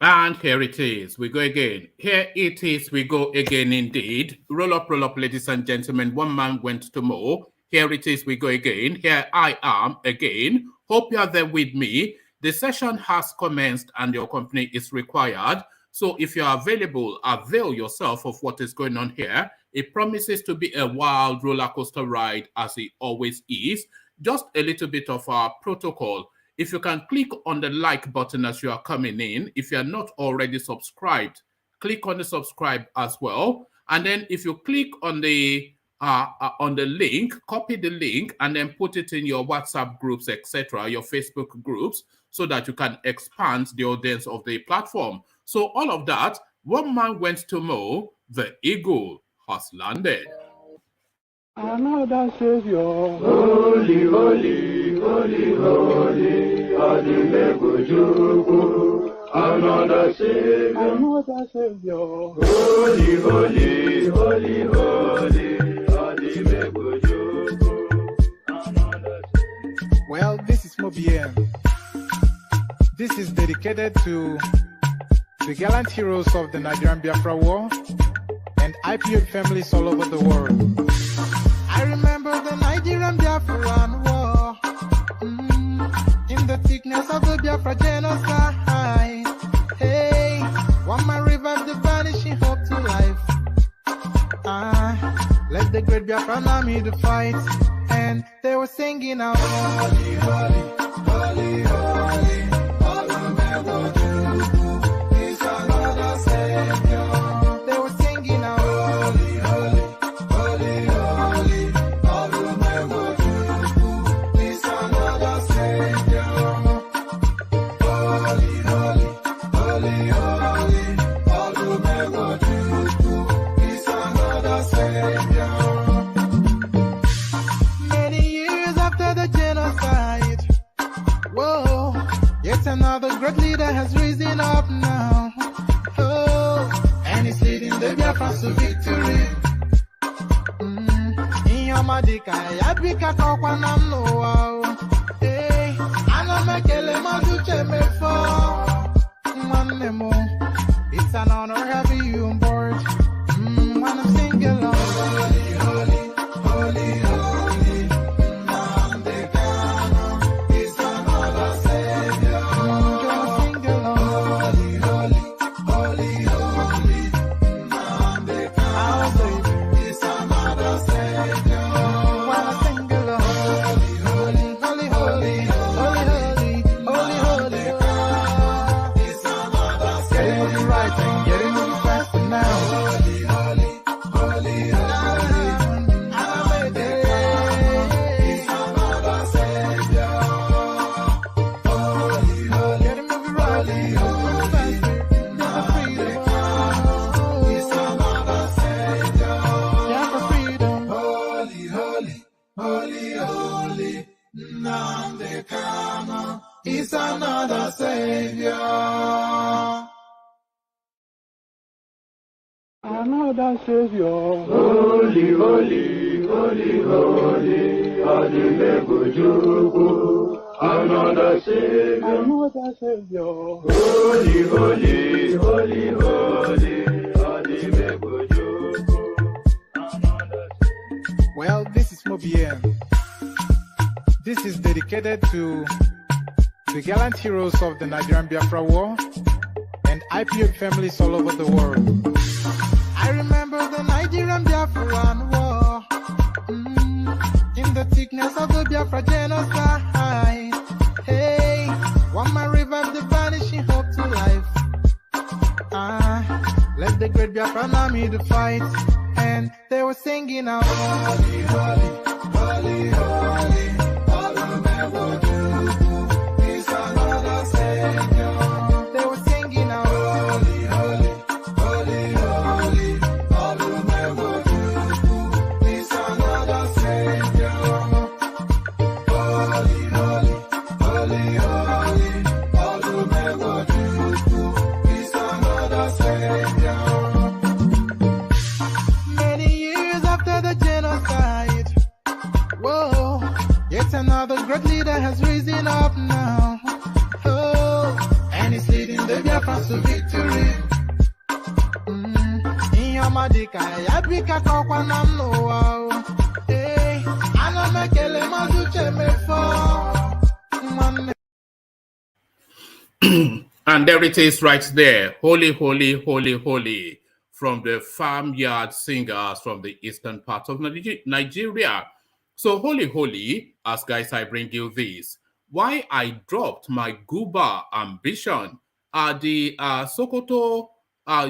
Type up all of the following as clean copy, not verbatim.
And here it is. We go again. Here it is. We go again indeed. Roll up, ladies and gentlemen. One man went to mow. Here it is. We go again. Here I am again. Hope you are there with me. The session has commenced and your company is required. So if you are available, avail yourself of what is going on here. It promises to be a wild roller coaster ride as it always is. Just a little bit of our protocol. If you can click on the like button as you are coming in, if you are not already subscribed, click on the subscribe as well. And then if you click on the link, copy the link, and then put it in your WhatsApp groups, etc., your Facebook groups, so that you can expand the audience of the platform. So all of that, one man went to mow, the eagle has landed. Another Savior, holy, holy, holy, holy, Adimebujuku. Another Savior, holy, holy, holy, holy, Adimebujuku. Well, this is Mobien. This is dedicated to the gallant heroes of the Nigerian Biafra War and IPO families all over the world. I remember the Nigerian Biafran War, in the thickness of the Biafra genocide. Hey, one man revived the vanishing hope to life. Let the great Biafran army to fight, and they were singing out, holy, holy, holy, holy, is another Savior. They were singing out, holy, holy, holy, holy, is another Savior. Holy, holy, holy, holy, is another Savior. Many years after the genocide, whoa, yet another great leader has risen up now. Oh, and he's leading the Biafrans to victory. In your madika, yabika kokwanam no wow. Hey, anamekele maduche mefo. Manemo, it's an honor having you on board. When I'm singing along, holy, holy, holy, holy, Namdekano is another Savior. Sing along, holy, holy, holy, Namdekano is another Savior. When I sing along, holy, holy, holy, holy, holy, holy, holy, is another Savior. Getting it right and getting it fast now. Holy, holy, holy, holy, is another Savior. Holy, holy, getting it right and faster. Never freedom. Is another Savior. Never freedom. Holy, holy, holy, holy, Namdekano is another Savior. Another Savior, holy, holy, holy, holy, Adimebujuku. Another Savior, holy, holy, holy, holy, Adimebujuku. Well, this is Mobien. This is dedicated to the gallant heroes of the Nigerian Biafra War and IPO families all over the world. I remember the Nigerian Biafran War, in the thickness of the Biafra genocide. Hey, one man revived the vanishing hope to life. Let the great Biafran army to fight, and they were singing out, holy, holy, holy, holy, is another Savior. They were singing out, holy, holy, holy, holy, is another Savior. Holy, holy, holy, holy, is another Savior. Many years after the genocide, whoa, the Biafrans to victory. Inyamadika, Yabika Kokwana no. Hey, Anamekele Mazuche Mefo. And there it is right there. Holy, holy, holy, holy. From the farmyard singers from the eastern part of Nigeria. So holy, holy, as guys, I bring you this. Why I dropped my Guba ambition at the Sokoto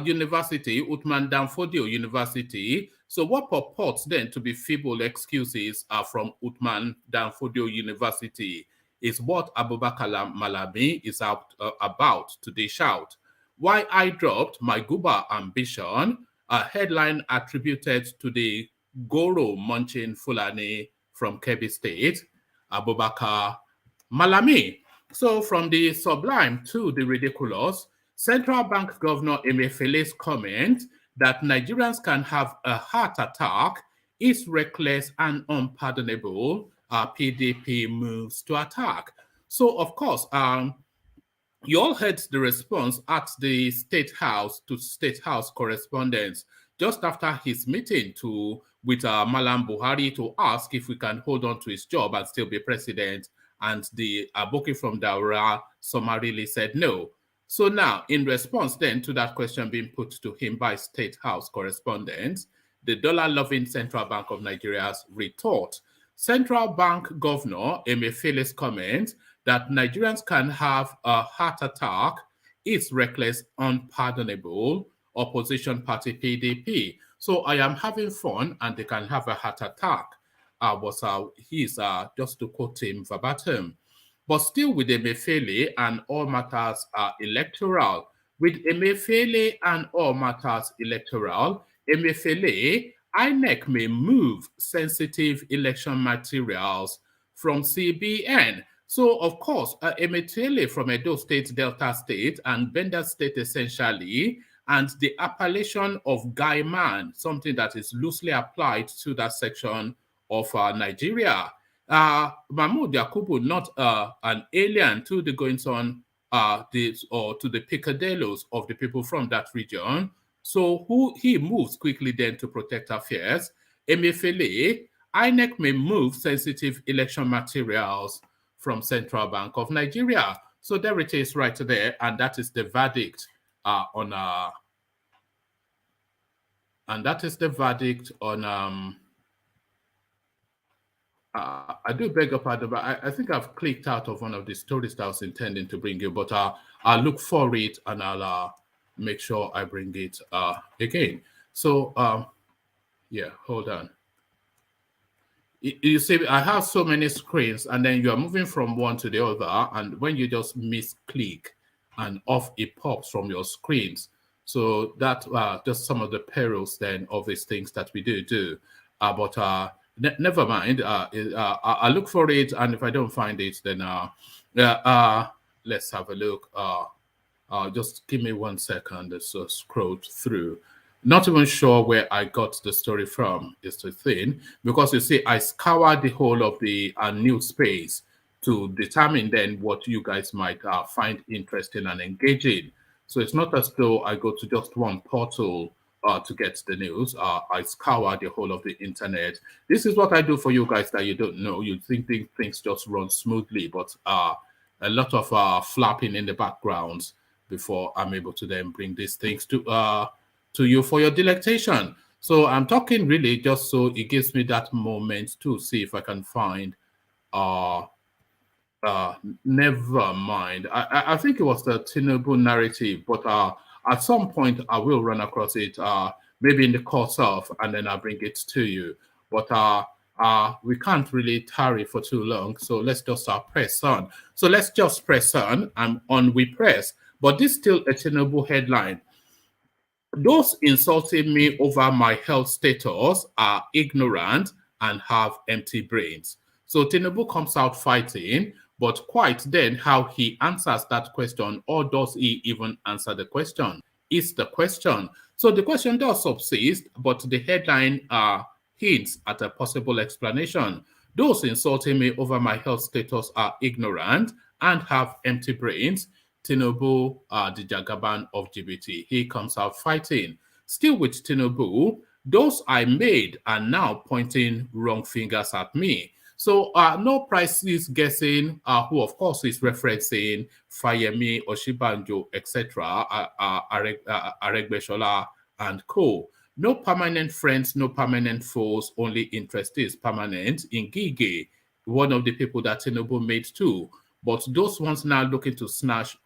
University, Uthman Danfodio University. So what purports then to be feeble excuses from Uthman Danfodio University is what Abubakar Malami is about to dish out. Why I dropped my Guba ambition, a headline attributed to the Goro munching Fulani from Kebbi State, Abubakar Malami. So from the sublime to the ridiculous, Central Bank Governor EMIEFELE's comment that Nigerians can have a heart attack is reckless and unpardonable. PDP moves to attack. So, of course, you all heard the response at the State House to State House correspondents just after his meeting with Malam Buhari to ask if we can hold on to his job and still be president. And the Aboki from Daura summarily said no. So now, in response then to that question being put to him by State House correspondents, the dollar-loving Central Bank of Nigeria's retort. Central Bank Governor EMIEFELE's comment that Nigerians can have a heart attack is reckless, unpardonable. Opposition party PDP. So I am having fun and they can have a heart attack. Just to quote him verbatim. But still with EMIEFELE and all matters are electoral. With EMIEFELE and all matters electoral, EMIEFELE, INEC may move sensitive election materials from CBN. So, of course, EMIEFELE from Edo State, Delta State, and Benda State essentially, and the appellation of Guy Man, something that is loosely applied to that section of Nigeria. Mahmoud Yakubu, not an alien to the goings-on or to the picadillos of the people from that region. So he moves quickly then to protect affairs. EMIEFELE, INEC may move sensitive election materials from Central Bank of Nigeria. So there it is right there, and that is the verdict on I do beg your pardon, but I think I've clicked out of one of the stories that I was intending to bring you, but I'll look for it and I'll make sure I bring it again. So, yeah, hold on. You see, I have so many screens, and then you are moving from one to the other, and when you just misclick and off, it pops from your screens. So that just some of the perils then of these things that we do. But never mind. I'll look for it, and if I don't find it, then let's have a look. Just give me 1 second. Let's scroll through. Not even sure where I got the story from is the thing, because you see, I scoured the whole of the news space to determine then what you guys might find interesting and engaging. So it's not as though I go to just one portal to get the news. I scour the whole of the internet. This is what I do for you guys that you don't know. You think things just run smoothly, but a lot of flapping in the background before I'm able to then bring these things to you for your delectation. So I'm talking really just so it gives me that moment to see if I can find never mind. I think it was the TINUBU narrative, but at some point I will run across it, maybe in the course of, and then I'll bring it to you. But we can't really tarry for too long, so let's just press on. So let's just press on, and on we press. But this is still a TINUBU headline. Those insulting me over my health status are ignorant and have empty brains. So TINUBU comes out fighting, but quite then how he answers that question, or does he even answer the question, is the question. So the question does subsist, but the headline hints at a possible explanation. Those insulting me over my health status are ignorant and have empty brains. TINUBU, the Jagaban of GBT. He comes out fighting. Still with TINUBU, those I made are now pointing wrong fingers at me. So no prices guessing who, of course, is referencing Fayemi, Oshibanjo, etc., Aregbesola, and co. No permanent friends, no permanent foes, only interest is permanent in Gige, one of the people that TINUBU made too. But those ones now looking to snatch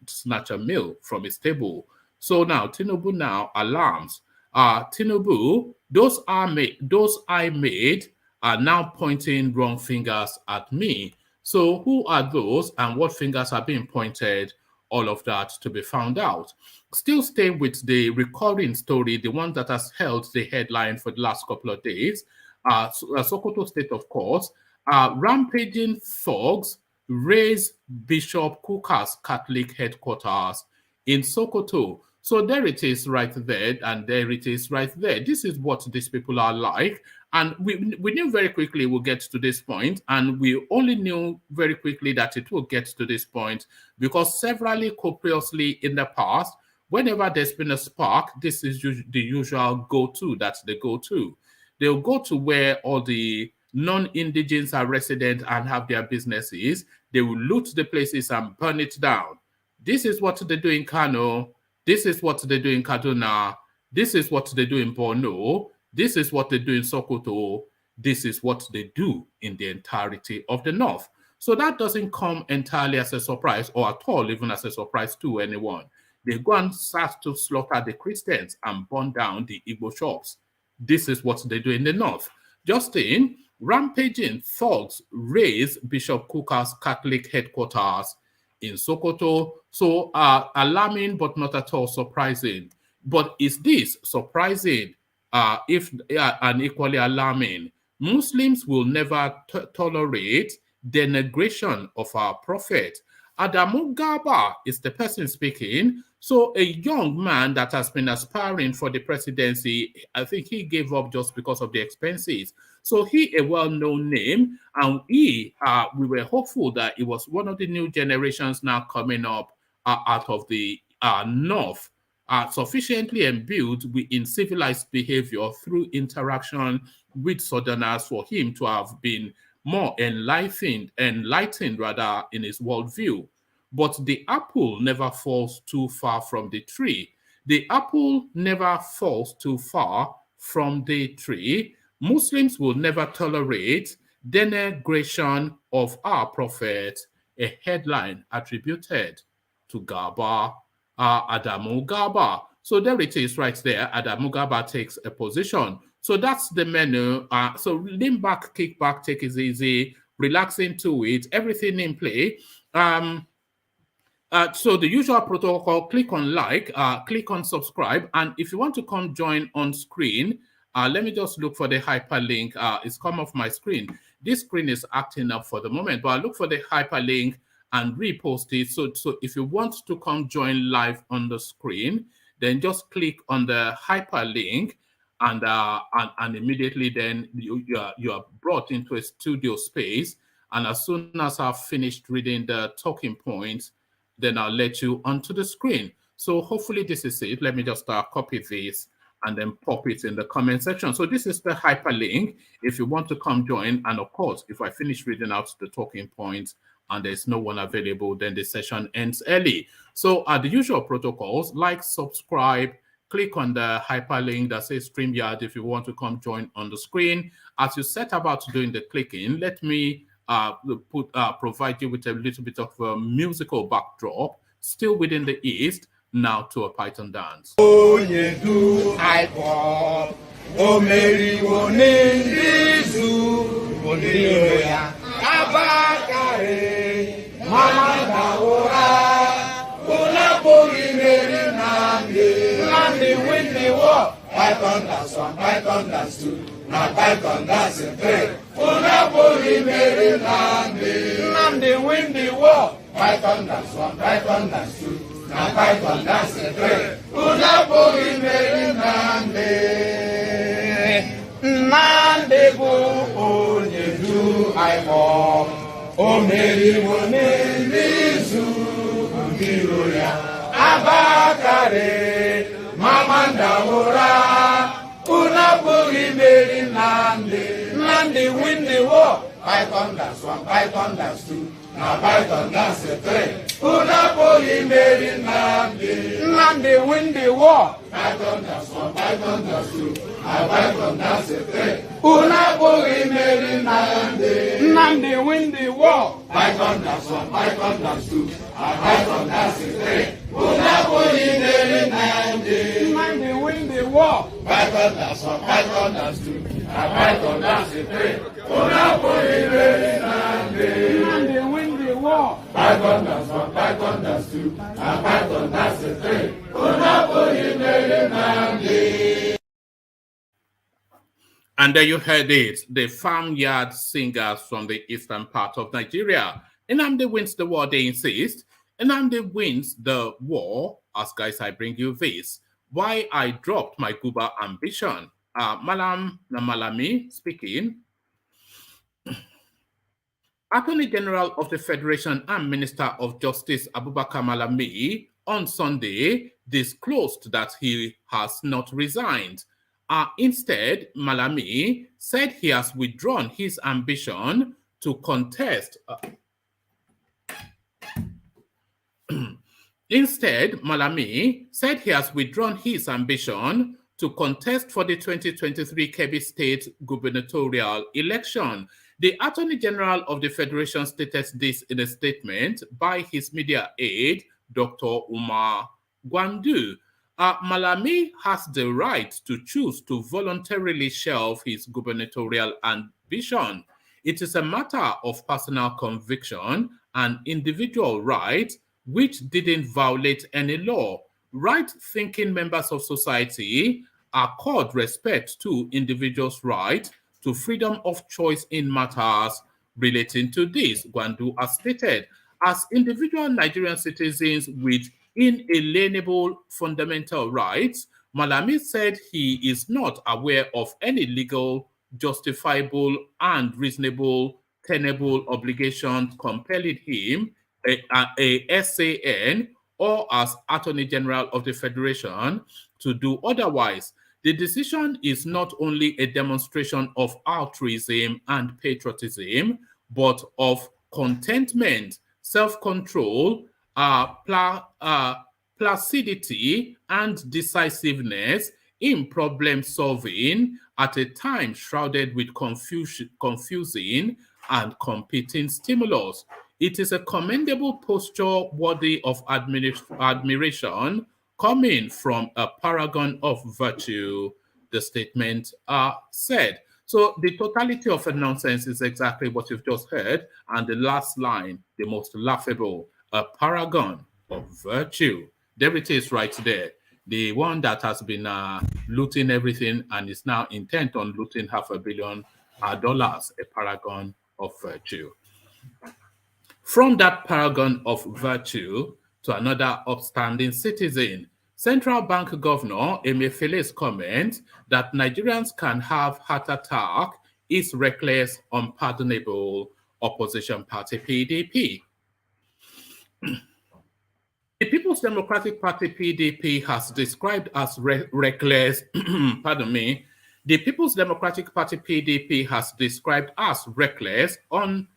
a meal from his table. So now TINUBU now alarms. TINUBU, those I made are now pointing wrong fingers at me. So who are those and what fingers are being pointed? All of that to be found out. Still staying with the recurring story, the one that has held the headline for the last couple of days, Sokoto State, of course, rampaging thugs raise Bishop Kukah'S Catholic headquarters in Sokoto. So there it is right there, and there it is right there. This is what these people are like. And we knew very quickly we'll get to this point, and we only knew very quickly that it will get to this point because severally copiously in the past, whenever there's been a spark, this is the usual go-to that they go to. They'll go to where all the non-indigens are resident and have their businesses. They will loot the places and burn it down. This is what they do in Kano. This is what they do in Kaduna. This is what they do in Borno. This is what they do in Sokoto. This is what they do in the entirety of the North. So that doesn't come entirely as a surprise or at all even as a surprise to anyone. They go and start to slaughter the Christians and burn down the Igbo shops. This is what they do in the North. Justin, rampaging thugs raise Bishop Kukah'S Catholic headquarters in Sokoto. So alarming, but not at all surprising. But is this surprising? And equally alarming? Muslims will never tolerate denigration of our prophet. Adamu Garba is the person speaking. So a young man that has been aspiring for the presidency, I think he gave up just because of the expenses. So he a well-known name, and we were hopeful that it was one of the new generations now coming up out of the North, sufficiently imbued in civilized behavior through interaction with Southerners for him to have been more enlightened rather in his worldview. But the apple never falls too far from the tree. The apple never falls too far from the tree. Muslims will never tolerate denigration of our prophet, a headline attributed to Garba, Adamu Garba. So there it is right there. Adamu Garba takes a position. So that's the menu. So lean back, kick back, take it easy, relax into it, everything in play. So the usual protocol, click on like, click on subscribe. And if you want to come join on screen, let me just look for the hyperlink. It's come off my screen. This screen is acting up for the moment, but I look for the hyperlink and repost it. So if you want to come join live on the screen, then just click on the hyperlink, and immediately then you are brought into a studio space. And as soon as I've finished reading the talking points, then I'll let you onto the screen. So hopefully this is it. Let me just copy this and then pop it in the comment section. So this is the hyperlink if you want to come join. And of course, if I finish reading out the talking points and there's no one available, then the session ends early. So the usual protocols, like, subscribe, click on the hyperlink that says StreamYard if you want to come join on the screen. As you set about doing the clicking, let me provide you with a little bit of a musical backdrop, still within the East, now to a Python dance. Oh, you do I walk. Oh, Mary, one in this Abakare, Mama Daora, Olapori, Mary, Nandi, win the war. Python dance 1, Python dance 2. Now Python dance 3. Olapori, Mary, Nandi, win the war. Python dance 1, Python dance 2. Now Python dance 3. Olapori, Mary, Nandi, go, you do I walk. Oh, Mary, one in this Ngiroya, Abakare, Mamandawura, Unapuri Meri Nandi win the war. Python dance 1, Python dance 2, now Python dance 3. Unapuri Meri Nandi win the war. Python dance 1, Python dance 2, now Python dance 3. Unapuri Meri Nandi win the war. Python dance 1, Python dance 2, now Python dance 3. Unapuri Meri Nandi win the war. Python dance 1, Python dance 2, now Python dance 3. Unapuri Meri Nandi win the war. Python dance 1, Python dance 2, now Python dance 3. Unapuri Meri Nandi. And there you heard it, the farmyard singers from the eastern part of Nigeria. Nnamdi wins the war, they insist. Nnamdi wins the war. As guys, I bring you this. Why I dropped my Cuba ambition. Malam Namalami speaking. Attorney General of the Federation and Minister of Justice Abubakar Malami on Sunday disclosed that he has not resigned. Instead, Malami said he has withdrawn his ambition to contest. Instead, Malami said he has withdrawn his ambition to contest for the 2023 Kebbi State gubernatorial election. The Attorney General of the Federation stated this in a statement by his media aide, Dr. Umar Gwandu. Malami has the right to choose to voluntarily shelve his gubernatorial ambition. It is a matter of personal conviction and individual right, which didn't violate any law. Right-thinking members of society accord respect to individuals' right to freedom of choice in matters relating to this, Gwandu has stated. As individual Nigerian citizens with inalienable fundamental rights, Malami said he is not aware of any legal, justifiable, and reasonable tenable obligation compelling him, a SAN, or as Attorney General of the Federation, to do otherwise. The decision is not only a demonstration of altruism and patriotism, but of contentment, self-control, placidity, and decisiveness in problem solving at a time shrouded with confusing and competing stimulus. It is a commendable posture worthy of admiration coming from a paragon of virtue, the statement said. So the totality of a nonsense is exactly what you've just heard. And the last line, the most laughable, a paragon of virtue. There it is right there. The one that has been looting everything and is now intent on looting $500 million, a paragon of virtue. From that paragon of virtue to another upstanding citizen, Central Bank Governor EMIEFELE's comment that Nigerians can have heart attack is reckless, unpardonable. Opposition party PDP. The People's Democratic Party PDP has described as reckless, pardon me, the People's Democratic Party PDP has described as reckless on,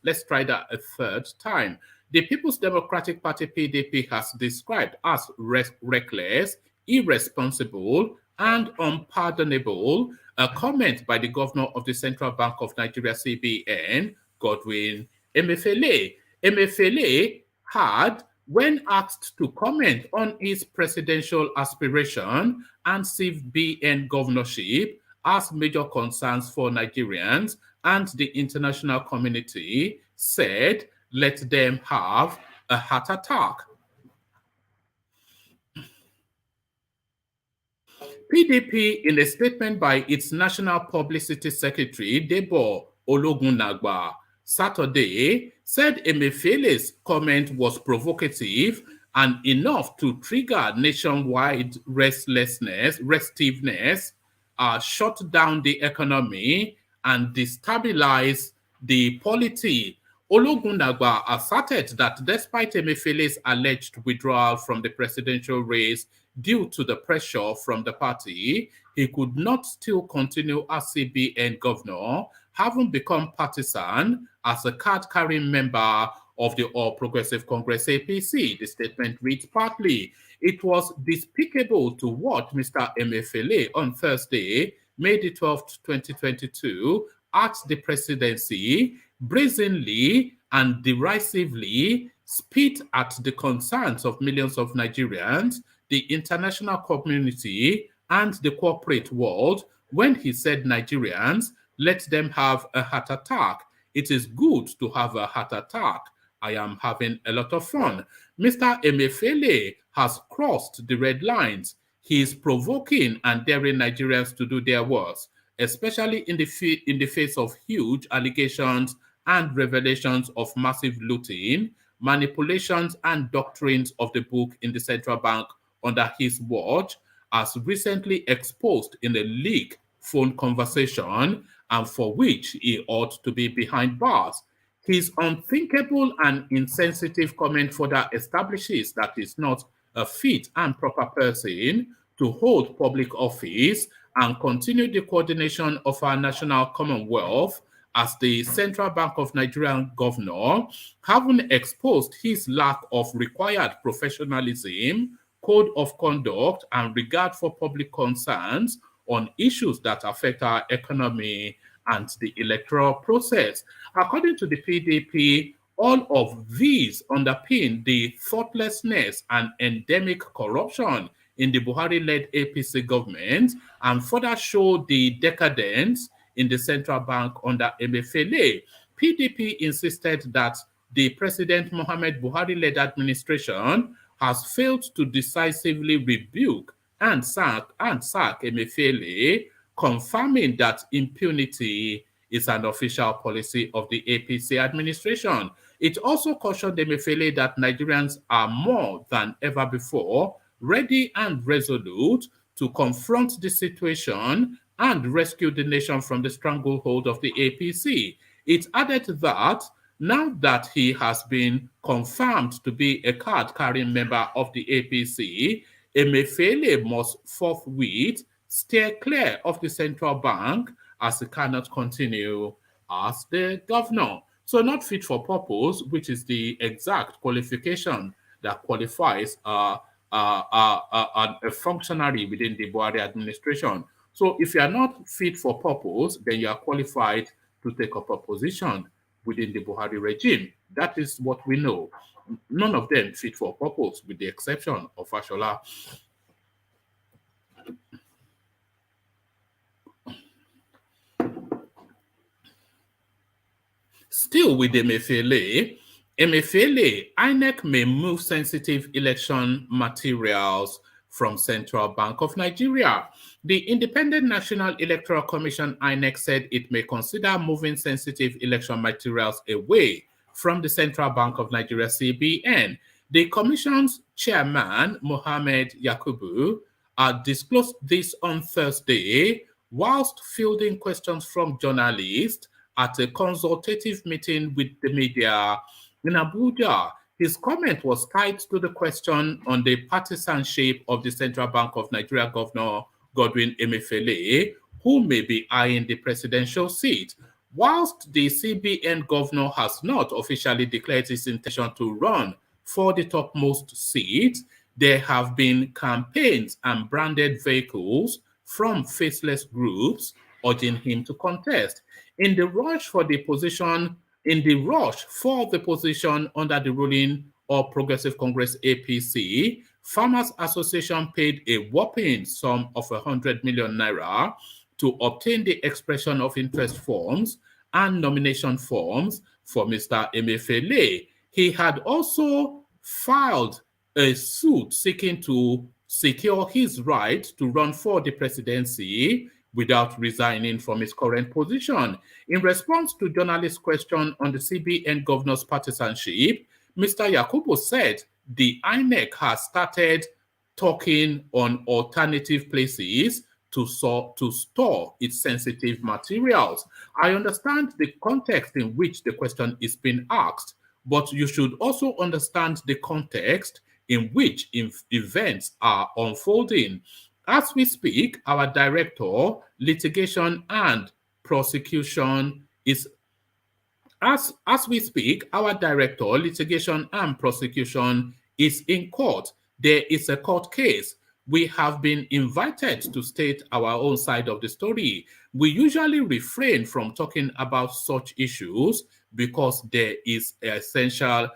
let's try that a third time. The People's Democratic Party PDP has described as reckless, irresponsible, and unpardonable a comment by the Governor of the Central Bank of Nigeria, CBN, Godwin Emefiele. Emefiele had, when asked to comment on his presidential aspiration and CBN governorship as major concerns for Nigerians and the international community, said, let them have a heart attack. PDP, in a statement by its National Publicity Secretary, Deborah Ologunagba, Saturday, said Emefiele's comment was provocative and enough to trigger nationwide restiveness, shut down the economy, and destabilize the polity, Ologunagba asserted that despite Emefiele's alleged withdrawal from the presidential race due to the pressure from the party, he could not still continue as CBN governor, having become partisan as a card-carrying member of the All Progressive Congress APC. The statement reads partly, "It was despicable to watch Mr. Emefiele on Thursday, May the 12th, 2022, at the presidency, brazenly and derisively spit at the concerns of millions of Nigerians, the international community, and the corporate world when he said Nigerians, let them have a heart attack. It is good to have a heart attack. I am having a lot of fun. Mr. Emefiele has crossed the red lines. He is provoking and daring Nigerians to do their worst, especially in the face of huge allegations and revelations of massive looting, manipulations and doctrines of the book in the central bank under his watch, as recently exposed in a leaked phone conversation, and for which he ought to be behind bars. His unthinkable and insensitive comment further establishes that he's not a fit and proper person to hold public office and continue the coordination of our national commonwealth as the Central Bank of Nigeria governor, having exposed his lack of required professionalism, code of conduct, and regard for public concerns on issues that affect our economy and the electoral process. According to the PDP, all of these underpin the thoughtlessness and endemic corruption in the Buhari-led APC government and further show the decadence in the central bank under Emefiele. PDP insisted that the President Mohamed Buhari-led administration has failed to decisively rebuke and sack Emefiele, confirming that impunity is an official policy of the APC administration. It also cautioned Emefiele that Nigerians are more than ever before ready and resolute to confront the situation and rescue the nation from the stranglehold of the APC. It added that now that he has been confirmed to be a card-carrying member of the APC, Emefiele must forthwith steer clear of the central bank as he cannot continue as the governor. So not fit for purpose, which is the exact qualification that qualifies a functionary within the Buhari administration. So if you are not fit for purpose, then you are qualified to take up a position within the Buhari regime. That is what we know. None of them fit for purpose, with the exception of Fashola. Still with Emefiele, INEC may move sensitive election materials from Central Bank of Nigeria. The Independent National Electoral Commission, INEC, said it may consider moving sensitive election materials away from the Central Bank of Nigeria, CBN. The Commission's chairman, Mohammed Yakubu, disclosed this on Thursday whilst fielding questions from journalists at a consultative meeting with the media in Abuja. His comment was tied to the question on the partisanship of the Central Bank of Nigeria Governor Godwin Emefiele, who may be eyeing the presidential seat. Whilst the CBN governor has not officially declared his intention to run for the topmost seat, there have been campaigns and branded vehicles from faceless groups urging him to contest. In the rush for the position under the ruling All Progressive Congress APC, Farmers Association paid a whopping sum of 100 million naira to obtain the expression of interest forms and nomination forms for Mr. Emefiele. He had also filed a suit seeking to secure his right to run for the presidency without resigning from his current position. In response to journalists' question on the CBN governor's partisanship, Mr. Yakubu said the INEC has started talking on alternative places to store its sensitive materials. I understand the context in which the question is being asked, but you should also understand the context in which events are unfolding. As we speak, our director, litigation and prosecution is as we speak, our director, litigation and prosecution is in court. There is a court case. We have been invited to state our own side of the story. We usually refrain from talking about such issues because there is essentially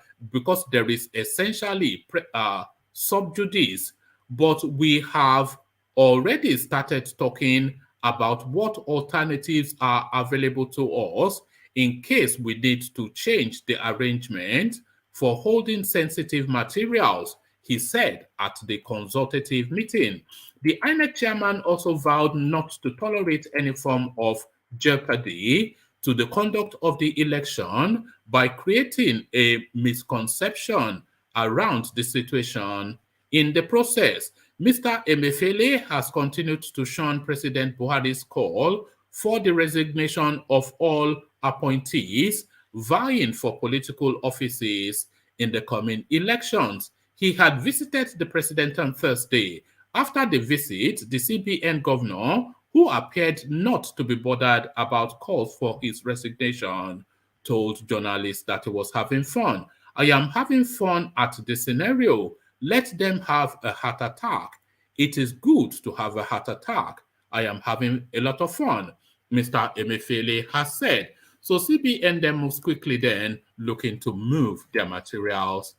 sub judice, but we have already started talking about what alternatives are available to us in case we need to change the arrangement for holding sensitive materials, he said at the consultative meeting. The INEC chairman also vowed not to tolerate any form of jeopardy to the conduct of the election by creating a misconception around the situation. In the process, Mr. EMIEFELE has continued to shun President Buhari's call for the resignation of all appointees vying for political offices in the coming elections. He had visited the president on Thursday. After the visit, the CBN governor, who appeared not to be bothered about calls for his resignation, told journalists that he was having fun. I am having fun at the scenario. Let them have a heart attack. It is good to have a heart attack. I am having a lot of fun, Mr. EMIEFELE has said. So CBN then moves quickly then looking to move their materials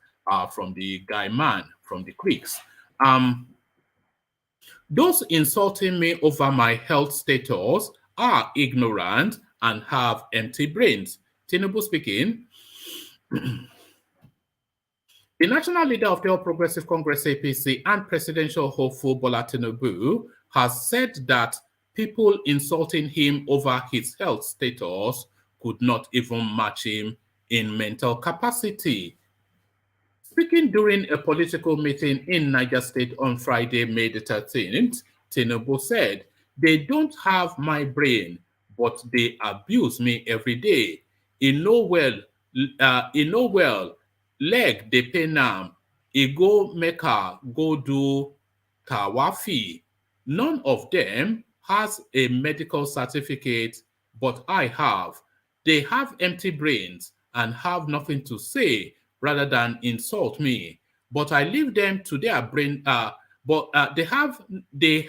from the guy man, from the creeks. Those insulting me over my health status are ignorant and have empty brains. TINUBU speaking. The national leader of the All Progressive Congress APC and presidential hopeful Bola TINUBU has said that people insulting him over his health status could not even match him in mental capacity. Speaking during a political meeting in Niger State on Friday, May the 13th, TINUBU said, "They don't have my brain, but they abuse me every day. He know well, leg dey pain am, he go make her go do tawafi. None of them has a medical certificate, but I have. They have empty brains and have nothing to say rather than insult me. But I leave them to their brain. They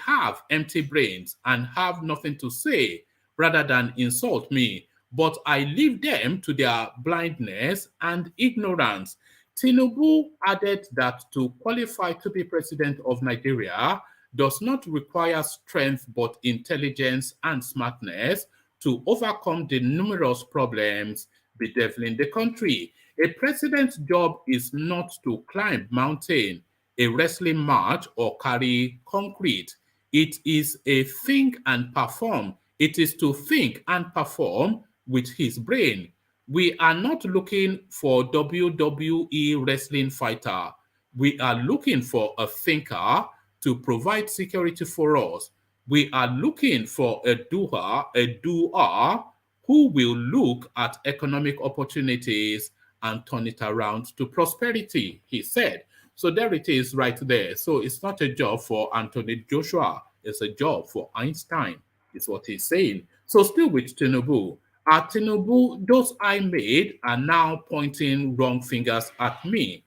have empty brains and have nothing to say rather than insult me. But I leave them to their blindness and ignorance." TINUBU added that to qualify to be president of Nigeria does not require strength but intelligence and smartness to overcome the numerous problems bedeviling the country. A president's job is not to climb mountain, a wrestling match, or carry concrete. It is a think and perform. It is to think and perform with his brain. We are not looking for WWE wrestling fighter. We are looking for a thinker to provide security for us. We are looking for a doer who will look at economic opportunities and turn it around to prosperity, he said. So there it is right there. So it's not a job for Anthony Joshua. It's a job for Einstein, is what he's saying. So still with TINUBU. At TINUBU, those I made are now pointing wrong fingers at me.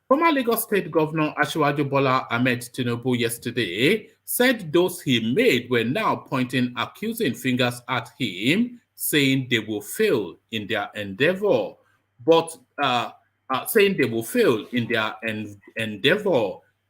Former Lagos State Governor Asiwaju Bola Ahmed Tinubu yesterday said those he made were now pointing accusing fingers at him, saying they will fail in their endeavor.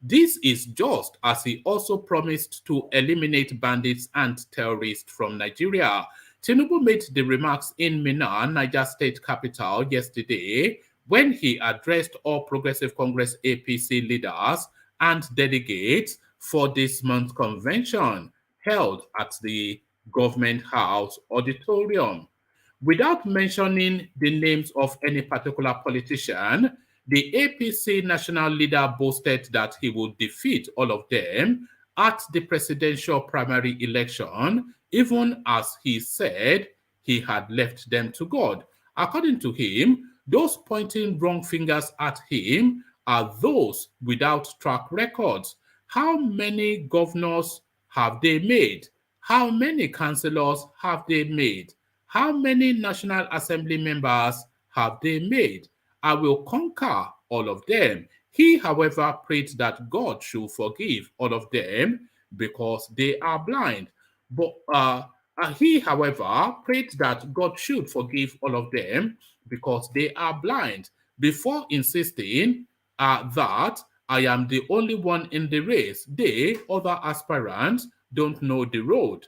This is just as he also promised to eliminate bandits and terrorists from Nigeria. Tinubu made the remarks in Minna, Niger State capital, yesterday when he addressed All Progressive Congress APC leaders and delegates for this month's convention held at the Government House Auditorium. Without mentioning the names of any particular politician, The APC national leader boasted that he would defeat all of them at the presidential primary election, even as he said he had left them to God. According to him, those pointing wrong fingers at him are those without track records. How many governors have they made? How many councillors have they made? How many National Assembly members have they made? I will conquer all of them. He, however, prayed that God should forgive all of them because they are blind. But he, however, prayed that God should forgive all of them because they are blind, before insisting that I am the only one in the race. They, other aspirants, don't know the road.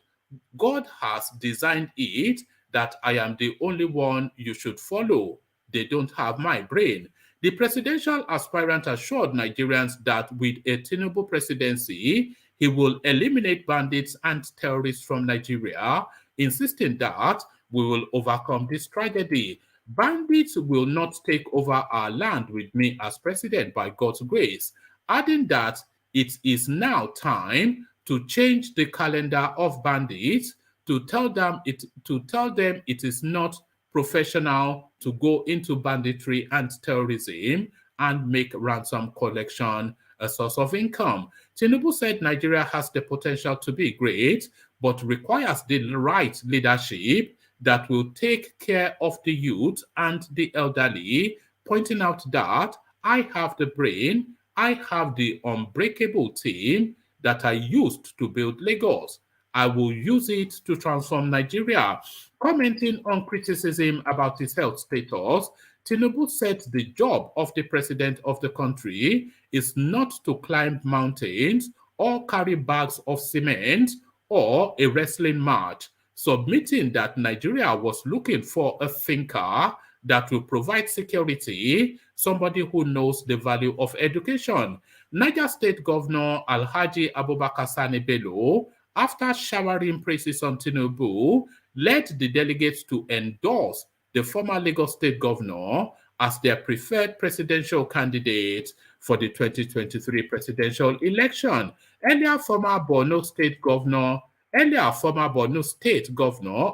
God has designed it that I am the only one you should follow. They don't have my brain. The presidential aspirant assured Nigerians that with a TINUBU presidency, he will eliminate bandits and terrorists from Nigeria, insisting that we will overcome this tragedy. Bandits will not take over our land with me as president by God's grace, adding that it is now time to change the calendar of bandits, to tell them it is not professional to go into banditry and terrorism and make ransom collection a source of income. TINUBU said Nigeria has the potential to be great, but requires the right leadership that will take care of the youth and the elderly, pointing out that I have the brain, I have the unbreakable team that I used to build Lagos. I will use it to transform Nigeria. Commenting on criticism about his health status, TINUBU said the job of the president of the country is not to climb mountains or carry bags of cement or a wrestling match, submitting that Nigeria was looking for a thinker that will provide security, somebody who knows the value of education. Niger State Governor Alhaji Abubakar Sani Bello, after showering praises on TINUBU, led the delegates to endorse the former Lagos State Governor as their preferred presidential candidate for the 2023 presidential election. Earlier, former Borno State Governor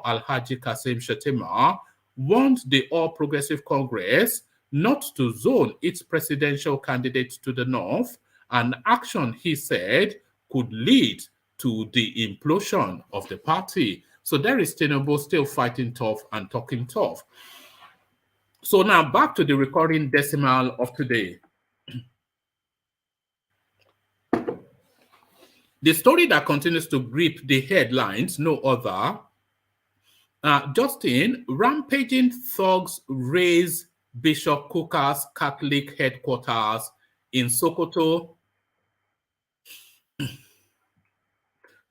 Alhaji Kasim Shettima warned the All Progressive Congress not to zone its presidential candidate to the north, an action he said could lead to the implosion of the party. So there is TINUBU still fighting tough and talking tough. So now back to the recurring decimal of today. The story that continues to grip the headlines, no other. Justin, rampaging thugs raise Bishop Kukah'S Catholic headquarters in Sokoto.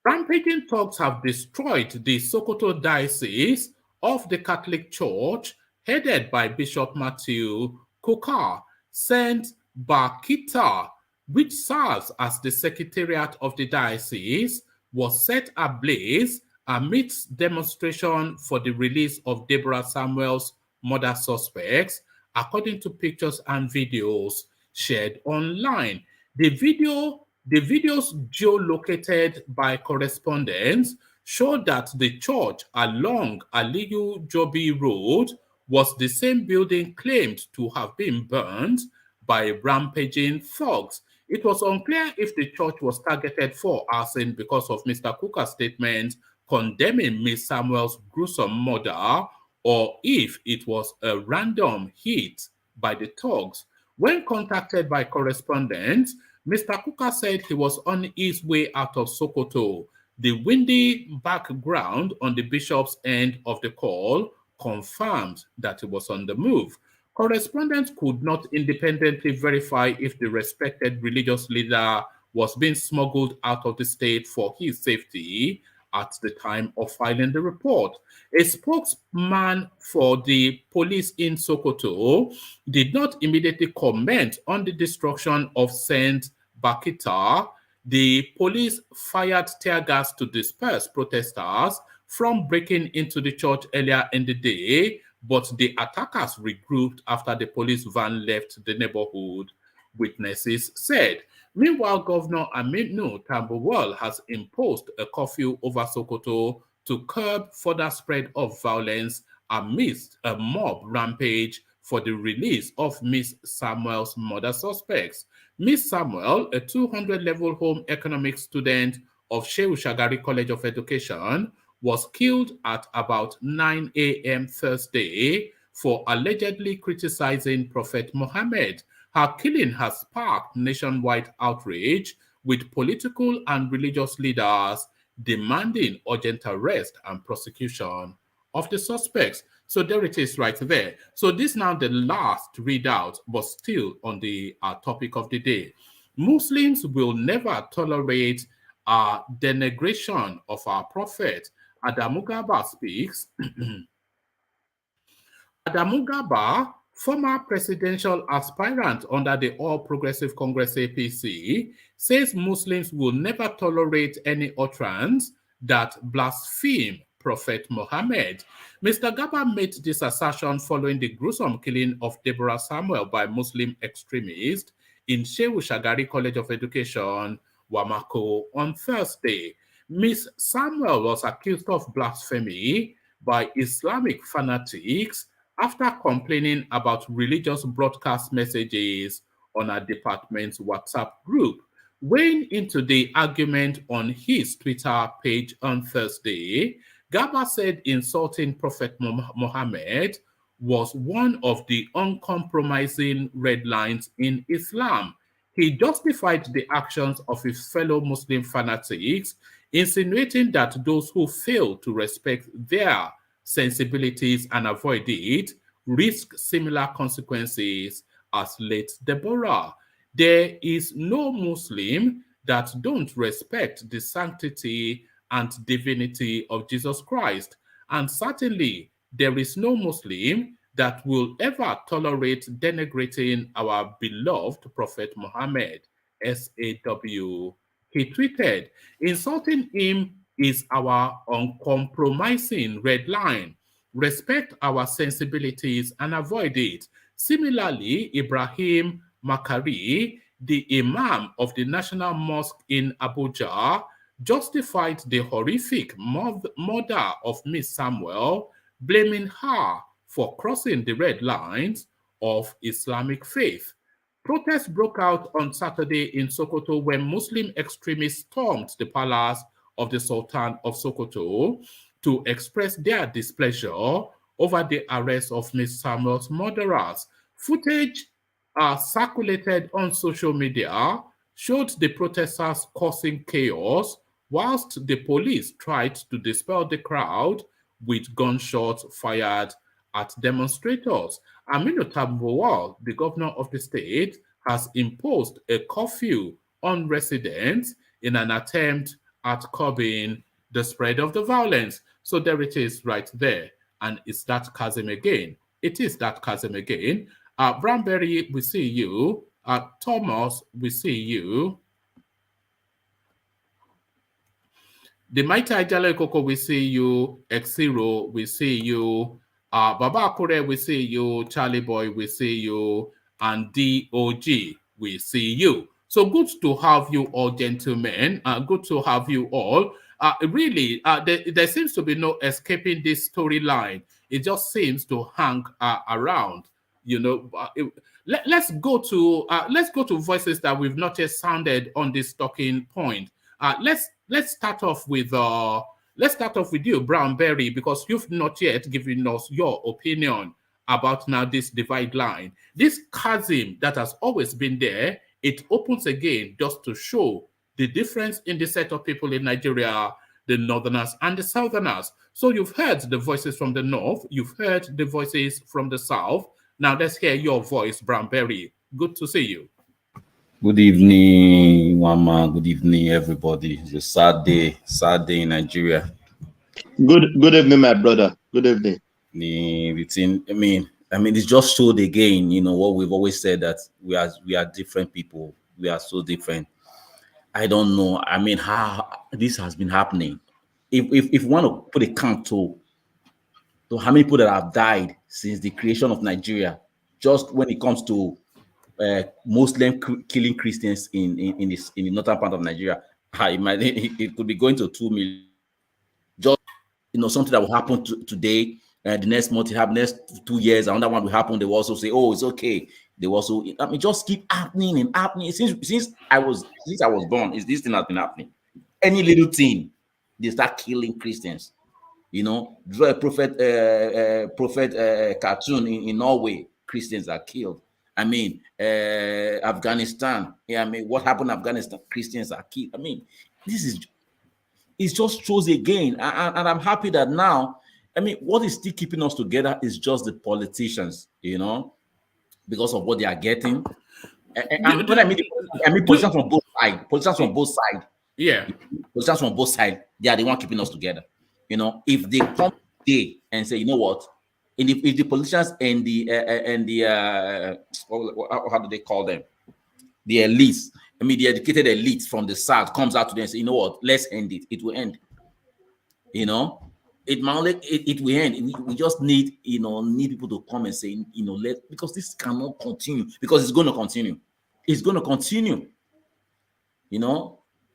Rampaging thugs have destroyed the Sokoto Diocese of the Catholic Church, headed by Bishop Matthew Kukah, St. Bakita, which serves as the secretariat of the diocese, was set ablaze amidst demonstration for the release of Deborah Samuel's murder suspects, according to pictures and videos shared online. The videos geolocated by correspondents show that the church along Aliyu Jobi Road was the same building claimed to have been burned by rampaging thugs. It was unclear if the church was targeted for arson because of Mr. Kukah's statement condemning Ms. Samuel's gruesome murder, or if it was a random hit by the thugs. When contacted by correspondents, Mr. Kukah said he was on his way out of Sokoto. The windy background on the bishop's end of the call confirmed that he was on the move. Correspondents could not independently verify if the respected religious leader was being smuggled out of the state for his safety at the time of filing the report. A spokesman for the police in Sokoto did not immediately comment on the destruction of St. Bakita. The police fired tear gas to disperse protesters from breaking into the church earlier in the day, but the attackers regrouped after the police van left the neighborhood, witnesses said. Meanwhile, Governor Aminu Tambuwal has imposed a curfew over Sokoto to curb further spread of violence amidst a mob rampage for the release of Miss Samuel's murder suspects. Miss Samuel, a 200-level home economics student of Shehu Shagari College of Education, was killed at about 9 a.m. Thursday for allegedly criticizing Prophet Muhammad. Her killing has sparked nationwide outrage, with political and religious leaders demanding urgent arrest and prosecution of the suspects. So there it is right there. So this is now the last readout, but still on the topic of the day. Muslims will never tolerate denigration of our prophet. Adamu Garba speaks. Adamu Garba, former presidential aspirant under the All Progressive Congress APC, says Muslims will never tolerate any utterance that blaspheme Prophet Muhammad. Mr. Garba made this assertion following the gruesome killing of Deborah Samuel by Muslim extremists in Shehu Shagari College of Education, Wamako, on Thursday. Miss Samuel was accused of blasphemy by Islamic fanatics after complaining about religious broadcast messages on her department's WhatsApp group. Weighing into the argument on his Twitter page on Thursday, Garba said insulting Prophet Muhammad was one of the uncompromising red lines in Islam. He justified the actions of his fellow Muslim fanatics, insinuating that those who fail to respect their sensibilities and avoid it risk similar consequences as late Deborah. There is no Muslim that don't respect the sanctity and divinity of Jesus Christ, and certainly there is no Muslim that will ever tolerate denigrating our beloved Prophet Muhammad, SAW. He tweeted, insulting him is our uncompromising red line. Respect our sensibilities and avoid it. Similarly, Ibrahim Makari, the Imam of the National Mosque in Abuja, justified the horrific murder of Miss Samuel, blaming her for crossing the red lines of Islamic faith. Protests broke out on Saturday in Sokoto when Muslim extremists stormed the palace of the Sultan of Sokoto to express their displeasure over the arrest of Miss Samuel's murderers. Footage circulated on social media showed the protesters causing chaos whilst the police tried to dispel the crowd with gunshots fired at demonstrators. Aminu Tambuwal, the governor of the state, has imposed a curfew on residents in an attempt at curbing the spread of the violence. So there it is right there. And it's that chasm again. It is that chasm again. Branberry, we see you. Thomas, we see you. The Mighty Ajale Koko, we see you. X0, we see you. Baba Kure, we see you. Charlie Boy, we see you. And DOG, we see you. So good to have you all, gentlemen. Good to have you all. Really, there seems to be no escaping this storyline. It just seems to hang around. You know, let's go to voices that we've not yet sounded on this talking point. Let's start off with you, Brownberry, because you've not yet given us your opinion about now this divide line, this chasm that has always been there. It opens again just to show the difference in the set of people in Nigeria, the Northerners and the Southerners. So you've heard the voices from the North, you've heard the voices from the South. Now let's hear your voice, Brownberry. Good to see you. Good evening, Mama. Good evening, everybody. It's a sad day in Nigeria. Good evening, my brother. Good evening. I mean, it's just showed again, you know, what we've always said, that we are different people. We are so different. I don't know. I mean, how this has been happening. If you want to put a count to to how many people that have died since the creation of Nigeria, just when it comes to Muslim killing Christians in the northern part of Nigeria, it could be going to 2 million. Just something that will happen today, the next month, it happen, next 2 years, another one will happen. They will also say, "Oh, it's okay." They will also, just keep happening and happening. Since I was born, this thing has been happening. Any little thing, they start killing Christians. Draw a prophet cartoon in Norway, Christians are killed. Afghanistan. What happened in Afghanistan? Christians are killed. It just shows again, and I'm happy that now. What is still keeping us together is just the politicians, because of what they are getting. And when I mean politicians from both sides. Yeah, politicians from both sides. They are the one keeping us together. If they come today and say, you know what, and if the politicians and the how do they call them? The elites, the educated elites from the South comes out today and say, you know what, let's end it. It will end. It will end. We just need people to come and say, because this cannot continue, because it's going to continue. It's going to continue.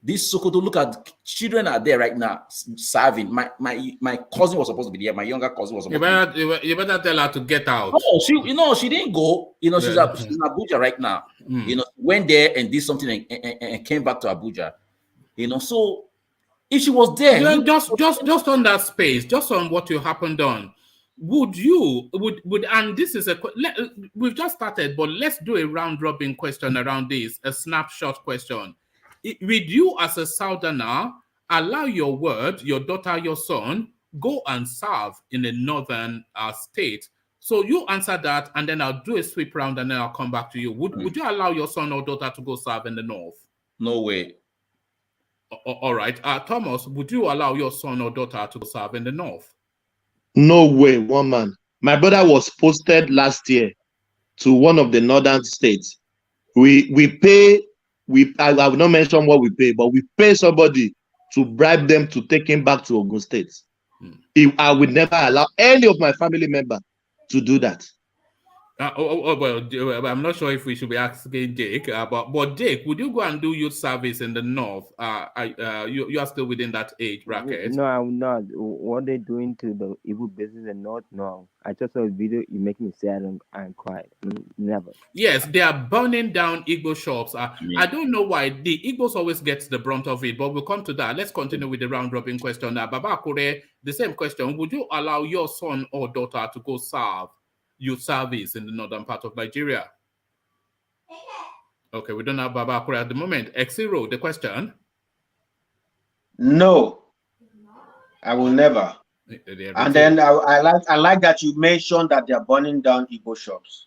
This Sokoto, look at children are there right now serving. My cousin was supposed to be there. My younger cousin was supposed to be there. You better tell her to get out. No, she didn't go. She's in Abuja right now. Went there and did something and came back to Abuja. So if she was there, just on that space, just on what you happened on, would and this is we've just started, but let's do a round robin question around this, a snapshot question. Would you, as a Southerner, allow your daughter, your son, go and serve in a northern state? So you answer that, and then I'll do a sweep round, and then I'll come back to you. Would you allow your son or daughter to go serve in the north? No way. All right. Thomas, would you allow your son or daughter to go serve in the north? No way, one man. My brother was posted last year to one of the northern states. We pay. I will not mention what we pay, but we pay somebody to bribe them to take him back to Ogun State. I would never allow any of my family member to do that. Well, I'm not sure if we should be asking Jake, but Jake, would you go and do youth service in the north? You are still within that age bracket. No, I'm not. What they're doing to the evil business in the north? No, I just saw a video. You make me sad and cry. Never. Yes, they are burning down Igbo shops. I don't know why the Igbos always get the brunt of it, but we'll come to that. Let's continue with the round robin question. Baba Kure, the same question. Would you allow your son or daughter to go serve youth service in the northern part of Nigeria? Okay, we don't have Baba Kure at the moment. Xero, the question. No, I will never. And then I like that you mentioned that they are burning down Igbo shops.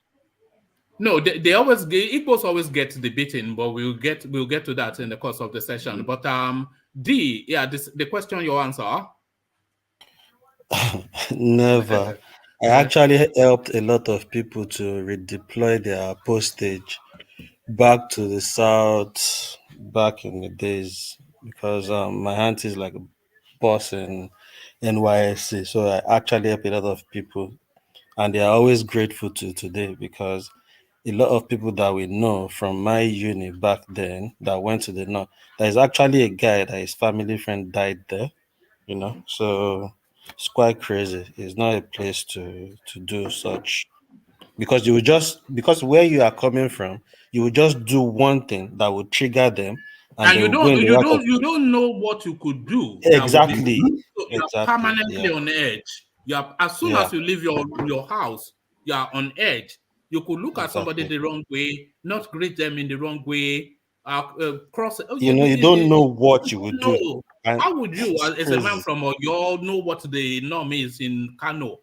No, Igbos always get the beating, but we'll get to that in the course of the session. But D, the question, your answer. Never. I actually helped a lot of people to redeploy their postage back to the south back in the days, because my auntie is like a boss in NYSC, so I actually help a lot of people, and they are always grateful to today, because a lot of people that we know from my uni back then that went to the north, there's actually a guy that his family friend died there, so it's quite crazy. It's not a place to do such, because because where you are coming from, you will just do one thing that will trigger them, and you don't know what you could do. Exactly. You're permanently on edge. As soon as you leave your house, you are on edge. You could look at somebody the wrong way, not greet them in the wrong way, cross. You don't know what you would do. How would you, as a man from Oyo, know what the norm is in Kano?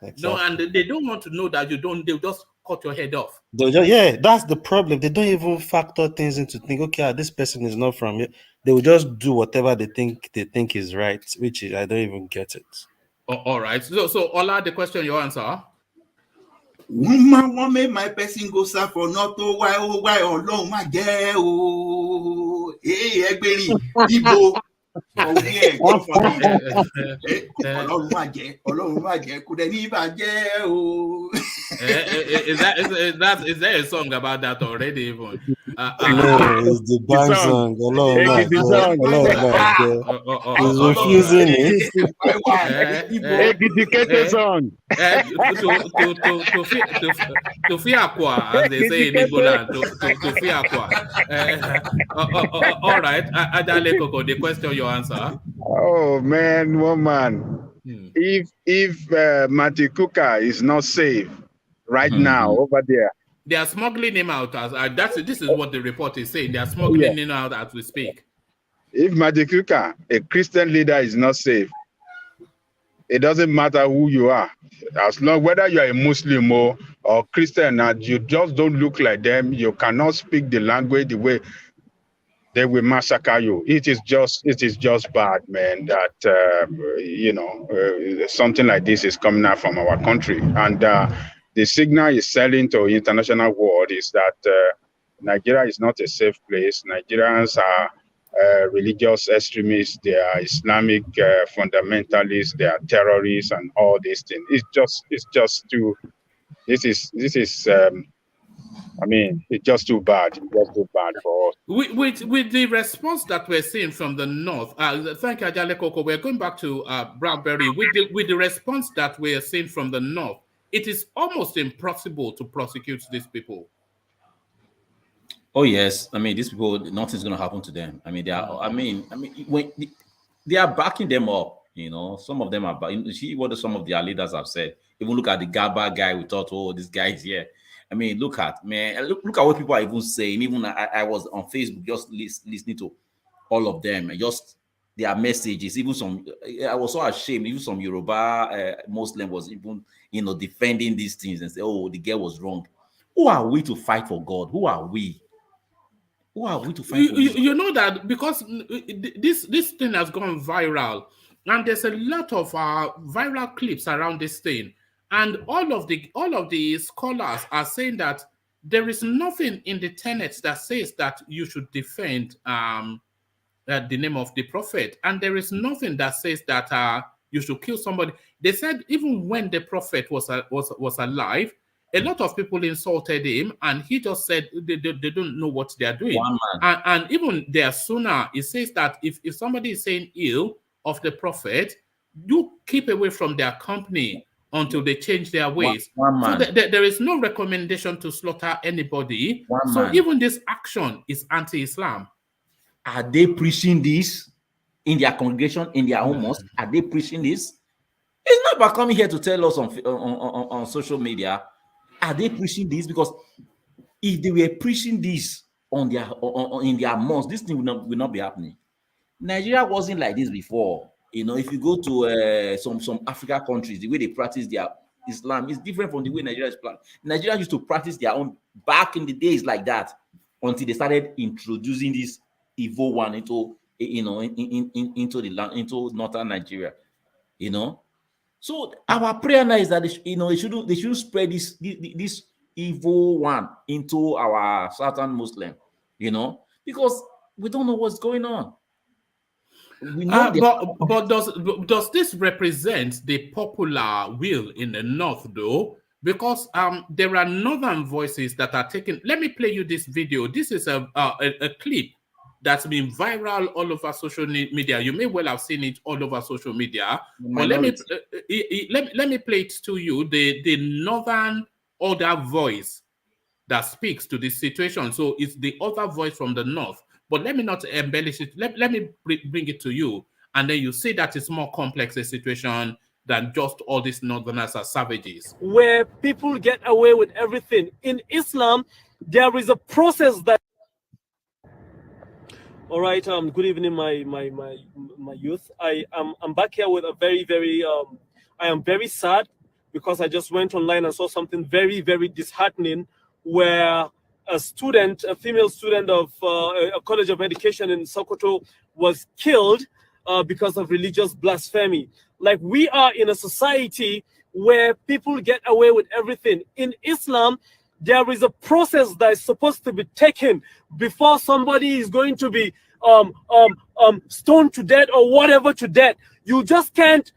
Exactly. No, and they don't want to know that you don't. They'll just cut your head off. That's the problem. They don't even factor things into think. Okay, this person is not from here. They will just do whatever they think is right, which is, I don't even get it. All right. So Ola, the question, your answer. One make my person go serve for not to why alone my girl. Hey, Ibo. Is there a song about that already? Even no, it's the band song. He's refusing to fiakwa, as they say in Igbo land, to fiakwa. All right, Adale Koko, the question, your answer. Oh man, woman. If Mati Kukah is not safe right now over there, they are smuggling him out. This is what the report is saying. They are smuggling him out as we speak. If Mati Kukah, a Christian leader, is not safe, it doesn't matter who you are, as long whether you are a Muslim or Christian, and you just don't look like them. You cannot speak the language the way they will massacre you. It is just bad, man, that something like this is coming out from our country. And the signal is selling to international world is that Nigeria is not a safe place. Nigerians are religious extremists, they are Islamic fundamentalists, they are terrorists, and all these things. It's just too bad. It's just too bad for us. With the response that we're seeing from the north, thank you, Adale Koko. We're going back to Brownberry. With the response that we're seeing from the north, it is almost impossible to prosecute these people. Oh yes, these people, nothing's going to happen to them. They are. When they are backing them up, some of them are. See what some of their leaders have said. Even look at the Garba guy. We thought, oh, this guy is here. Look at what people are even saying. Even I was on Facebook just listening to all of them, just their messages. Even some, I was so ashamed. Even some Yoruba Muslim was even defending these things and say, oh, the girl was wrong. Who are we to fight for God? Who are we? Who are we to fight for God? You know that because this thing has gone viral, and there's a lot of viral clips around this thing. And all of the scholars are saying that there is nothing in the tenets that says that you should defend the name of the prophet, and there is nothing that says that you should kill somebody. They said even when the prophet was alive, a lot of people insulted him, and he just said they don't know what they are doing. And even their sunnah, it says that if somebody is saying ill of the prophet, you keep away from their company until they change their ways. So there is no recommendation to slaughter anybody. So even this action is anti-Islam. Are they preaching this in their congregation, in their own mosque? Are they preaching this? It's not about coming here to tell us on social media. Are they preaching this? Because if they were preaching this in their mosque, this thing will not be happening. Nigeria wasn't like this before. If you go to some African countries, the way they practice their Islam is different from the way Nigeria is practiced. Nigeria used to practice their own back in the days like that until they started introducing this evil one into the land, into northern Nigeria. So our prayer now is that they shouldn't spread this evil one into our southern Muslim, because we don't know what's going on. We know but does this represent the popular will in the north though? Because there are northern voices that are taking. Let me play you this video. This is a clip that's been viral all over social media. You may well have seen it all over social media. But let me play it to you. The northern other voice that speaks to this situation. So it's the other voice from the north. But let me not embellish it. Let me bring it to you. And then you see that it's more complex a situation than just all these northerners are savages. Where people get away with everything. In Islam, there is a process that... All right, good evening, my youth. I'm back here with a very, very... I am very sad because I just went online and saw something very, very disheartening where a female student of a college of education in Sokoto was killed because of religious blasphemy. Like, we are in a society where people get away with everything. In Islam, there is a process that is supposed to be taken before somebody is going to be stoned to death or whatever to death. You just can't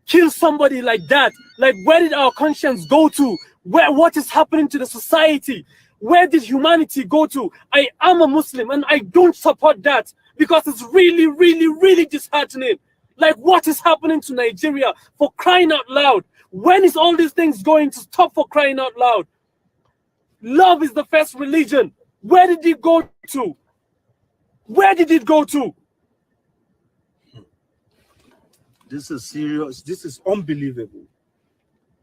kill somebody like that. Like, where did our conscience go to? What is happening to the society? Where did humanity go to? I am a Muslim and I don't support that because it's really, really, really disheartening. Like, what is happening to Nigeria, for crying out loud? When is all these things going to stop, for crying out loud? Love is the first religion. Where did it go to? Where did it go to? This is serious. This is unbelievable.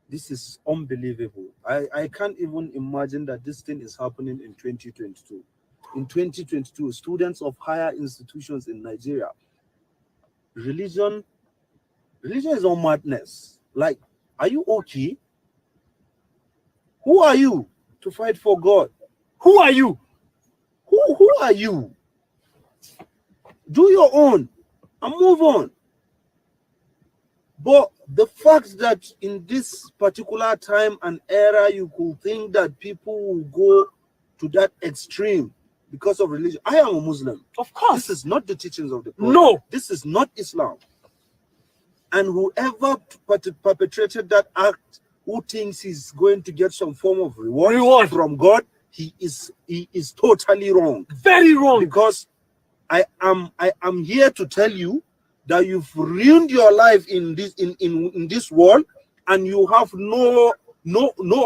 This is unbelievable. I can't even imagine that this thing is happening in 2022. In 2022, students of higher institutions in Nigeria, religion is on madness. Like, are you okay? Who are you to fight for God? Who are you? Who are you? Do your own and move on. But the fact that in this particular time and era, you could think that people will go to that extreme because of religion. I am a Muslim. Of course. This is not the teachings of the Prophet. No. This is not Islam. And whoever perpetrated that act, who thinks he's going to get some form of reward from God, he is totally wrong. Very wrong. Because I am here to tell you that you've ruined your life in this world, and you have no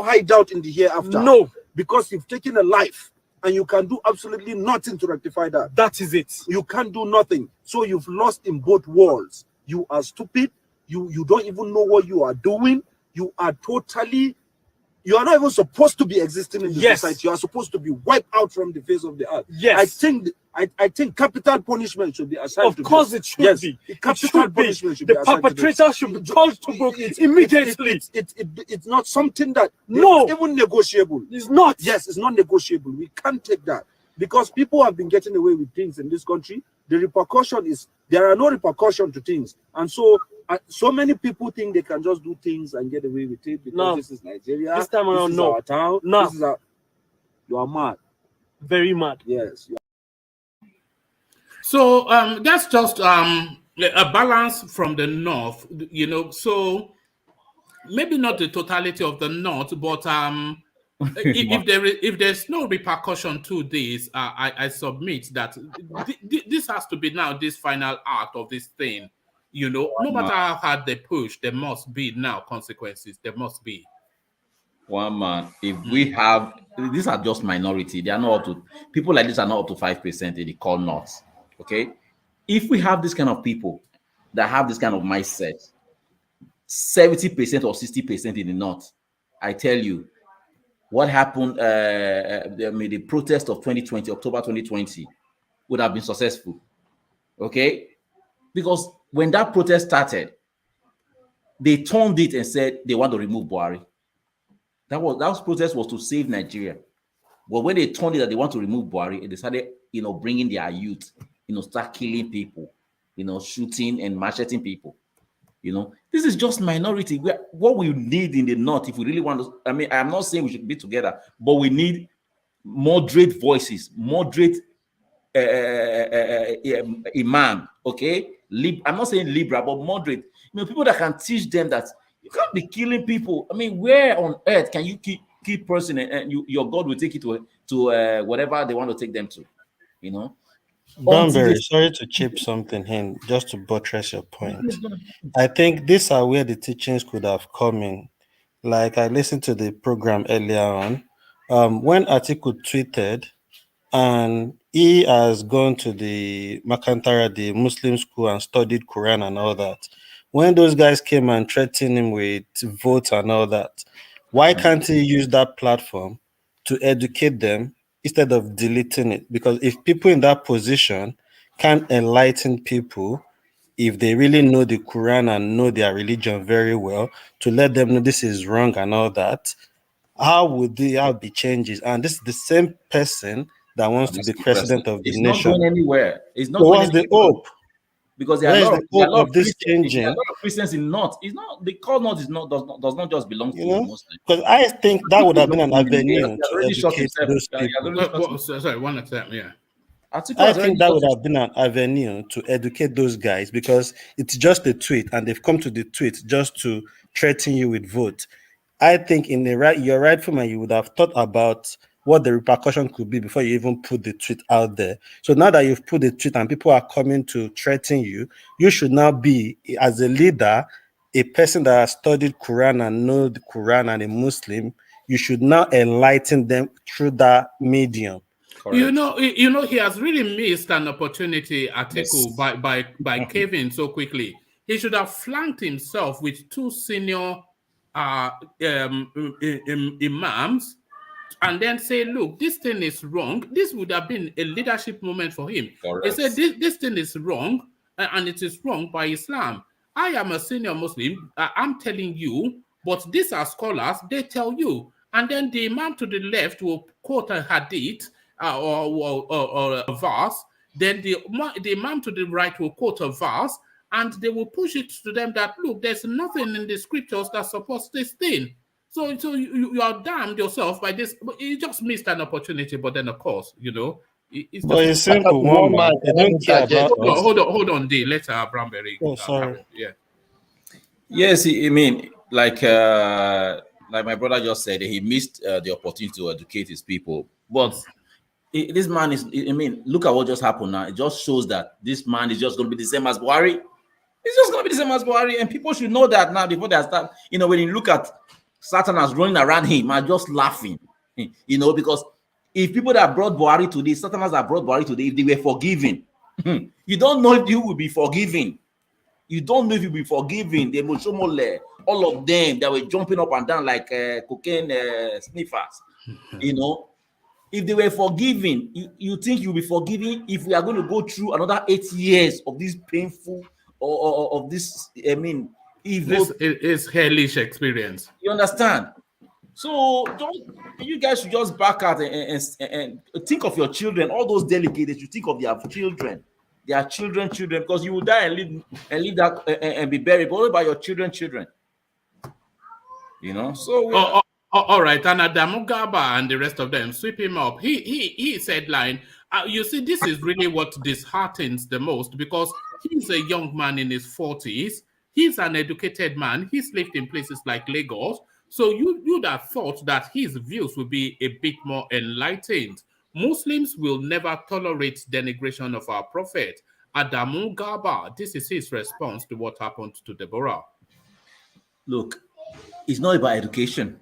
hideout in the hereafter. No, because you've taken a life and you can do absolutely nothing to rectify that. That is it. You can't do nothing. So you've lost in both worlds. You are stupid. You don't even know what you are doing. You are not even supposed to be existing in the society. You are supposed to be wiped out from the face of the earth. Yes. I think capital punishment should be assigned to Of course it should be. Capital punishment should be assigned to this. The perpetrator should be called to book immediately. It's not something that no, is even negotiable. It's not. Yes, it's not negotiable. We can't take that because people have been getting away with things in this country. The repercussion is there are no repercussions to things, and so many people think they can just do things and get away with it because this is Nigeria. This time around, this is our town. No, you are mad. Very mad. Yes. So that's just a balance from the north, so maybe not the totality of the north, but if there's no repercussion to this, I submit that this has to be now this final act of this thing. No matter how hard they push, there must be now consequences. There must be. One man, if we have, these are just minority. They are not up to, people like this are not up to 5% in the core north. Okay, if we have this kind of people that have this kind of mindset, 70% or 60% in the north, I tell you, what happened? The protest of 2020, October 2020, would have been successful. Okay, because when that protest started, they turned it and said they want to remove Buhari. That protest was to save Nigeria. But when they turned it that they want to remove Buhari, they started, bringing their youth, start killing people, shooting and macheting people. This is just minority. What we need in the north, if we really want to, I'm not saying we should be together, but we need moderate voices, moderate imam, okay? I'm not saying liberal, but moderate. People that can teach them that you can't be killing people. Where on earth can you keep person and your God will take you to whatever they want to take them to, Banbury, sorry to chip something in, just to buttress your point. I think these are where the teachings could have come in. Like I listened to the program earlier on, when Atiku tweeted, and he has gone to the Makantara, the Muslim school, and studied Quran and all that. When those guys came and threatened him with votes and all that, why can't he use that platform to educate them instead of deleting it? Because if people in that position can enlighten people, if they really know the Quran and know their religion very well, to let them know this is wrong and all that, how would there be changes? And this is the same person that wants to be president of the nation. It's not going anywhere. It's not. So what's the hope? Because there are a lot of this changing. A lot of Christians in North. It's not the core North. Does not just belong to Muslims. Because I think that would have been an avenue to educate those people. Sorry, one at a time. Yeah. I think that would have been an avenue to educate those guys, because it's just a tweet and they've come to the tweet just to threaten you with vote. I think in the right, your rightful man, you would have thought about what the repercussion could be before you even put the tweet out there. So now that you've put the tweet and people are coming to threaten you, you should now be, as a leader, a person that has studied Quran and know the Quran and a Muslim. You should now enlighten them through that medium. Correct. You know, he has really missed an opportunity, Atiku, by caving so quickly. He should have flanked himself with two senior imams, and then say, look, this thing is wrong. This would have been a leadership moment for him. Correct. He said, this thing is wrong, and it is wrong by Islam. I am a senior Muslim. I'm telling you, but these are scholars. They tell you. And then the imam to the left will quote a hadith or a verse. Then the imam to the right will quote a verse, and they will push it to them that, look, there's nothing in the scriptures that supports this thing. So you are damned yourself by this. You just missed an opportunity, but then, of course, you know, it's but it's simple. One man, they don't care about us. Hold on, D. Later, Bramberry. Oh, sorry. Yeah. Yes, I mean, like my brother just said, he missed the opportunity to educate his people. But this man is, I mean, look at what just happened now. It just shows that this man is just going to be the same as Buhari. It's just going to be the same as Buhari, and people should know that now before they start. You know, when you look at Satan as running around him, I'm just laughing. You know, because if people that brought Buhari today, Satan that brought Buhari today, if they were forgiven, you don't know if you will be forgiven. You don't know if you'll be forgiven. The Moshomole, all of them that were jumping up and down like cocaine sniffers. You know, if they were forgiven, you think you'll be forgiven if we are going to go through another 8 years of this painful or of this, I mean, evil. This is hellish experience. You understand? So you guys should just back out and think of your children. All those delegates, you think of their children. Their children, because you will die and leave that and be buried. But what about your children? You know. So all right, and Adamu Garba and the rest of them sweep him up. He said, "Line, you see, this is really what disheartens the most, because he's a young man in his 40s. He's an educated man. He's lived in places like Lagos. So you'd have thought that his views would be a bit more enlightened. Muslims will never tolerate denigration of our prophet." Adamu Garba, this is his response to what happened to Deborah. Look, it's not about education.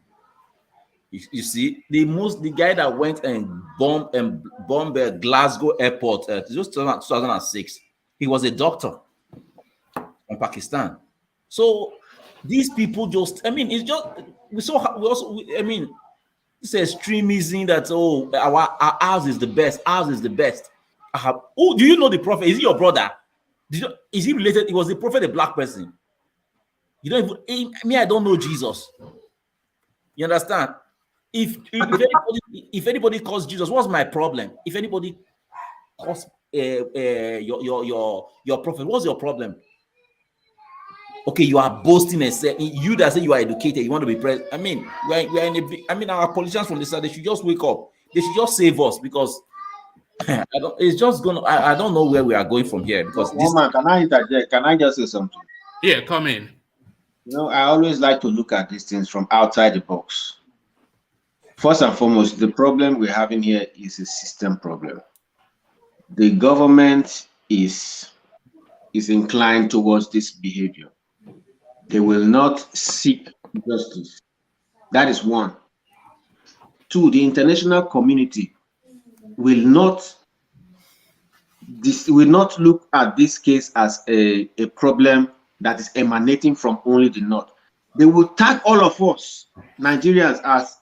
You see, the guy that went and bombed Glasgow airport, just 2006, he was a doctor from Pakistan. So these people just, I mean, it's just it's extremism that our ours is the best. Ours is the best. Oh, do you know the prophet? Is he your brother? Is he related? It was the prophet, a black person. You don't even. I don't know Jesus. You understand? If anybody calls Jesus, what's my problem? If anybody calls your prophet, what's your problem? Okay, you are boasting and saying, you that say you are educated, you want to be president. I mean, we are in a our politicians from the side, they should just wake up. They should just save us, because I don't know where we are going from here. Because can I interject? Can I just say something? Yeah, come in. You know, I always like to look at these things from outside the box. First and foremost, the problem we're having here is a system problem. The government is inclined towards this behavior. They will not seek justice. That is one. Two, the international community will not look at this case as a problem that is emanating from only the North. They will tag all of us, Nigerians, as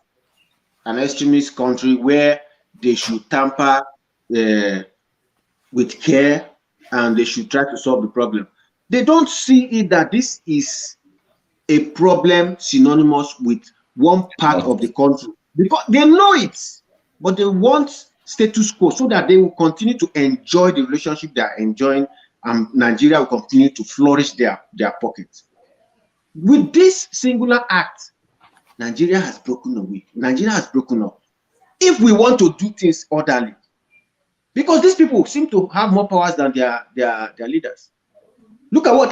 an extremist country where they should tamper with care and they should try to solve the problem. They don't see it that this is a problem synonymous with one part of the country, because they know it, but they want status quo so that they will continue to enjoy the relationship they are enjoying, and Nigeria will continue to flourish their pockets. With this singular act, Nigeria has broken away. Nigeria has broken up. If we want to do things orderly, Because these people seem to have more powers than their leaders. Look at what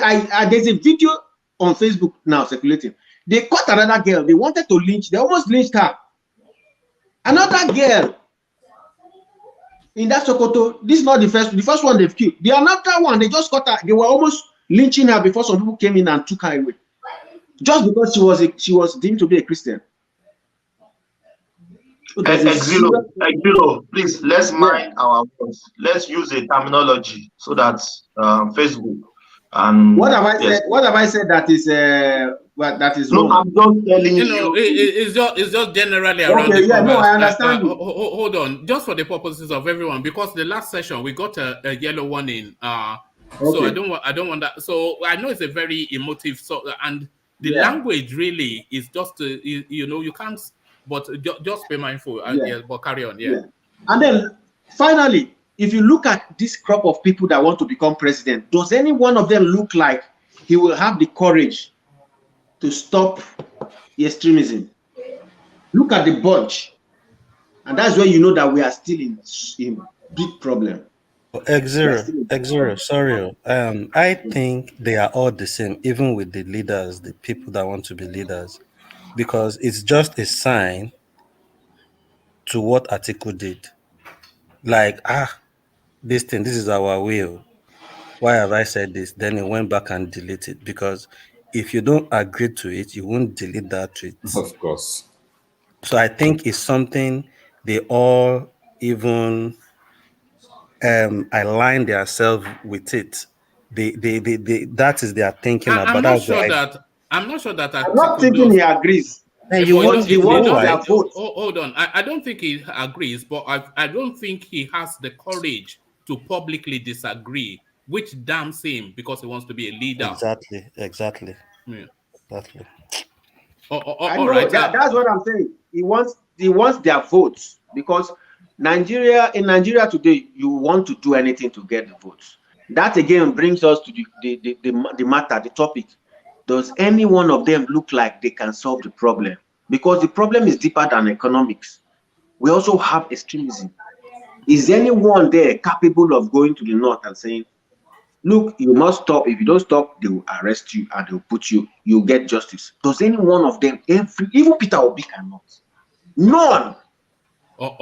there's a video on Facebook now circulating. They caught another girl. They wanted to lynch. They almost lynched her. Another girl in that Sokoto. This is not the first. The first one they've killed. The another one they just caught her. They were almost lynching her before some people came in and took her away, just because she was deemed to be a Christian. So Zero, please, let's mind our words. Let's use a terminology so that Facebook and what have I said? What have I said that is that is wrong? No, I'm just telling you. It's just generally around. Okay, yeah, no, I understand. Hold on, just for the purposes of everyone, because the last session we got a yellow warning. So I don't want that. So I know it's a very emotive and the language really is just you can't. But just be mindful. But carry on. Yeah. And then finally, if you look at this crop of people that want to become president, does any one of them look like he will have the courage to stop extremism? Look at the bunch, and that's where you know that we are still in big problem. X0, sorry. I think they are all the same, even with the leaders, the people that want to be leaders, because it's just a sign to what Atiku did. Like, this is our will. Why have I said this? Then he went back and deleted it, because if you don't agree to it, you won't delete that tweet. Of course. So I think it's something they all even align themselves with it. They that is their thinking about. I'm not sure that I'm not thinking he agrees. Hold on. I don't think he agrees, but I don't think he has the courage to publicly disagree, which damns him because he wants to be a leader. Exactly. Yeah. Exactly. I know, that's what I'm saying. He wants their votes, because in Nigeria today, you want to do anything to get the votes. That again brings us to the matter, the topic. Does any one of them look like they can solve the problem? Because the problem is deeper than economics. We also have extremism. Is anyone there capable of going to the north and saying, look, you must stop. If you don't stop, they will arrest you and they will put you'll get justice? Does any one of them, even Peter Obi cannot? None.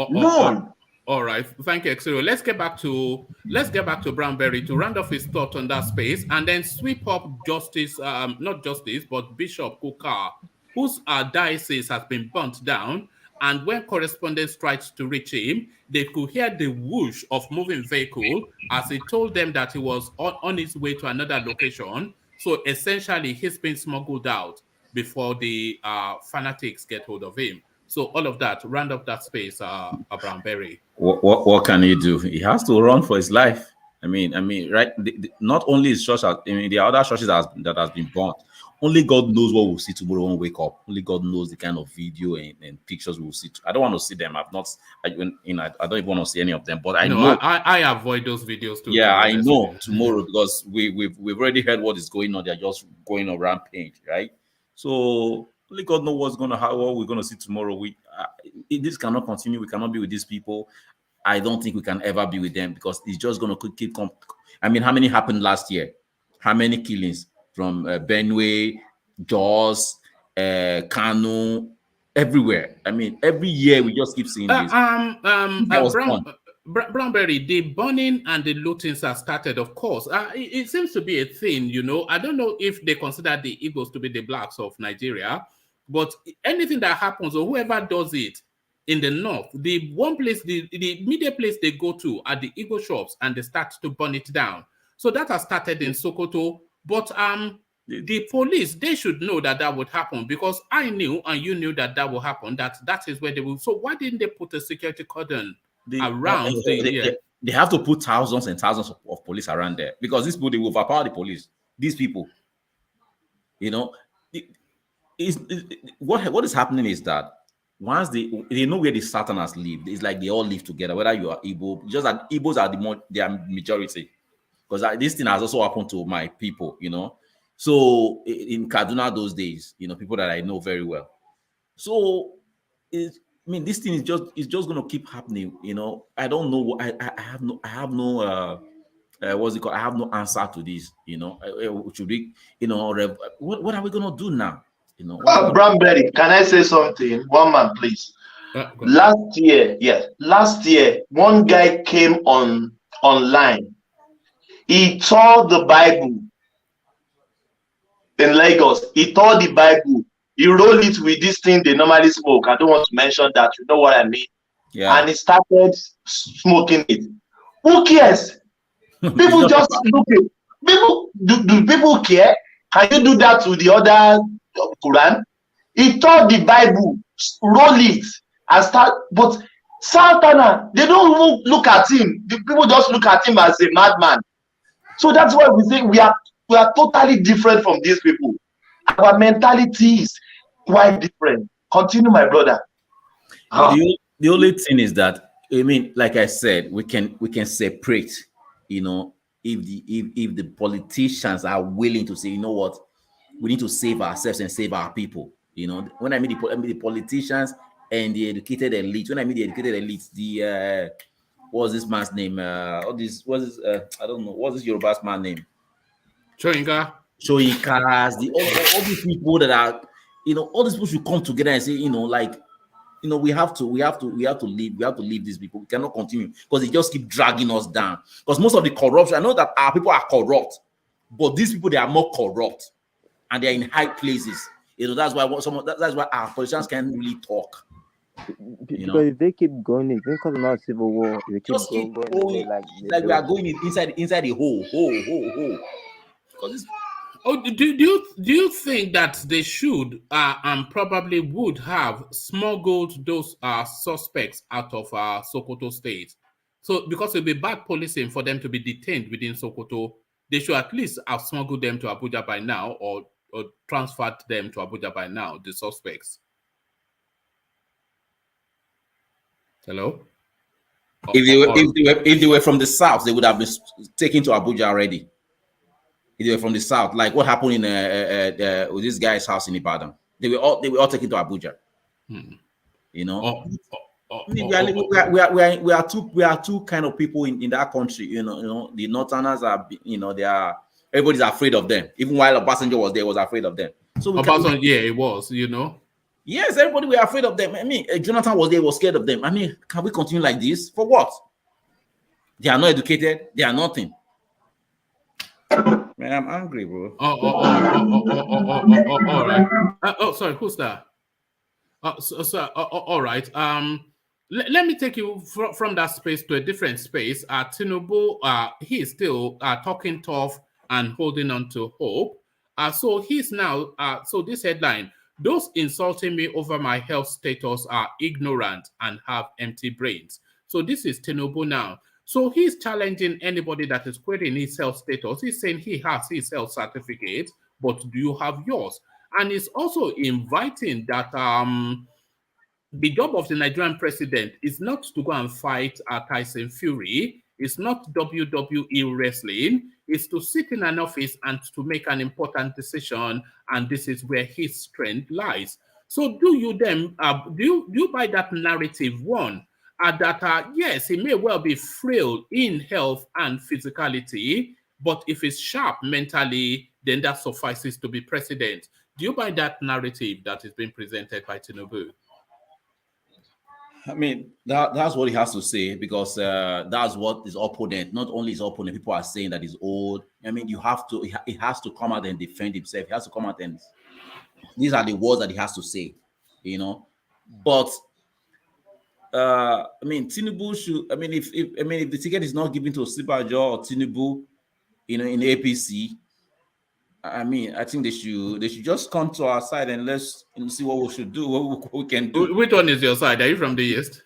None. All right, thank you, Xero. Let's get back to Brownberry to round off his thought on that space, and then sweep up Justice, not Justice, but Bishop Kukah, whose diocese has been burnt down. And when correspondents tried to reach him, they could hear the whoosh of moving vehicle as he told them that he was on his way to another location. So essentially, he's been smuggled out before the fanatics get hold of him. So all of that, round up that space, Brownberry. What can he do? He has to run for his life. I mean, right? Not only his church, the other churches that has been burnt. Only God knows what we'll see tomorrow when we wake up. Only God knows the kind of video and pictures we'll see. I don't want to see them. I don't even want to see any of them. But I know I avoid those videos too. Yeah, I know tomorrow, because we've already heard what is going on. They're just going on rampage, right? So only God knows what we're gonna see tomorrow. This cannot continue. We cannot be with these people. I don't think we can ever be with them, because it's just gonna keep coming. I mean, how many happened last year? How many killings from Benue, Jos, Kanu, everywhere? I mean, every year we just keep seeing this. Brownberry, the burning and the lootings have started, of course. It seems to be a thing, I don't know if they consider the Igbos to be the blacks of Nigeria, but anything that happens or whoever does it in the north, the one place, the immediate place they go to are the Igbo shops, and they start to burn it down. So that has started in Sokoto, but the police, they should know that would happen, because I knew and you knew that would happen, that is where they will. So why didn't they put a security cordon around? They have to put thousands and thousands of police around there, because these people, they will overpower the police. These people, what is happening is that once they know where the Satanists live, it's like they all live together, whether you are Igbo, just that Igbos are they are majority. Because this thing has also happened to my people, So in Kaduna those days, people that I know very well. So I mean, this thing is just going to keep happening. I don't know. I have no what's it called? I have no answer to this. Should we, what are we going to do now? Bramberry, can I say something? One man, please. Last year, one guy came online. He tore the Bible in Lagos. He tore the Bible. He rolled it with this thing they normally smoke. I don't want to mention that. You know what I mean? Yeah. And he started smoking it. Who cares? People just look at people. Do people care? Can you do that to the other Quran? He tore the Bible, roll it, and start. But Sultana, they don't even look at him. The people just look at him as a madman. So that's why we think we are totally different from these people. Our mentality is quite different. Continue, my brother. The only thing is that, I mean, like I said, we can separate. If the politicians are willing to say, you know what, we need to save ourselves and save our people. When I mean the politicians and the educated elite. When I mean the educated elite, the what was this man's name? I don't know. What's this Yoruba's man's name? Shoyinka, all these people that are, all these people should come together and say, we have to leave these people. We cannot continue because they just keep dragging us down. Because most of the corruption, I know that our people are corrupt, but these people, they are more corrupt and they're in high places. That's why our politicians can't really talk. Because if they keep going, it's because of our civil war. They keep going like we are going inside the hole. Do you think that they should and probably would have smuggled those suspects out of Sokoto state? So because it would be bad policing for them to be detained within Sokoto, they should at least have smuggled them to Abuja by now, or transferred them to Abuja by now, the suspects. Hello? If they were from the south, they would have been taken to Abuja already. If they were from the south, like what happened in with this guy's house in Ibadan, they were all taken to Abuja. We are two kind of people in that country. The Northerners are, everybody's afraid of them. Even while Obasanjo was there, was afraid of them. So Obasanjo, it was, Yes, everybody were afraid of them. I mean, Jonathan was there, was scared of them. I mean, can we continue like this? For what? They are not educated. They are nothing. Man, I'm angry, bro. All right. Sorry, who's that? All right. Let me take you from that space to a different space. TINUBU, he is still talking tough and holding on to hope. So he's now, so this headline, those insulting me over my health status are ignorant and have empty brains. So this is TINUBU now. So he's challenging anybody that is querying his health status. He's saying he has his health certificate, but do you have yours? And he's also inviting that the job of the Nigerian president is not to go and fight Tyson Fury. It's not WWE wrestling. It's to sit in an office and to make an important decision. And this is where his strength lies. So do you then, do you buy that narrative, one, that yes, he may well be frail in health and physicality, but if he's sharp mentally, then that suffices to be president. Do you buy that narrative that is being presented by TINUBU? I mean, that's what he has to say, because that's what his opponent, not only his opponent, people are saying that he's old. I mean, he has to come out and defend himself. He has to come out and, these are the words that he has to say, But I mean, TINUBU should, I mean, if the ticket is not given to Osibajo or TINUBU, in APC, I mean, I think they should just come to our side and let's see what we should do, what we can do. Which one is your side? Are you from the East?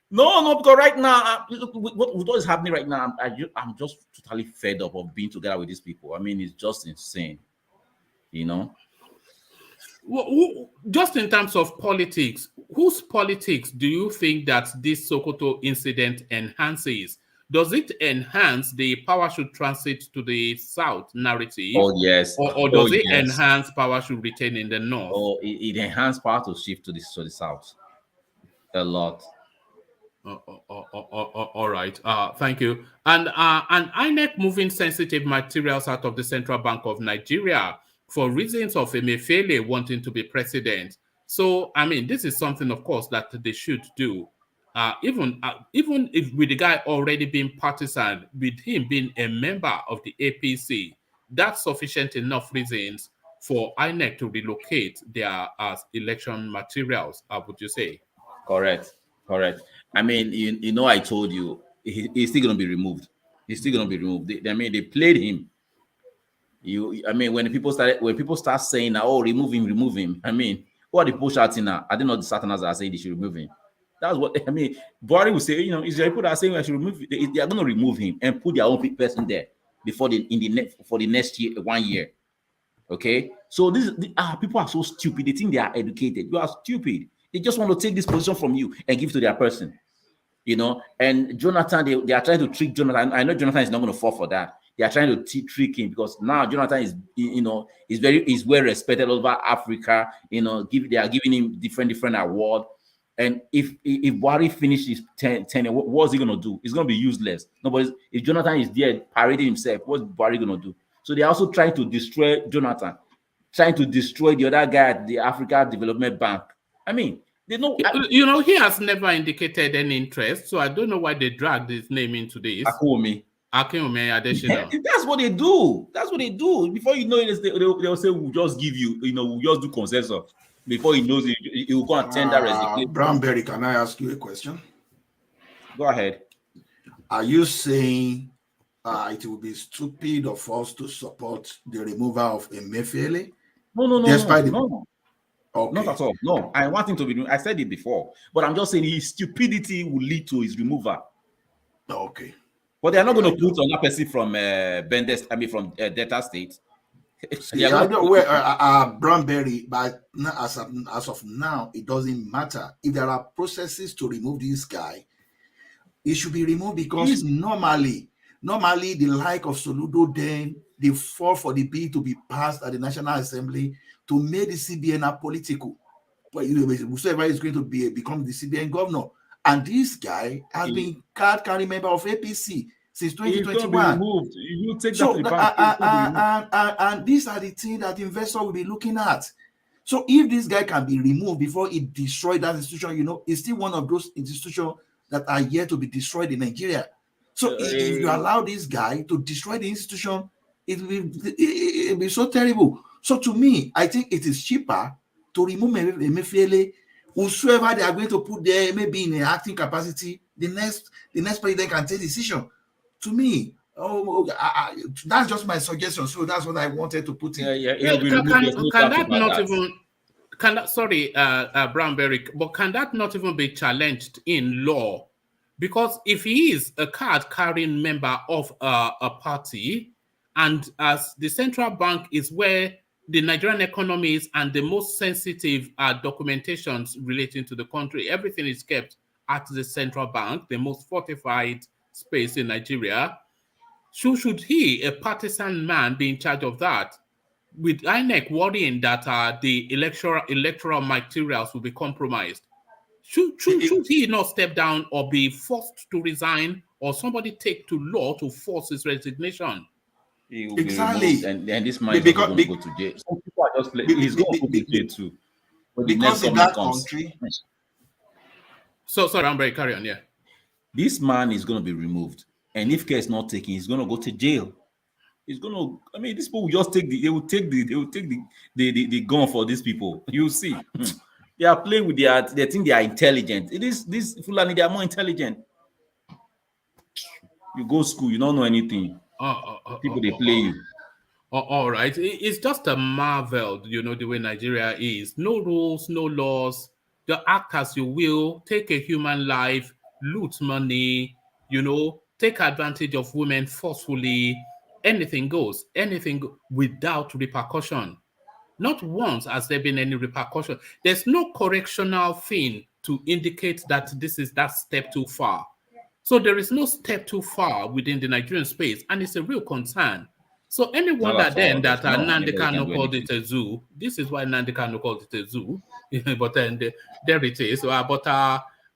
No, because right now, what is happening right now, I'm just totally fed up of being together with these people. I mean, it's just insane, Well, just in terms of politics, whose politics do you think that this Sokoto incident enhances? Does it enhance the power should transit to the south narrative? Oh, yes. Or does it enhance power should retain in the north? Oh, it enhances power to shift to the south. A lot. All right. Thank you. And INEC moving sensitive materials out of the Central Bank of Nigeria for reasons of EMIEFELE wanting to be president. So, I mean, this is something, of course, that they should do. Even if with the guy already being partisan, with him being a member of the APC, that's sufficient enough reasons for INEC to relocate their election materials, would you say? Correct. I mean, you know, I told you he's still going to be removed. He's still going to be removed. I mean, they played him. I mean, when people start saying, "Oh, remove him," I mean, who are the people shouting now? I don't know the Southerners are saying they should remove him. That's what I mean. Buhari will say, you know, is there people that are saying I should remove? They are going to remove him and put their own person there for the next year, 1 year. Okay, so people are so stupid. They think they are educated. You are stupid. They just want to take this position from you and give to their person. You know, and Jonathan, they are trying to trick Jonathan. I know Jonathan is not going to fall for that. They are trying to trick him because now Jonathan is, you know, is well respected over Africa. You know, they are giving him different award. And if Buhari finishes 10, what's he going to do? It's going to be useless. If Jonathan is there parading himself, what's Buhari going to do? So they are also trying to destroy Jonathan, trying to destroy the other guy at the Africa Development Bank. I mean, they know. You know, he has never indicated any interest, so I don't know why they dragged his name into this. Akume Additional. That's what they do. Before you know it, they'll say, we'll just give you, you know, we'll just do consensus. Before he knows it, he will go and tender resignation. Brownberry, can I ask you a question? Go ahead. Are you saying it will be stupid of us to support the removal of EMIEFELE? No. Okay. Not at all. No, I want him to be. I said it before, but I'm just saying his stupidity will lead to his removal. Okay. But they are not going to put another person from from Delta State. Yeah, I know where Brownberry, but as of now, it doesn't matter. If there are processes to remove this guy, it should be removed because normally the like of Soludo, then they fought for the bill to be passed at the National Assembly to make the CBN political. But whoever is going to become the CBN governor, and this guy has been card-carrying member of APC since 2021. You take that to the bank. And these are the things that the investor will be looking at. So if this guy can be removed before it destroys that institution, you know, it's still one of those institutions that are yet to be destroyed in Nigeria. So if you allow this guy to destroy the institution, it will be so terrible. So to me, I think it is cheaper to remove EMIEFELE. Whosoever they are going to put there, maybe in an acting capacity, the next president can take decision. To me, that's just my suggestion. So that's what I wanted to put in. Brownberry, but can that not even be challenged in law? Because if he is a card-carrying member of a party, and as the central bank is where the Nigerian economy is and the most sensitive documentations relating to the country, everything is kept at the central bank, the most fortified space in Nigeria. Should he, a partisan man, be in charge of that? With INEC worrying that the electoral materials will be compromised, should he not step down or be forced to resign, or somebody take to law to force his resignation? He will exactly, and this man is going to go to jail. Some people are just playing. He's going to go to jail too. Because in that country. So sorry, I'm very carry on. Yeah, this man is going to be removed, and if care is not taken, he's going to go to jail. He's going to. I mean, these people will just take they will take the gun for these people. You see, they are playing with they think they are intelligent. It is this Fulani, they are more intelligent. You go to school, you don't know anything. People they play you. All right, it's just a marvel, you know, the way Nigeria is. No rules, no laws. You act as you will. Take a human life, loot money, you know, take advantage of women forcefully. Anything goes. Without repercussion. Not once has there been any repercussion. There's no correctional thing to indicate that this is that step too far. So there is no step too far within the Nigerian space, and it's a real concern. So anyone that Nnamdi Kanu called it a zoo, this is why Nnamdi Kanu called it a zoo. But then there it is. But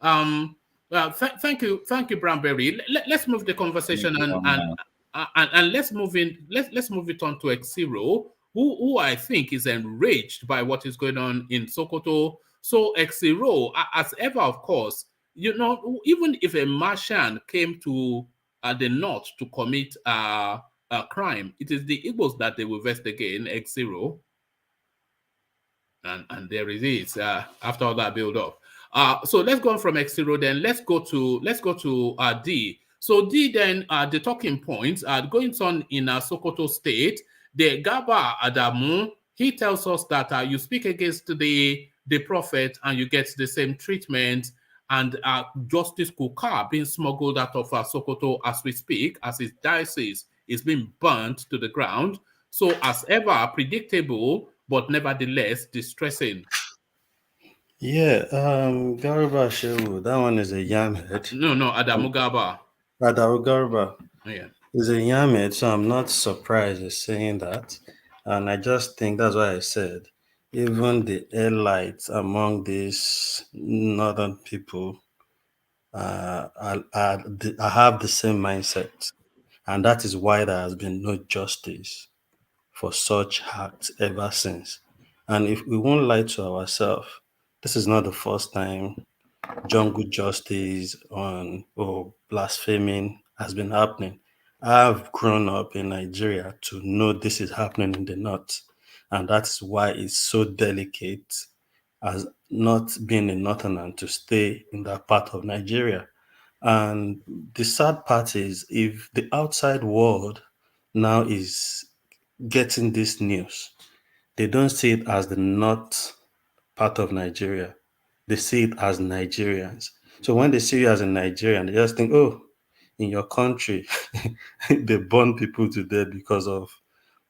Thank you, Branberry. Let's move the conversation and let's move in. Let's move it on to X0, who I think is enraged by what is going on in Sokoto. So X0, as ever, of course, you know, even if a Martian came to the north to commit a crime, it is the Igbos that they will vest again. X0. And there it is after all that build up. So let's go on from X0, then let's go to D. So D, then the talking points going on in Sokoto State. The Garba Adamu, he tells us that you speak against the prophet and you get the same treatment. And Justice Kukah being smuggled out of Sokoto as we speak, as his diocese is being burnt to the ground. So as ever, predictable, but nevertheless distressing. Yeah, Garba Shehu, that one is a yamhead. No, Adamu Garba. Adamu Garba. Yeah. Is a yamhead, so I'm not surprised at saying that. And I just think that's why I said, even the elites among these northern people I have the same mindset. And that is why there has been no justice for such acts ever since. And if we won't lie to ourselves, this is not the first time jungle justice on blaspheming has been happening. I've grown up in Nigeria to know this is happening in the north, and that's why it's so delicate as not being a northerner to stay in that part of Nigeria. And the sad part is if the outside world now is getting this news, they don't see it as the north part of Nigeria. They see it as Nigerians. So when they see you as a Nigerian, they just think, oh, in your country, they burn people to death because of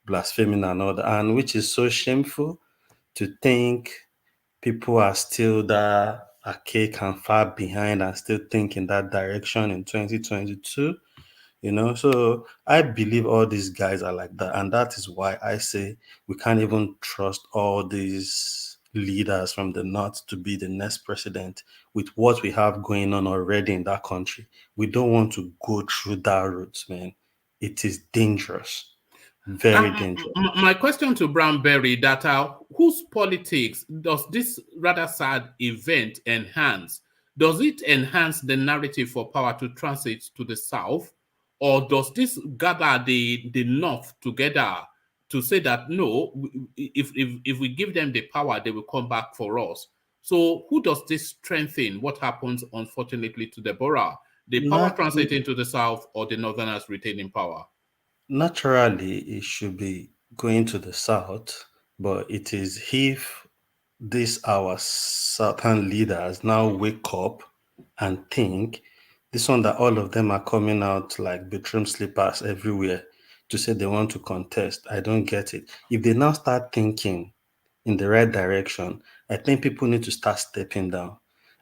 blaspheming and all that, and which is so shameful to think people are still that archaic and far behind and still think in that direction in 2022. So I believe all these guys are like that, and that is why I say we can't even trust all these leaders from the north to be the next president with what we have going on already in that country. We don't want to go through that route, man. It is dangerous, very dangerous. My question to Brownberry, that whose politics does this rather sad event enhance? Does it enhance the narrative for power to transit to the south? Or does this gather the north together to say that, no, if we give them the power, they will come back for us? So who does this strengthen? What happens, unfortunately, to Deborah? The power transiting to the south or the northerners retaining power? Naturally, it should be going to the south, but it is if our southern leaders now wake up and think this one that all of them are coming out like bedroom slippers everywhere to say they want to contest. I don't get it. If they now start thinking in the right direction, I think people need to start stepping down.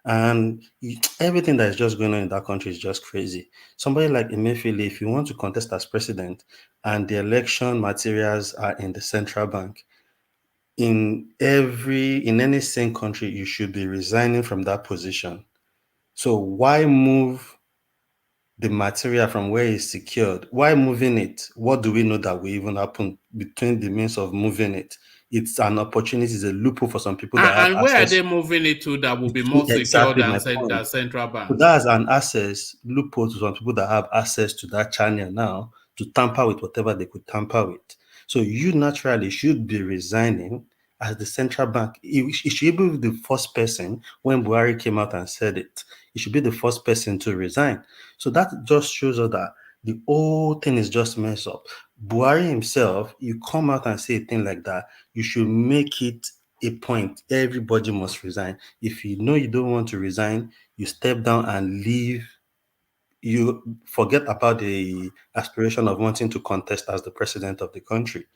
And everything that is just going on in that country is just crazy. Somebody like EMIEFELE, if you want to contest as president and the election materials are in the central bank, in any sane country, you should be resigning from that position. So why move the material from where it's secured? Why moving it? What do we know that will even happen between the means of moving it? It's an opportunity, it's a loophole for some people that have and where access. are they moving it to that will be more secure than central bank? So that's an access loophole to some people that have access to that channel now to tamper with whatever they could tamper with. So you naturally should be resigning as the central bank. It should be the first person when Buhari came out and said it. It should be the first person to resign. So that just shows us that the whole thing is just messed up. Buhari himself, you come out and say a thing like that, you should make it a point. Everybody must resign. If you know you don't want to resign, you step down and leave. You forget about the aspiration of wanting to contest as the president of the country.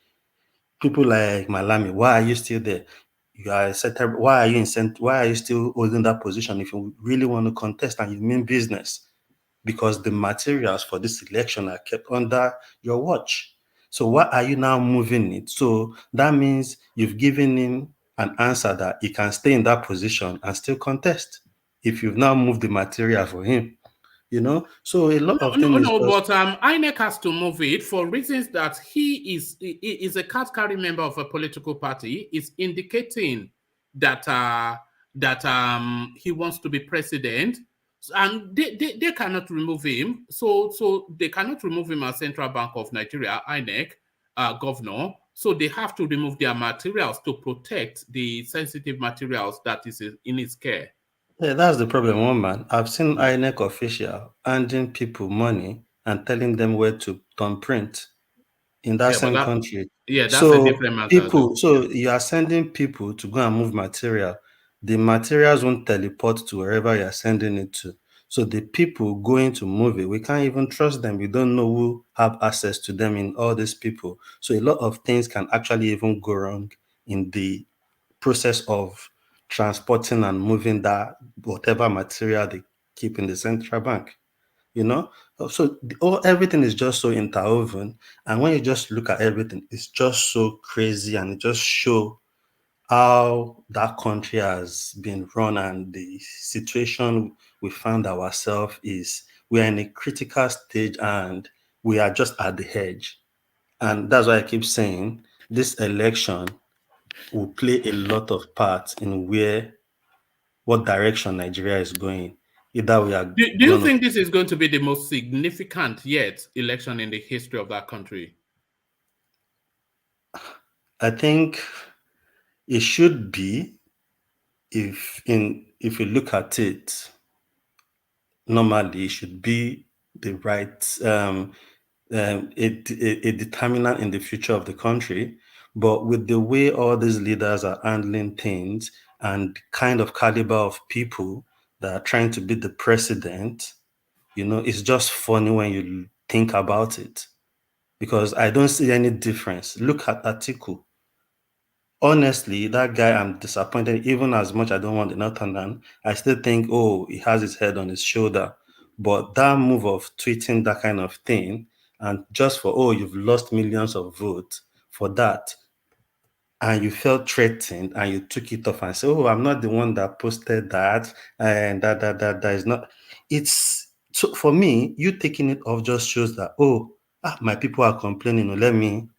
People like Malami, why are you still there? You are why are you still holding that position if you really want to contest and you mean business? Because the materials for this election are kept under your watch. So why are you now moving it? So that means you've given him an answer that he can stay in that position and still contest. if you've now moved the material for him? You know, so a lot of things. No, but INEC has to move it for reasons that he is a card-carrying member of a political party. Is indicating that he wants to be president, and they cannot remove him. So they cannot remove him as Central Bank of Nigeria, INEC, governor. So they have to remove their materials to protect the sensitive materials that is in his care. Yeah, that's the problem, one man. I've seen INEC official handing people money and telling them where to turn print in that same country. Yeah, that's so a different matter. People, so you are sending people to go and move material. The materials won't teleport to wherever you are sending it to. So the people going to move it, we can't even trust them. We don't know who have access to them in all these people. So a lot of things can actually even go wrong in the process of transporting and moving that whatever material they keep in the central bank, you know. So everything is just so interwoven, and when you just look at everything, it's just so crazy, and it just show how that country has been run, and the situation we found ourselves is we are in a critical stage, and we are just at the edge. And that's why I keep saying this election will play a lot of parts in what direction Nigeria is going. Either we are. Do you think this is going to be the most significant yet election in the history of that country? I think it should be, if you look at it normally, it should be the right a determinant in the future of the country. But with the way all these leaders are handling things and kind of caliber of people that are trying to be the president, you know, it's just funny when you think about it, because I don't see any difference. Look at Atiku. Honestly, that guy, I'm disappointed. Even as much I don't want the Northern, I still think, oh, he has his head on his shoulder. But that move of tweeting that kind of thing, and just for, oh, you've lost millions of votes for that, and you felt threatened and you took it off and said, oh, I'm not the one that posted that, and that is not. It's, so for me, you taking it off just shows that, oh, my people are complaining, let me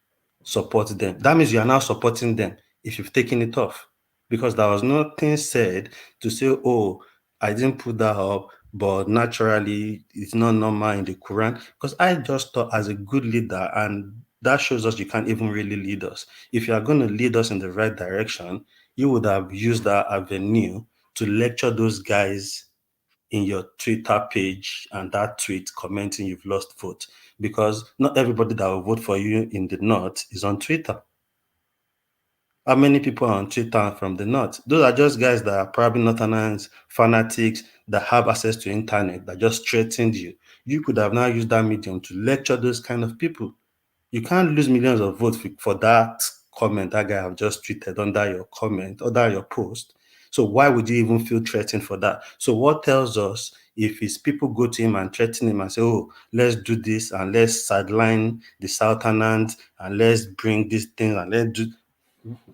support them. That means you are now supporting them if you've taken it off, because there was nothing said to say, oh, I didn't put that up, but naturally it's not normal in the Quran. Because I just thought, as a good leader, and that shows us you can't even really lead us. If you are going to lead us in the right direction, you would have used that avenue to lecture those guys in your Twitter page and that tweet commenting you've lost vote, because not everybody that will vote for you in the North is on Twitter. How many people are on Twitter from the North? Those are just guys that are probably Northerners, fanatics that have access to internet that just threatened you. You could have now used that medium to lecture those kind of people. You can't lose millions of votes for that comment that guy have just tweeted under your comment, under your post. So why would you even feel threatened for that? So what tells us, if his people go to him and threaten him and say, oh, let's do this and let's sideline the Southerners and let's bring these things and let's do,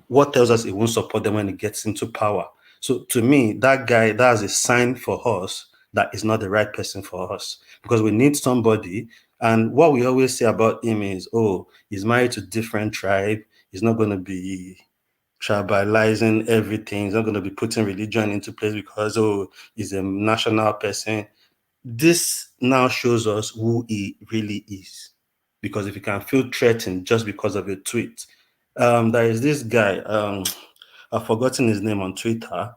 what tells us he won't support them when he gets into power? So to me, that guy, that's a sign for us that is not the right person for us, because we need somebody. And what we always say about him is, oh, he's married to different tribe. He's not going to be tribalizing everything. He's not going to be putting religion into place because, oh, he's a national person. This now shows us who he really is. Because if you can feel threatened just because of a tweet. There is this guy, I've forgotten his name on Twitter.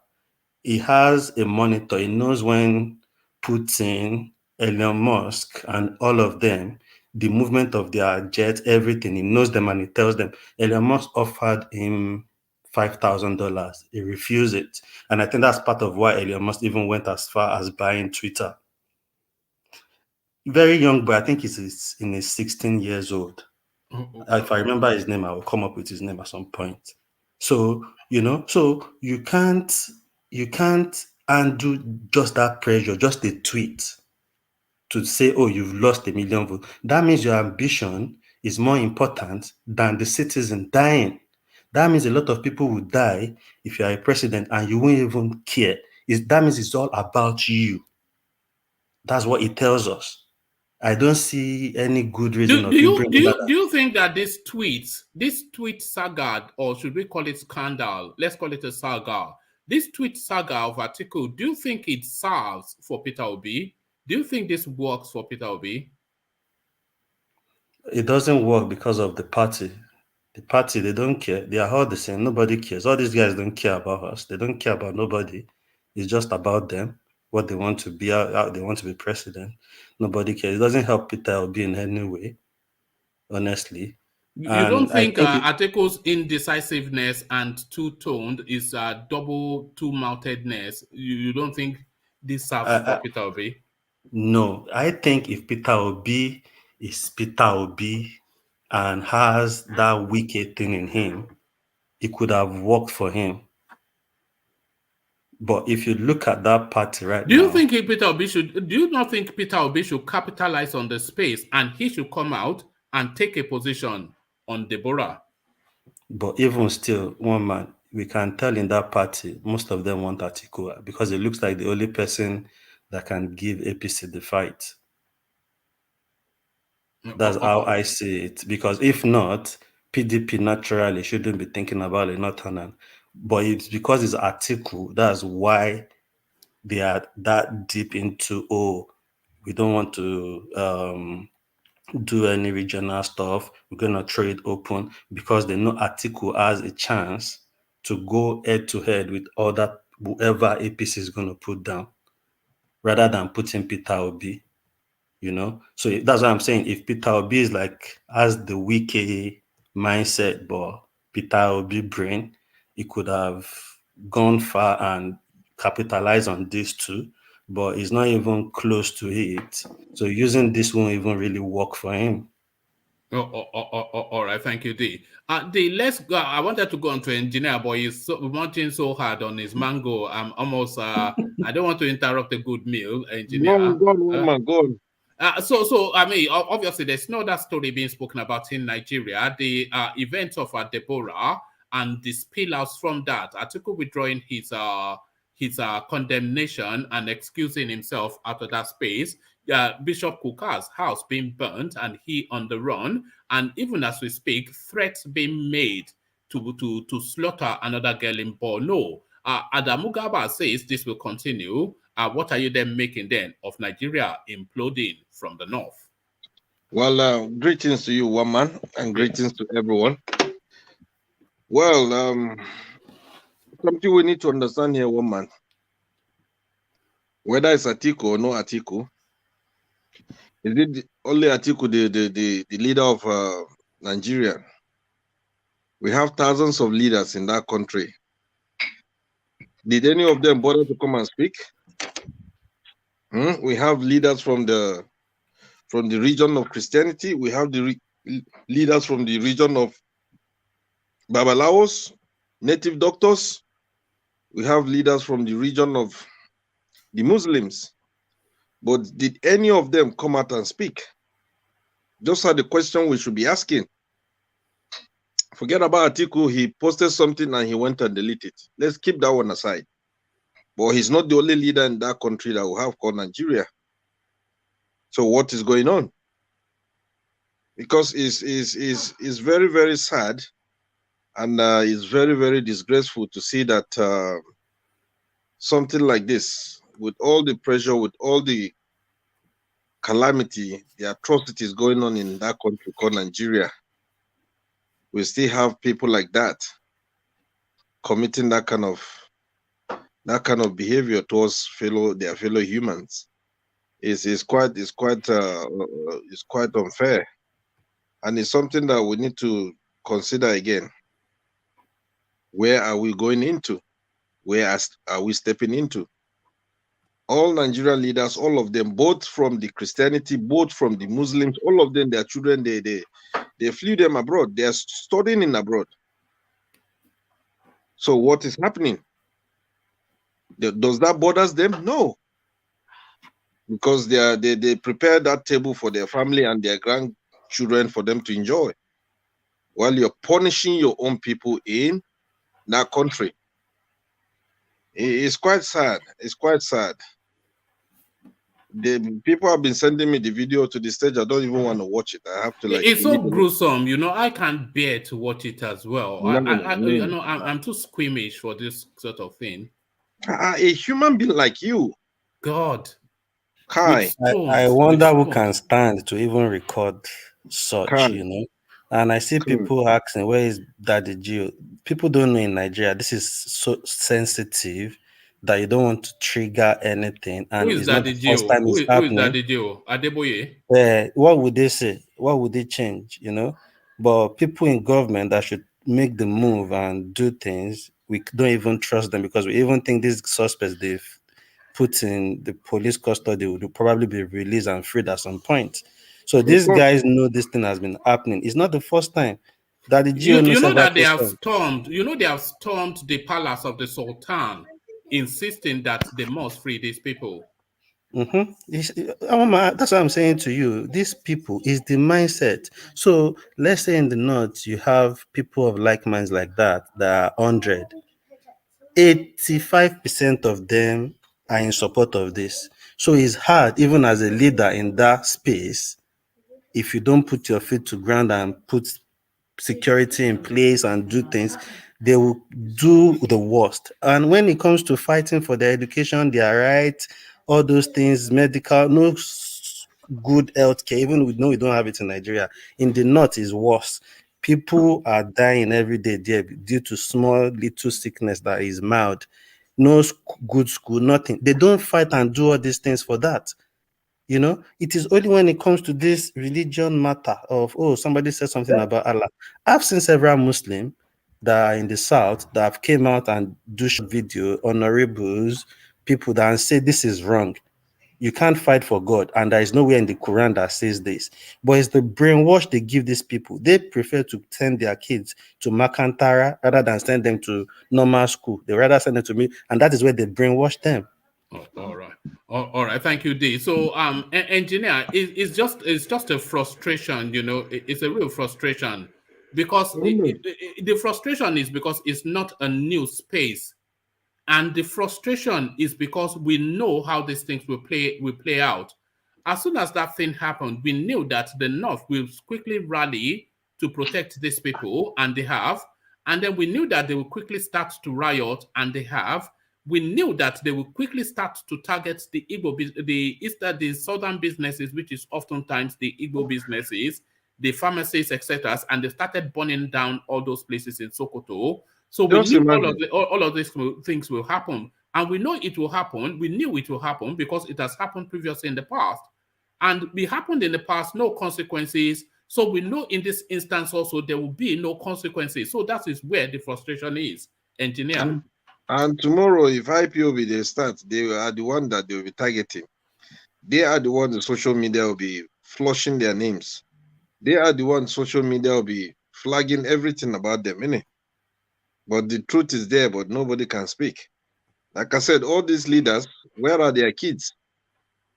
He has a monitor. He knows when Putin, Elon Musk, and all of them, the movement of their jets, everything. He knows them and he tells them. Elon Musk offered him $5,000. He refused it. And I think that's part of why Elon Musk even went as far as buying Twitter. Very young, but I think he's in his 16 years old. If I remember his name, I will come up with his name at some point. So, you know, so you can't undo just that pressure, just a tweet to say, oh, you've lost 1 million votes. That means your ambition is more important than the citizen dying. That means a lot of people will die if you are a president and you won't even care That means it's all about you. That's what it tells us. I don't see any good reason Do of you bringing that up. you think that this tweet saga, or should we call it scandal? Let's call it a saga. This tweet saga of article, do you think it serves for Peter Obi? Do you think this works for Peter Obi? It doesn't work because of the party. The party, they don't care. They are all the same. Nobody cares. All these guys don't care about us. They don't care about nobody. It's just about them, what they want to be, how they want to be president. Nobody cares. It doesn't help Peter Obi in any way, honestly. You don't think Atiku's indecisiveness and two-toned is double two-moutedness? You don't think this serves for Peter Obi? No, I think if Peter Obi is Peter Obi and has that wicked thing in him, it could have worked for him. But if you look at that party right now, do you not think Peter Obi should capitalize on the space and he should come out and take a position on Deborah? But even still, one man, we can tell in that party, most of them want Atiku because it looks like the only person that can give APC the fight. That's how I see it. Because if not, PDP naturally shouldn't be thinking about a northern. But it's because it's Atiku, that's why they are that deep into, we don't want to do any regional stuff. We're going to throw it open because they know Atiku has a chance to go head to head with whoever APC is going to put down rather than putting Peter Obi, you know? So that's what I'm saying. If Peter Obi is has the weak mindset, but Peter Obi brain, he could have gone far and capitalized on this too, but he's not even close to it. So using this won't even really work for him. All right, thank you, D. D, let's go. I wanted to go on to engineer, but he's munching so hard on his mango. I'm almost. I don't want to interrupt a good meal, engineer. Go on. So I mean, obviously, there's no other story being spoken about in Nigeria. The event of Deborah and the spillouts from that. Atiku withdrawing his condemnation and excusing himself out of that space. Bishop Kukah'S house being burnt and he on the run, and even as we speak, threats being made to slaughter another girl in Borno. Adamu Garba says this will continue. What are you then making then of Nigeria imploding from the north? Well, greetings to you, one man, and greetings to everyone. Well, something we need to understand here, one man. Whether it's Atiku or no Atiku, is it only Atiku, the leader of Nigeria? We have thousands of leaders in that country. Did any of them bother to come and speak? We have leaders from the region of Christianity. We have the leaders from the region of Babalawos, native doctors. We have leaders from the region of the Muslims. But did any of them come out and speak? Those are the questions we should be asking. Forget about Atiku. He posted something and he went and deleted it. Let's keep that one aside. But he's not the only leader in that country that we have called Nigeria. So what is going on? Because it's very, very sad, and it's very, very disgraceful to see that something like this, with all the pressure, with all the calamity, the atrocities going on in that country called Nigeria, we still have people like that committing that kind of behavior towards their fellow humans. Is quite unfair, and it's something that we need to consider again. Where are we going into? Where are we stepping into? All Nigerian leaders, all of them, both from the Christianity, both from the Muslims, all of them, their children, they flew them abroad. They are studying in abroad. So what is happening? Does that bother them? No. Because they prepare that table for their family and their grandchildren for them to enjoy, while you're punishing your own people in that country. It's quite sad. It's quite sad. The people have been sending me the video to the stage. I don't even want to watch it. I have to like. It's so gruesome, you know. I can't bear to watch it as well. You know, I'm too squeamish for this sort of thing. A human being like you, God. I wonder who can stand to even record such, you know. And I see people asking, where is Daddy Gio? People don't know in Nigeria, this is so sensitive that you don't want to trigger anything. And Who is it's not the Daddy first Gio? time it's Who is happening. Daddy Gio? Adeboye? What would they say? What would they change, you know? But people in government that should make the move and do things, we don't even trust them because we even think these suspects they've put in the police custody will probably be released and freed at some point. So these guys know this thing has been happening. It's not the first time that the You know that they have stormed. You know they have stormed the palace of the Sultan, insisting that they must free these people. That's what I'm saying to you. These people is the mindset. So let's say in the north you have people of like minds like that are 100. 85% of them are in support of this. So it's hard, even as a leader in that space, if you don't put your feet to ground and put security in place and do things, they will do the worst. And when it comes to fighting for their education, their rights, all those things, medical, no good healthcare, even we know we don't have it in Nigeria. In the north is worse. People are dying every day there due to small little sickness that is mild. No good school, nothing. They don't fight and do all these things for that. You know, it is only when it comes to this religion matter of, oh, somebody said something about Allah. I've seen several Muslims that are in the south that have came out and do video, honorables, people that say this is wrong. You can't fight for God, and there is nowhere in the Quran that says this. But it's the brainwash they give these people. They prefer to send their kids to Makantara rather than send them to normal school. They rather send them to me, and that is where they brainwash them. Oh, all right. Thank you, D. So, engineer, it's just a frustration. You know, it's a real frustration because the frustration is because it's not a new space. And the frustration is because we know how these things will play out. As soon as that thing happened, we knew that the North will quickly rally to protect these people, and they have. And then we knew that they will quickly start to riot, and they have. We knew that they will quickly start to target the the southern businesses, which is oftentimes the Igbo businesses, the pharmacies, etc. And they started burning down all those places in Sokoto. So we knew all of these things will happen. And we know it will happen. We knew it will happen because it has happened previously in the past. And it happened in the past, no consequences. So we know in this instance also there will be no consequences. So that is where the frustration is, engineer. And tomorrow, if IPOB they start, they are the one that they will be targeting. They are the ones the social media will be flushing their names. They are the ones social media will be flagging everything about them, innit? But the truth is there, but nobody can speak. Like I said, all these leaders, where are their kids?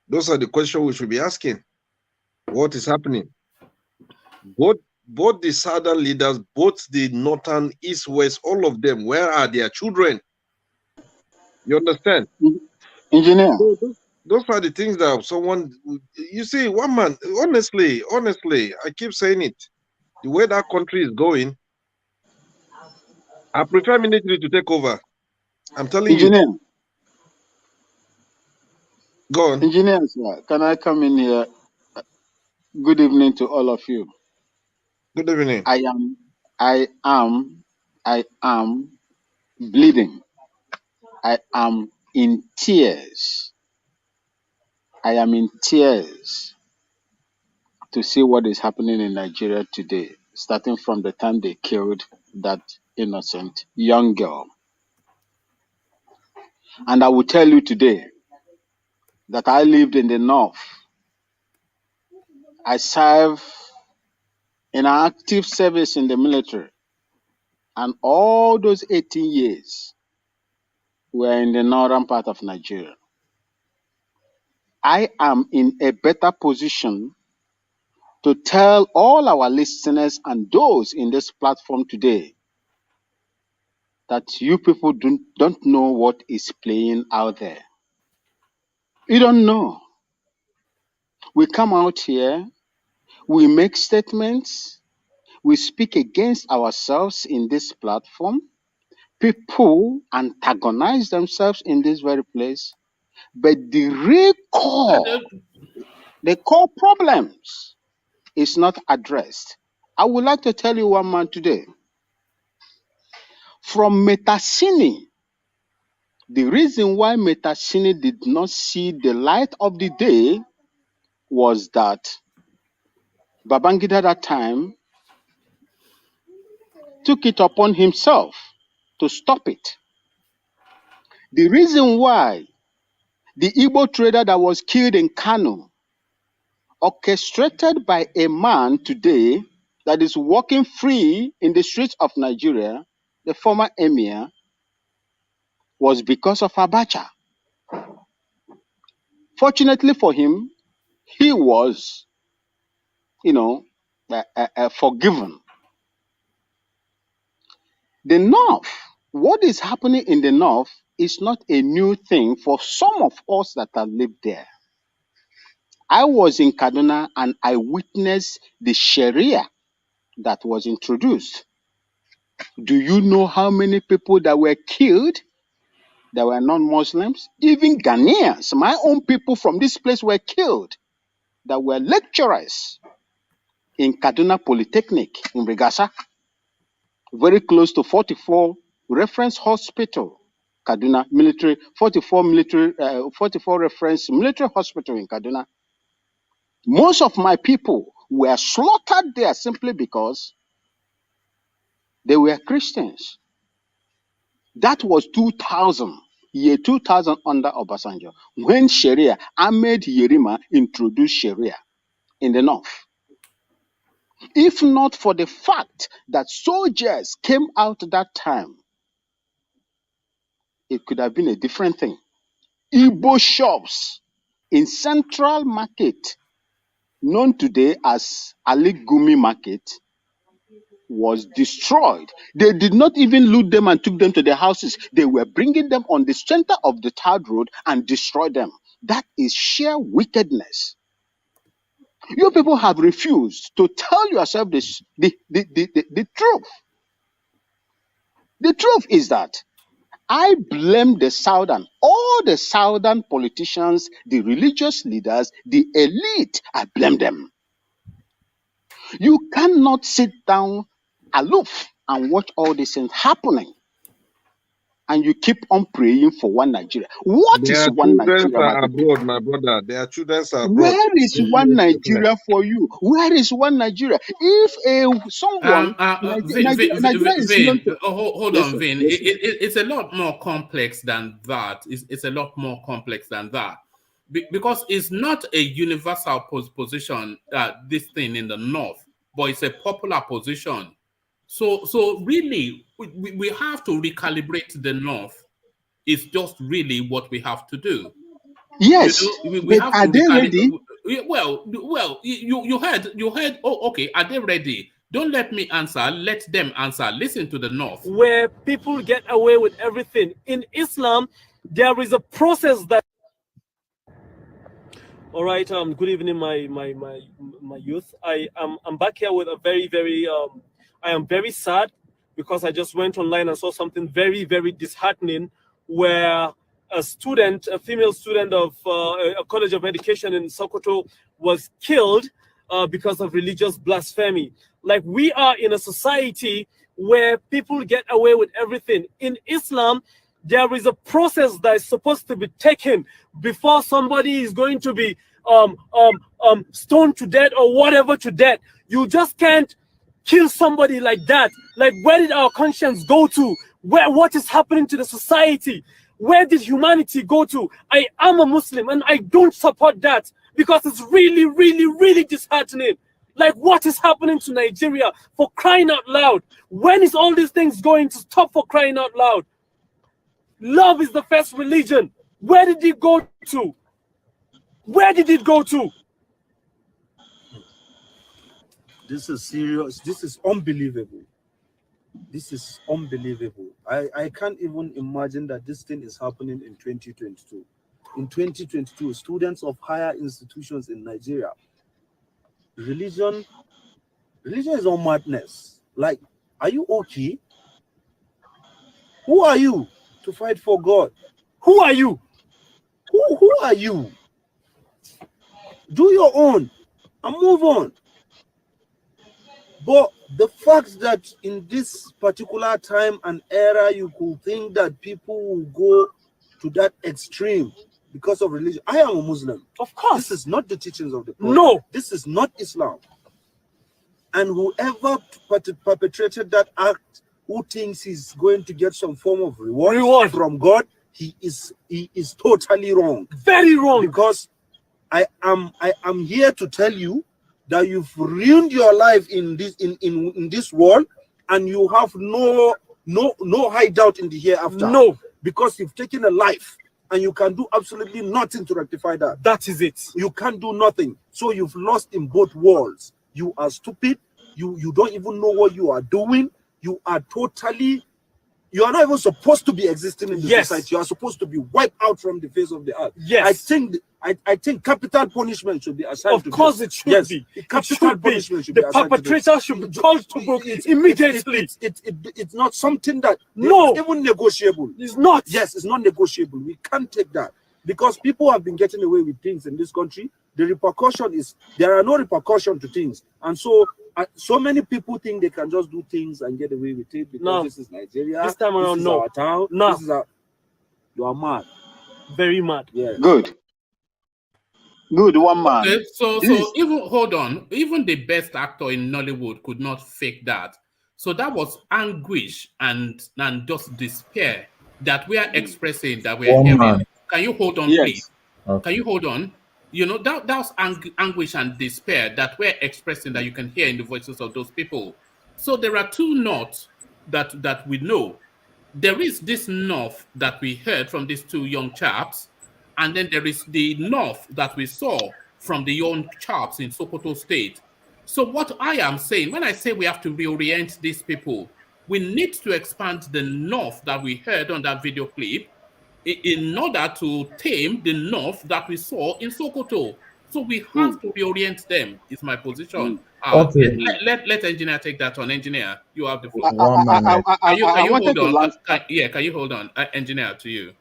Those are the questions we should be asking. What is happening? Both the southern leaders, both the northern, east, west, all of them, where are their children? You understand? Engineer. Those are the things that someone, you see, one man, honestly, I keep saying it. The way that country is going, I prefer military to take over. I'm telling you. Go on. Engineer, sir, can I come in here? Good evening to all of you. Good evening. I am bleeding. I am in tears. I am in tears to see what is happening in Nigeria today, starting from the time they killed that innocent young girl. And I will tell you today that I lived in the north. I served in an active service in the military. And all those 18 years were in the northern part of Nigeria. I am in a better position to tell all our listeners and those in this platform today that you people don't know what is playing out there. You don't know. We come out here, we make statements, we speak against ourselves in this platform. People antagonize themselves in this very place. But the real core, the core problems is not addressed. I would like to tell you one man today. From Metasini, the reason why Metasini did not see the light of the day was that Babangida at that time took it upon himself to stop it. The reason why the Igbo trader that was killed in Kano, orchestrated by a man today that is walking free in the streets of Nigeria, the former emir, was because of Abacha. Fortunately for him, he was, forgiven. The North, what is happening in the North is not a new thing for some of us that have lived there. I was in Kaduna and I witnessed the Sharia that was introduced. Do you know how many people that were killed that were non-Muslims? Even Ghanaians, my own people from this place were killed that were lecturers in Kaduna Polytechnic in Regasa, very close to 44 Reference Hospital, Kaduna military, 44 Reference Military Hospital in Kaduna. Most of my people were slaughtered there simply because they were Christians. That was 2000, year 2000 under Obasanjo, when Sharia, Ahmed Yerima introduced Sharia in the North. If not for the fact that soldiers came out at that time, it could have been a different thing. Igbo shops in Central Market, known today as Ali Gumi Market, was destroyed. They did not even loot them and took them to their houses. They were bringing them on the center of the third road and destroyed them. That is sheer wickedness. You people have refused to tell yourself the truth. The truth is that I blame the Southern, all the Southern politicians, the religious leaders, the elite, I blame them. You cannot sit down aloof and watch all these things happening and you keep on praying for one Nigeria. What is one Nigeria? Are abroad, my brother. Their children are abroad. Where is one Nigeria for you? Where is one Nigeria? If someone Nigeria is Vin, not hold on, Vin. It's a lot more complex than that. It's a lot more complex than that. Because it's not a universal position, this thing in the North, but it's a popular position. So really, we have to recalibrate the North. It's just really what we have to do. Yes, we have are to they ready? Well, you heard. Oh, okay. Are they ready? Don't let me answer. Let them answer. Listen to the North, where people get away with everything. In Islam, there is a process that. All right. Good evening, my youth. I'm back here with a very I am very sad because I just went online and saw something very disheartening, where a female student of a college of education in Sokoto was killed because of religious blasphemy. Like, we are in a society where people get away with everything. In Islam, there is a process that is supposed to be taken before somebody is going to be stoned to death or whatever to death. You just can't kill somebody like that. Like, where did our conscience go to? What is happening to the society? Where did humanity go to? I am a Muslim and I don't support that because it's really disheartening. Like, what is happening to Nigeria, for crying out loud? When is all these things going to stop, for crying out loud? Love is the first religion. Where did it go to? Where did it go to? This is serious. This is unbelievable. This is unbelievable. I can't even imagine that this thing is happening in 2022. In 2022, students of higher institutions in Nigeria, religion is on madness. Like, are you okay? Who are you to fight for God? Who are you? Who are you? Do your own and move on. But the fact that in this particular time and era, you could think that people will go to that extreme because of religion. I am a Muslim. Of course. This is not the teachings of the Prophet. No. This is not Islam. And whoever perpetrated that act, who thinks he's going to get some form of reward from God, he is totally wrong. Very wrong. Because I am here to tell you that you've ruined your life in this world, and you have no hideout in the hereafter. No, because you've taken a life and you can do absolutely nothing to rectify that. That is it. You can't do nothing. So you've lost in both worlds. You are stupid. You don't even know what you are doing. You are not even supposed to be existing in the society. You are supposed to be wiped out from the face of the earth. Yes. I think capital punishment should be assigned. Of course, it should be. Capital punishment should be the assigned. perpetrator should be called to book immediately. It's not something that it's even negotiable. It's not. Yes, it's not negotiable. We can't take that because people have been getting away with things in this country. The repercussion is there are no repercussions to things, and so many people think they can just do things and get away with it because this is Nigeria. This time around, no. Our town. No. You are mad. Very mad. Yeah. Good, one man. Okay, so even hold on, even the best actor in Nollywood could not fake that. So that was anguish and just despair that we are expressing, that we are hearing. Can you hold on, please? Okay. Can you hold on? You know, that was anguish and despair that we're expressing, that you can hear in the voices of those people. So there are two notes that we know. There is this north that we heard from these two young chaps, and then there is the north that we saw from the young chaps in Sokoto State. So what I am saying, when I say we have to reorient these people, we need to expand the north that we heard on that video clip in order to tame the north that we saw in Sokoto. So we have to reorient them, is my position. Okay. Let engineer take that on. Engineer, you have the floor. Can you hold on? Engineer, to you.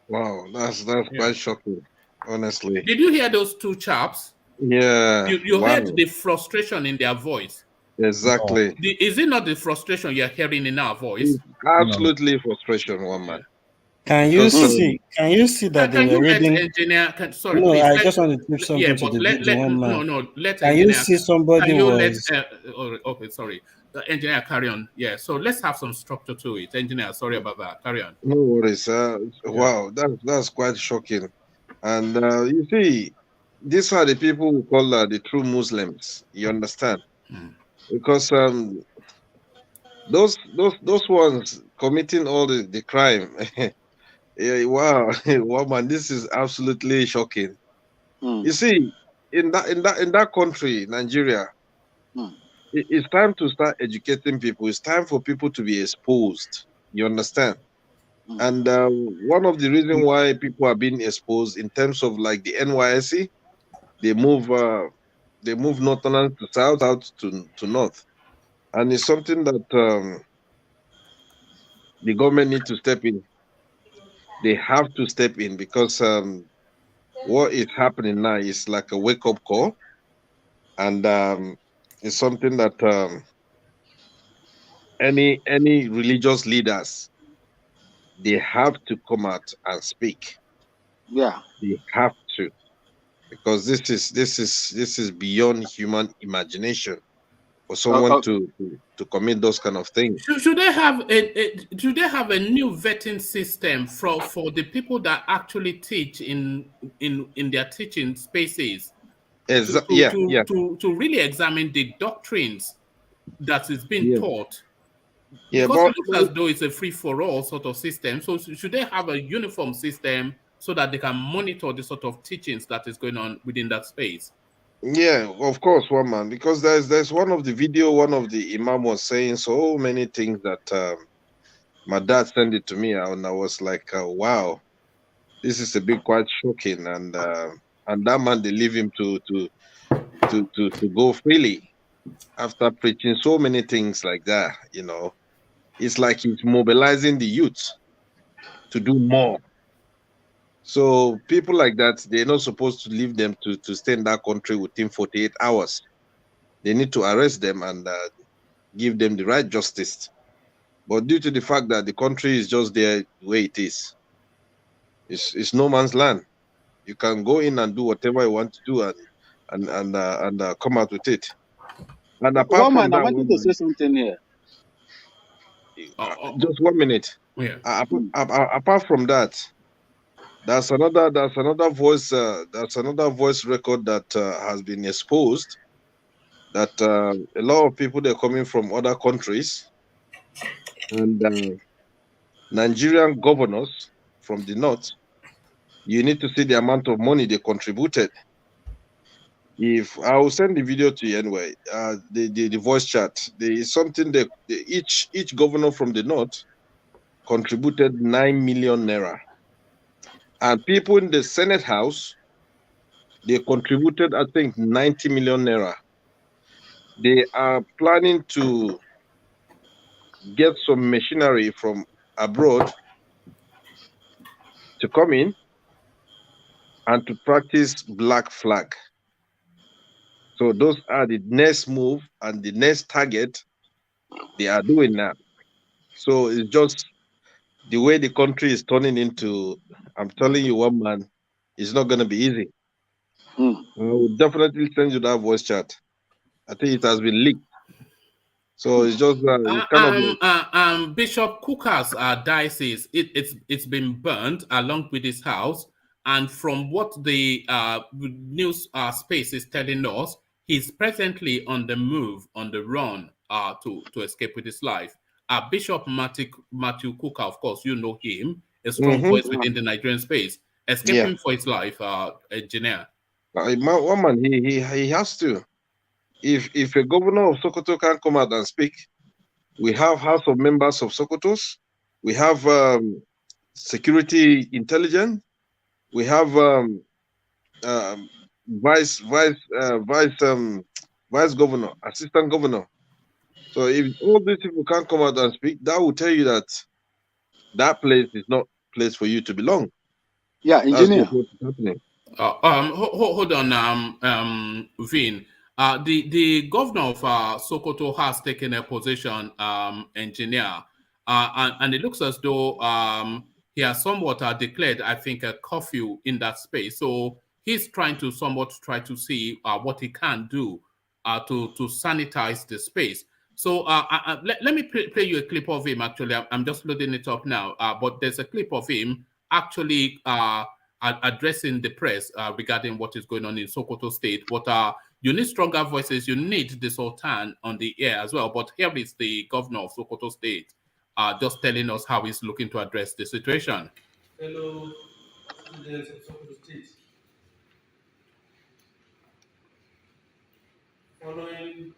Wow, that's quite shocking, honestly. Did you hear those two chaps? Yeah. You heard the frustration in their voice. Exactly. Is it not the frustration you're hearing in our voice? Absolutely frustration, one man. Can you see that they were reading? Engineer, I just want to give something to the video, one man. Let can you see somebody was... okay, sorry. Engineer, carry on. Yeah, so let's have some structure to it. Engineer, sorry about that. Carry on. No worries. Wow, that's quite shocking. And you see, these are the people who call the true Muslims. You understand? Because those ones committing all the crime. Yeah, wow, man, this is absolutely shocking. You see, in that country, Nigeria, it's time to start educating people. It's time for people to be exposed. You understand? And one of the reasons why people are being exposed in terms of like the NYSC, they move northern to south to north, and it's something that the government needs to step in. They have to step in because what is happening now is like a wake-up call, and it's something that any religious leaders, they have to come out and speak. Yeah, they have to, because this is beyond human imagination for someone to commit those kind of things. Should they have a new vetting system for the people that actually teach in their teaching spaces? To really examine the doctrines that is being taught. Because it looks as though it's a free-for-all sort of system. So should they have a uniform system so that they can monitor the sort of teachings that is going on within that space? Yeah, of course, one man. Because there's one of the video, one of the imam was saying so many things that My dad sent it to me, and I was like, wow, this is a bit quite shocking. And that man, they leave him to go freely after preaching so many things like that. You know, it's like he's mobilizing the youth to do more. So people like that, they're not supposed to leave them to stay in that country within 48 hours. They need to arrest them and give them the right justice. But due to the fact that the country is just there the way it is, it's no man's land. You can go in and do whatever you want to do and come out with it. And apart from Woman, I that, wanted to say something here. just 1 minute. Yeah. Apart from that, there's another voice record that has been exposed. That a lot of people, they're coming from other countries, and Nigerian governors from the north. You need to see the amount of money they contributed. If I will send the video to you anyway, the voice chat, there is something that each governor from the north contributed 9 million naira, and people in the Senate House, they contributed, I think, 90 million naira. They are planning to get some machinery from abroad to come in and to practice black flag. So those are the next move and the next target they are doing now. So it's just the way the country is turning into. I'm telling you, one man, it's not going to be easy. I will definitely send you that voice chat. I think it has been leaked. So it's just it's kind of Bishop Kukah'S diocese, it's been burnt along with his house, and from what the news space is telling us, he's presently on the move, on the run to escape with his life. Bishop Matthew Kukah, of course, you know him, a strong voice within the Nigerian space, escaping for his life, engineer. One man, he has to. If a governor of Sokoto can come out and speak, we have House of Members of Sokotos, we have security intelligence, we have vice governor, assistant governor. So if all these people can't come out and speak, that will tell you that that place is not a place for you to belong. Yeah, engineer. That's what's happening. Hold on, Vin. The governor of Sokoto has taken a position, engineer, and it looks as though he has somewhat declared, I think, a curfew in that space. So he's trying to try to see what he can do to sanitize the space. So let me play you a clip of him. Actually, I'm just loading it up now. But there's a clip of him actually addressing the press regarding what is going on in Sokoto State. But you need stronger voices. You need the Sultan on the air as well. But here is the governor of Sokoto State just telling us how he's looking to address the situation. Fellow citizens of Sokoto State, following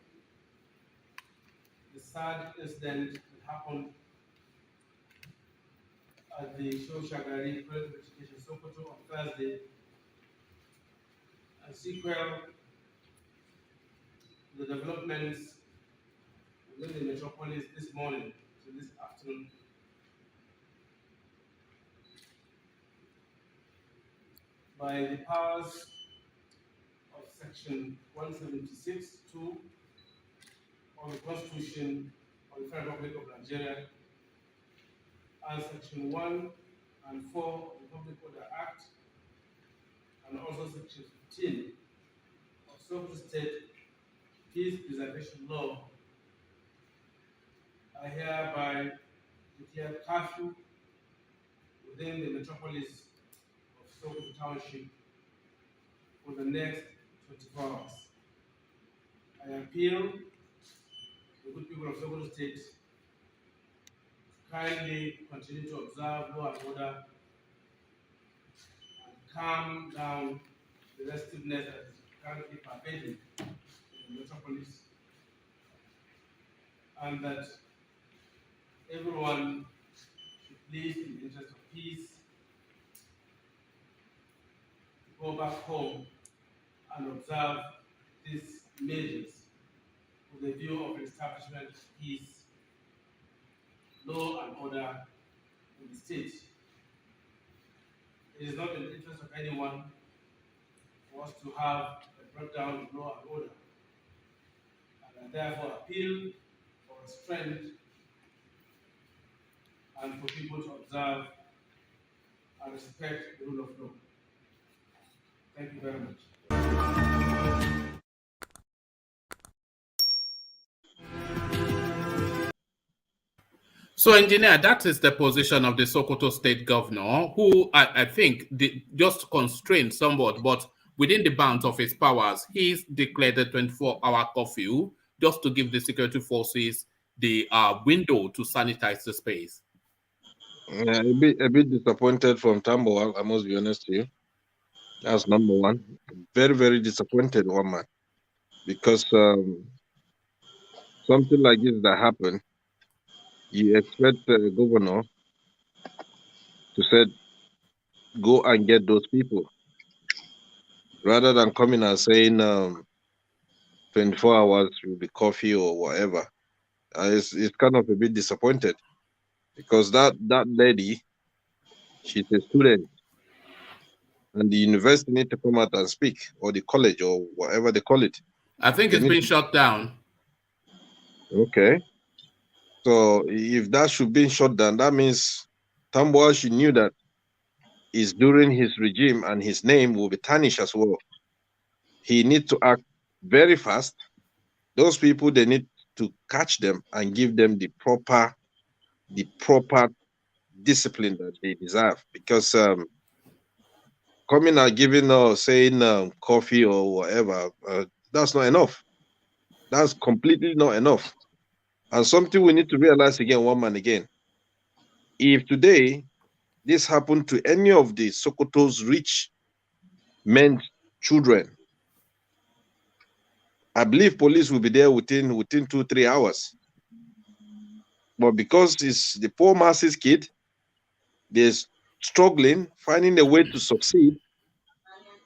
the sad incident that happened at the Shoshagari College of Education Sokoto on Thursday, and sequel to the developments within the metropolis this morning to this afternoon, by the powers of Section 176(2) of the Constitution of the Federal Republic of Nigeria and Section 1 and 4 of the Public Order Act, and also Section 15 of Sokoto State Peace Preservation Law, I hereby declare curfew within the metropolis of Sokoto Township for the next 24 hours. I appeal to the good people of Sokoto State to kindly continue to observe law and order and calm down the restiveness that is currently pervading in the metropolis, and that everyone please, in the interest of peace, go back home and observe these measures with a view of establishment of peace, law and order in the state. It is not in the interest of anyone for us to have a breakdown of law and order. And I therefore appeal for restraint and for people to observe and respect the rule of law. Thank you very much. So, engineer, that is the position of the Sokoto state governor, who I think just constrained somewhat, but within the bounds of his powers, he's declared a 24-hour curfew just to give the security forces the window to sanitize the space. Yeah, a bit disappointed from Tambo, I must be honest to you. That's number one. Very, very disappointed, one man. Because something like this that happened, you expect the governor to say, go and get those people, rather than coming and saying 24 hours will be coffee or whatever. It's kind of a bit disappointed, because that lady, she's a student, and the university need to come out and speak, or the college, or whatever they call it. I think it's been shut down. Okay. So if that should be shut down, that means Tamboa, she knew that it's during his regime and his name will be tarnished as well. He needs to act very fast. Those people, they need to catch them and give them the proper discipline that they deserve. Because coming and giving saying coffee or whatever, that's not enough. That's completely not enough. And something we need to realize again, one man again. If today this happened to any of the Sokoto's rich men's children, I believe police will be there within 2-3 hours. But because it's the poor masses kid, they're struggling, finding a way to succeed,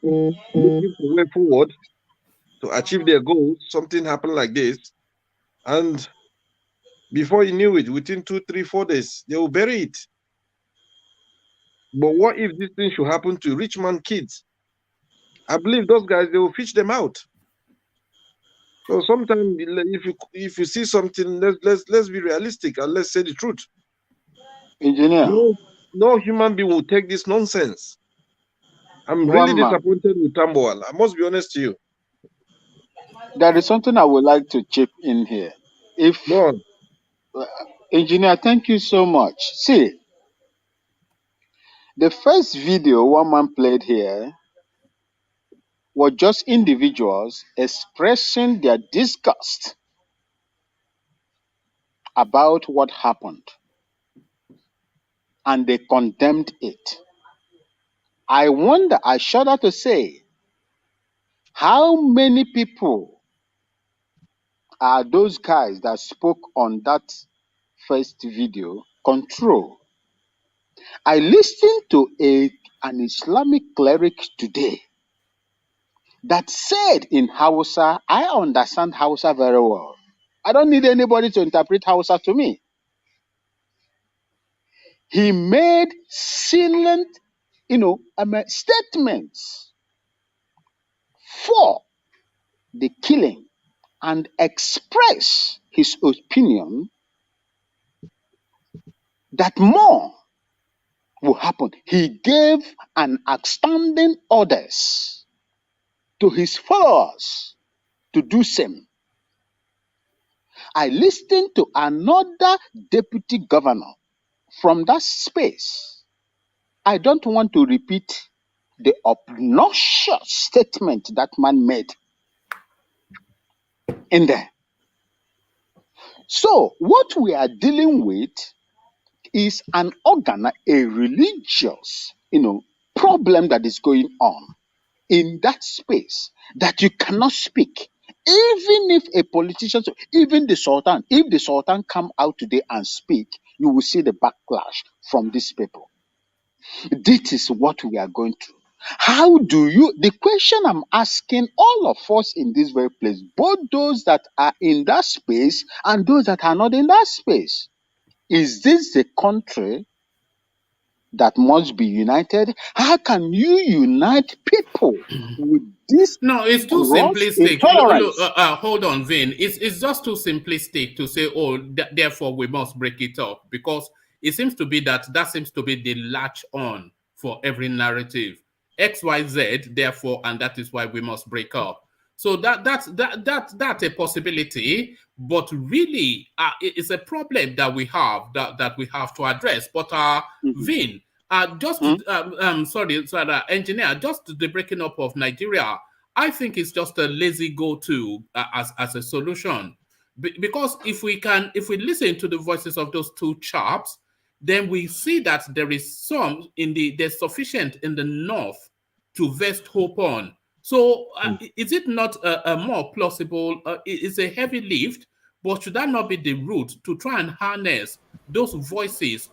looking for a way forward to achieve their goals, something happened like this, and before you knew it, within 2, 3, 4 days, they will bury it. But what if this thing should happen to rich man kids? I believe those guys, they will fish them out. So sometimes, if you see something, let's be realistic and let's say the truth. Engineer, no human being will take this nonsense. I'm really disappointed with Tamboa. I must be honest to you. There is something I would like to chip in here. Engineer, thank you so much. See, the first video one man played here was just individuals expressing their disgust about what happened, and they condemned it. I wonder, I shudder to say, how many people are those guys that spoke on that first video control? I listened to an Islamic cleric today that said in Hausa, I understand Hausa very well. I don't need anybody to interpret Hausa to me. He made salient, statements for the killing and express his opinion that more will happen. He gave an outstanding orders to his followers to do same. I listened to another deputy governor from that space. I don't want to repeat the obnoxious statement that man made in there. So what we are dealing with is a religious, problem that is going on in that space that you cannot speak. Even if a politician, even the Sultan, if the Sultan come out today and speak, you will see the backlash from these people. This is what we are going through. How do you, the question I'm asking all of us in this very place, both those that are in that space and those that are not in that space, is this the country that must be united? How can you unite people with this No, it's too gross simplistic. intolerance? Hold on, Vin. It's just too simplistic to say, oh, therefore we must break it up, because it seems to be that seems to be the latch on for every narrative. X, Y, Z, therefore, and that is why we must break up. So that's a possibility, but really, it's a problem that we have that we have to address. But Vin, sorry, engineer, just the breaking up of Nigeria, I think it's just a lazy go-to as a solution, because if we listen to the voices of those two chaps, then we see that there is there's sufficient in the north to vest hope on. So is it not a more plausible? It's a heavy lift, but should that not be the route to try and harness those voices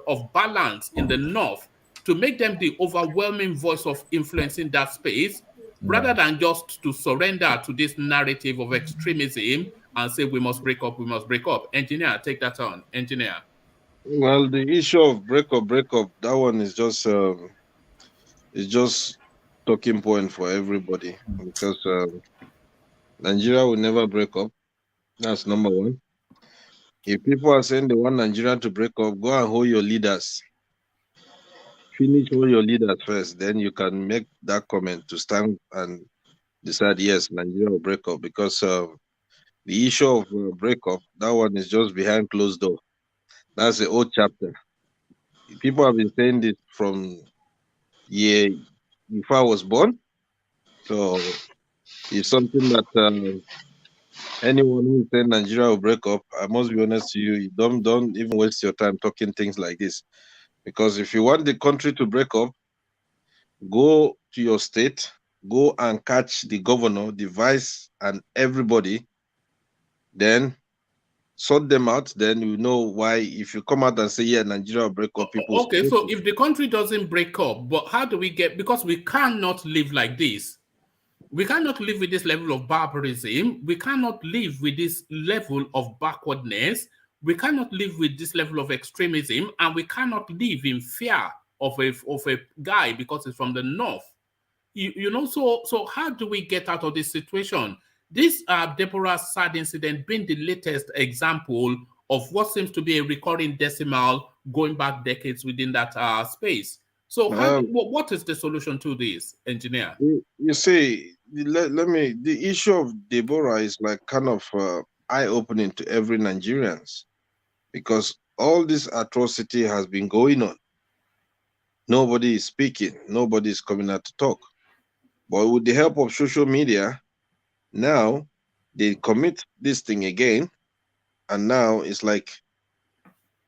of balance in the north to make them the overwhelming voice of influencing that space, rather than just to surrender to this narrative of extremism and say we must break up, we must break up? Engineer, take that on. Engineer. Well, the issue of break up, that one is just talking point for everybody, because Nigeria will never break up. That's number one. If people are saying they want Nigeria to break up, go and hold your leaders. Finish all your leaders first, then you can make that comment to stand and decide, yes, Nigeria will break up, because the issue of break up, that one is just behind closed door. That's the old chapter. People have been saying this from before I was born. So it's something that anyone who is saying Nigeria will break up, I must be honest to you, don't even waste your time talking things like this. Because if you want the country to break up, go to your state, go and catch the governor, the vice, and everybody, then sort them out. Then you know why. If you come out and say, yeah, Nigeria will break up, people. Okay, so if the country doesn't break up, but how do we because we cannot live like this. We cannot live with this level of barbarism. We cannot live with this level of backwardness. We cannot live with this level of extremism, and we cannot live in fear of a guy because he's from the north. You know, so how do we get out of this situation? This Deborah sad incident being the latest example of what seems to be a recurring decimal going back decades within that space. So what is the solution to this, engineer? You see, the issue of Deborah is like kind of eye-opening to every Nigerians, because all this atrocity has been going on. Nobody is speaking. Nobody is coming out to talk. But with the help of social media, now they commit this thing again, and now it's like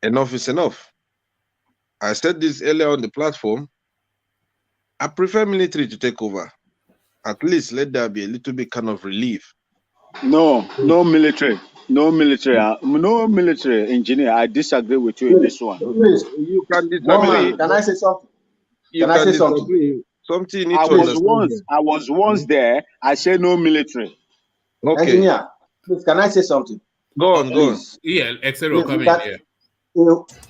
enough is enough. I said this earlier on the platform. I prefer military to take over. At least let there be a little bit kind of relief. No military, engineer. I disagree with you in this one. Please, you can disagree. Can I say something? Can I say something? Something you need to understand. I was once there. I say no military. Okay. Engineer, please, can I say something? Go on. Yeah, Exero, come in here.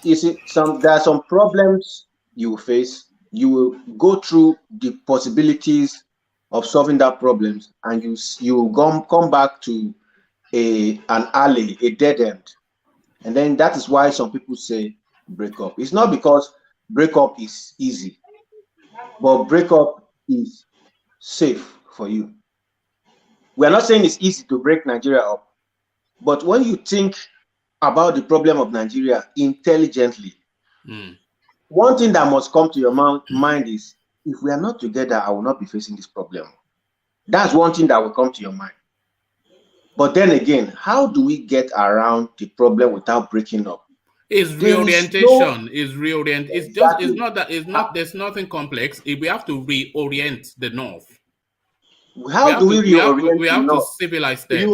You see, there are some problems you will face. You will go through the possibilities of solving that problems, and you will come back to an alley, a dead end. And then that is why some people say break up. It's not because break up is easy, but break up is safe for you. We are not saying it's easy to break Nigeria up, but when you think about the problem of Nigeria intelligently, one thing that must come to your mind is, if we are not together, I will not be facing this problem. That's one thing that will come to your mind. But then again, how do we get around the problem without breaking up? It's reorientation. It's just. It's not that. It's not. There's nothing complex. We have to reorient the north. How do we reorient? We have to civilize them.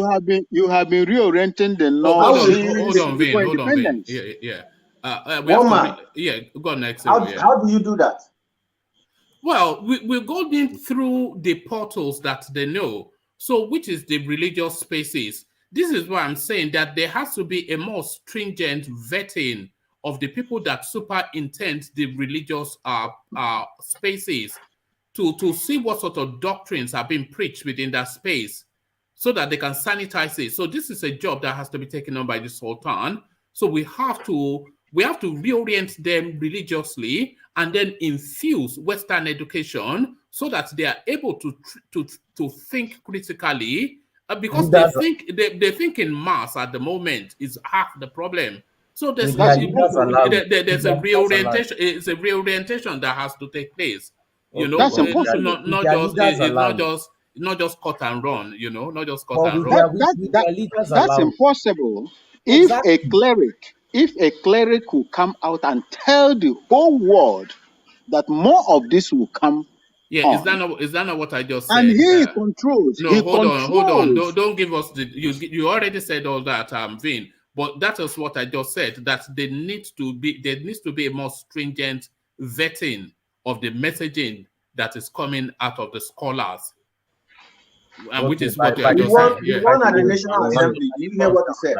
You have been reorienting the Oh, North hold on, Vin. before Hold on, Vin. independence. Yeah. We have to go on next. How do you do that? Well, we're going through the portals that they know. So, which is the religious spaces. This is why I'm saying that there has to be a more stringent vetting of the people that superintend the religious spaces to see what sort of doctrines are being preached within that space so that they can sanitize it. So this is a job that has to be taken on by the Sultan. So we have to reorient them religiously and then infuse Western education so that they are able to think critically, because they think in mass at the moment is half the problem. So there's a reorientation. It's a reorientation that has to take place. You know, that's not just cut and run. You know, not just cut and run. That's that's impossible. Exactly. If a cleric will come out and tell the whole world that more of this will come. Yeah, on. is that not what I just said? And he controls. No, hold on. Don't give us the. You already said all that, Vin. But that is what I just said. That there needs to be a more stringent vetting of the messaging that is coming out of the scholars, and which is what you are just saying. The one at the National Assembly. Did you hear what he said?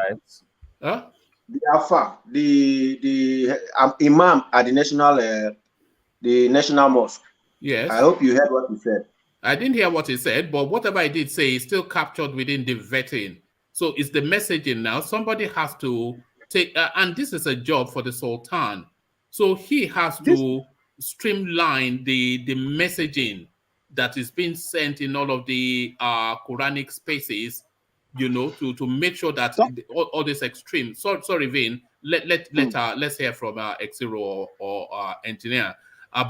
Huh? The Alpha, the Imam at the National Mosque. Yes. I hope you heard what he said. I didn't hear what he said, but whatever I did say is still captured within the vetting. So it's the messaging now. Somebody has to take, and this is a job for the Sultan. So he has to streamline the messaging that is being sent in all of the Quranic spaces, you know, to make sure that all this extreme. Sorry, Vin. Let's hear from X0 or engineer. I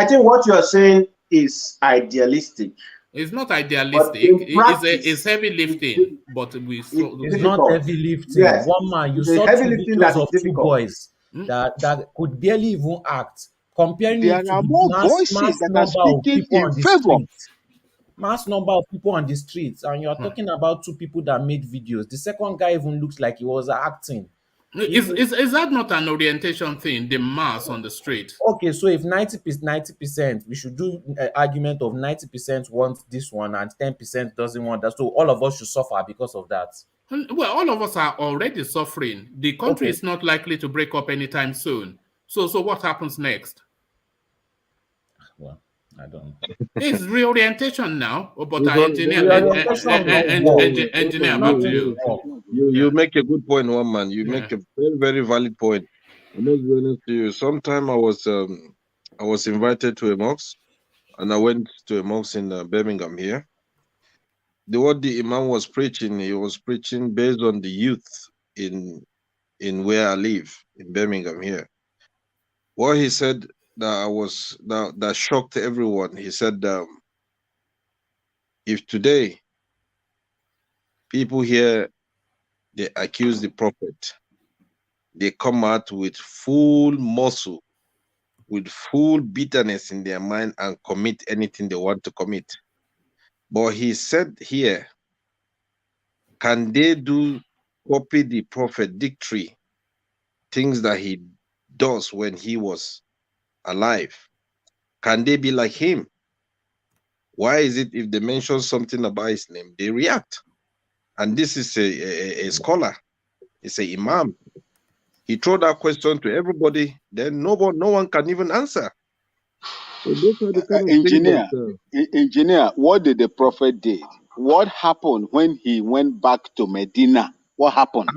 think what you are saying is idealistic. It's not idealistic. It's heavy lifting, but it's not heavy lifting. Yes. One man, you saw two videos of two boys that could barely even act. Comparing it to the mass number of people on the streets. Mass number of people on the streets, and you are talking about two people that made videos. The second guy even looks like he was acting. Is that not an orientation thing, the mass on the street? Okay, so if 90%, we should do an argument of 90% want this one and 10% doesn't want that. So all of us should suffer because of that. Well, all of us are already suffering. The country is not likely to break up anytime soon. So what happens next? Well, I don't know. It's reorientation now. But engineer, back to you. You make a good point, one man. You make a very, very valid point. I must be honest to you. Sometime I was invited to a mosque, and I went to a mosque in Birmingham here. What the Imam was preaching, he was preaching based on the youth in where I live in Birmingham here. What he said that shocked everyone. He said, if today people here they accuse the prophet, they come out with full muscle, with full bitterness in their mind and commit anything they want to commit. But he said here, can they copy the prophet dictory, things that he does when he was alive? Can they be like him? Why is it if they mention something about his name, they react? And this is a scholar. It's an imam. He threw that question to everybody. Then no one can even answer. So those are the kind of engineer, what did the prophet did? What happened when he went back to Medina? What happened?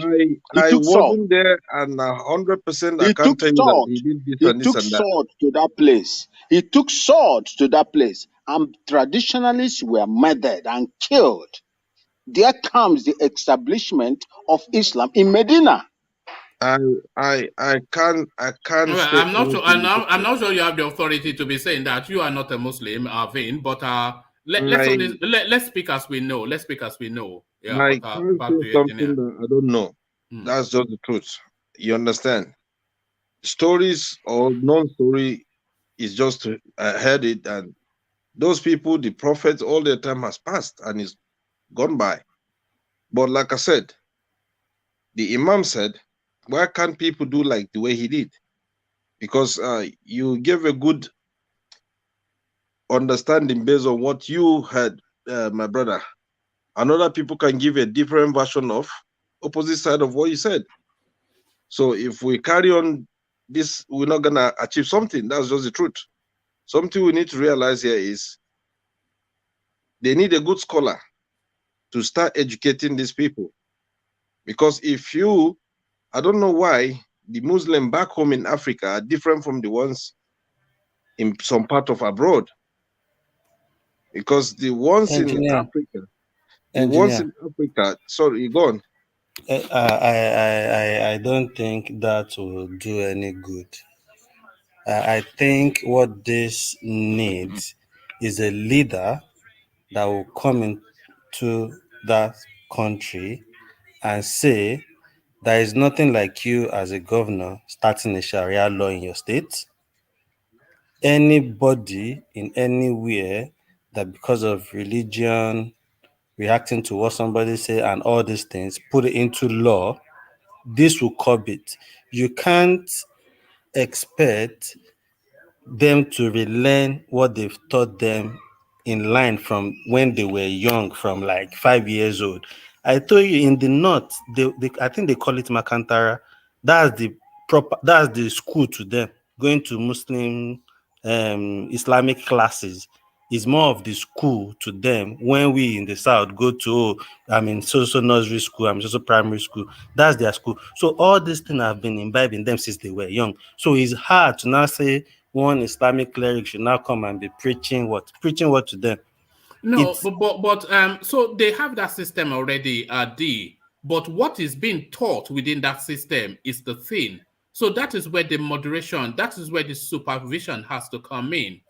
I wasn't there, and 100% I can't tell you that he did this and this and that. He took sword to that place. He took sword to that place, and traditionalists were murdered and killed. There comes the establishment of Islam in Medina. I can't. Well, I'm not sure you have the authority to be saying that. You are not a Muslim, Vin, but let's speak as we know. Let's speak as we know. Yeah, I can't say something that I don't know. That's just the truth. You understand? Stories or non-story is just I heard it, and Those people, the prophets, all their time has passed and is gone by. But like I said, the Imam said, why can't people do like the way he did? Because you gave a good understanding based on what you had, my brother. And other people can give a different version of opposite side of what you said. So if we carry on this, we're not gonna achieve something. That's just the truth. Something we need to realize here is they need a good scholar to start educating these people. Because if you, I don't know why the Muslim back home in Africa are different from the ones in some part of abroad. Because the ones in Africa, sorry, you go on. I don't think that will do any good. I think what this needs is a leader that will come into that country and say there is nothing like you as a governor starting a Sharia law in your state. Anybody in anywhere that because of religion, reacting to what somebody say and all these things, put it into law, this will curb it. You can't expect them to relearn what they've taught them in line from when they were young, from like 5 years old. I told you in the north, I think they call it Makantara. That's the school to them. Going to Muslim Islamic classes is more of the school to them. When we in the south go to, so nursery school, so primary school, that's their school. So all these things have been imbibing them since they were young. So it's hard to now say one Islamic cleric should now come and be preaching what to them. No, but so they have that system already, D. But what is being taught within that system is the thing. So that is where the moderation, that is where the supervision has to come in.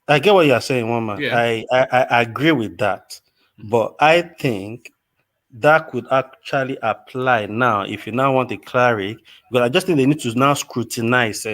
I get what you're saying, one man. Yeah. I agree with that, but I think that could actually apply now if you now want a cleric. But I just think they need to now scrutinize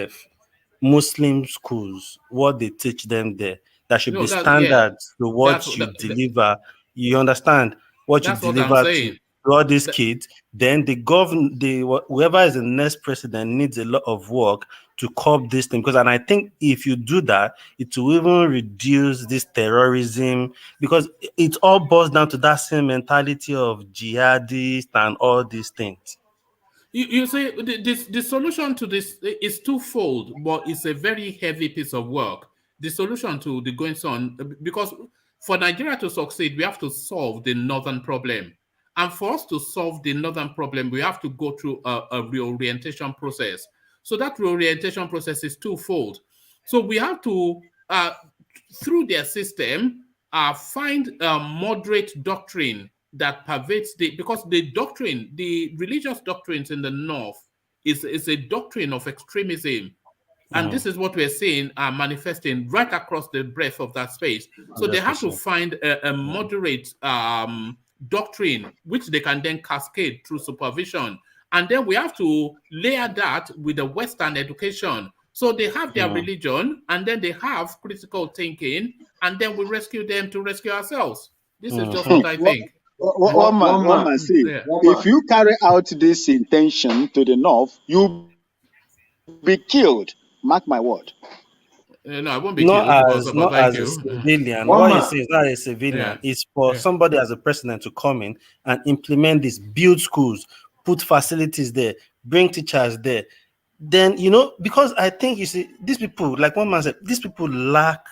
Muslim schools, what they teach them there. That should be standards to what you deliver. You understand what you deliver to all these kids. Then whoever is the next president needs a lot of work to curb this thing. And I think if you do that, it will even reduce this terrorism, because it all boils down to that same mentality of jihadists and all these things. You see, the solution to this is twofold, but it's a very heavy piece of work. The solution to the going on, because for Nigeria to succeed, we have to solve the northern problem. And for us to solve the northern problem, we have to go through a reorientation process. So that reorientation process is twofold. So we have to, through their system, find a moderate doctrine that pervades because the religious doctrines in the north is a doctrine of extremism. And this is what we're seeing manifesting right across the breadth of that space. So 100%. They have to find a moderate doctrine, which they can then cascade through supervision. And then we have to layer that with the Western education. So they have their religion, and then they have critical thinking, and then we rescue them to rescue ourselves. This is just what I think. One man say, if you carry out this intention to the north, you'll be killed. Mark my word. No, I won't be not killed. Not as a civilian. What he says, not a civilian, is for somebody as a president to come in and implement this, build schools, put facilities there, bring teachers there. Then, because I think, you see, these people, like one man said, these people lack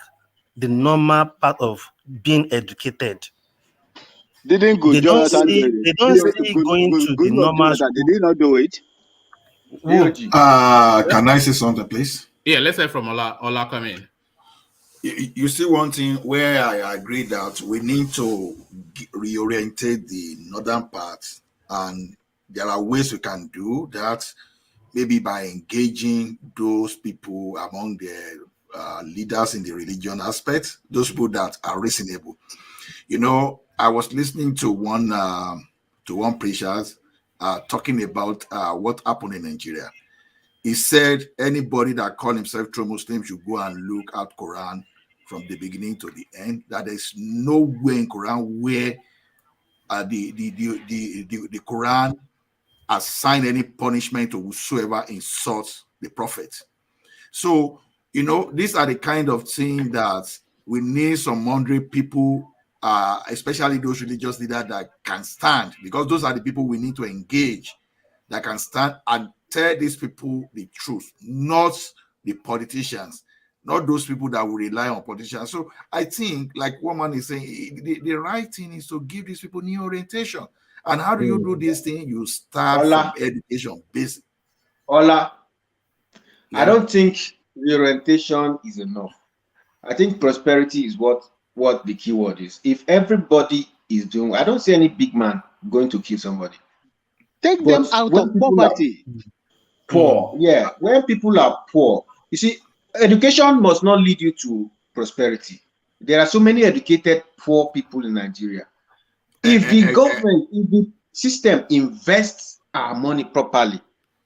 the normal part of being educated. They didn't go. They don't see going to the normal school. They did not do it. Can I say something, please? Yeah, let's hear from Ola come in. You see one thing where I agree that we need to reorientate the northern part, and there are ways we can do that, maybe by engaging those people among the leaders in the religion aspect, those people that are reasonable. I was listening to one preacher talking about what happened in Nigeria. he said anybody that call himself true Muslim should go and look at Quran from the beginning to the end. That there's no way in Quran where the Quran assign any punishment to whosoever insults the prophet. So, you know, these are the kind of things that we need some moderate people, especially those religious leaders that can stand, because those are the people we need to engage, that can stand and tell these people the truth, not the politicians, not those people that will rely on politicians. So I think, like one man is saying, the right thing is to give these people new orientation. And how do you do this thing? You start from education, basic. Ola, I don't think reorientation is enough. I think prosperity is what the key word is. If everybody is doing, I don't see any big man going to kill somebody. Take them out of poverty. Poor, yeah. When people are poor, you see, education must not lead you to prosperity. There are so many educated poor people in Nigeria. If the government, if the system invests our money properly,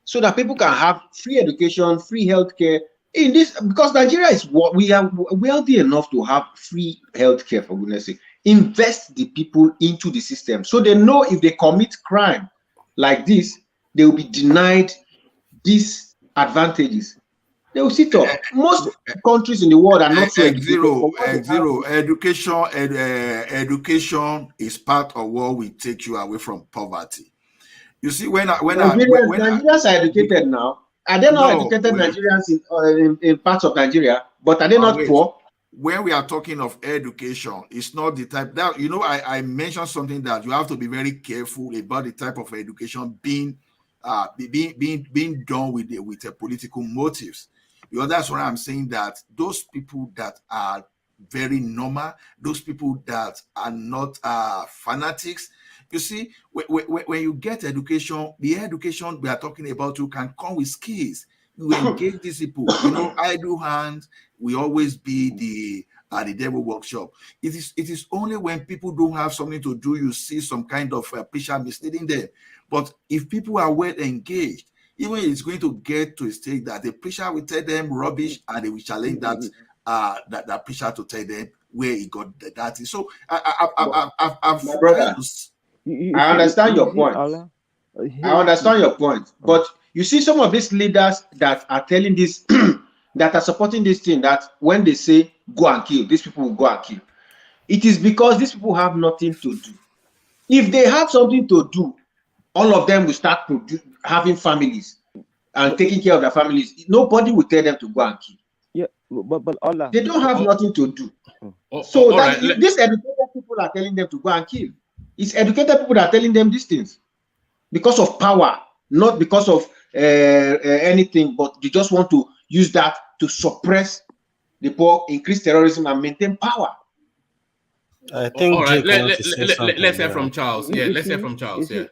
so that people can have free education, free healthcare in this, because Nigeria is what we are wealthy enough to have free healthcare, for goodness sake. Invest the people into the system so they know if they commit crime like this, they will be denied these advantages. They will sit up. Most countries in the world are not so educated. Education is part of what will take you away from poverty. You see, Nigerians are educated now. Are they not educated Nigerians in parts of Nigeria? But are they not poor? When we are talking of education, it's not the type that, you know, I mentioned something that you have to be very careful about the type of education being done with a political motives. You know, that's why I'm saying that those people that are very normal, those people that are not fanatics, you see, when you get education, the education we are talking about, you can come with skills. You engage these people. You know, idle hands will always be the devil workshop. It is only when people don't have something to do, you see some kind of preacher misleading them. But if people are well engaged, even it's going to get to a stage that the preacher will tell them rubbish and they will challenge that preacher to tell them where he got that. So my brother, I understand your point. I understand your point. But you see some of these leaders that are telling this, that are supporting this thing, that when they say go and kill, these people will go and kill. It is because these people have nothing to do. If they have something to do, all of them will start having families and taking care of their families. Nobody will tell them to go and kill. Yeah, but Allah, they don't have nothing to do. These educated people are telling them to go and kill. It's educated people that are telling them these things because of power, not because of anything, but they just want to use that to suppress the poor, increase terrorism, and maintain power. I think. All right, let's hear from Charles. Yeah, let's hear from Charles. Yeah.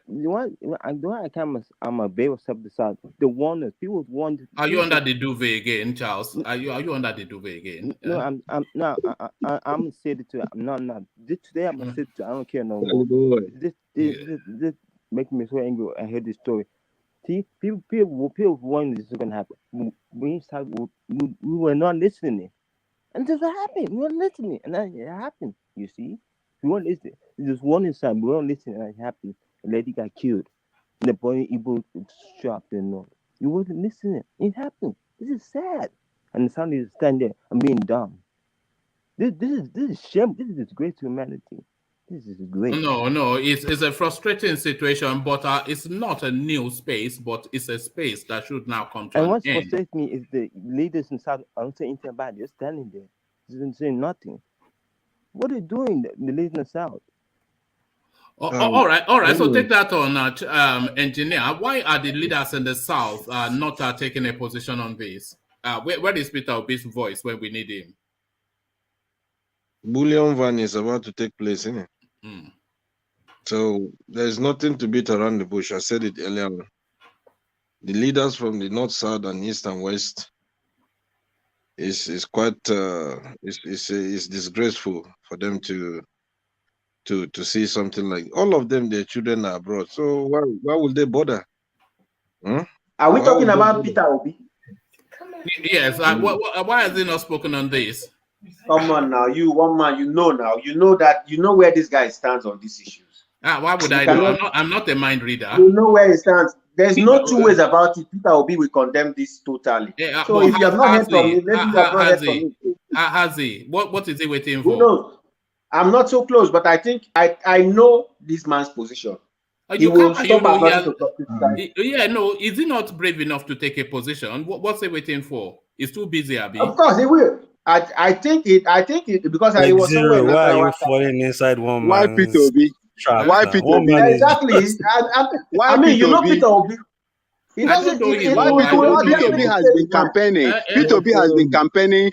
I'm a baby of the South. The one people want. Are you under the duvet again, Charles? Are you under the duvet again? No, I'm saying it to. I'm not. Today I'm gonna say it to. I don't care no more. This make me so angry. I heard this story. See, people want this is gonna happen. We were not listening, and this happened. We were listening, and then it happened. You see, we weren't listening. There's one inside. We weren't listening, and it happened. The lady got killed. And the boy Igbo shot. You wasn't listening. It happened. This is sad. And the son is standing there and being dumb. This is shame. This is disgrace to humanity. This is great. No, it's a frustrating situation, but it's not a new space, but it's a space that should now come to an end. And what frustrates me is the leaders in South. I don't say anything about it. They're standing there, they're saying nothing. What are they doing? The leaders in the South. All right. So take that on, engineer. Why are the leaders in the South not taking a position on this? Where is Peter Obi's voice when we need him? Bullion van is about to take place, isn't it? So there's nothing to beat around the bush. I said it earlier. The leaders from the north, south, and east and west is quite it's disgraceful for them to see something like all of them. Their children are abroad, so why would they bother? Are we talking about Peter Obi? Yes. Why has he not spoken on this? Come on now, you one man, you know where this guy stands on these issues. Why would I know? I'm not a mind reader. You know where he stands. There's no two ways about it. Peter Obi will condemn this totally. Yeah, so if you have not heard from me, maybe you have not heard from me. Has he? What is he waiting Who for? knows? I'm not so close, but I think I know this man's position. He will stop at nothing to talk to yeah, no, is he not brave enough to take a position? What's he waiting for? He's too busy, Abi. Of course he will. I think it because I was somewhere. Why are you falling inside one Why man's Peter Obi? trap? Why Peter Obi? Exactly. Why I mean, Peter you know Obi? Peter Obi. He doesn't. Peter Obi has been campaigning. Peter Obi has been campaigning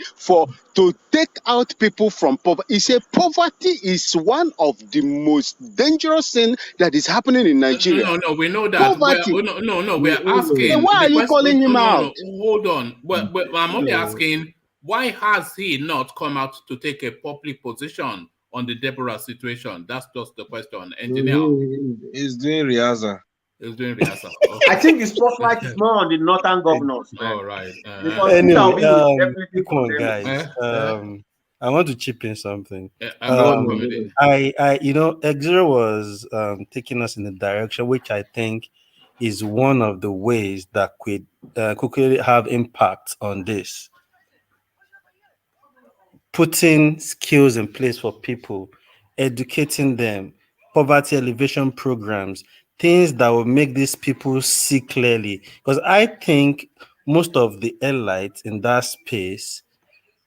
to take out people from poverty. He said poverty is one of the most dangerous things that is happening in Nigeria. No, we know that. Poverty. We're asking. Then why are you calling him out? Hold on. But I'm only asking, why has he not come out to take a public position on the Deborah situation? That's just the question. Engineer. He's doing Riaza. He's doing Riaza. Okay. I think the spotlight is more on the northern governors. All right. Anyway, quick one, guys. I want to chip in something. X0 was taking us in a direction which I think is one of the ways that could have impact on this. Putting skills in place for people, educating them, poverty alleviation programs, things that will make these people see clearly. Because I think most of the elites in that space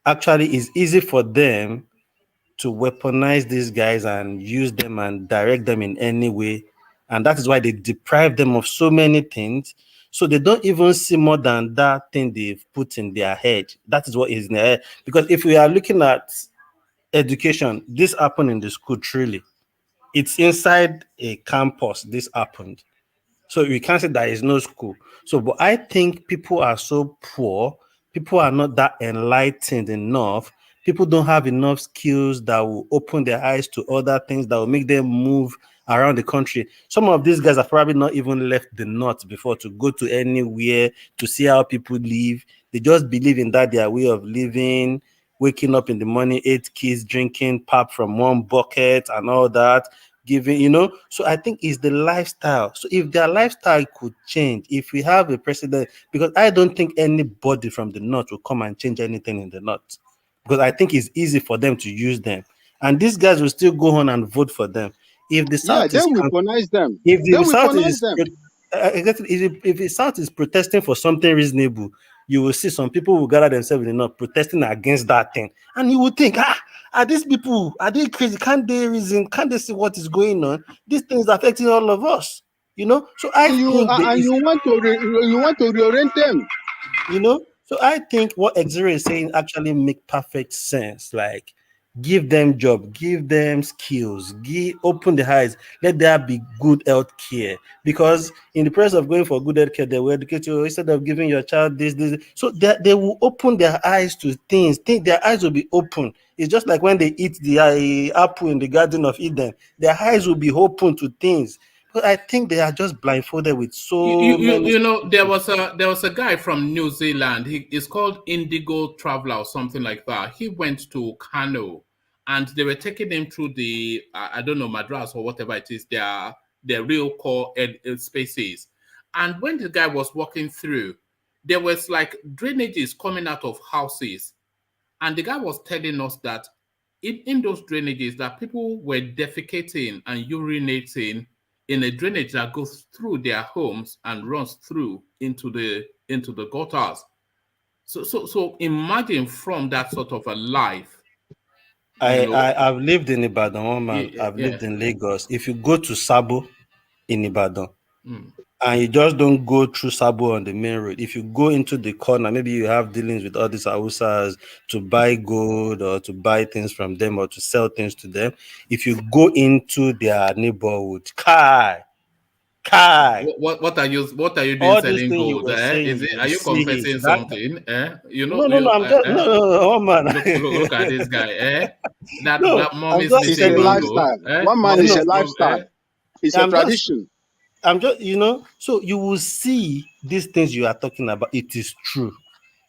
actually is easy for them to weaponize these guys and use them and direct them in any way. And that is why they deprive them of so many things. So they don't even see more than that thing they've put in their head. That is what is in their head. Because if we are looking at education, this happened in the school, truly. It's inside a campus, this happened. So we can't say there is no school. So, but I think people are so poor, people are not that enlightened enough, people don't have enough skills that will open their eyes to other things that will make them move around the country. Some of these guys have probably not even left the north before to go to anywhere to see how people live. They just believe in that their way of living, waking up in the morning, 8 kids, drinking pap from one bucket and all that, giving, So I think it's the lifestyle. So if their lifestyle could change, if we have a president, because I don't think anybody from the north will come and change anything in the north, because I think it's easy for them to use them. And these guys will still go on and vote for them. If the South then weaponize them. If the South is if the South is protesting for something reasonable, you will see some people will gather themselves in the north protesting against that thing. And you will think, are these people, are they crazy? Can't they reason? Can't they see what is going on? This thing is affecting all of us, So you want to reorient them, So I think what X0 is saying actually make perfect sense. Like, give them job, give them skills, open the eyes, let there be good health care. Because in the process of going for good health care, they will educate you instead of giving your child this. So they will open their eyes to things. Their eyes will be open. It's just like when they eat the apple in the Garden of Eden, their eyes will be open to things. But I think they are just blindfolded with many. There was a guy from New Zealand. He is called Indigo Traveler or something like that. He went to Kano, and they were taking him through the I don't know, Madras or whatever it is, their real core spaces. And when the guy was walking through, there was like drainages coming out of houses, and the guy was telling us that in those drainages that people were defecating and urinating in a drainage that goes through their homes and runs through into the gutters. So imagine from that sort of a life. I've lived in Ibadan, I've lived in Lagos. If you go to Sabo in Ibadan, and you just don't go through Sabo on the main road, if you go into the corner, maybe you have dealings with all these Hausas to buy gold or to buy things from them or to sell things to them. If you go into their neighborhood, Kai. What are you doing all selling gold? Are you confessing something? No, man. Look at this guy. That mom is it's a lifestyle. One man is a lifestyle. It's a tradition. I'm just, so you will see these things you are talking about. It is true.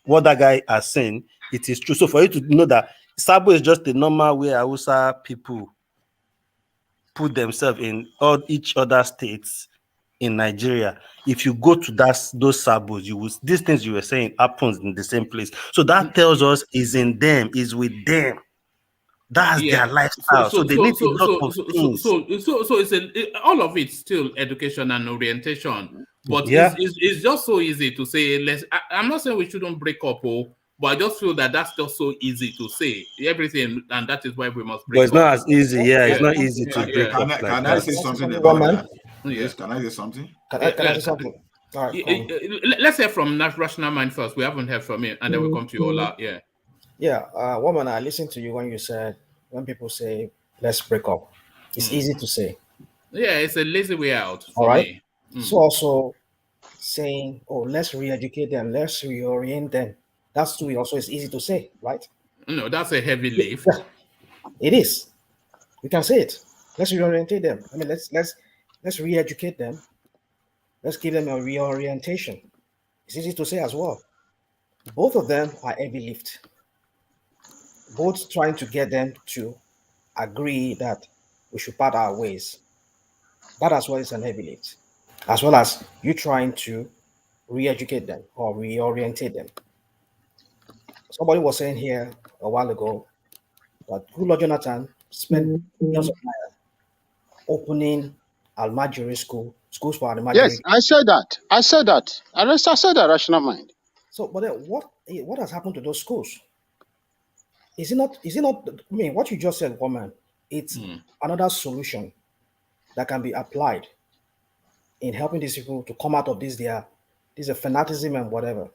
What that guy is saying, it is true. So for you to know that Sabo is just a normal way Hausa people put themselves in each other states in Nigeria. If you go to those Sabos, these things you were saying happens in the same place. So that tells us is in them, is with them. That's their lifestyle. So they need a lot of things. So it's all of it still education and orientation. But Yeah. it's just so easy to say. I'm not saying we shouldn't break up, but I just feel that that's just so easy to say everything, and that is why we must break But up. it's not as easy. Yeah, it's not easy to break up like Can that. I say something about that? Yes, can I say something? Can I say something? All right, let's hear from Rational Mind first. We haven't heard from him, and then we'll come to you, Ola. Yeah. Yeah, woman, I listened to you when you said, when people say, let's break up. It's easy to say. Yeah, it's a lazy way out for all right? me. So also saying, oh, let's re-educate them, let's reorient them. That's too also is easy to say, right? No, that's a heavy lift. Yeah, it is. You can say it. Let's reorientate them. I mean, let's re-educate them. Let's give them a reorientation. It's easy to say as well. Both of them are heavy lift. Both trying to get them to agree that we should part our ways. That as well is an heavy lift, as well as you trying to re-educate them or reorientate them. Somebody was saying here a while ago that Goodluck Jonathan spent millions of naira opening Almajiri schools for Almajiri. Yes, I said that. I said that. I said that, Rational Mind. So, but then what has happened to those schools? Is it not? I mean, what you just said, woman, it's another solution that can be applied in helping these people to come out of this fanaticism and whatever.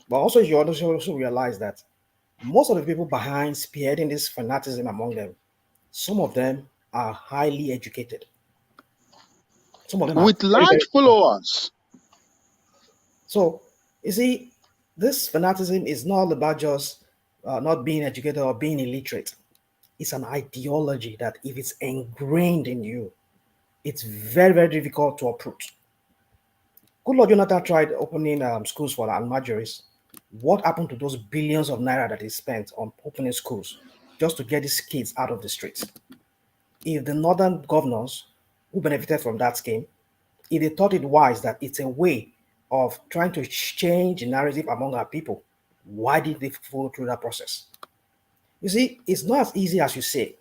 But also, you also realize that most of the people behind spearheading this fanaticism among them, some of them are highly educated. Some of them with large followers. So, you see, this fanaticism is not about just not being educated or being illiterate. It's an ideology that if it's ingrained in you, it's very, very difficult to uproot. Goodluck Jonathan tried opening schools for Almajiris. What happened to those billions of naira that he spent on opening schools just to get these kids out of the streets? If the northern governors who benefited from that scheme, if they thought it wise that it's a way of trying to change the narrative among our people, why did they follow through that process? You see, it's not as easy as you say.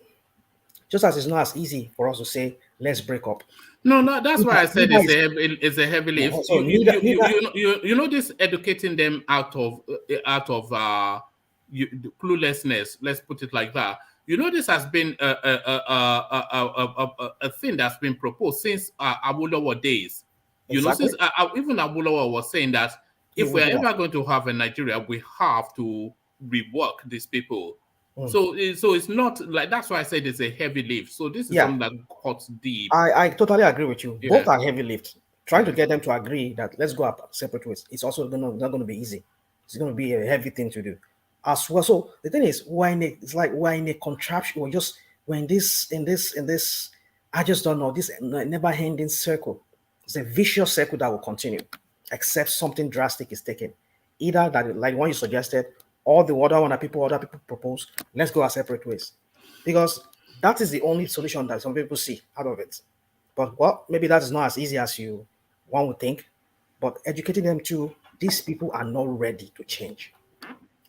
Just as it's not as easy for us to say, let's break up. No, that's why I said it's a heavy lift. So you know this educating them out of cluelessness. Let's put it like that. You know, this has been a thing that's been proposed since Awolowo days. You know, since even Awolowo was saying that if we're ever going to have a Nigeria, we have to rework these people. So it's not like, that's why I said it's a heavy lift. So this is something that cuts deep. I totally agree with you. Both are heavy lifts. Trying to get them to agree that let's go up separate ways, it's also not going to be easy. It's going to be a heavy thing to do as well. So the thing is, we're in a contraption. We're in this. I just don't know, this never-ending circle. It's a vicious circle that will continue, except something drastic is taken. Either that, like one you suggested, or the other people propose, let's go our separate ways. Because that is the only solution that some people see out of it. But maybe that is not as easy as one would think. But educating them to, these people are not ready to change.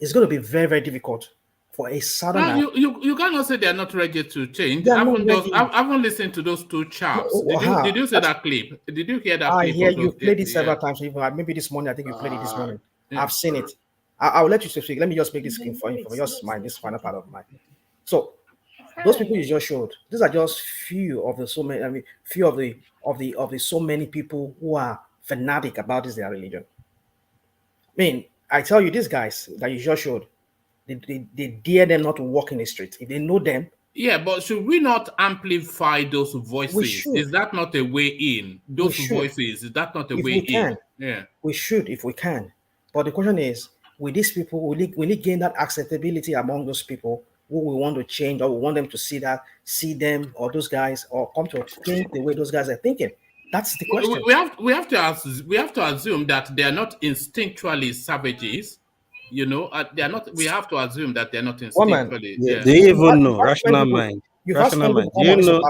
It's going to be very, very difficult for a southerner. You cannot say they're not ready to change. I haven't listened to those two chaps. Did you say that clip? Did you hear that clip? I hear you played it several times. Maybe this morning, I think you played it this morning. I've seen it. I'll let you speak. Let me just make this screen for you, this final part of mine. So those people you just showed, these are just few of the so many. I mean, few of the so many people who are fanatic about their religion. I mean, I tell you, these guys that you just showed, they dare them not to walk in the street if they know them. Yeah, but should we not amplify those voices? Is that not a way in? Those voices, is that not a way in? Yeah, we should if we can. But the question is, with these people, will it gain that acceptability among those people who we want to change, or we want them to see them, or those guys, or come to think the way those guys are thinking? That's the question. We have to assume that they are not instinctually savages. You know, they are not. We have to assume that they're not instinctually. Do you even know rational mind? You've had Rational mind. Do you know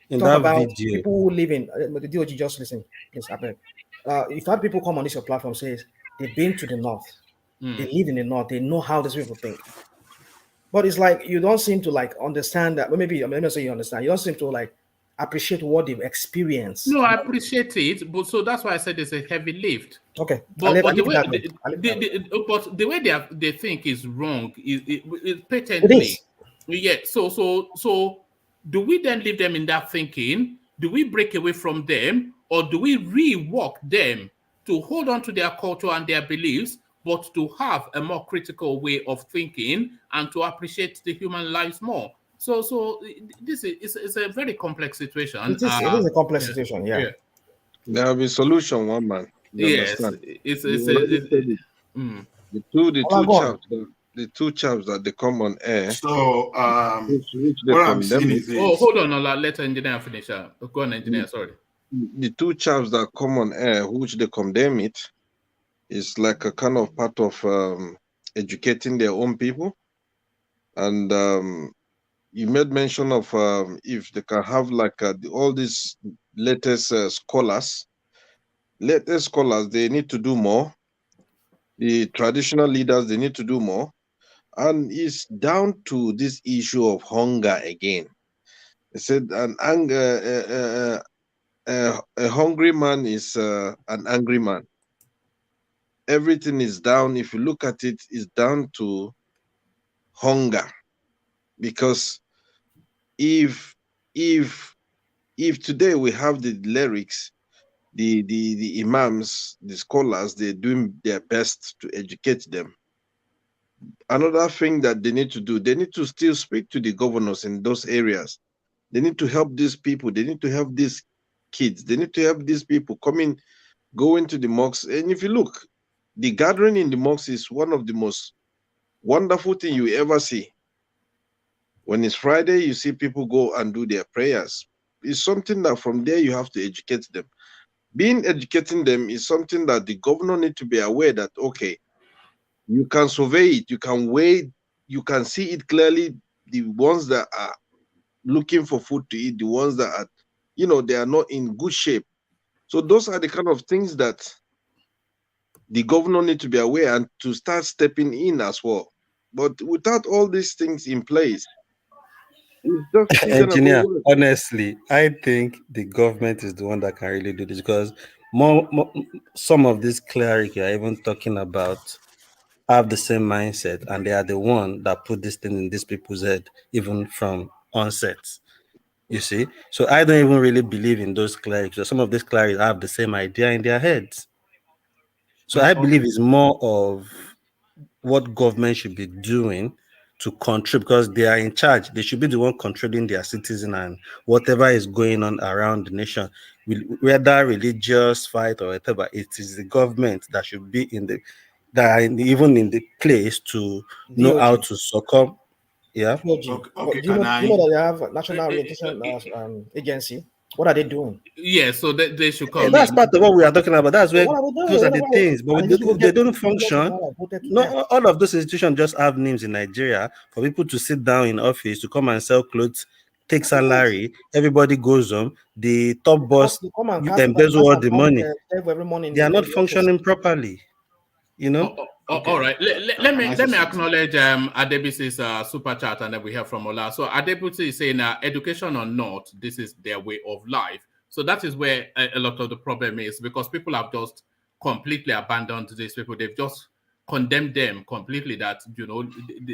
in that video? People who live in the DOG, just listen, please. I beg. You've had people come on this your platform says they've been to the north, they live in the north, they know how these people think. But it's like you don't seem to like understand that. Well, maybe let me say you understand. You don't seem to like appreciate what they've experienced. No, I appreciate it, but so that's why I said it's a heavy lift. Okay, but the way they think is wrong. Is patently. Yeah. So do we then leave them in that thinking? Do we break away from them, or do we rework them to hold on to their culture and their beliefs, but to have a more critical way of thinking and to appreciate the human lives more? So this is a very complex situation. It is a complex situation. Yeah. There will be solution, one man. Yes, the two chaps that they come on air. So what I'm saying is this. Hold on, I'll let engineer finish. Go on, engineer. Sorry. The two chaps that come on air, which they condemn it, is like a kind of part of educating their own people. And you made mention of if they can have like all these latest scholars, they need to do more. The traditional leaders, they need to do more. And it's down to this issue of hunger again. They said a hungry man is an angry man. Everything is down. If you look at it, it's down to hunger. Because if today we have the lyrics, the imams, the scholars, they're doing their best to educate them. Another thing that they need to do, they need to still speak to the governors in those areas. They need to help these people. They need to help these kids. They need to help these people go into the mosques. And if you look, the gathering in the mosques is one of the most wonderful things you ever see. When it's Friday, you see people go and do their prayers. It's something that from there you have to educate them. Educating them is something that the governor need to be aware that, okay, you can survey it, you can weigh, you can see it clearly, the ones that are looking for food to eat, the ones that are, they are not in good shape. So those are the kind of things that the governor need to be aware and to start stepping in as well. But without all these things in place, it's just engineer, honestly, I think the government is the one that can really do this, because some of these clerics you're even talking about have the same mindset, and they are the one that put this thing in these people's head even from onset. You see, so I don't even really believe in those clerics. So some of these clerics have the same idea in their heads. So I believe it's more of what government should be doing to control, because they are in charge. They should be the one controlling their citizen and whatever is going on around the nation, whether religious fight or whatever. It is the government that should be even in the place to know how to succumb. Yeah. Do you know that they have a National Orientation Agency? What are they doing? Yeah, so they should come. That's part of what we are talking about. That's where those are the things, but they don't function. No, all of those institutions just have names in Nigeria for people to sit down in office, to come and sell clothes, take salary. Everybody goes home. The top boss embezzle all the money. They are not functioning properly. All right. Let me acknowledge Adebisi's super chat, and then we hear from Ola. So Adebisi is saying, education or not, this is their way of life. So that is where a lot of the problem is, because people have just completely abandoned these people. They've just condemned them completely. That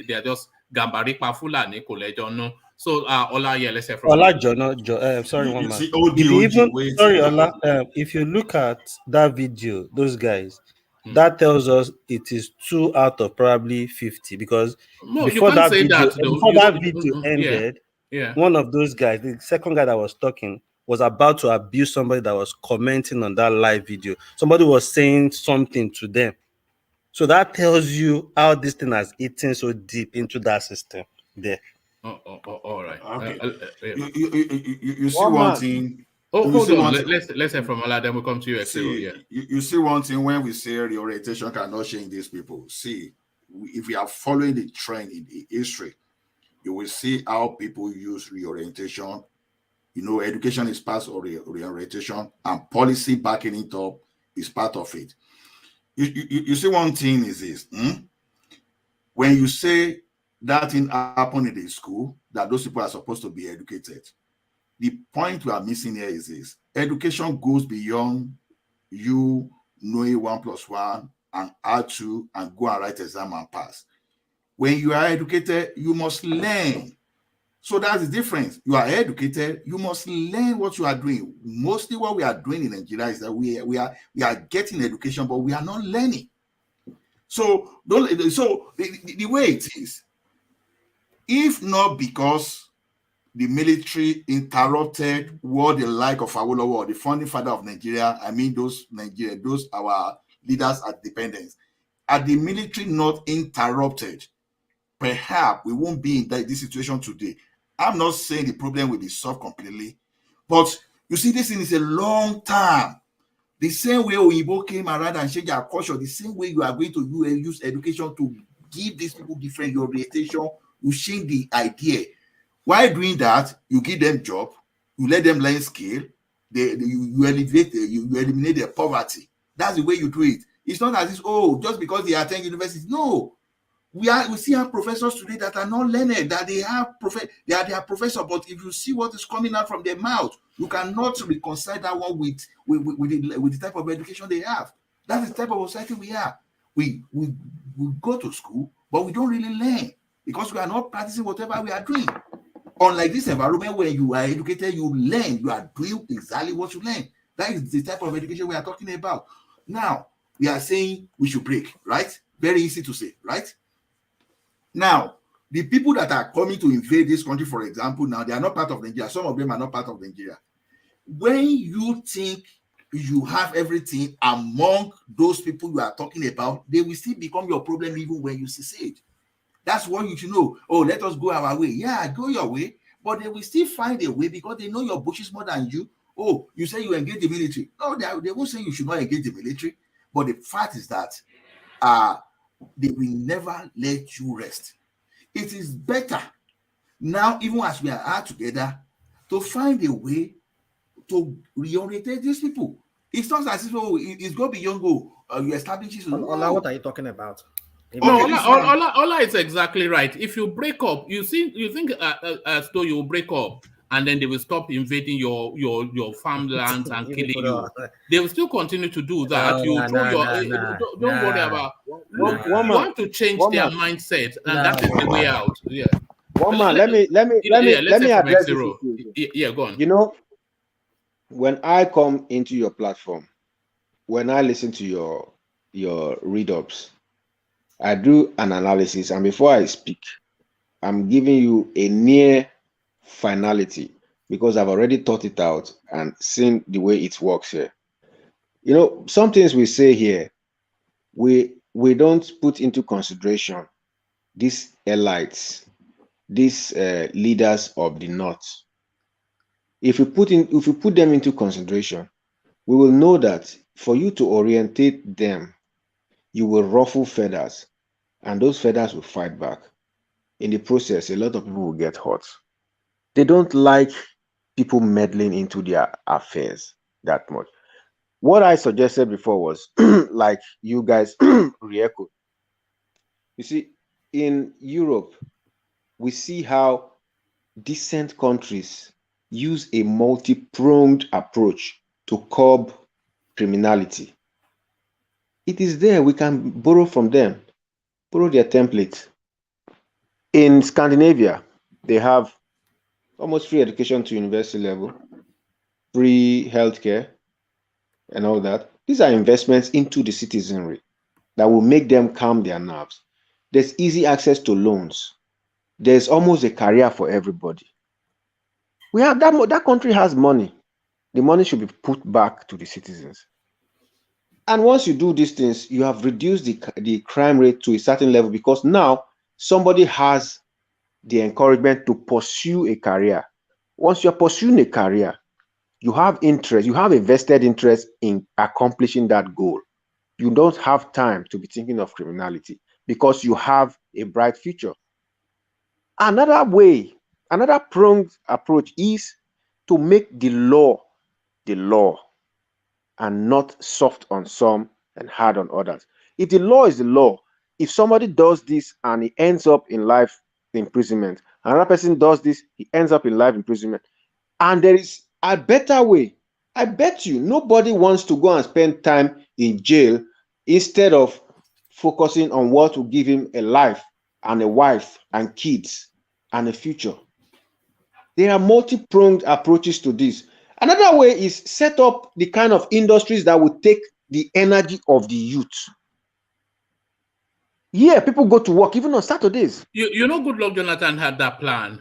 they are just gambari pafulani kolejono. So Ola, yeah, let's hear from Ola. Sorry, one man. Sorry, Ola. If you look at that video, those guys. That tells us it is 2 out of probably 50, because before that video ended, one of those guys, the second guy that was talking, was about to abuse somebody that was commenting on that live video. Somebody was saying something to them. So that tells you how this thing has eaten so deep into that system there. All right. Okay. You see one thing. Oh, hold on. Let's hear from Ola, then we'll come to you. See, Yeah. you see one thing when we say reorientation cannot change these people. See, if we are following the trend in the history, you will see how people use reorientation. You know, education is part of reorientation, and policy backing it up is part of it. You see, one thing is this. When you say that thing happened in the school, that those people are supposed to be educated, the point we are missing here is this. Education goes beyond you knowing 1 + 1 and add 2 and go and write exam and pass. When you are educated, you must learn. So that's the difference. You are educated, you must learn what you are doing. Mostly what we are doing in Nigeria is that we are getting education, but we are not learning. So the way it is, if not because the military interrupted what the like of Awolowo, the founding father of Nigeria, I mean those our leaders at dependence, had the military not interrupted, perhaps we won't be in this situation today. I'm not saying the problem will be solved completely, but you see, this thing is a long term. The same way Oyibo came around and changed our culture, the same way you are going to use education to give these people different orientation, you change the idea. While doing that, you give them job, you let them learn skill, you eliminate their poverty. That's the way you do it. It's not as if, just because they attend university. No. We still have professors today that are not learned, that they are professors, but if you see what is coming out from their mouth, you cannot reconcile that one with the type of education they have. That's the type of society we are. We go to school, but we don't really learn because we are not practicing whatever we are doing. Unlike this environment where you are educated, you learn, you are doing exactly what you learn. That is the type of education we are talking about. Now, we are saying we should break, right? Very easy to say, right? Now, the people that are coming to invade this country, for example, now they are not part of Nigeria. Some of them are not part of Nigeria. When you think you have everything among those people you are talking about, they will still become your problem even when you secede. That's what you should know. Let us go our way. Yeah, go your way, but they will still find a way because they know your bushes more than you. You say you engage the military. No, they won't say you should not engage the military. But the fact is that they will never let you rest. It is better now, even as we are together, to find a way to reorientate these people. It's not as if it's go beyond you establish it. Ola, what are you talking about? No, Ola is exactly right. If you break up, you think as though you will break up and then they will stop invading your farmlands and killing you. They will still continue to do that. Don't worry about. You have to change their mindset, and that is the way out. Yeah. One man, let me address this issue. Yeah, go on. You know, when I come into your platform, when I listen to your read-ups, I do an analysis, and before I speak, I'm giving you a near finality because I've already thought it out and seen the way it works here. You know, some things we say here, we don't put into consideration these elites, these leaders of the North. If we put them into consideration, we will know that for you to orientate them, you will ruffle feathers, and those feathers will fight back. In the process, a lot of people will get hurt. They don't like people meddling into their affairs that much. What I suggested before was like you guys re-echoed. You see, in Europe, we see how decent countries use a multi-pronged approach to curb criminality. It is there. We can borrow from them, borrow their templates. In Scandinavia, they have almost free education to university level, free healthcare, and all that. These are investments into the citizenry that will make them calm their nerves. There's easy access to loans. There's almost a career for everybody. We have that country has money. The money should be put back to the citizens. And once you do these things, you have reduced the crime rate to a certain level because now somebody has the encouragement to pursue a career. Once you're pursuing a career, you have interest, you have a vested interest in accomplishing that goal. You don't have time to be thinking of criminality because you have a bright future. Another way, another pronged approach is to make the law and not soft on some and hard on others. If the law is the law, if somebody does this and he ends up in life imprisonment, another person does this, he ends up in life imprisonment, and there is a better way, I bet you nobody wants to go and spend time in jail instead of focusing on what will give him a life and a wife and kids and a future. There are multi-pronged approaches to this. Another way is set up the kind of industries that will take the energy of the youth. Yeah, people go to work even on Saturdays. You know, Goodluck Jonathan had that plan.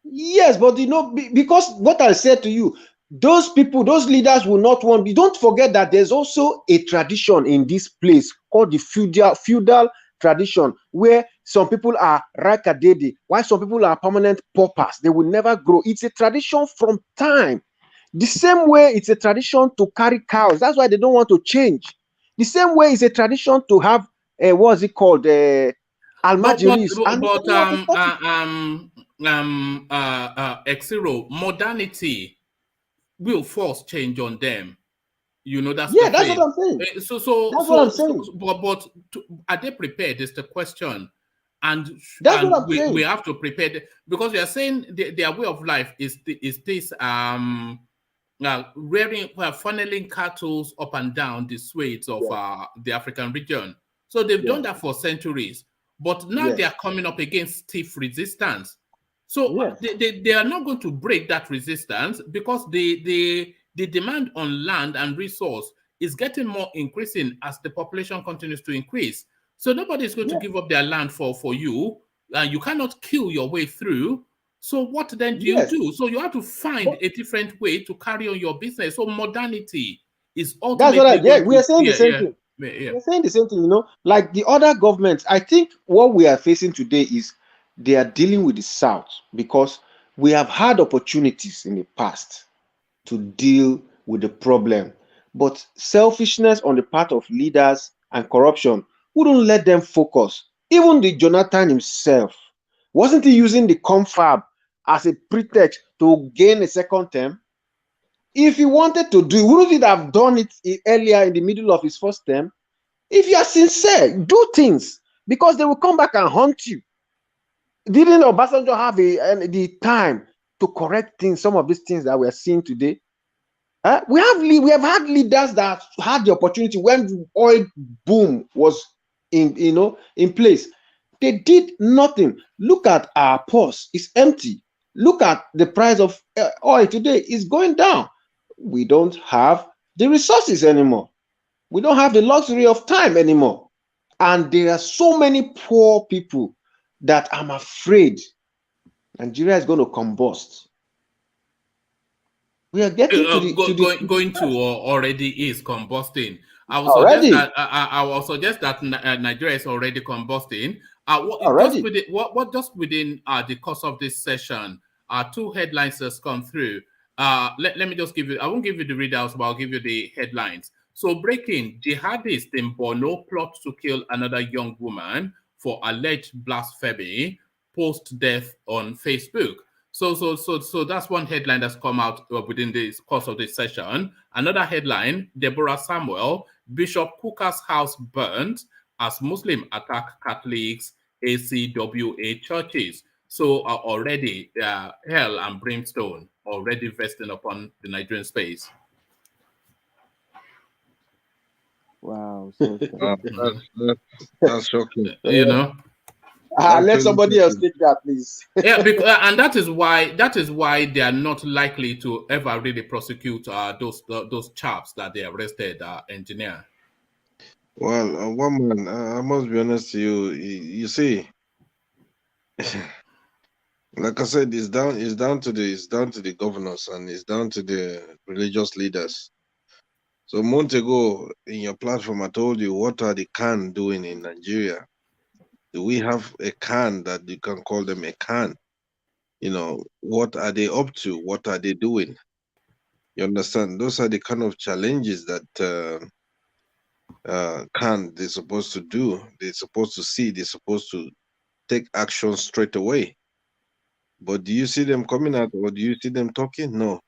Yes, but you know, because what I said to you, those people, those leaders will not want. Don't forget that there's also a tradition in this place called the feudal tradition, where some people are rakadede, while some people are permanent paupers. They will never grow. It's a tradition from time. The same way it's a tradition to carry cows. That's why they don't want to change. The same way it's a tradition to have what's it called? Almajiris. Exero, modernity will force change on them. You know, that's what I'm saying. But are they prepared? Is the question. And we have to prepare, because we are saying their way of life is this funneling cattle up and down the swathes of the African region. So they've done that for centuries, but now they are coming up against stiff resistance. So they are not going to break that resistance, because the demand on land and resource is getting more increasing as the population continues to increase. So nobody is going to give up their land for you, and you cannot kill your way through. So what then do you do? So you have to find a different way to carry on your business. So modernity is ultimately. That's what we are saying the same thing. We're saying the same thing, you know, like the other governments. I think what we are facing today is they are dealing with the South, because we have had opportunities in the past to deal with the problem, but selfishness on the part of leaders and corruption wouldn't let them focus. Even the Jonathan himself, wasn't he using the confab as a pretext to gain a second term? If he wanted to do it, wouldn't he have done it earlier in the middle of his first term? If you are sincere, do things, because they will come back and haunt you. Didn't Obasanjo have the time to correct things, some of these things that we are seeing today? We have had leaders that had the opportunity when the oil boom was in place. They did nothing. Look at our purse; it's empty. Look at the price of oil today; it's going down. We don't have the resources anymore. We don't have the luxury of time anymore. And there are so many poor people that I'm afraid Nigeria is going to combust. We are getting already is combusting. I will suggest that Nigeria is already combusting. What just within the course of this session, two headlines has come through. Let me just give you. I won't give you the readouts, but I'll give you the headlines. So, breaking: jihadists in Borno plot to kill another young woman for alleged blasphemy post-death on Facebook. So that's one headline that's come out within the course of this session. Another headline: Deborah Samuel, Bishop Kukah'S house burnt as Muslim attack Catholics, ACWA churches. So already hell and brimstone already vesting upon the Nigerian space. Wow, that's shocking. You know. Let somebody else take that, please. Yeah, because, and that is why they are not likely to ever really prosecute those chaps that they arrested, engineer. Well, one man, I must be honest to you. You see, like I said, it's down to the governors, and it's down to the religious leaders. So a month ago in your platform, I told you, what are the CAN doing in Nigeria? Do we have a CAN that you can call them a CAN? You know, what are they up to? What are they doing? You understand? Those are the kind of challenges that they're supposed to do. They're supposed to see. They're supposed to take action straight away. But do you see them coming out, or do you see them talking? No.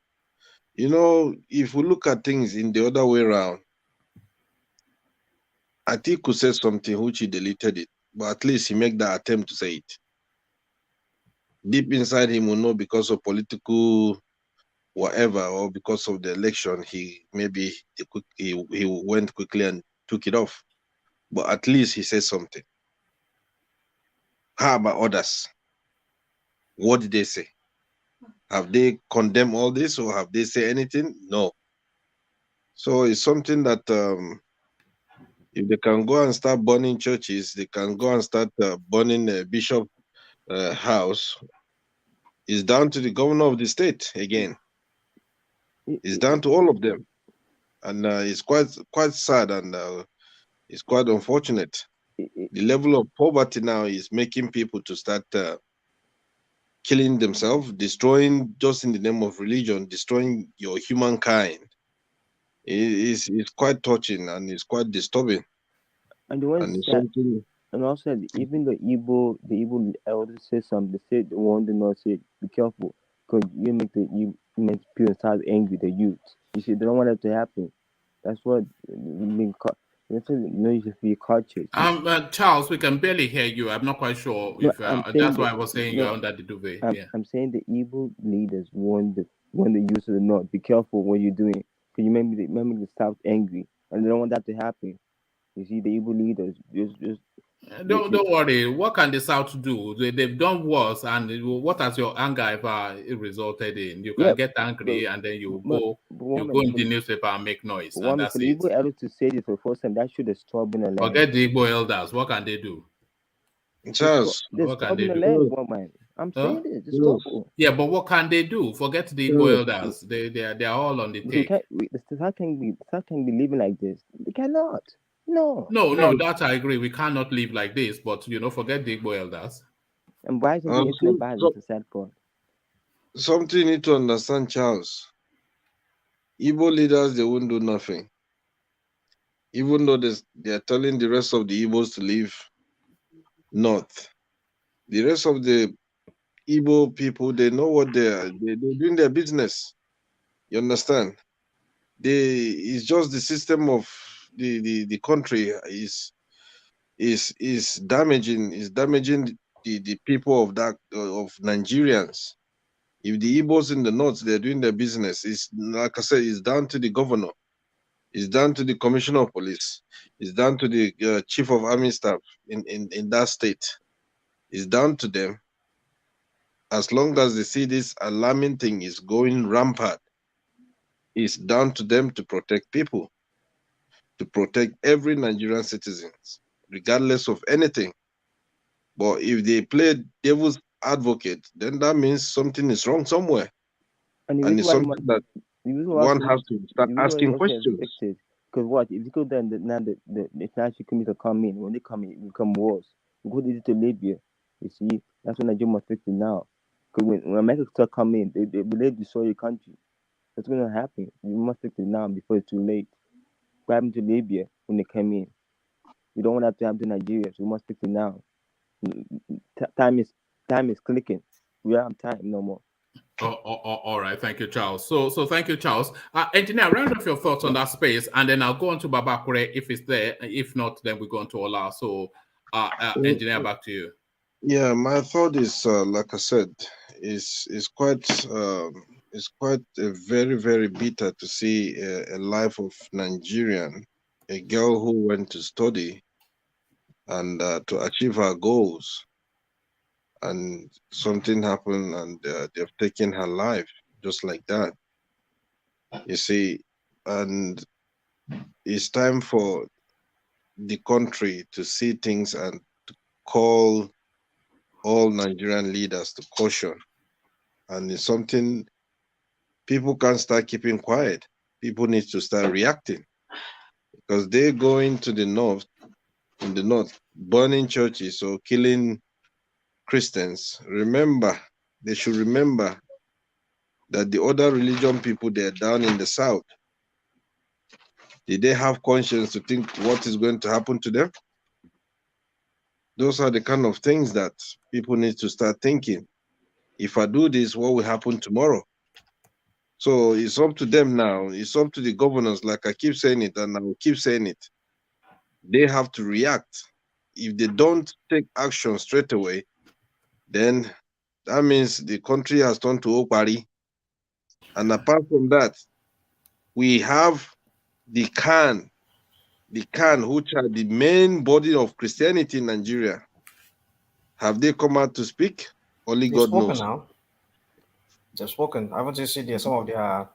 You know, if we look at things in the other way around, Atiku said something which he deleted it, but at least he made that attempt to say it. Deep inside him will know, because of political whatever, or because of the election, he went quickly and took it off. But at least he said something. How about others? What did they say? Have they condemned all this, or have they said anything? No. So it's something that if they can go and start burning churches, they can go and start burning bishop house. It's down to the governor of the state again. It's down to all of them, and it's quite sad, and it's quite unfortunate. The level of poverty now is making people to start killing themselves, destroying, just in the name of religion, destroying your humankind. It's quite touching, and it's quite disturbing. And the ones that, and also even the Igbo elders say something. They said the one did not say, "Be careful, because you make people start angry." The youth, you see, they don't want that to happen. That's what being caught. You know, you should be cautious. Charles, we can barely hear you. I'm not quite sure if that's why I was saying you're under the duvet. I'm saying the evil leaders warn the youth of the north, be careful what you're doing, because you remember the South angry, and they don't want that to happen. You see, the evil leaders just don't worry. What can the South do? They've done worse, and what has your anger ever resulted in? You can get angry, and then you go in the newspaper and make noise, and that's for the Igbo elders to say this for the first time, that should have stopped in the land. Forget the Igbo elders. What can they do? Charles, what can they do? Land, I'm saying this. Just stop. Yeah, but what can they do? Forget the Igbo elders. They are all on the take. How can we living like this? They cannot. No, that I agree. We cannot live like this, but forget the Igbo elders. And why is it bad? It's a sad point. Something you need to understand, Charles. Igbo leaders, they won't do nothing. Even though they are telling the rest of the Igbos to leave north. The rest of the Igbo people, they know what they're doing their business. You understand? It's just the system of the country is damaging the people of Nigerians. If the Igbos in the north, they're doing their business, it's like I said, it's down to the governor, it's down to the commissioner of police, it's down to the chief of army staff in that state. It's down to them. As long as they see this alarming thing is going rampant, it's down to them to protect people, to protect every Nigerian citizen, regardless of anything. But if they play devil's advocate, then that means something is wrong somewhere. And it's something that one has to start asking questions. Because what, if you go there, now the international community come in, when they come in, it become worse. Go to Libya, you see, that's when Nigeria must fix it now. Because when America start coming in, they destroy your country. That's going to happen. You must fix it now before it's too late. What happened to Libya when they came in? We don't want that to happen to Nigeria, so we must fix it now. Time is clicking. We don't have time no more. All right, thank you, Charles. So thank you, Charles. Engineer, round off your thoughts on that space, and then I'll go on to Babakure if it's there. If not, then we go on to Ola. So, Engineer, back to you. Yeah, my thought is, like I said, is quite very, very bitter to see a life of Nigerian, a girl who went to study and to achieve her goals, and something happened, and they've taken her life just like that. You see, and it's time for the country to see things and to call all Nigerian leaders to caution. And it's something people can't start keeping quiet. People need to start reacting, because they go into the north, burning churches or killing Christians. They should remember that the other religion people they're down in the south, did they have conscience to think what is going to happen to them? Those are the kind of things that people need to start thinking. If I do this, what will happen tomorrow? So it's up to them now. It's up to the governors, like I keep saying it, and I will keep saying it. They have to react. If they don't take action straight away, then that means the country has turned to Okpari. And apart from that, we have the Khan, which are the main body of Christianity in Nigeria. Have they come out to speak? Only God knows. Now. They've spoken. I want to see some of their.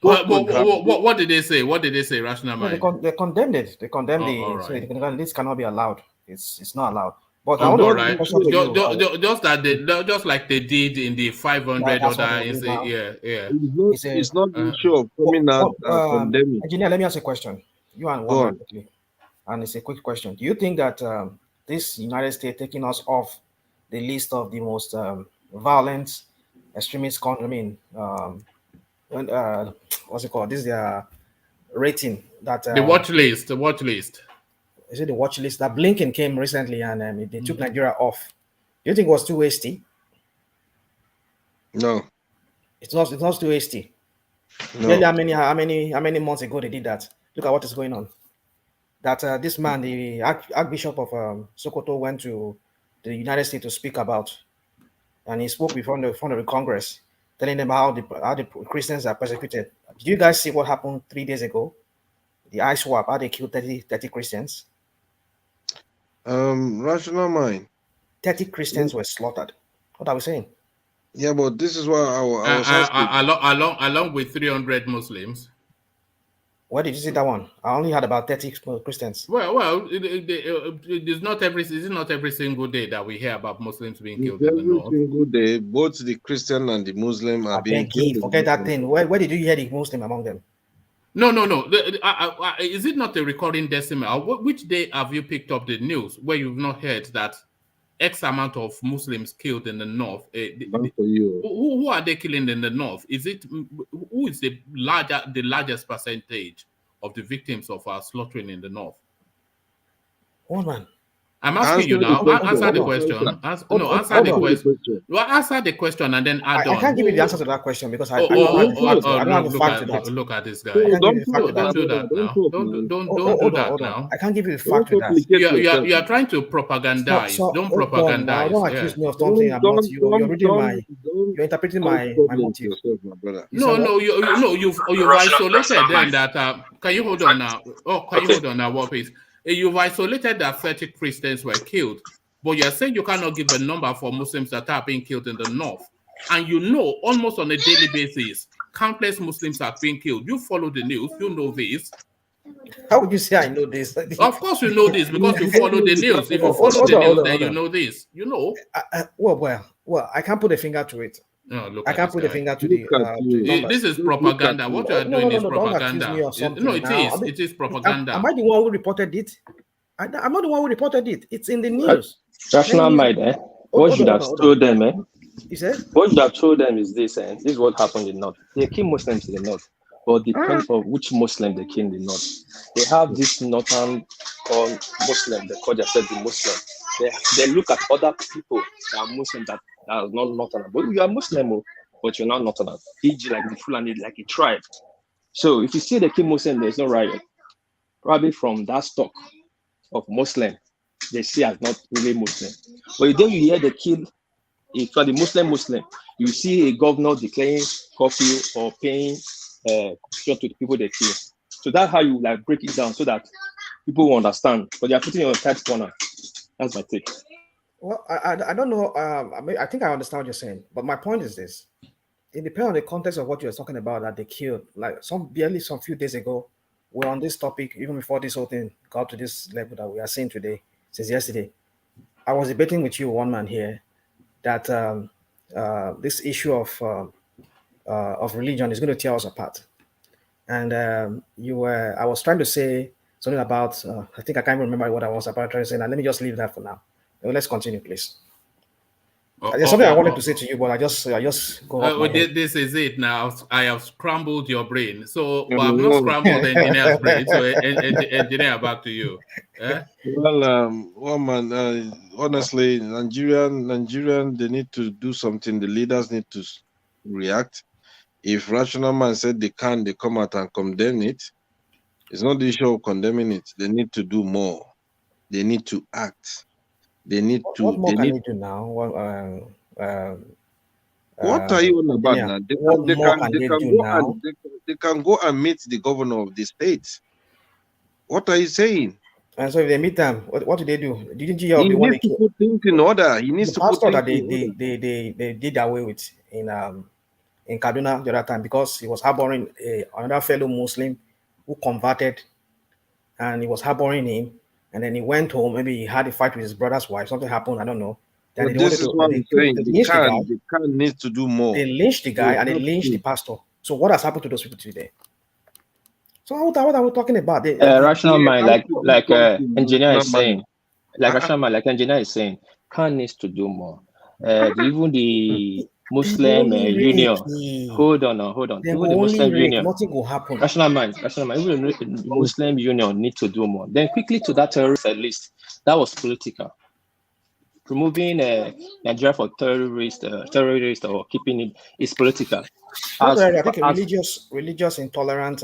What did they say? What did they say? Rational mind. They condemned it. They condemned right. This cannot be allowed. It's not allowed. But I want to just that just like they did in the 500 other. It's not the issue of coming out condemning. Engineer, let me ask a question. You and one quickly, and it's a quick question. Do you think that this United States taking us off the list of the most violent extremist country? What's it called? This is their rating that the watch list. The watch list. Is it the watch list that Blinken came recently and they took Nigeria off? Do you think it was too hasty? No, it's not too hasty. No. Really, how many months ago they did that? Look at what is going on. That this man, the Archbishop of Sokoto, went to the United States to speak about, and he spoke before the Congress, telling them how the Christians are persecuted. Did you guys see what happened 3 days ago? The ISWAP, how they killed 30 Christians. Rational mind. 30 Christians were slaughtered. What are we saying? Yeah, but this is why I was asking. Along with 300 Muslims. Where did you see that one? I only had about 30 Christians. Well, it's not every single day that we hear about Muslims being killed in the north. Every single day, both the Christian and the Muslim are being killed. Forget that thing. Where did you hear the Muslim among them? No. Is it not a recurring decimal? Which day have you picked up the news where you've not heard that X amount of Muslims killed in the north? Who are they killing in the north? Who is the largest percentage of the victims of our slaughtering in the north? Oh man. I'm asking you now. Answer the question. Answer the question. Well, answer the question and then add on. I can't give you the answer to that question because I don't have the fact to that. Look at this guy. Don't do that now. Don't do that now. I can't give you the fact to that. You are trying to propagandize. Don't propagandize. Don't accuse me of something about you. You're reading you're interpreting my motive. No. You've isolated then that. Can you hold on now? Can you hold on now? What please? You've isolated that 30 Christians were killed, but you're saying you cannot give a number for Muslims that are being killed in the north. And you know, almost on a daily basis, countless Muslims are being killed. You follow the news, you know this. How would you say I know this? Of course you know this because you follow the news. If you follow the news, then you know this. You know. Well, I can't put a finger to it. No, I can't put a finger to the. This is propaganda. What you are doing is propaganda. No, it is. It is propaganda. Am I the one who reported it? I'm not the one who reported it. It's in the news. Rational mind, What you should have told them, You said? What you should have told them is this, this is what happened in the north. They kill Muslims in the north, but depends on which Muslim they kill in the north. They have this northern called Muslim. They call themselves the Muslim. They look at other people that are Muslim that are not northern. But you are Muslim, but you're not northern. E.g., like the Fulani, like a tribe. So if you see the kill Muslim, there's no riot. Probably from that stock of Muslim, they see as not really Muslim. But then you hear the kill, if you're the Muslim, you see a governor declaring curfew or paying to the people they kill. So that's how you like break it down so that people will understand. But they are putting it on a tight corner. That's my take. Well, I don't know. I think I understand what you're saying, but my point is this: it depends on the context of what you're talking about. That they killed, like some few days ago, we're on this topic even before this whole thing got to this level that we are seeing today. Since yesterday, I was debating with you, one man here, that this issue of religion is going to tear us apart, and I was trying to say something about. I think I can't remember what I was about trying to say. Now let me just leave that for now. Let's continue, please. There's something I wanted to say to you, but I just go off my head. This is it now. I have scrambled your brain. So, but I've not scrambled the engineer's brain. So, engineer, back to you. Well, man, honestly, Nigerian, they need to do something. The leaders need to react. If Rational Man said they can, they come out and condemn it. It's not the issue of condemning it. They need to do more. They need to act. They need to. What more can they do now? What are you on about now? They can go and meet the governor of the state. What are you saying? And so if they meet them, what do they do? Didn't you hear? He needs to put things in order. He needs to put things that they did away with in Kaduna the other time because he was harboring another fellow Muslim who converted, and he was harboring him. And then he went home. Maybe he had a fight with his brother's wife. Something happened. I don't know. But this is what I'm saying. They can need to do more. They lynched the guy and they lynched the pastor. So what has happened to those people today? So what are we talking about? Rational mind, like engineer is saying, rational mind, like engineer is saying, can needs to do more. Even the Muslim union. Hold on. Even the Muslim union. Nothing will happen. Rational mind. Even the Muslim union need to do more. Then quickly to that terrorist list. That was political. Removing Nigeria for terrorist or keeping it is political. I think religious intolerant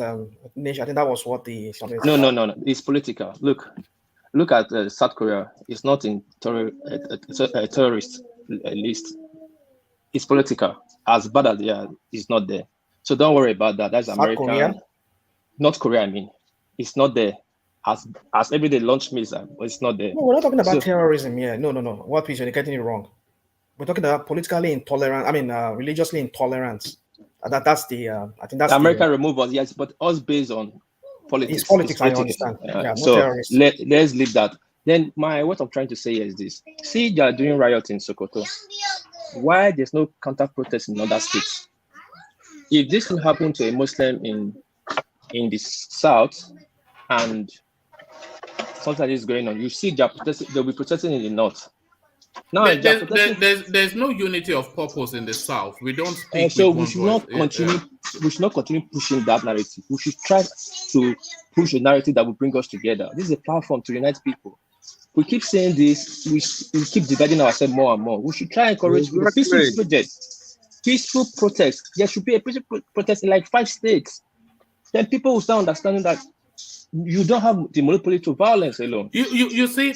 nation. I think that was what the No. It's political. Look at South Korea. It's not in terrorist list. It's political. As bad as they are, it's not there. So don't worry about that. That's American. Korea? North Korea, I mean. It's not there. As everyday launch missile, it's not there. No, we're not talking about terrorism here. No. What piece? You're getting it wrong. We're talking about politically intolerant. I mean, religiously intolerant. That's the. I think that's America remove us, yes, but us based on politics. It's politics. I understand. So let's leave that. Then what I'm trying to say is this: see, they are doing riot in Sokoto. Why there's no counter protest in other states? If this will happen to a Muslim in the south and something is going on, you see they'll be protesting in the north. Now there's no unity of purpose in the south. We don't speak. So we should not continue. We should not continue pushing that narrative. We should try to push a narrative that will bring us together. This is a platform to unite people. We keep saying this. We keep dividing ourselves more and more. We should try and encourage peaceful projects, peaceful protests. There should be a peaceful protest in like 5 states. Then people will start understanding that you don't have the monopoly to violence alone. You see,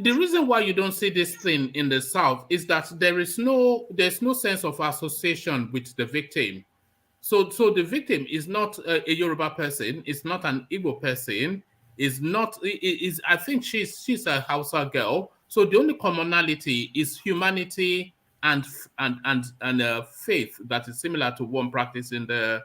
the reason why you don't see this thing in the south is that there's no sense of association with the victim. So the victim is not a Yoruba person, it's not an Igbo person, I think she's a Hausa girl. So the only commonality is humanity and faith that is similar to one practice in the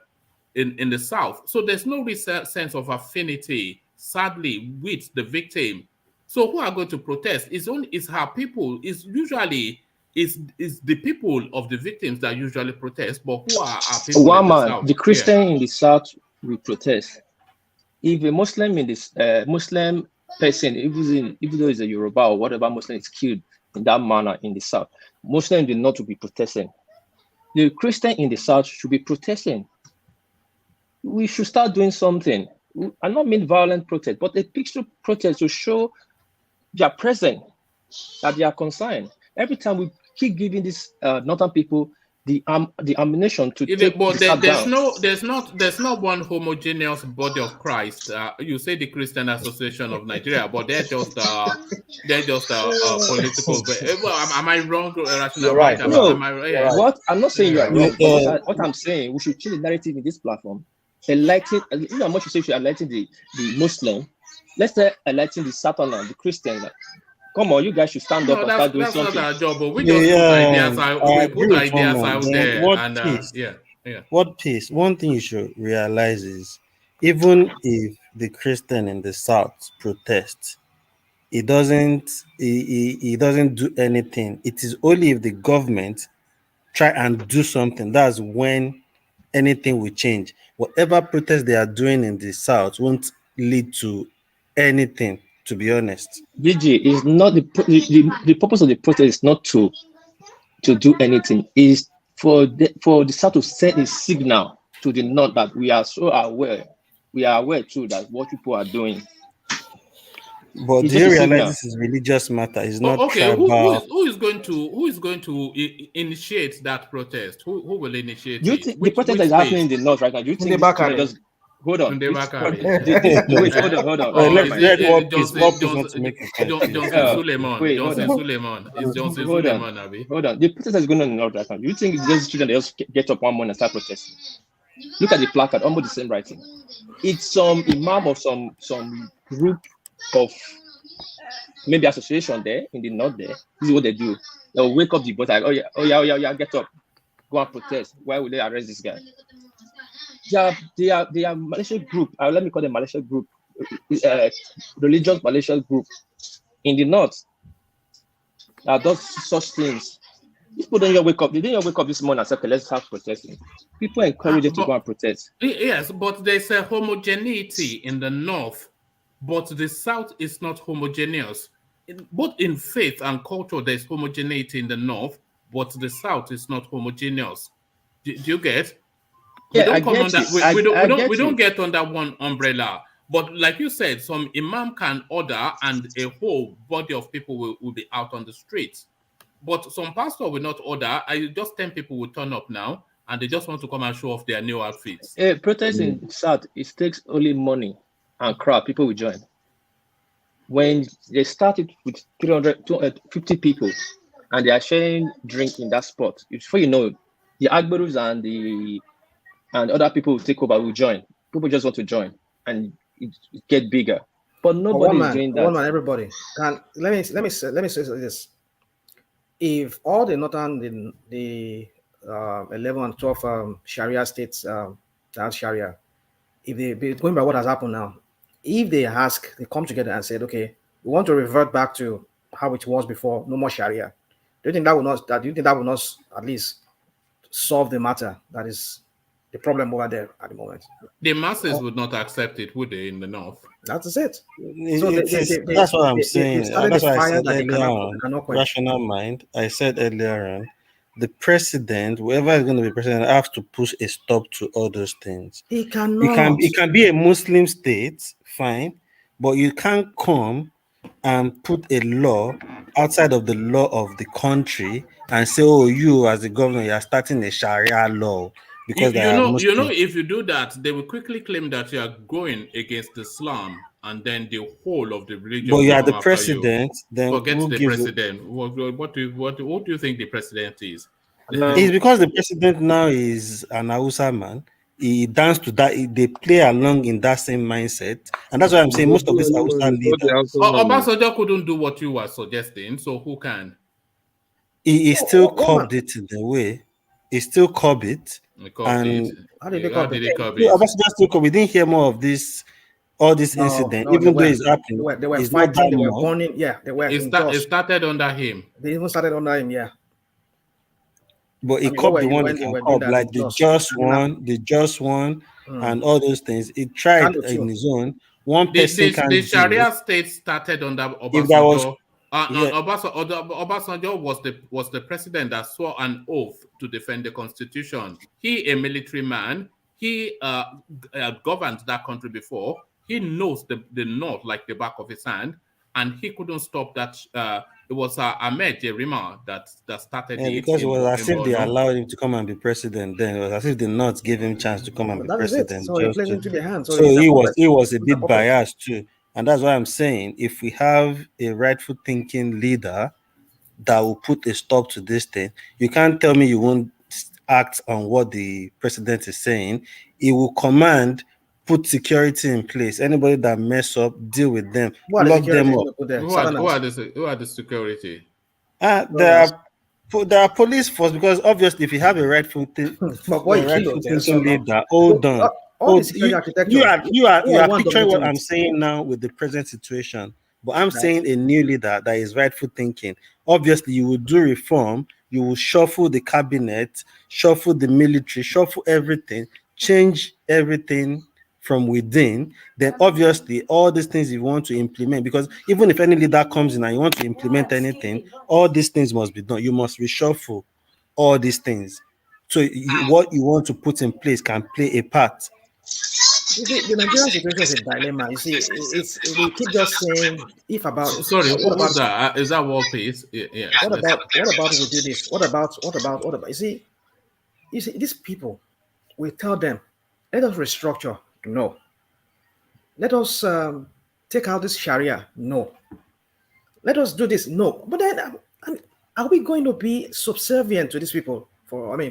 south. So there's no real sense of affinity, sadly, with the victim. So who are going to protest? It's her people. It's usually the people of the victims that usually protest. But who are our people? One man, the Christian in the south will protest. If a Muslim in this Muslim person, even though it's a Yoruba or whatever Muslim is killed in that manner in the south, Muslim in the north will be protesting. The Christian in the south should be protesting. We should start doing something. I not mean violent protest, but a peaceful protest to show they are present, that they are concerned. Every time we keep giving these northern people the ammunition to take but there's not one homogeneous body of Christ. You say the Christian Association of Nigeria, but they're just political. Am I wrong? You're right. What I'm not saying you're wrong. What I'm saying, we should change the narrative in this platform. Enlighten, how much you say we should enlighten the Muslim. Let's say enlighten the Southerner, the Christian. Come on, you guys should stand up and start doing something. That's not our job, but we just put ideas out there. One thing you should realize is, even if the Christian in the South protests, it doesn't do anything. It is only if the government try and do something, that's when anything will change. Whatever protest they are doing in the South won't lead to anything, to be honest. GG is not the purpose of the protest is not to to do anything. Is for the South to send a signal to the North that we are so aware. We are aware too that what people are doing. But do you realize this is religious matter? It's not tribal. Who is going to initiate that protest? Who will initiate you it? The protest that is happening in the North right now, do you think just hold on? Wait, hold on. Let's walk this. Johnson Suleiman. It's Johnson Suleiman, Abi. Hold on. The protest that's going on in the North right now, do you think it's just children that just get up one morning and start protesting? Look at the placard, almost the same writing. It's some imam of some group of maybe association there in the North there. This is what they do. They'll wake up the boys like, oh yeah, get up, go and protest. Why would they arrest this guy? They are malicious group. Let me call them malicious group, religious malicious group in the North that does such things. People don't even wake up. They didn't even wake up this morning and say, okay, let's have protesting. People encourage them to go and protest. Yes, but there's a homogeneity in the North, but the South is not homogeneous. Both in faith and culture, there's homogeneity in the North, but the South is not homogeneous. Do you get? We don't get under one umbrella. But like you said, some imam can order and a whole body of people will be out on the streets. But some pastor will not order. Just 10 people will turn up now and they just want to come and show off their new outfits. Protest in South, it takes only money and crowd. People will join. When they started with 250 people and they are sharing drink in that spot, before you know, the Agbarus and other people will take over, will join. People just want to join and it get bigger. But nobody is doing that. Everybody. Let me say this. If all the northern, the 11 and 12 Sharia states have Sharia, if they going by what has happened now, if they come together and said, okay, we want to revert back to how it was before, no more Sharia, do you think that will not at least solve the matter? That is the problem over there at the moment. The masses would not accept it, would they, in the North? That's it. That's what I'm saying. That's why I said earlier on, rational mind. I said earlier on, the president, whoever is going to be president, has to push a stop to all those things. He cannot. It can be a Muslim state, fine, but you can't come and put a law outside of the law of the country and say, oh, you as the governor, you are starting a Sharia law. Because if you do that, they will quickly claim that you are going against Islam, and then the whole of the religion. But you are the president. Then forget the president. What do you think the president is? It's because the president now is an Hausa man. He danced to that. They play along in that same mindset, and that's why I'm saying most of these Hausa leaders. Obasanjo couldn't do what you were suggesting, so who can? He still curbed it in a way. He still curbed it. How did they curb it? We didn't hear more of this, all this incident, even though it's happening. They were fighting, they were burning. Yeah, they were. It started under him. They even started under him. Yeah. But he curbed the one that can curb, like the just one, and all those things. He tried in his own. One person can. The Sharia state started under Obasanjo. Obasanjo was the president that swore an oath to defend the constitution. He, a military man, he governed that country before. He knows the North like the back of his hand, and he couldn't stop that. It was Ahmed Jerima that started it. Because it was as if they allowed him to come and be president. Then it was as if the North gave him chance to come and be president. So he played into the hands. So he was a bit biased too. And that's why I'm saying, if we have a rightful thinking leader that will put a stop to this thing, you can't tell me you won't act on what the president is saying. He will command, put security in place. Anybody that mess up, deal with them, lock them up. Who are the security? There are police force, because obviously if you have a rightful thinking leader, hold on. You are picturing what I'm saying now with the present situation, but I'm saying a new leader that is rightful thinking. Obviously, you will do reform, you will shuffle the cabinet, shuffle the military, shuffle everything, change everything from within, then obviously all these things you want to implement, because even if any leader comes in and you want to implement anything, all these things must be done. You must reshuffle all these things. So what you want to put in place can play a part. You see, the Nigerian situation is a dilemma. You see, we keep just saying if about. Sorry, what who's about that? Is that Wall Peace? Yeah. What about if we do this? What about? You see, these people, we tell them, let us restructure. No. Let us take out this Sharia. No. Let us do this. No. But then, are we going to be subservient to these people for the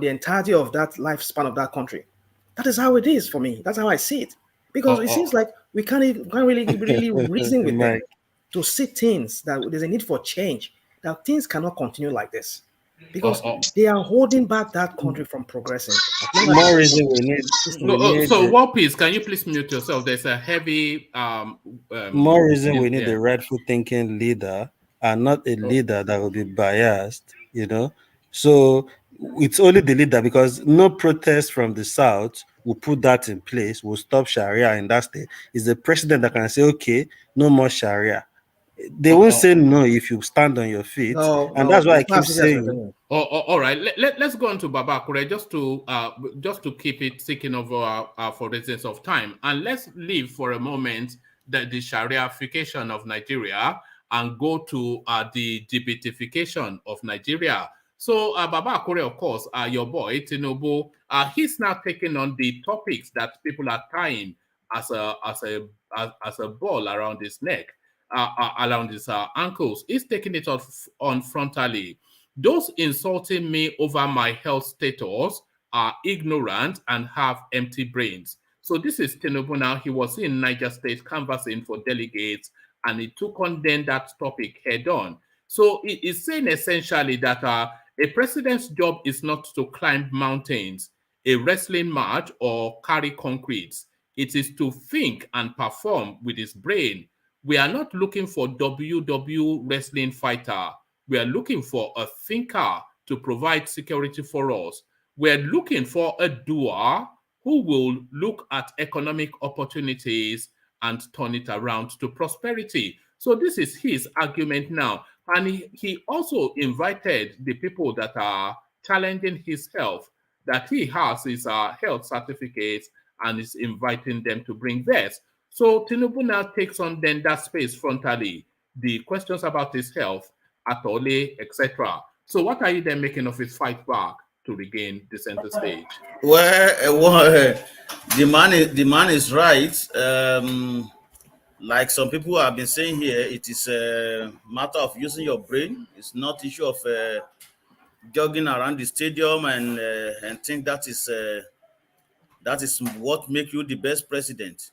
entirety of that lifespan of that country? That is how it is for me. That's how I see it. Because it seems like we can't really reason with them to see things that there's a need for change. That things cannot continue like this. Because they are holding back that country from progressing. More reason we need. So, Wall Peace, can you please mute yourself? There's a heavy. More reason we need a rightful thinking leader, and not a leader that will be biased. So it's only the leader, because no protest from the South will put that in place, will stop Sharia in that state. It's the president that can say, okay, no more Sharia. They won't say no if you stand on your feet. That's why I keep saying. All right. Let's go on to Babakure just to keep it ticking over for reasons of time. And let's leave for a moment the Shariafication of Nigeria and go to the Debatification of Nigeria. So Babakure, of course, your boy, TINUBU, he's now taking on the topics that people are tying as a ball around his neck. Around his ankles. He's taking it on frontally. Those insulting me over my health status are ignorant and have empty brains. So this is TINUBU now. He was in Niger State canvassing for delegates, and he took on then that topic head on. So it is saying essentially that a president's job is not to climb mountains, a wrestling match, or carry concretes. It is to think and perform with his brain. We are not looking for WW wrestling fighter. We are looking for a thinker to provide security for us. We are looking for a doer who will look at economic opportunities and turn it around to prosperity. So this is his argument now. And he also invited the people that are challenging his health, that he has his health certificates, and is inviting them to bring theirs. So TINUBU now takes on then that space frontally, the questions about his health, Atole, etc. So what are you then making of his fight back to regain the center stage? Well, the man is right. Like some people have been saying here, it is a matter of using your brain. It's not issue of jogging around the stadium and think that is what makes you the best president.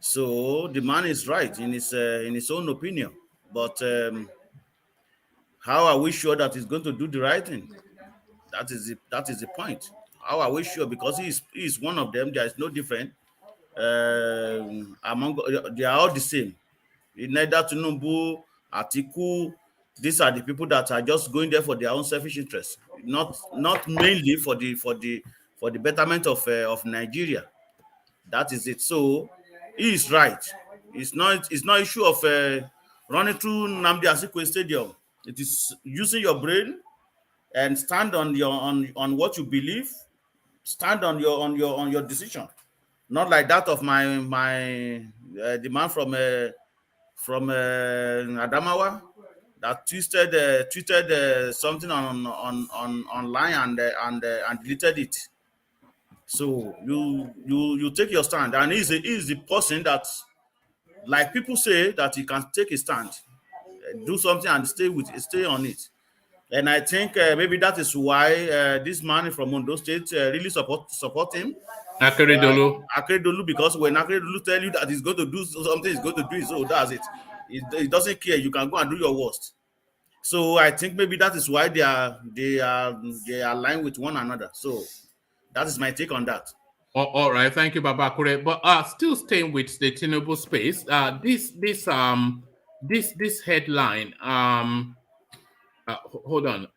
So the man is right in his own opinion, but how are we sure that he's going to do the right thing? That is the point. How are we sure? Because he is one of them. There is no different. They are all the same. Neither TINUBU, Atiku, these are the people that are just going there for their own selfish interests, not mainly for the betterment of Nigeria. That is it. So he is right. It's not issue of running through Nnamdi Azikiwe Stadium. It is using your brain and stand on on what you believe. Stand on your decision. Not like that of my the man from Adamawa that tweeted something online and deleted it. So you take your stand, and he's the person that, like people say, that he can take a stand, do something and stay on it. And I think maybe that is why this man from Ondo State really support him. Akeredolu, because when Akeredolu tell you that he's going to do something, he's going to do it. So that's it. He doesn't care. You can go and do your worst. So I think maybe that is why they are aligned with one another. So that is my take on that. All right, thank you, Babakure. But still staying with the TINUBU space, this headline. Hold on.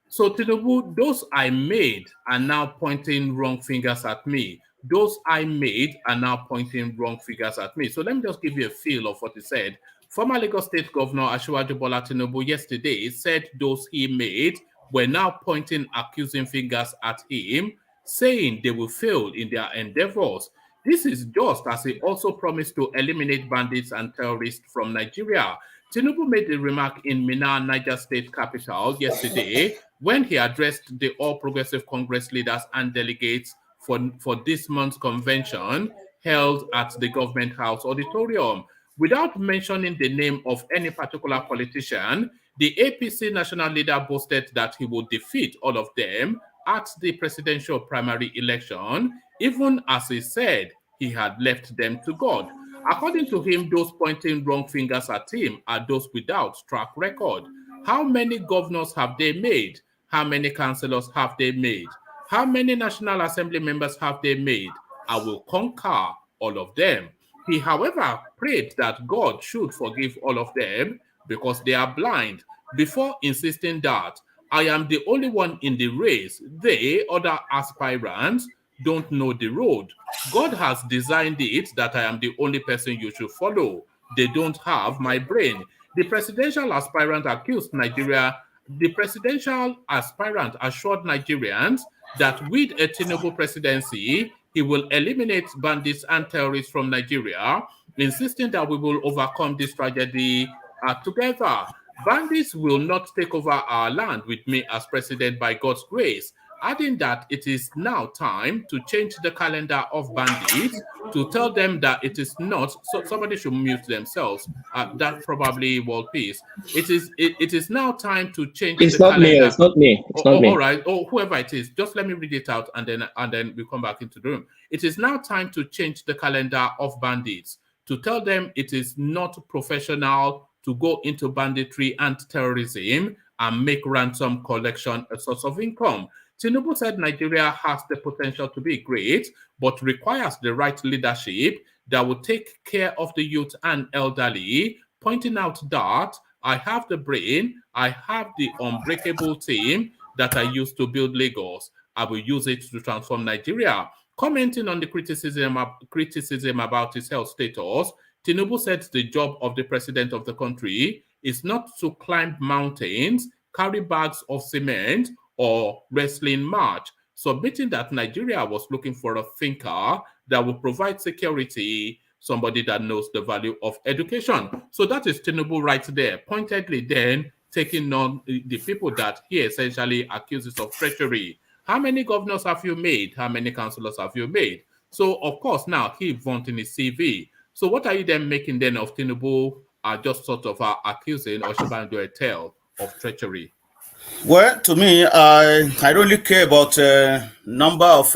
So TINUBU, those I made are now pointing wrong fingers at me. Those I made are now pointing wrong figures at me. So let me just give you a feel of what he said. Former Lagos State Governor Asiwaju Bola Tinubu yesterday said those he made were now pointing accusing fingers at him, saying they will fail in their endeavors. This is just as he also promised to eliminate bandits and terrorists from Nigeria. Tinubu made the remark in Minna, Niger State capital yesterday when he addressed the All Progressive Congress leaders and delegates for this month's convention held at the Government House Auditorium. Without mentioning the name of any particular politician, the APC national leader boasted that he would defeat all of them at the presidential primary election, even as he said he had left them to God. According to him, those pointing wrong fingers at him are those without track record. How many governors have they made? How many councillors have they made? How many National Assembly members have they made? I will conquer all of them. He, however, prayed that God should forgive all of them because they are blind, before insisting that I am the only one in the race. They, other aspirants, don't know the road. God has designed it that I am the only person you should follow. They don't have my brain. The presidential aspirant accused Nigeria. The presidential aspirant assured Nigerians that with a TINUBU presidency, he will eliminate bandits and terrorists from Nigeria, insisting that we will overcome this tragedy together. Bandits will not take over our land with me as president by God's grace, adding that it is now time to change the calendar of bandits, to tell them that it is not, so somebody should mute themselves, that probably world peace. It is now time to change it's the not calendar. Me, it's not me. It's not me. All right, whoever it is, just let me read it out and then we come back into the room. It is now time to change the calendar of bandits, to tell them it is not professional to go into banditry and terrorism and make ransom collection a source of income. Tinubu said Nigeria has the potential to be great, but requires the right leadership that will take care of the youth and elderly, pointing out that I have the brain, I have the unbreakable team that I used to build Lagos. I will use it to transform Nigeria. Commenting on the criticism about his health status, Tinubu said the job of the president of the country is not to climb mountains, carry bags of cement, or wrestling match, submitting that Nigeria was looking for a thinker that will provide security, somebody that knows the value of education. So that is Tinubu right there, pointedly then taking on the people that he essentially accuses of treachery. How many governors have you made? How many councillors have you made? So, of course, now he vaunting his CV. So what are you then making then of Tinubu just sort of accusing or Shibanjo a tale of treachery? Well, to me, I don't really care about number of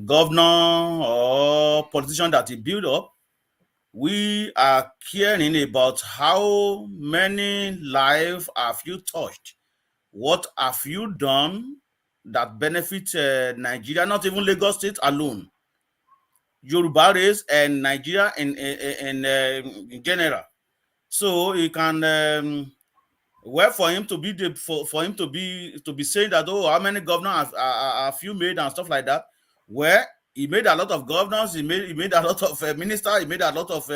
governor or politician that he built up. We are caring about how many lives have you touched. What have you done that benefits Nigeria, not even Lagos State alone, Yoruba race and Nigeria in general. So you can well, for him to be saying that, oh, how many governors have you made and stuff like that. Well, he made a lot of governors, he made a lot of ministers, he made a lot of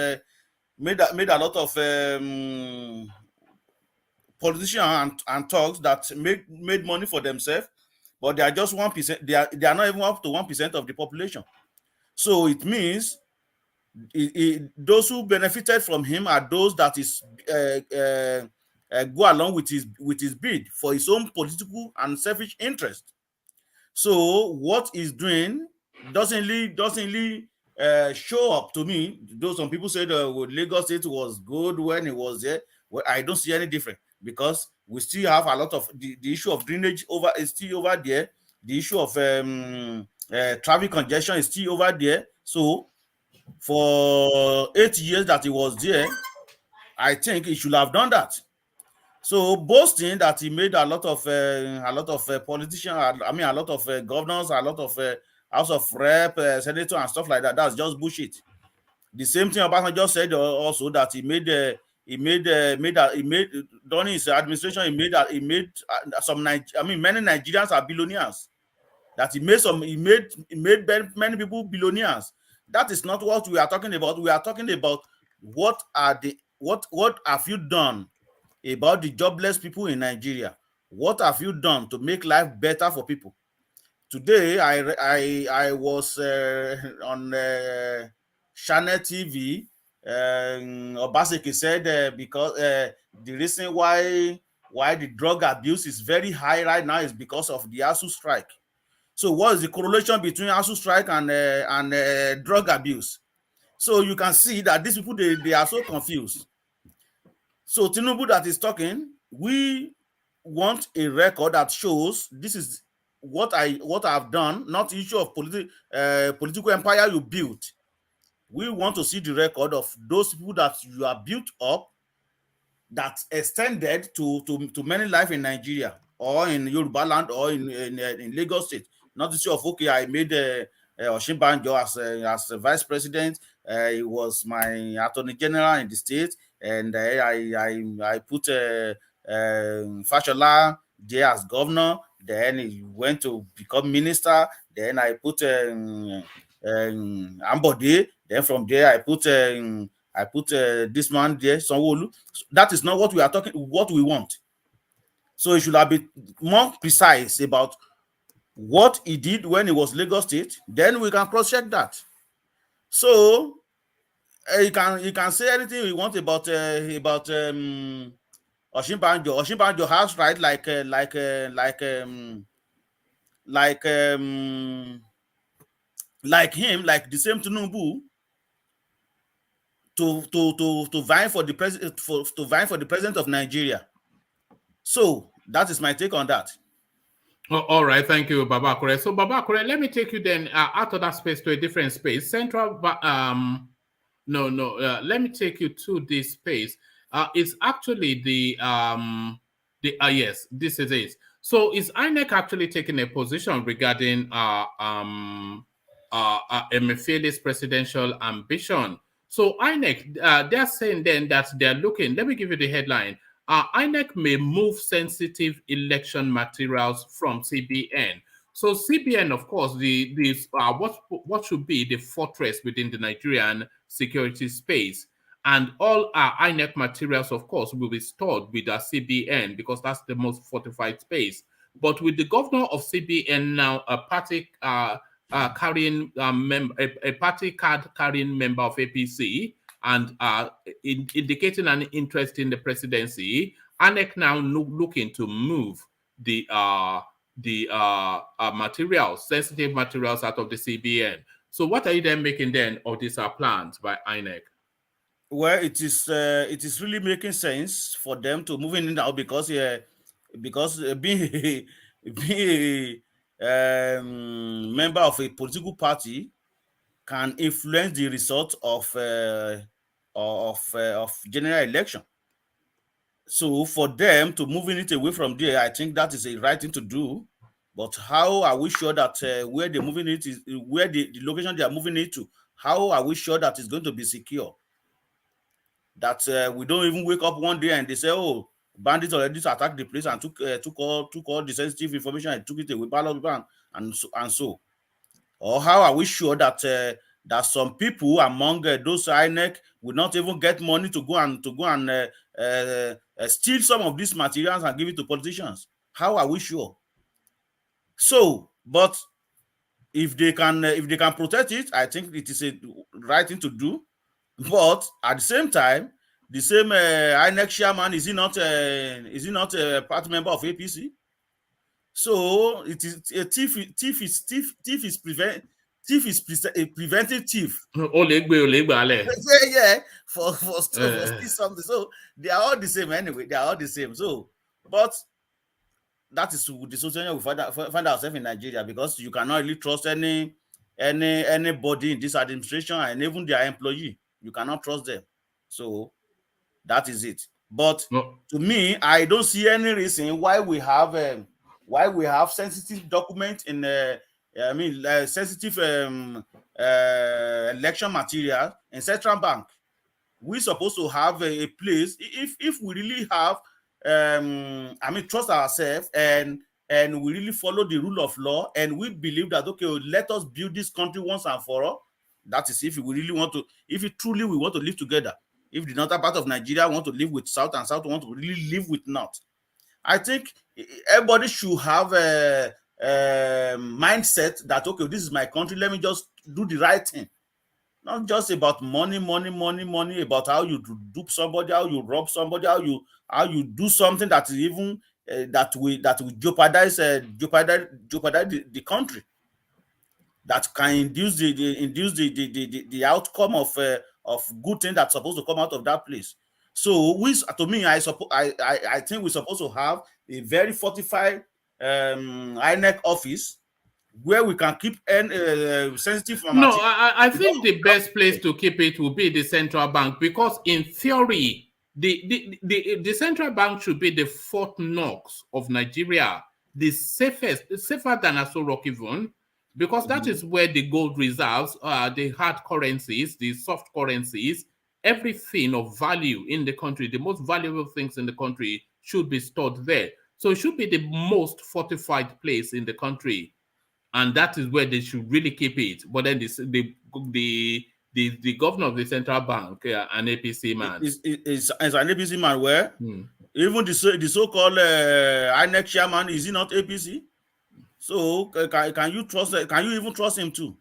politicians and talks that made money for themselves, but they are just 1%. They are not even up to 1% of the population. So it means those who benefited from him are those that is go along with his bid for his own political and selfish interest. So what he's doing doesn't really show up to me. Though some people said Lagos State was good when it was there. Well, I don't see any difference, because we still have a lot of the issue of drainage is still over there. The issue of traffic congestion is still over there. So for 8 years that he was there, I think he should have done that. So boasting that he made a lot of politicians, I mean a lot of governors, a lot of House of Rep, Senator and stuff like that, that's just bullshit. The same thing Obasanjo just said also, that he made during his administration, he made some many Nigerians are billionaires. that he made many people billionaires. That is not what we are talking about. We are talking about what have you done about the jobless people in Nigeria? What have you done to make life better for people? Today, I was on Channel TV. Obaseki said because the reason why the drug abuse is very high right now is because of the ASU strike. So what is the correlation between ASU strike and drug abuse? So you can see that these people, they are so confused. So TINUBU that is talking, we want a record that shows this is what I've done, not the issue of political empire you built. We want to see the record of those people that you are built up that extended to many life in Nigeria or in Yoruba land or in Lagos State. Not the issue of, okay, I made Osinbajo as a vice president. He was my attorney general in the state, and I put Fashola there as governor. Then he went to become minister. Then I put Ambode. Then from there I put this man there, Sanwo-Olu. That is not what we are talking. What we want. So he should have been more precise about what he did when he was Lagos State. Then we can cross-check that. So you can say anything you want about Osinbajo. Osinbajo has right like him, like the same TINUBU, to vying for the president to vying for the president of Nigeria. So that is my take on that. Oh, all right, thank you, Babakure. So Babakure, let me take you then out of that space to a different space. Central, let me take you to this space. It's actually yes, this is it. So is INEC actually taking a position regarding EMIEFELE's presidential ambition? So INEC, they're saying then that they're looking, let me give you the headline. INEC may move sensitive election materials from CBN. So CBN, of course, what should be the fortress within the Nigerian security space. And all INEC materials, of course, will be stored with the CBN because that's the most fortified space. But with the governor of CBN now, a party carrying a party card carrying member of APC and indicating an interest in the presidency, INEC now looking to move the materials, sensitive materials, out of the CBN. So what are you then making then of these plans by INEC? Well, it is really making sense for them to move in now because being a member of a political party can influence the result of general election. So for them to moving it away from there, I think that is a right thing to do. But how are we sure that where they're moving it is where the location they are moving it to? How are we sure that it's going to be secure? That we don't even wake up one day and they say, "Oh, bandits already attacked the place and took all the sensitive information and took it away, and so." Or how are we sure that that some people among those INEC will not even get money to go and steal some of these materials and give it to politicians? How are we sure? So, but if they can protect it, I think it is a right thing to do. But at the same time, the same INEC chairman, is he not a party member of APC? So it is a thief is a preventive thief. Yeah, for steal something. So they are all the same anyway. They are all the same. So, but that is the situation we find ourselves in Nigeria, because you cannot really trust anybody in this administration, and even their employee. You cannot trust them. So that is it. But to me, I don't see any reason why we have sensitive documents in sensitive election material in Central Bank. We're supposed to have a place if we really have trust ourselves and and we really follow the rule of law, and we believe that, okay, let us build this country once and for all. That is if we really want to, if we truly we want to live together. If the northern part of Nigeria want to live with South and South want to really live with North, I think everybody should have a mindset that, okay, this is my country, let me just do the right thing. Not just about money, about how you dupe somebody, how you rob somebody, how you do something that is even that will jeopardize the country, that can induce the outcome of good thing that's supposed to come out of that place. So to me, I think we're supposed to have a very fortified INEC office where we can keep sensitive. No, I think the best place to keep it will be the central bank, because in theory, the central bank should be the Fort Knox of Nigeria, the safest, safer than Aso Rock even, because that is where the gold reserves, the hard currencies, the soft currencies, everything of value in the country, the most valuable things in the country should be stored there. So it should be the most fortified place in the country, and that is where they should really keep it. But then the governor of the central bank, an APC man, is an APC man. Where even the so-called INEC chairman, is he not APC? So can you trust? Can you even trust him too?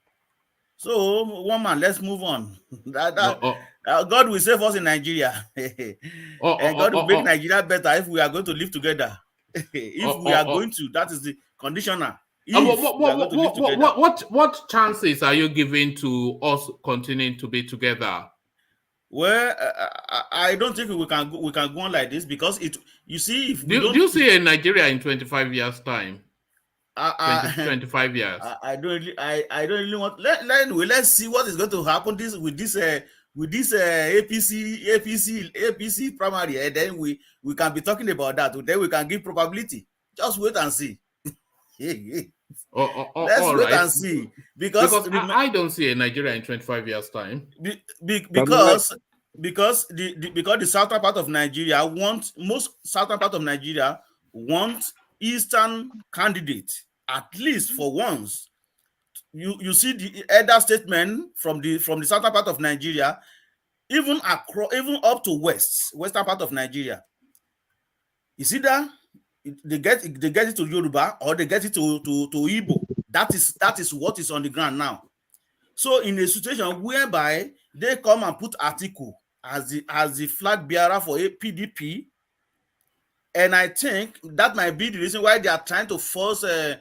So one man, let's move on. God will save us in Nigeria, and God will make Nigeria better if we are going to live together. If we are going to, that is the conditioner. What chances are you giving to us continuing to be together? Well, I don't think we can go on like this, because you see, if do you see a Nigeria in 25 years time? 25 years. I don't really want. Let's see what is going to happen with this APC primary, and then we can be talking about that. Then we can give probability. Just wait and see. Let's wait and see, because I don't see a Nigeria in 25 years time. Because the southern part of Nigeria want Eastern candidate, at least for once. You see the elder statement from the southern part of Nigeria, even up to western part of Nigeria. You see that they get it to Yoruba, or they get it to Igbo. That is what is on the ground now. So in a situation whereby they come and put Atiku as the flag bearer for a PDP, and I think that might be the reason why they are trying to force this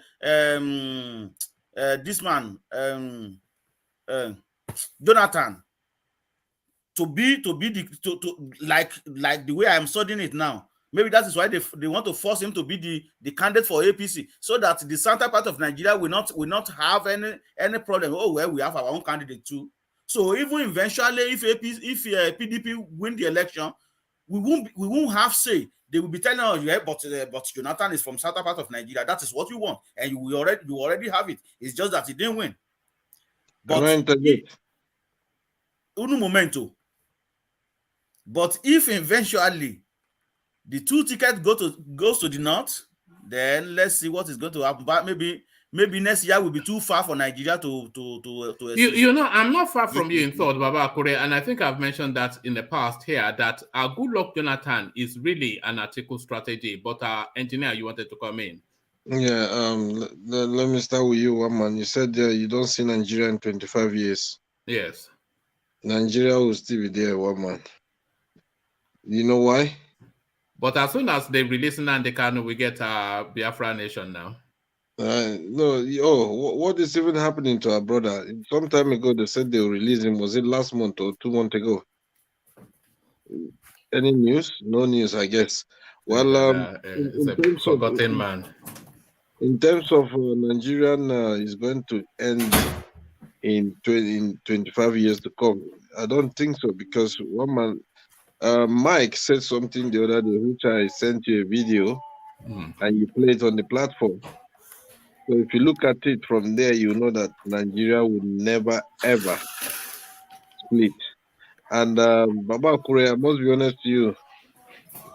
man Jonathan to be like the way I'm studying it now. Maybe that is why they want to force him to be the candidate for APC, so that the southern part of Nigeria will not have any problem. Oh well, we have our own candidate too. So even eventually, if PDP win the election, we won't have say. They will be telling us, yeah, but Jonathan is from southern part of Nigeria. That is what we want, and you already have it. It's just that he didn't win. But un momento. But if eventually the two tickets goes to the north, then let's see what is going to happen. But maybe next year will be too far for Nigeria to you know, I'm not far from you in thought, Baba Akure, and I think I've mentioned that in the past here, that our good luck Jonathan is really an article strategy. But engineer, you wanted to come in. Yeah, let me start with you, one man. You said you don't see Nigeria in 25 years. Yes. Nigeria will still be there, one man. You know why? But as soon as they release Nnamdi Kanu, we get a Biafra nation now. No, what is even happening to our brother? Some time ago, they said they will release him. Was it last month or 2 months ago? Any news? No news, I guess. Well, it's a forgotten man. In terms of Nigerian is going to end in 25 years to come, I don't think so, because one man, Mike said something the other day, which I sent you a video, and you play it on the platform. So if you look at it from there, you know that Nigeria will never ever split. And Baba Akure, I must be honest to you,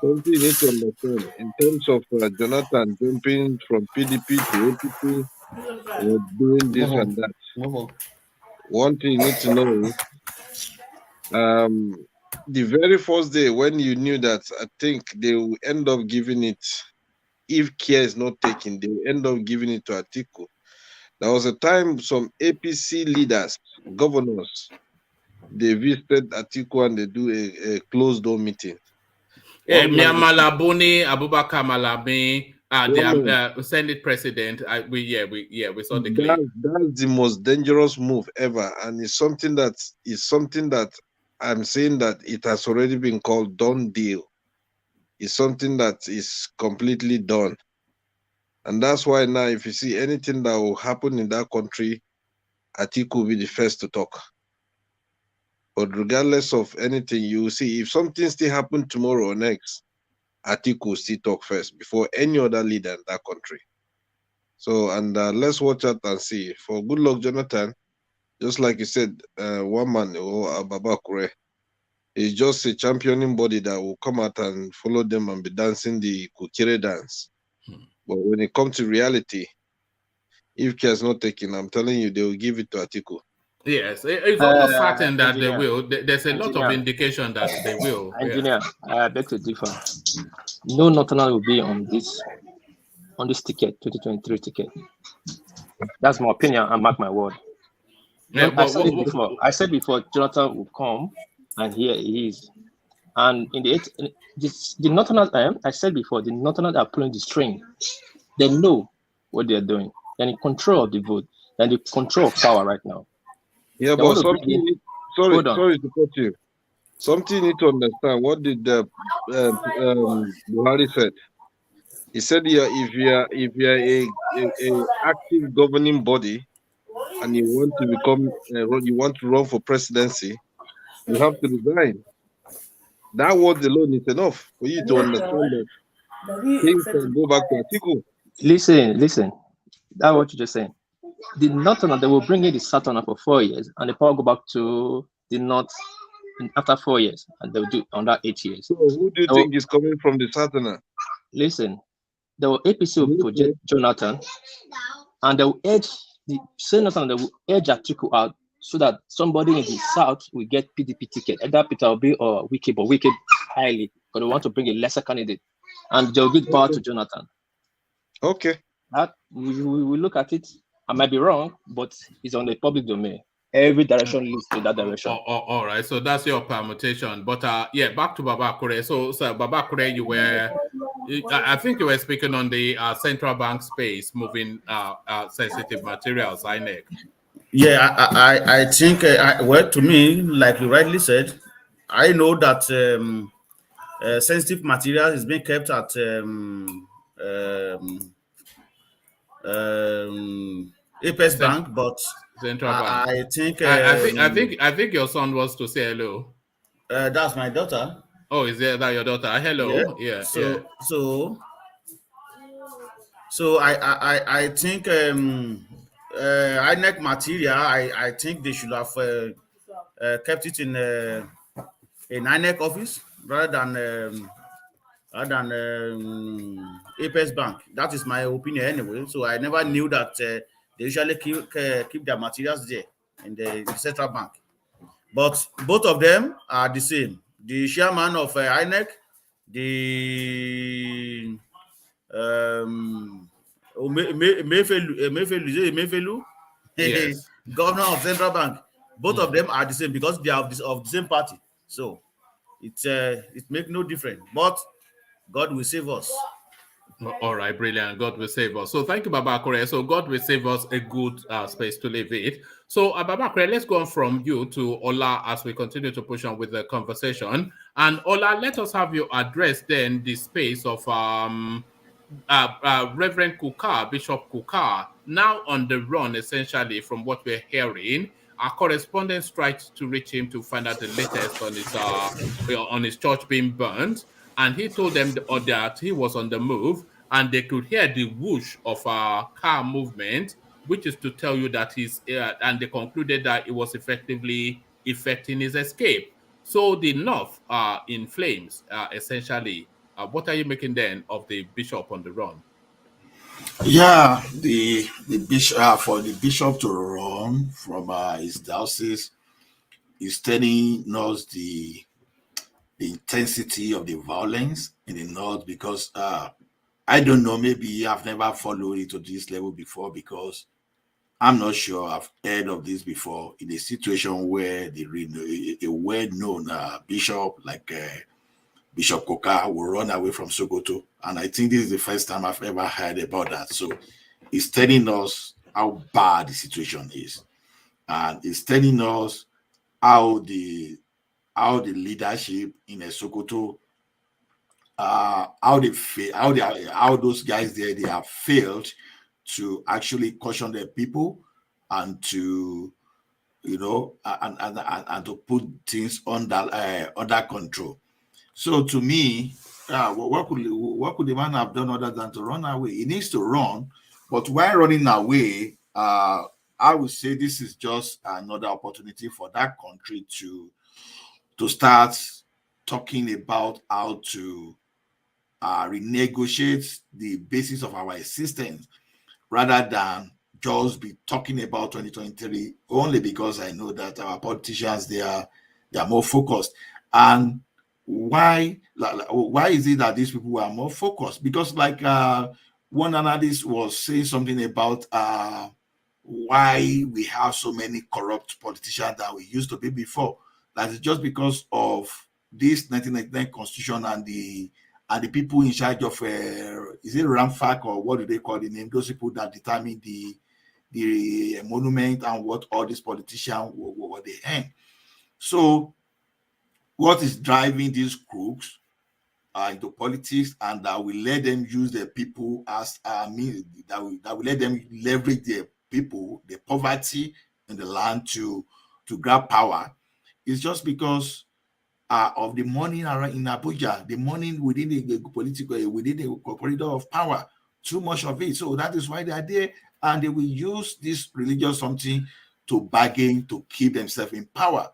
Something you need to understand in terms of Jonathan jumping from PDP to APC or doing this and that. One thing you need to know, the very first day when you knew that, I think they will end up giving it, if care is not taken, they will end up giving it to Atiku. There was a time some APC leaders, governors, they visited Atiku and they do a closed door meeting. Malabuni, Abubakar Malami, the Senate president. We saw the clip. That's the most dangerous move ever, and it's something that I'm saying that it has already been called done deal. It's something that is completely done, and that's why now, if you see anything that will happen in that country, Atiku will be the first to talk. But regardless of anything, you will see if something still happen tomorrow or next, Atiku will still talk first before any other leader in that country. So, and let's watch out and see. For good luck, Jonathan, just like you said, one man, or Baba Kure, is just a championing body that will come out and follow them and be dancing the Kukire dance. But when it comes to reality, if care is not taken, I'm telling you, they will give it to Atiku. Yes, it's almost certain that they will. There's a lot of indication that they will. Engineer, I beg to differ. No Northerner will be on this ticket, 2023 ticket. That's my opinion. I mark my word. Yeah, I said before, Jonathan will come, and here he is. And in the Northerners, I said before, the Northerners are pulling the string. They know what they're doing. They're in control of the vote. They're in the control of power right now. Yeah, but something. Sorry to cut you. Something you need to understand. What did Buhari said? He said, if you are a active governing body and you want to become, you want to run for presidency, you have to resign. That word alone is enough for you to understand that things can go back to Atiku. Listen. That's what you just saying. The Northern, they will bring in the Southern for 4 years, and the power go back to the North after 4 years, and they'll do under 8 years. So who do you think is coming from the Southern? Listen, the APC will project Jonathan, and they will edge the Senator, and they will edge Atiku out so that somebody in the South will get PDP ticket. Either Peter Obi or Wike, but Wike highly, because they want to bring a lesser candidate, and they'll give power to Jonathan. Okay. That we look at it. I might be wrong, but it's on the public domain. Every direction leads to that direction. All right, so that's your permutation. But back to Baba Kure. So Baba Kure, I think you were speaking on the central bank space, moving sensitive materials, INEC. Yeah, I think, well, to me, like you rightly said, I know that sensitive material is being kept at Apex Bank, but Central Bank. I think your son wants to say hello. That's my daughter. Oh, is that your daughter? Hello. Yeah. So I think INEC material. I think they should have kept it in INEC office rather than Apex Bank. That is my opinion anyway. So I never knew that they usually keep their materials there in the central bank. But both of them are the same. The chairman of INEC, the EMIEFELE, yes. governor of central bank, both of them are the same because they are of the same party. So it makes no difference. But God will save us. All right, brilliant. God will save us. So thank you, Baba Kure. So God will save us a good space to live it. So Baba Kure, let's go on from you to Ola as we continue to push on with the conversation. And Ola, let us have you address then the space of Reverend Kukah, Bishop Kukah, now on the run essentially from what we're hearing. Our correspondents tried to reach him to find out the latest on his church being burned. And he told them that he was on the move and they could hear the whoosh of a car movement, which is to tell you that and they concluded that it was effectively effecting his escape. So the north are in flames, essentially. What are you making then of the bishop on the run? Yeah, the bishop for the bishop to run from his diocese is telling us the intensity of the violence in the north, because I don't know, maybe I've never followed it to this level before, because I'm not sure I've heard of this before in a situation where a well-known bishop like Bishop Kukah will run away from Sokoto. And I think this is the first time I've ever heard about that. So it's telling us how bad the situation is. And it's telling us how the leadership in Sokoto, how those guys there, they have failed to actually caution their people and to, you know, and to put things under control. So to me, what could the man have done other than to run away? He needs to run, but while running away, I would say this is just another opportunity for that country to start talking about how to renegotiate the basis of our existence, rather than just be talking about 2023, only because I know that our politicians, they are more focused. And why is it that these people are more focused? Because like one analyst was saying something about why we have so many corrupt politicians that we used to be before. That is just because of this 1999 constitution and the people in charge of is it Ramfak, or what do they call the name? Those people that determine the monument and what all these politicians what they earn. So what is driving these crooks into politics, and that will let them use their people as means, that will let them leverage their people, the poverty in the land to grab power, is just because of the money around in Abuja, the money within the political, within the corridor of power, too much of it. So that is why they are there, and they will use this religious something to bargain to keep themselves in power.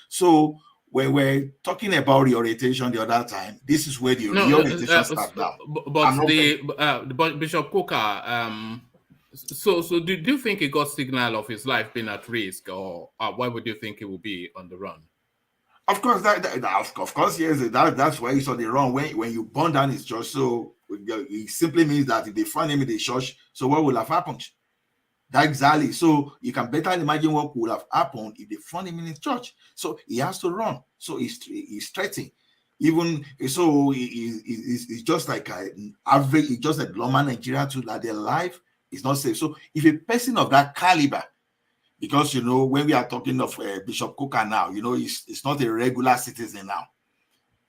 So when we're talking about reorientation the other time, this is where the reorientation starts now. But Bishop Kukah, so do you think he got signal of his life being at risk, or why would you think he will be on the run? Of course, of course, yes. That's why he's on the run. When you burn down his church, so it simply means that if they find him in the church, so what will have happened? That exactly. So you can better imagine what would have happened if they found him in his church. So he has to run. So he's threatening. Even so, it's just like an average. It's just like normal Nigeria too, that their life is not safe. So if a person of that caliber, because you know when we are talking of Bishop Kukah now, you know it's not a regular citizen now.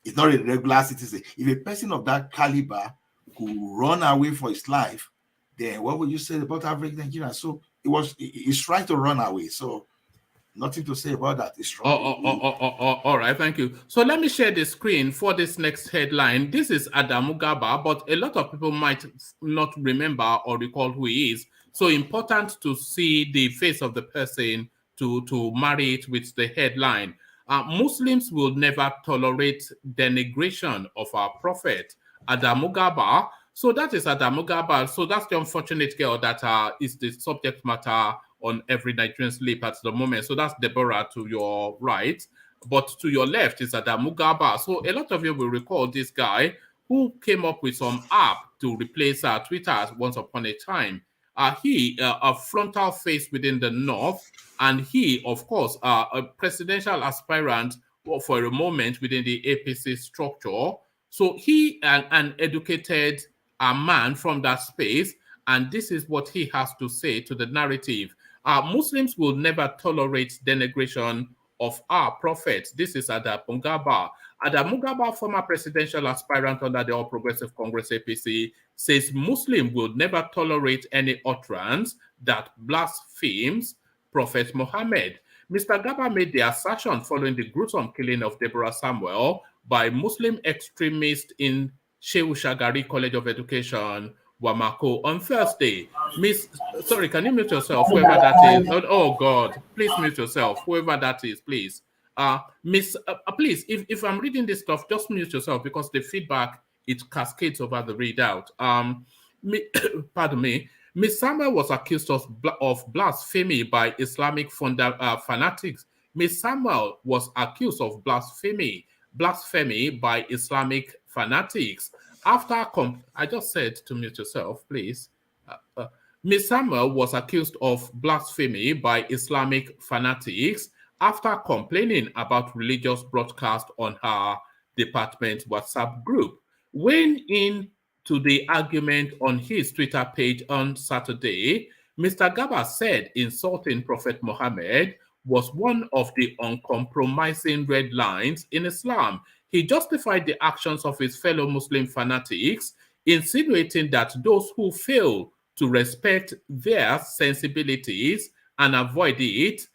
It's not a regular citizen. If a person of that caliber could run away for his life, then what would you say about average Nigeria? So it's right to run away. So nothing to say about that. It's wrong. All right, thank you. So let me share the screen for this next headline. This is Adamu Garba, but a lot of people might not remember or recall who he is. So important to see the face of the person to marry it with the headline. Muslims will never tolerate denigration of our prophet, Adamu Garba. So that is Adamu Garba. So that's the unfortunate girl that is the subject matter on every Nigerian's lip at the moment. So that's Deborah to your right. But to your left is Adamu Garba. So a lot of you will recall this guy who came up with some app to replace Twitter once upon a time. He, a frontal face within the North, and he, of course, a presidential aspirant for a moment within the APC structure. So he, an educated man from that space, and this is what he has to say to the narrative. Muslims will never tolerate denigration of our prophet. This is Adamu Garba. Adamu Garba, former presidential aspirant under the All Progressive Congress APC, says Muslims will never tolerate any utterance that blasphemes Prophet Muhammad. Mr. Garba made the assertion following the gruesome killing of Deborah Samuel by Muslim extremists in Shehu Shagari College of Education, Wamako, on Thursday. Sorry, can you mute yourself, whoever that is? Oh God, please mute yourself, whoever that is, please. Please, if I'm reading this stuff, just mute yourself because the feedback it cascades over the readout. Pardon me. Miss Samuel was accused of blasphemy by Islamic fanatics. Miss Samuel was accused of blasphemy by Islamic fanatics. After I just said to mute yourself, please. Miss Samuel was accused of blasphemy by Islamic fanatics after complaining about religious broadcast on her department WhatsApp group. Weighing in to the argument on his Twitter page on Saturday, Mr. Garba said insulting Prophet Muhammad was one of the uncompromising red lines in Islam. He justified the actions of his fellow Muslim fanatics, insinuating that those who fail to respect their sensibilities and avoid it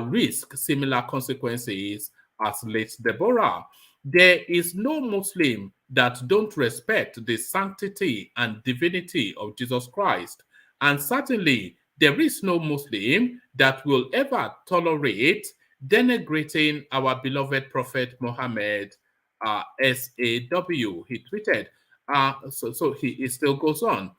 risk similar consequences as late Deborah. There is no Muslim that don't respect the sanctity and divinity of Jesus Christ. And certainly, there is no Muslim that will ever tolerate denigrating our beloved Prophet Muhammad, SAW, he tweeted. So he still goes on.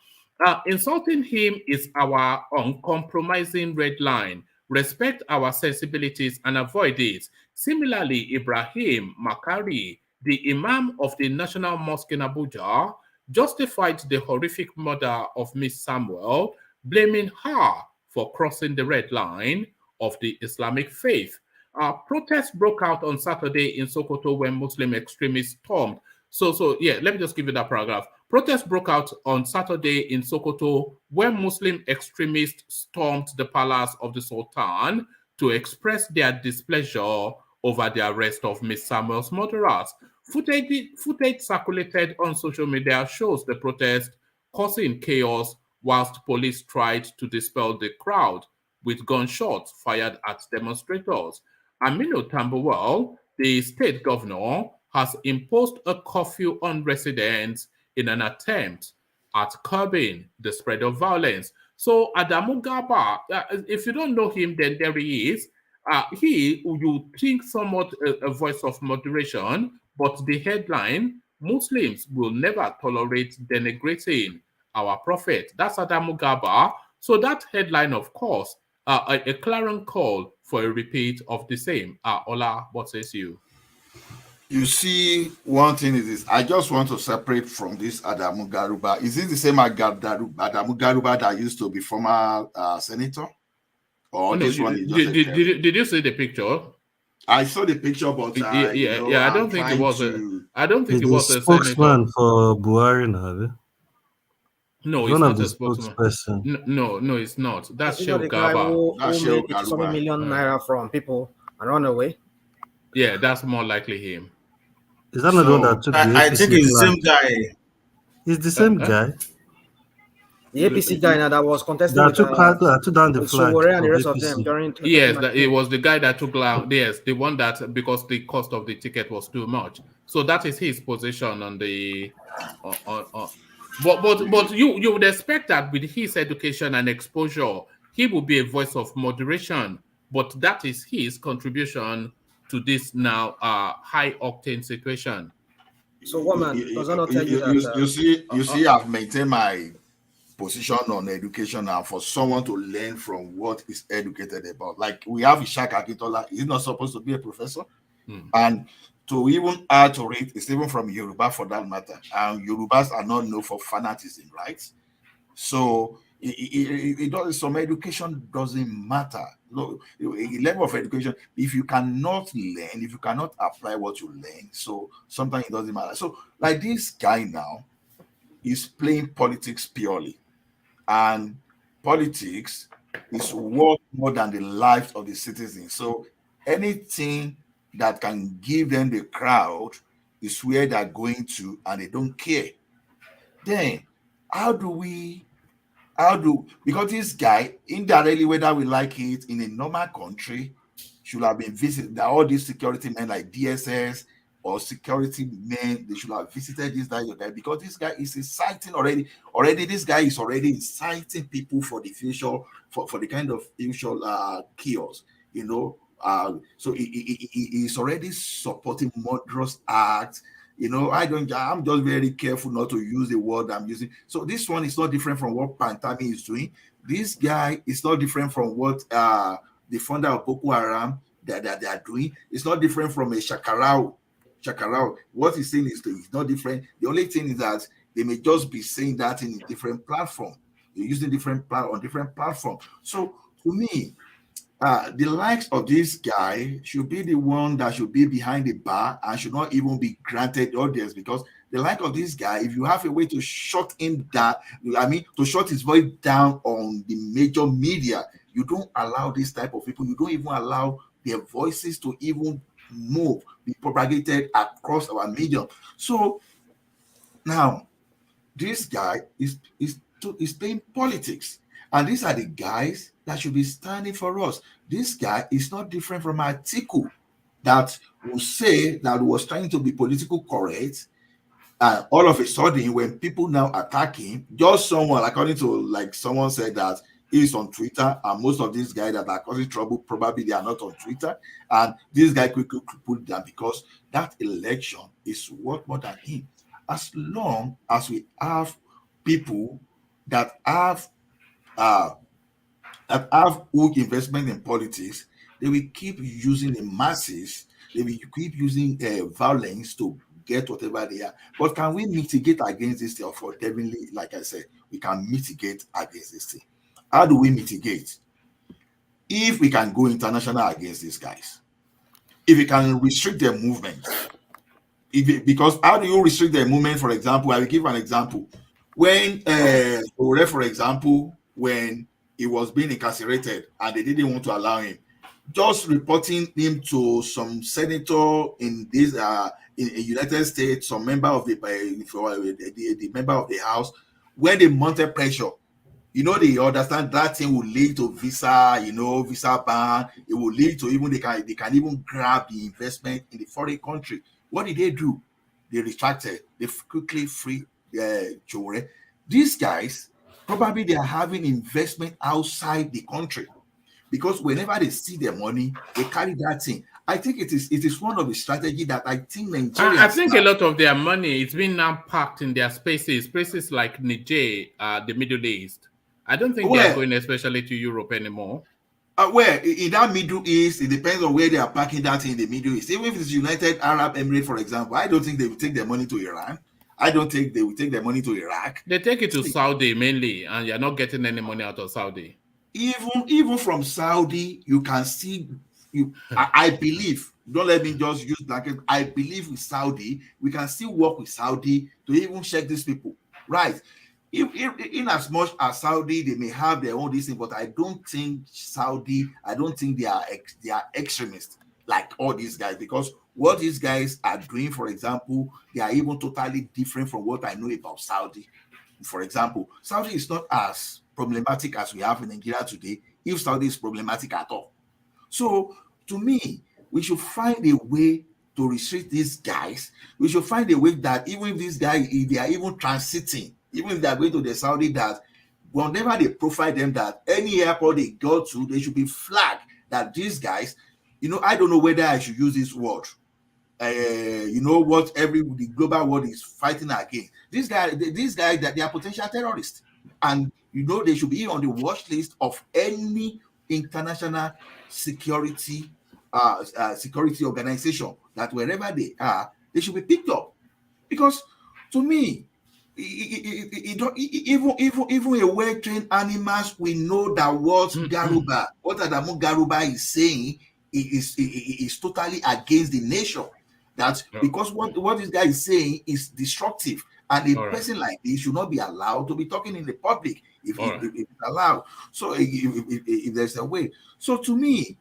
Insulting him is our uncompromising red line. Respect our sensibilities and avoid it. Similarly, Ibrahim Makari, the Imam of the National Mosque in Abuja, justified the horrific murder of Miss Samuel, blaming her for crossing the red line of the Islamic faith. Protests broke out on Saturday in Sokoto when Muslim extremists stormed. Let me just give you that paragraph. Protests broke out on Saturday in Sokoto when Muslim extremists stormed the palace of the Sultan to express their displeasure over the arrest of Miss Samuel's murderers. Footage circulated on social media shows the protest causing chaos whilst police tried to dispel the crowd with gunshots fired at demonstrators. Aminu Tambuwal, the state governor, has imposed a curfew on residents in an attempt at curbing the spread of violence. So Adamu Garba, if you don't know him, then there he is. You think somewhat a voice of moderation, but the headline, Muslims will never tolerate denigrating our prophet. That's Adamu Garba. So that headline, of course, a clarion call for a repeat of the same. Ola, what says you? You see, one thing is this. I just want to separate from this Adamu Garba. Is it the same Adamu Garba that used to be former senator? Or this one is just did you see the picture? I saw the picture, but I don't think it was it was a spokesman for Buhari now. No, it's not a spokesman. No, it's not. That's Sheikh Garba. That's Sheikh Garba. 7 million naira from people and run away. Yeah, that's more likely him. Is that not the one that took the APC I think it's the same guy. It's the same guy. The APC guy now that was contesting that took down the flag. And the rest of them during. Yes, it was the guy that took down. Yes, the one that because the cost of the ticket was too much. So that is his position on the. But you would expect that with his education and exposure, he will be a voice of moderation. But that is his contribution to this now high octane situation. So woman, does that not tell you that you see I've maintained my position on education now for someone to learn from what is educated about. Like we have Ishaq Akintola, he's not supposed to be a professor. And to even add to it, it's even from Yoruba for that matter. And Yorubas are not known for fanaticism, right? So it does, some education doesn't matter. Look, a level of education, if you cannot learn, if you cannot apply what you learn, so sometimes it doesn't matter. So like this guy now is playing politics purely, and politics is worth more than the lives of the citizens. So anything that can give them the crowd is where they're going to, and they don't care. Then because this guy, indirectly, whether we like it, in a normal country, should have been visited. All these security men like DSS or security men, they should have visited this guy or that, because this guy is inciting already. This guy is already inciting people for the future, for the kind of future chaos, So he is already supporting murderous acts, I'm just very careful not to use the word I'm using. So this one is not different from what Pantami is doing. This guy is not different from what the founder of Boko Haram that they are doing. It's not different from a Shakarao. What he's saying is not different. The only thing is that they may just be saying that in a different platform. They're using different platform. So to me, the likes of this guy should be the one that should be behind the bar and should not even be granted audience, because the like of this guy, if you have a way to shut him down, to shut his voice down on the major media, you don't allow this type of people, you don't even allow their voices to even move, be propagated across our medium. So now this guy is playing politics. And these are the guys that should be standing for us. This guy is not different from Atiku that will say that was trying to be political correct. And all of a sudden, when people now attack him, just someone, according to like someone said that he's on Twitter, and most of these guys that are causing trouble, probably they are not on Twitter. And this guy quickly put it down because that election is worth more than him. As long as we have people that have good investment in politics, they will keep using the masses, they will keep using violence to get whatever they are. But can we mitigate against this thing? For definitely, like I said, we can mitigate against this thing. How do we mitigate? If we can go international against these guys, if we can restrict their movement, because how do you restrict their movement? For example, I will give an example. When for example, when he was being incarcerated and they didn't want to allow him, just reporting him to some senator in this in United States, some member of the member of the House, when they mounted pressure, they understand that thing will lead to visa ban. It will lead to even they can even grab the investment in the foreign country. What did they do? They retracted. They quickly freed Chore. These guys, probably they are having investment outside the country, because whenever they see their money, they carry that thing. I think it is one of the strategy that I think Nigerians. I think a lot of their money is being now packed in their places like Niger, the Middle East. I don't think they are going especially to Europe anymore. Where in that Middle East, it depends on where they are packing that in the Middle East. Even if it's United Arab Emirates, for example, I don't think they will take their money to Iran. I don't think they will take their money to Iraq. They take it to Saudi mainly, and you're not getting any money out of Saudi. Even from Saudi, you can see. I believe. Don't let me just use blanket. I believe with Saudi, we can still work with Saudi to even check these people, right? In as much as Saudi, they may have their own this thing, but I don't think Saudi. I don't think they are extremists like all these guys, because what these guys are doing, for example, they are even totally different from what I know about Saudi. For example, Saudi is not as problematic as we have in Nigeria today, if Saudi is problematic at all. So, to me, we should find a way to restrict these guys. We should find a way that even if these guys, if they are even transiting, even if they are going to the Saudi, that whenever they profile them, that any airport they go to, they should be flagged that these guys, I don't know whether I should use this word. What the global world is fighting against. These guys that they are potential terrorists, and they should be on the watch list of any international security organization, that wherever they are, they should be picked up. Because to me, even a well-trained animals, we know that what Adamu Garba is saying is totally against the nation. That because what this guy is saying is destructive, and a person like this should not be allowed to be talking in the public if it's allowed. So if there's a way. So to me,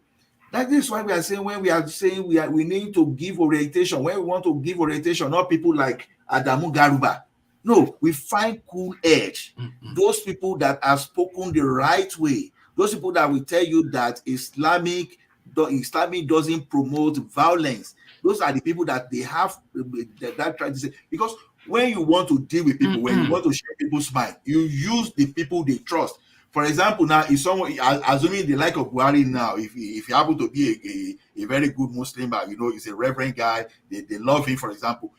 that is why we are saying, when we are saying we need to give orientation, when we want to give orientation, not people like Adamu Garba. No, we find cool edge. Those people that have spoken the right way, those people that will tell you that Islamic doesn't promote violence. Those are the people that they have that try to say. Because when you want to deal with people, when you want to share people's mind, you use the people they trust. For example, now if someone, assuming the like of Buhari now, if he happen to be a very good Muslim, he's a reverend guy, they love him, for example.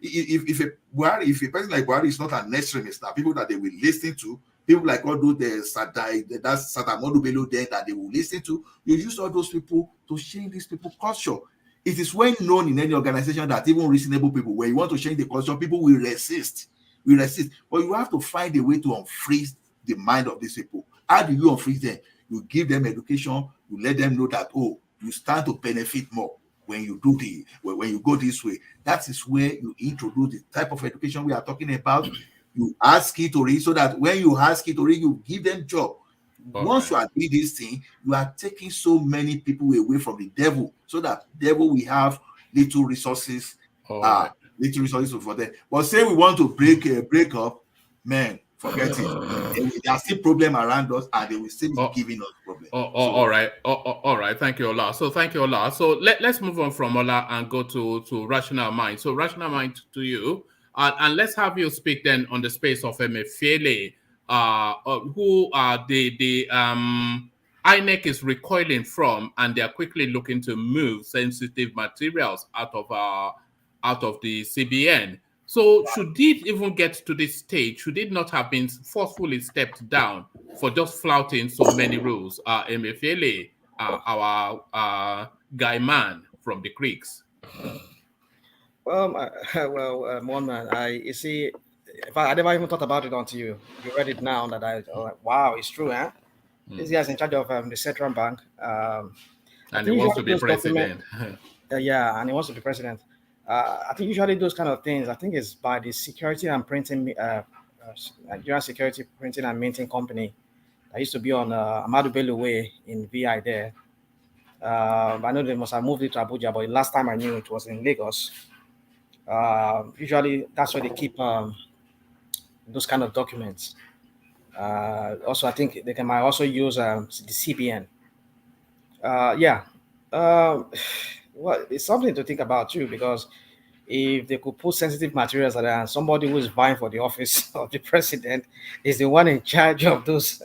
if a person like Buhari is not an extremist, now people that they will listen to, people like all those that's Satamodu Bello there that they will listen to, you use all those people to change these people's culture. It is well known in any organization that even reasonable people, when you want to change the culture, people will resist. But you have to find a way to unfreeze the mind of these people. How do you unfreeze them? You give them education, you let them know that, oh, you stand to benefit more when you do when you go this way. That is where you introduce the type of education we are talking about. You ask it to read, so that when you ask it to read, you give them job. Once you are doing this thing, you are taking so many people away from the devil, so that devil will have little resources, little resources for them. But say we want to break up, man, forget it. There are still problems around us, and they will still be giving us problems. All right. Thank you, Ola. So thank you, Ola. So let's move on from Ola and go to Rational Mind. So Rational Mind to you, and let's have you speak then on the space of EMIEFELE, who the INEC is recoiling from, and they are quickly looking to move sensitive materials out of the CBN. So should it even get to this stage? Should it not have been forcefully stepped down for just flouting so many rules? EMIEFELE, our guy man from the creeks. Well, one man, you see, I never even thought about it until you read it now. Wow, it's true, huh? This guy's in charge of the central bank, and he wants to be president. Yeah, and he wants to be president. I think usually those kind of things, I think it's by the security and printing, Nigerian Security Printing and Minting Company that used to be on Ahmadu Bello Way in VI there. I know they must have moved it to Abuja, but last time I knew it was in Lagos. Usually that's where they keep those kind of documents. Also, I think they might also use the CBN. Well, it's something to think about too, because if they could put sensitive materials there, and somebody who is vying for the office of the president is the one in charge of those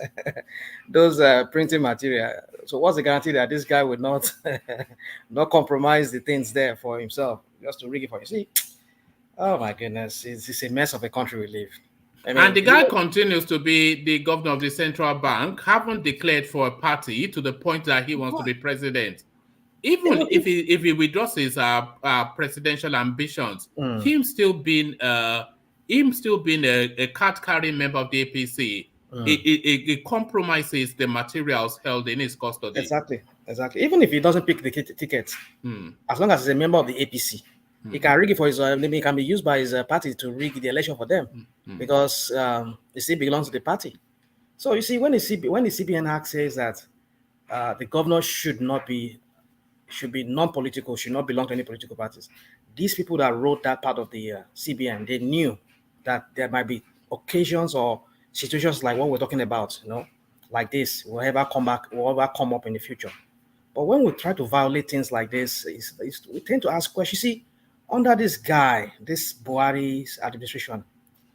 printing material, so what's the guarantee that this guy would not not compromise the things there for himself just to rig it for you? See, oh my goodness, it's a mess of a country we live. I mean, and the guy continues to be the governor of the central bank, haven't declared for a party to the point that he wants to be president. Even if he withdraws his presidential ambitions, him still being a card-carrying member of the APC, it compromises the materials held in his custody. Exactly. Even if he doesn't pick the ticket, as long as he's a member of the APC, he can rig it for his. It can be used by his party to rig the election for them, because it still belongs to the party. So you see, when the CBN Act says that the governor should be non-political, should not belong to any political parties. These people that wrote that part of the CBN, they knew that there might be occasions or situations like what we're talking about, like this, will ever come up in the future. But when we try to violate things like this, we tend to ask questions. You see, under this guy, this Buhari's administration,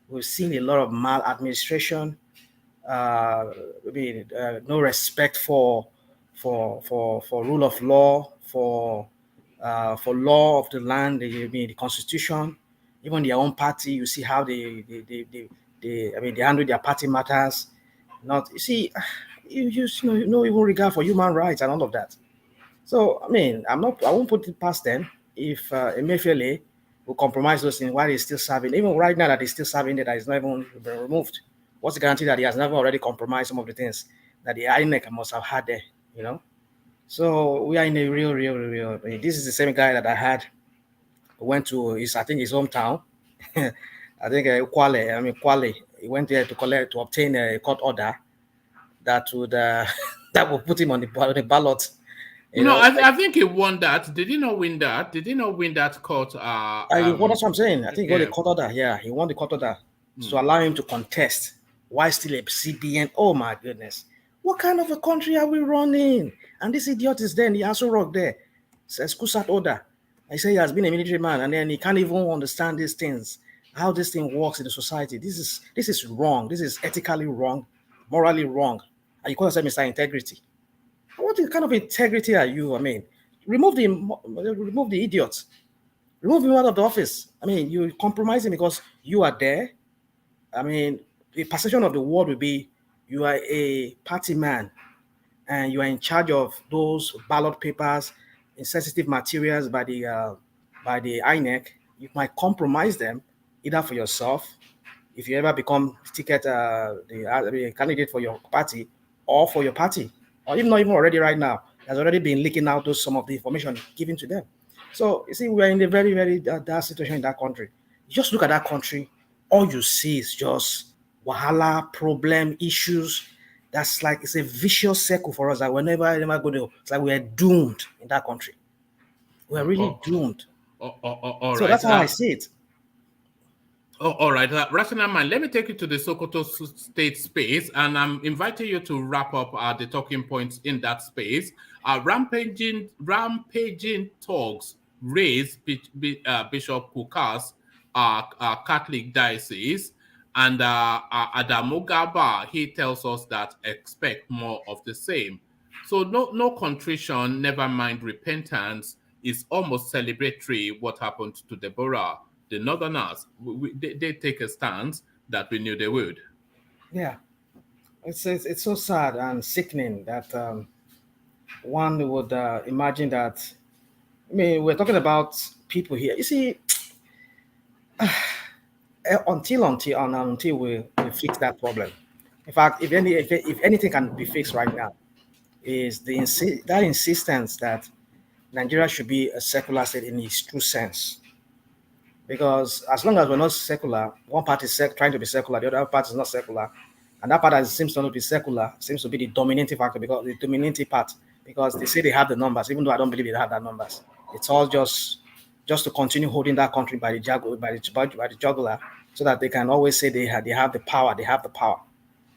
we've seen a lot of maladministration, no respect for rule of law, for law of the land, the constitution, even their own party. You see how they handle their party matters. You even regard for human rights and all of that. So I won't put it past them if EMIEFELE will compromise those things while he's still serving. Even right now that he's still serving, that is not even been removed. What's the guarantee that he has never already compromised some of the things that the INEC must have had there? So we are in a real. This is the same guy that I had went to his hometown. I think Kwale. He went there to obtain a court order that would put him on the ballot. I think he won that. Did he not win that? Did he not win that court? That's what I'm saying. I think he got the court order. Yeah, he won the court order to allow him to contest. Why still a CBN? Oh my goodness. What kind of a country are we running? And this idiot is there in the Aso Rock there. Says Kusat order. I say he has been a military man, and then he can't even understand these things, how this thing works in the society. This is wrong. This is ethically wrong, morally wrong. And you call yourself Mr. Integrity. What kind of integrity are you? Remove the idiots. Remove him out of the office. I mean, you're compromising because you are there. I mean, the perception of the world will be you are a party man and you are in charge of those ballot papers, insensitive materials by the INEC. You might compromise them either for yourself, if you ever become the candidate for your party, or for your party, or even not even already right now, has already been leaking out some of the information given to them. So you see, we're in a very, very dark situation in that country. You just look at that country, all you see is just wahala, problem, issues. That's like, it's a vicious circle for us that whenever go to, it's like we're doomed in that country. We're really doomed. All so right. That's how I see it. All right, Rational Man, let me take you to the Sokoto state space, and I'm inviting you to wrap up the talking points in that space. Rampaging talks raised Bishop Kukah'S Catholic diocese, and Adamu Garba, he tells us that expect more of the same. So no contrition, never mind repentance, is almost celebratory what happened to Deborah. The Northerners, they take a stance that we knew they would. Yeah, it's so sad and sickening that one would imagine that. I mean, we're talking about people here. You see, until we fix that problem. In fact, if anything can be fixed right now, is that insistence that Nigeria should be a secular state in its true sense. Because as long as we're not secular, one party is trying to be secular, the other party is not secular, and that part that seems to not be secular seems to be the dominating factor, because the dominating part, because they say they have the numbers, even though I don't believe they have that numbers. It's all just to continue holding that country by the jugular, so that they can always say they have the power. They have the power.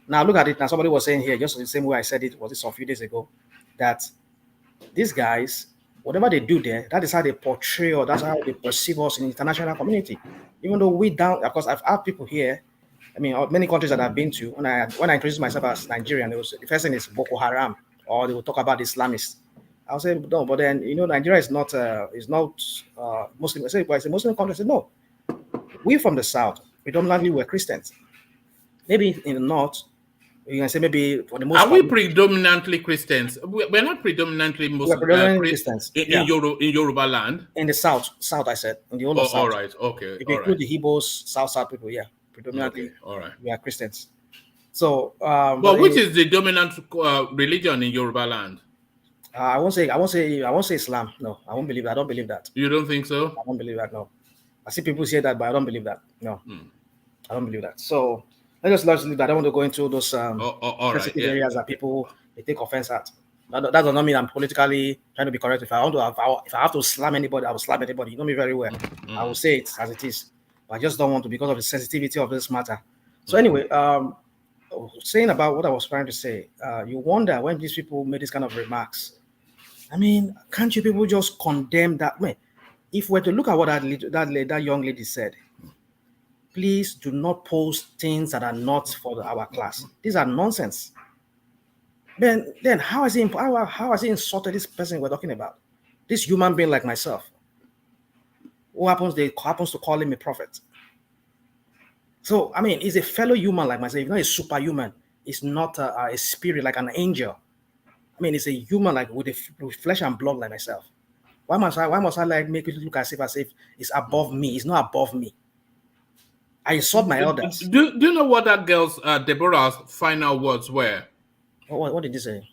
Now look at it. Now somebody was saying here, just the same way I said it, was this a few days ago, that these guys, whatever they do there, that is how they portray, or that's how they perceive us in the international community. Even though we down, of course, I've had people here. I mean, many countries that I've been to. When I introduced myself as Nigerian, the first thing is Boko Haram, or they will talk about Islamists. I'll say no, but then Nigeria is not Muslim. I say, well, it's a Muslim country. I said no. We from the south, predominantly we're Christians. Maybe in the north, you can say maybe for the most. Are we predominantly Christians? We're not predominantly Muslim. We're predominantly Christians in Yoruba land. In the south, I said, in the whole of south. All right, okay. If you include the Igbos, south people, yeah, predominantly. Okay, all right. We are Christians. So, but which is the dominant religion in Yoruba land? I won't say Islam. No, I won't believe that. I don't believe that. You don't think so? I don't believe that. No, I see people say that, but I don't believe that. No, I don't believe that. So let's leave that. I don't want to go into those sensitive areas that people they take offense at. That does not mean I'm politically trying to be correct. If I have to slam anybody, I will slam anybody. You know me very well. I will say it as it is. But I just don't want to, because of the sensitivity of this matter. So anyway, saying about what I was trying to say, you wonder when these people made this kind of remarks. I mean, can't you people just condemn that? I mean, if we're to look at what that young lady said, please do not post things that are not for our class. These are nonsense. Then how has he insulted this person we're talking about? This human being like myself. What happens? They happens to call him a prophet. So I mean, he's a fellow human like myself. He's not a superhuman. He's not a spirit like an angel. I mean, it's a human like with flesh and blood like myself. Why must I like make it look as if it's above me? It's not above me. I insult my elders. Do you know what that girl's Deborah's final words were? What did you say?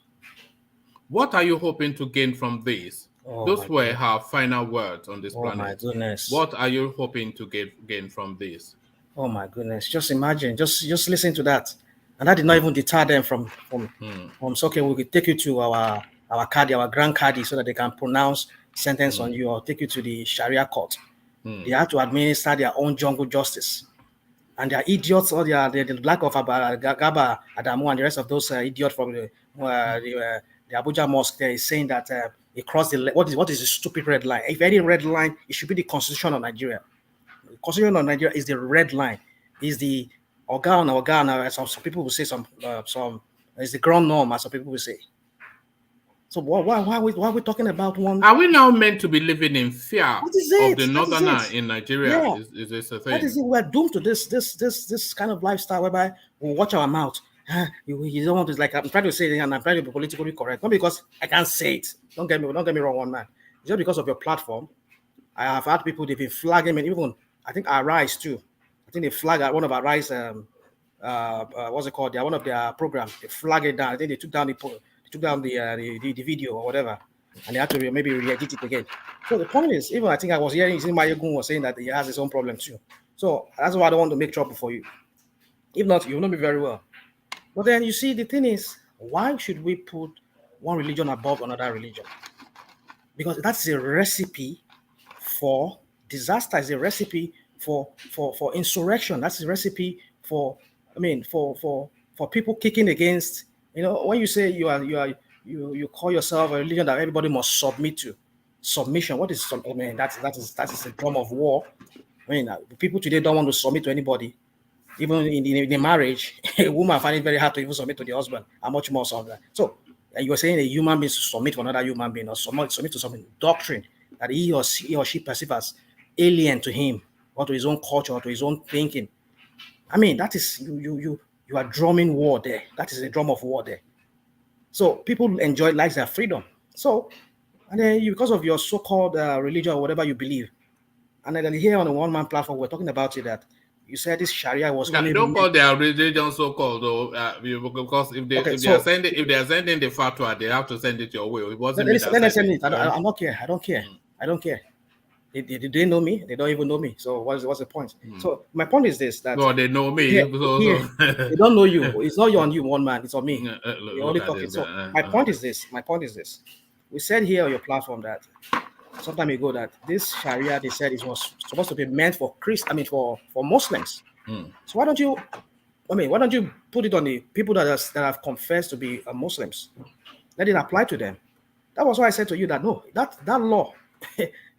What are you hoping to gain from this? Those were her final words on this planet. Oh my goodness! What are you hoping to gain from this? Oh my goodness! Just imagine, just listen to that, and that did not even deter them from so okay, we will take you to our grand Qadi, so that they can pronounce sentence on you, or take you to the Sharia court. They have to administer their own jungle justice. And they are idiots, or the lack of Garba, Adamu, and the rest of those idiots from the Abuja mosque there is saying that it crossed what is the stupid red line? If any red line, it should be the Constitution of Nigeria. The Constitution of Nigeria is the red line. Is the organ, as some people will say, some is the ground norm, as some people will say. So why are we talking about one? Are we now meant to be living in fear What is it? of the northerner in Nigeria? Yeah. Is this a thing? What is it? We're doomed to this kind of lifestyle whereby we watch our mouth. You don't want to, like, I'm trying to say it and I'm trying to be politically correct. Not because I can't say it. Don't get me wrong, one man. It's just because of your platform. I have had people, they've been flagging me, even I think Arise too. I think they flagged at one of Arise what's it called? One of their programs. They flagged it down. I think they took down the video or whatever, and they had to maybe re-edit it again. So the point is, even I think I was hearing Mayegun was saying that he has his own problem too. So that's why I don't want to make trouble for you. If not, you know me very well. But then you see, the thing is, why should we put one religion above another religion? Because that's a recipe for disaster. It's a recipe for insurrection. That's a recipe for people kicking against. You know, when you say you call yourself a religion that everybody must submit to. Submission. What is I mean, that is a drum of war. I mean, people today don't want to submit to anybody. Even in the marriage, a woman finds it very hard to even submit to the husband, and much more so that. So you are saying a human being to submit to another human being, or submit to some doctrine that he or she perceives as alien to him, or to his own culture, or to his own thinking. I mean, that is you are drumming war there. That is a drum of war there. So people enjoy like their freedom. So, and then because of your so-called religion or whatever you believe, and then here on the one-man platform, we're talking about it that you said this Sharia was. Yeah, don't call their religion so-called though, because if they are sending the fatwa, they have to send it your way. It wasn't me that sent it. I don't care. I don't care. They know me. They don't even know me. So what's the point? So my point is this: that they know me. They don't know you. It's not on you, one man. It's on me. You're only talking. So my point is this. We said here on your platform that some time ago that this Sharia, they said it was supposed to be meant for for Muslims. So why don't you put it on the people that have confessed to be Muslims? Let it apply to them. That was why I said to you that no, that law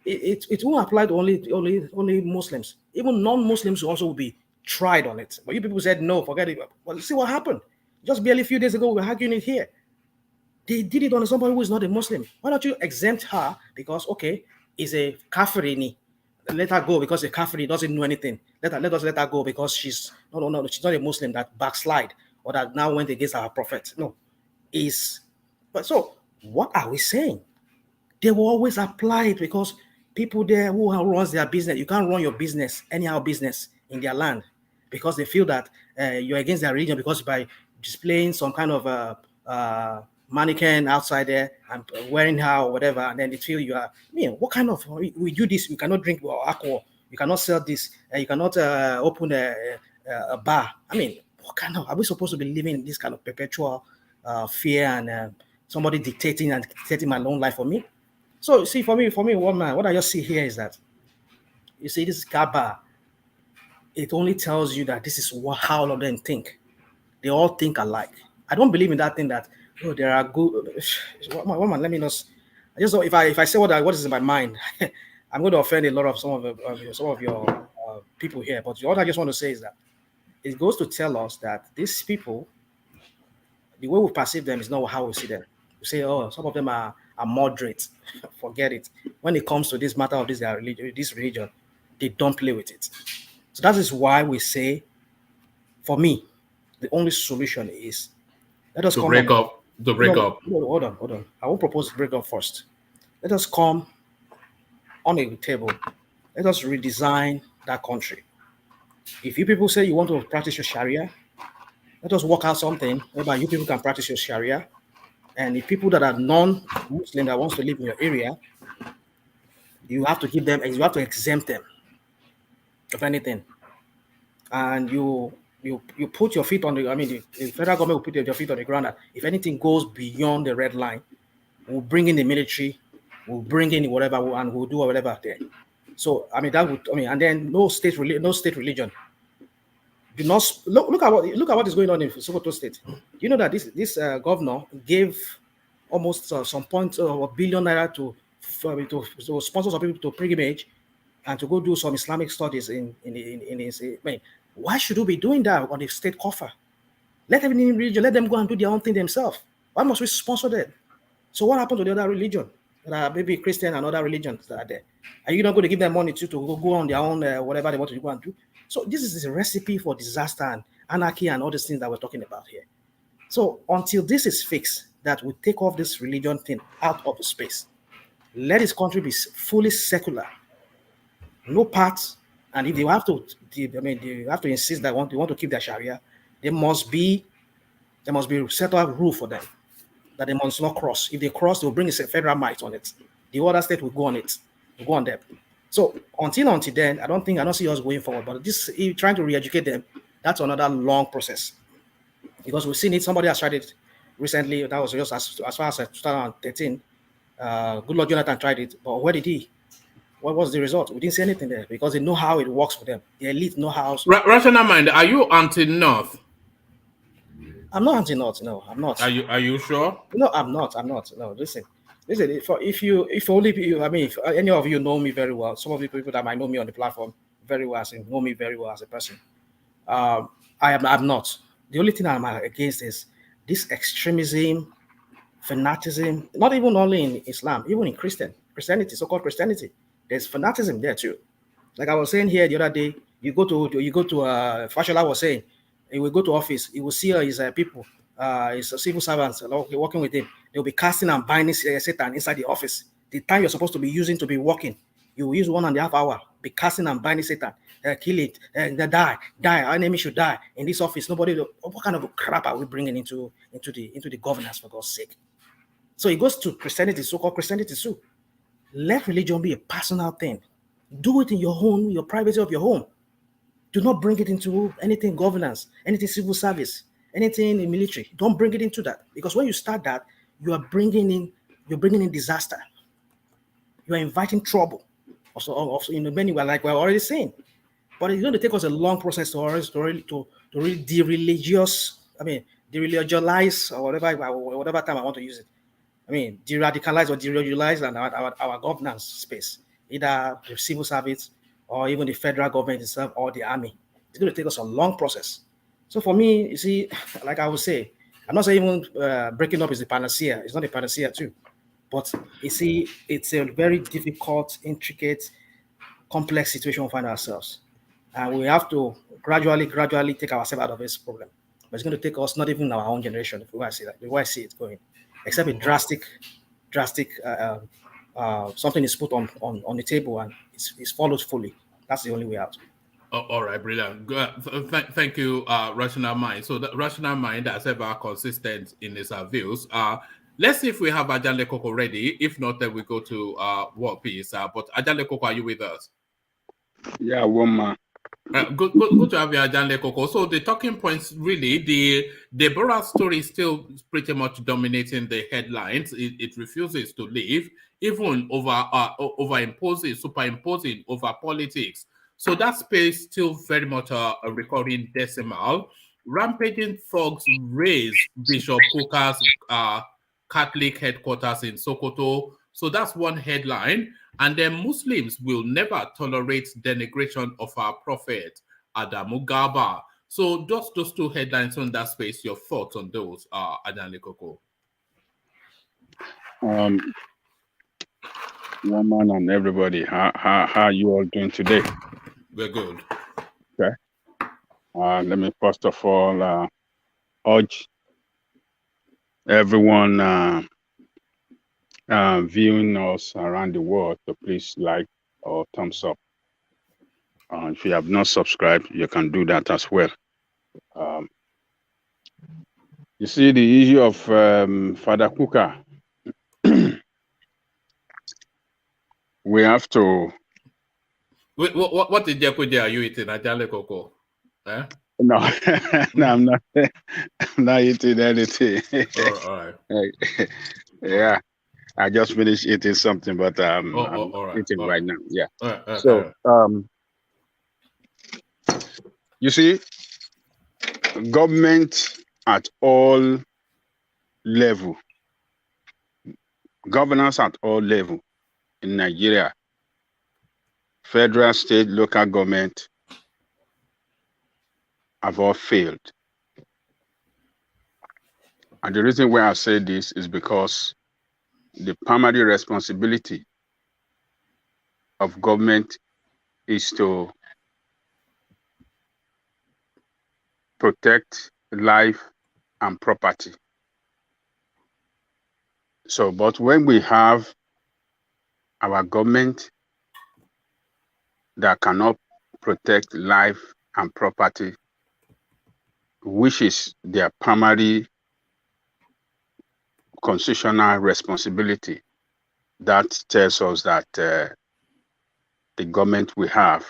it won't apply to only Muslims. Even non-Muslims also will be tried on it. But you people said no, forget it. Well, see what happened. Just barely a few days ago, we were arguing it here. They did it on somebody who is not a Muslim. Why don't you exempt her because is a kafirini? Let her go because a kafiri doesn't know anything. Let her go because she's not a Muslim that backslide or that now went against our prophet. No, but so what are we saying? They will always apply it because people there who runs their business, you can't run your business, anyhow business in their land because they feel that you're against their religion because by displaying some kind of mannequin outside there and wearing her or whatever, and then they feel you are, what kind of, we do this, we cannot drink alcohol, you cannot sell this, you cannot open a bar. What kind of, are we supposed to be living in this kind of perpetual fear and somebody dictating my own life for me? So see, for me, one man, what I just see here is that, you see, this Garba, it only tells you that this is how all of them think. They all think alike. I don't believe in that thing that, there are good. One man, let me know. I just know if I say what is in my mind, I'm going to offend a lot of some of your people here. But what I just want to say is that it goes to tell us that these people, the way we perceive them is not how we see them. We say, some of them are moderate. Forget it. When it comes to this matter of this religion, they don't play with it. So that is why we say, for me, the only solution is let us break up. Hold on. I won't propose to break up first. Let us come on a table. Let us redesign that country. If you people say you want to practice your Sharia, let us work out something whereby you people can practice your Sharia. And the people that are non-Muslim that wants to live in your area, you have to exempt them of anything. And you put your feet on the federal government will put your feet on the ground that if anything goes beyond the red line, we'll bring in the military, we'll bring in whatever, and we'll do whatever there. So and then no state religion. Do not look at what is going on in Sokoto State. You know that this governor gave almost some point $1 billion to sponsor some people to pilgrimage and to go do some Islamic studies in his. Why should we be doing that on the state coffer? Let them in religion, let them go and do their own thing themselves. Why must we sponsor them? So what happened to the other religion? Maybe Christian and other religions that are there. Are you not going to give them money to go on their own, whatever they want to go and do? So this is a recipe for disaster and anarchy and all these things that we're talking about here. So until this is fixed, that we take off this religion thing out of the space, let this country be fully secular, no parts. And if they have to, they have to insist that they want to keep their Sharia, there must be set up rule for them that they must not cross. If they cross, they'll bring a federal might on it. The other state will go on it, will go on them. So until then, I don't see us going forward. But this, trying to re-educate them, that's another long process. Because we've seen it, somebody has tried it recently. That was just as far as 2013. Good Lord Jonathan tried it, but where did he? What was the result? We didn't see anything there because they know how it works for them. The elite know how. Rational mind, are you anti-North? I'm not anti-North. No, I'm not. Are you sure? No, I'm not. No, listen. If only you, if any of you know me very well, some of the people that might know me on the platform very well, know me very well as a person. I'm not. The only thing I'm against is this extremism, fanaticism. Not even only in Islam, even in Christianity, so-called Christianity. There's fanaticism there too. Like I was saying here the other day, you go to Fashola was saying, he will go to office, he will see his people, his civil servants working with him. They'll be casting and binding Satan inside the office. The time you're supposed to be using to be working, you will use 1.5 hours, be casting and binding Satan, kill it, die, our enemy should die in this office. What kind of crap are we bringing into the governance, for God's sake? So it goes to Christianity, so-called Christianity too. Let religion be a personal thing. Do it in your home, your privacy of your home. Do not bring it into anything governance, anything civil service, anything in military. Don't bring it into that, because when you start that, you're bringing in disaster. You are inviting trouble. Also in many ways, like we're already saying. But it's going to take us a long process to really de-religionize, or whatever time I want to use it. De-radicalize or de-religionize our governance space, either the civil service or even the federal government itself or the army. It's going to take us a long process. So for me, you see, like I would say, I'm not saying even breaking up is the panacea. It's not a panacea too. But you see, it's a very difficult, intricate, complex situation we find ourselves. And we have to gradually take ourselves out of this problem. But it's going to take us, not even our own generation, the way I see it going, except a drastic something is put on the table and it's followed fully. That's the only way out. All right, brilliant. Thank you, Rational Mind. So the Rational Mind has ever consistent in his views. Let's see if we have Ajale Koko ready. If not, then we go to War Peace. But Ajale Koko, are you with us? Yeah, woman. Good to have you, Ajale Koko. So the talking points, really, the Deborah story is still pretty much dominating the headlines. It refuses to leave, even superimposing over politics. So that space still very much a recurring decimal. Rampaging thugs raise Bishop Kukah'S Catholic headquarters in Sokoto. So that's one headline. And then Muslims will never tolerate denigration of our prophet, Adamu Garba. So just those two headlines on that space, your thoughts on those, Ajale Koko? Woman and everybody, how are you all doing today? We're good. Okay. Let me first of all urge everyone viewing us around the world to please like or thumbs up. If you have not subscribed, you can do that as well. You see the issue of Father Kukah. We have to. Wait, what did are you eating, Ajale Koko? Eh? No, no, I'm not. I'm not eating anything. All right. Yeah, I just finished eating something, but I'm eating right now. Yeah. So, you see, government at all level, governance at all level in Nigeria, federal, state, local government, have all failed. And the reason why I say this is because the primary responsibility of government is to protect life and property. So, but when we have our government that cannot protect life and property, which is their primary constitutional responsibility, that tells us that the government we have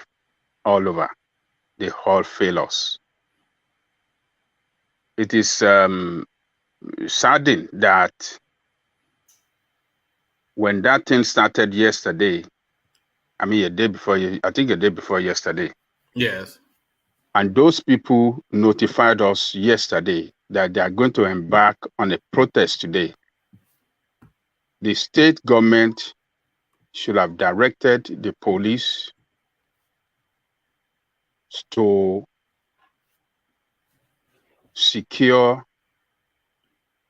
all over, they all fail us. It is saddening that when that thing started yesterday, I mean a day before yesterday. Yes. And those people notified us yesterday that they are going to embark on a protest today. The state government should have directed the police to secure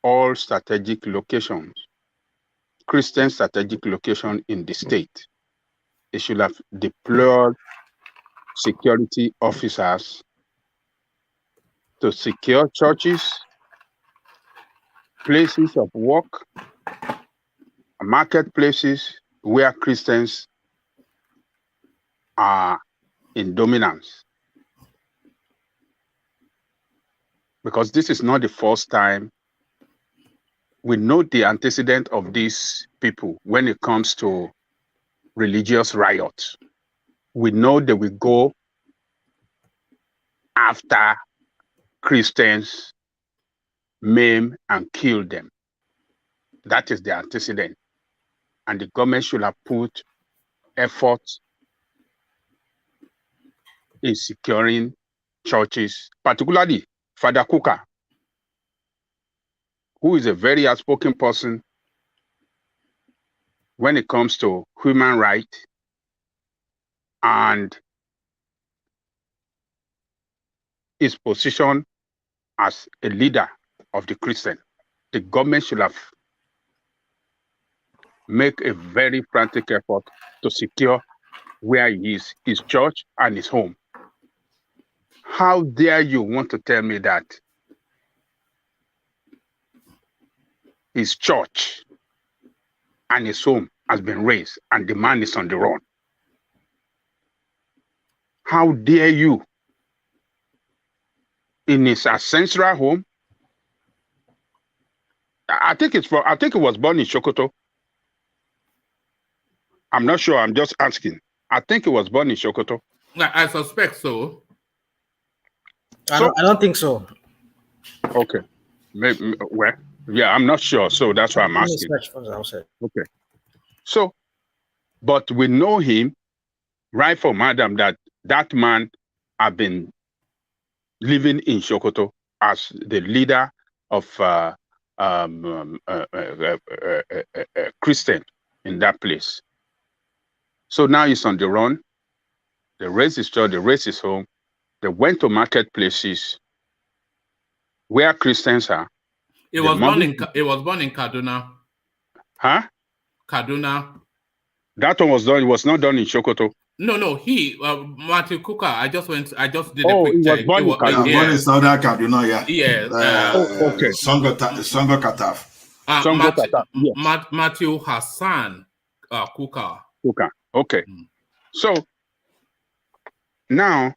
all strategic locations, Christian strategic location in the state. They should have deployed security officers to secure churches, places of work, marketplaces where Christians are in dominance. Because this is not the first time. We know the antecedent of these people when it comes to religious riots. We know they will go after Christians, maim and kill them. That is the antecedent. And the government should have put effort in securing churches, particularly Father Kukah, who is a very outspoken person when it comes to human rights and his position as a leader of the Christian. The government should have made a very frantic effort to secure where he is, his church and his home. How dare you want to tell me that his church and his home has been razed and the man is on the run? How dare you? In his ancestral home, I think it was born in Sokoto. I'm not sure. I'm just asking. I think it was born in Sokoto. I suspect so. I don't think so. Okay. Maybe, well, yeah, I'm not sure. So that's why I'm asking. Okay. So, but we know him, right from Adam, that man have been living in Sokoto as the leader of Christian in that place. So now he's on the run. They raised his church, they raised his home. They went to marketplaces where Christians are. It was born in Kaduna. Huh? Kaduna. That one was done. It was not done in Sokoto. No. Matthew Kukah. I just did a quick check. Born in Southern Kaduna, yeah. Yeah. Okay. Songo Kataf. Yes. Matthew Hassan Kukah. Kukah. Okay. So now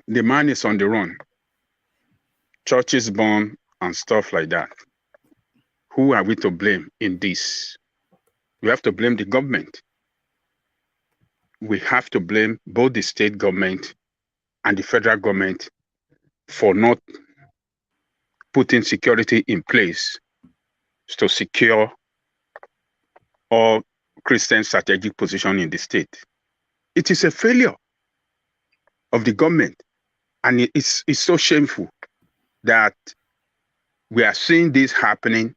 the man is on the run. Churches burn and stuff like that. Who are we to blame in this? We have to blame the government. We have to blame both the state government and the federal government for not putting security in place to secure all Christian strategic position in the state. It is a failure of the government, and it's so shameful that we are seeing this happening.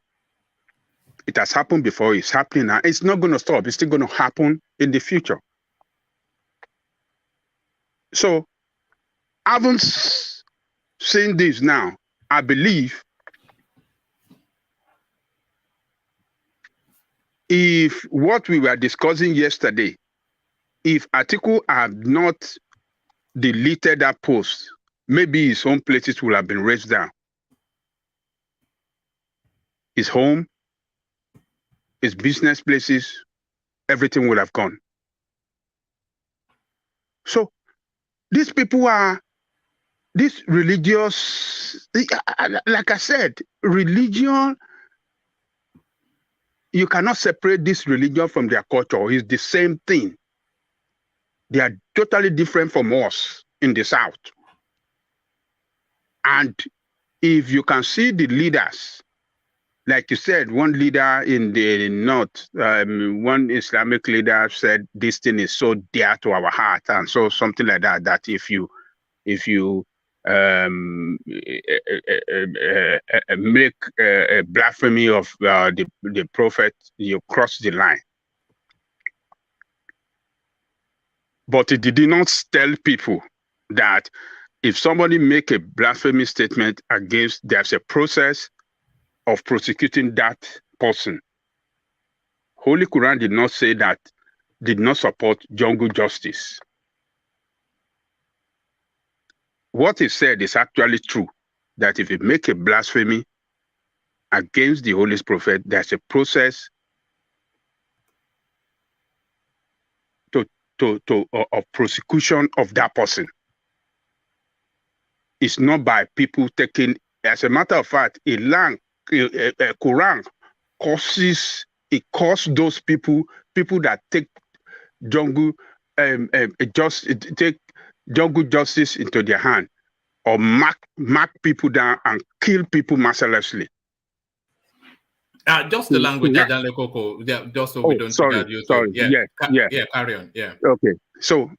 It has happened before, it's happening now. It's not going to stop. It's still going to happen in the future. So, having seen this now, I believe if what we were discussing yesterday, if Atiku had not deleted that post, maybe his own places would have been razed down. His home, his business places, everything would have gone. So these people are, this religious, like I said, religion, you cannot separate this religion from their culture. It's the same thing. They are totally different from us in the South. And if you can see the leaders, like you said, one leader in the North, one Islamic leader said, this thing is so dear to our heart. And so something like that, that if you make a blasphemy of the prophet, you cross the line. But it did not tell people that if somebody make a blasphemy statement against, there's a process of prosecuting that person. Holy Quran did not say that, did not support jungle justice. What is said is actually true, that if you make a blasphemy against the Holy Prophet, there's a process of prosecution of that person. It's not by people taking, as a matter of fact, Quran causes, it causes those people that take jungle take jungle justice into their hand, or mark people down and kill people mercilessly. Just the language, Ajale Koko, just so we don't forget you. Sorry. Yeah, carry on. Yeah. Okay. So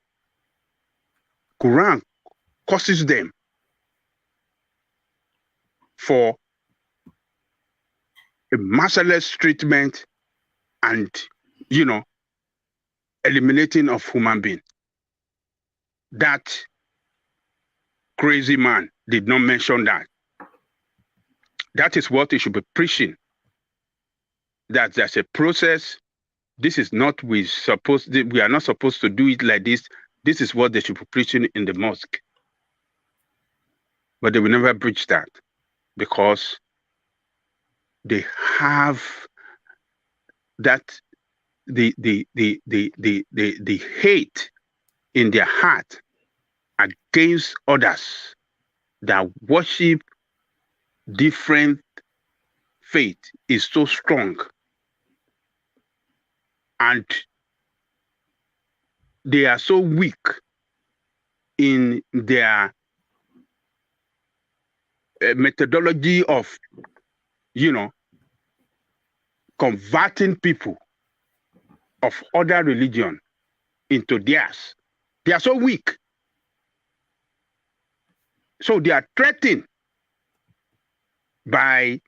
Quran causes them for a merciless treatment and, eliminating of human being. That crazy man did not mention that. That is what he should be preaching. That there's a process. This is not we are not supposed to do it like this. This is what they should be preaching in the mosque. But they will never preach that because they have that the hate in their heart against others that worship different faith is so strong. And they are so weak in their methodology of, converting people of other religion into theirs. They are so weak. So they are threatened by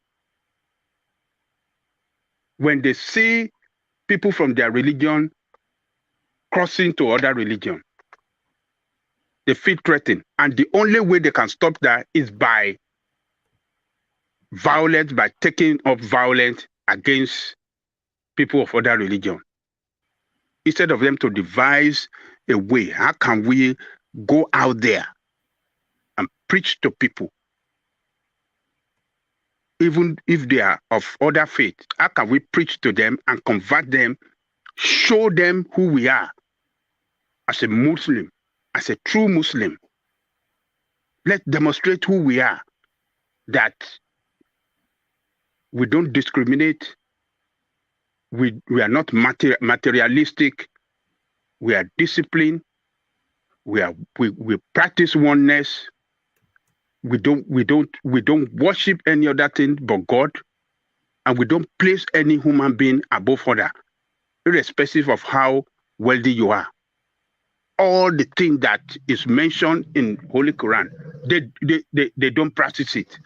when they see people from their religion crossing to other religion. They feel threatened. And the only way they can stop that is by violence, by taking up violence against people of other religion. Instead of them to devise a way, how can we go out there and preach to people? Even if they are of other faith, how can we preach to them and convert them, show them who we are as a Muslim, as a true Muslim? Let's demonstrate who we are, that we don't discriminate, we are not materialistic, we are disciplined, we practice oneness. We don't worship any other thing but God, and we don't place any human being above other, irrespective of how wealthy you are. All the things that is mentioned in Holy Quran, they don't practice it.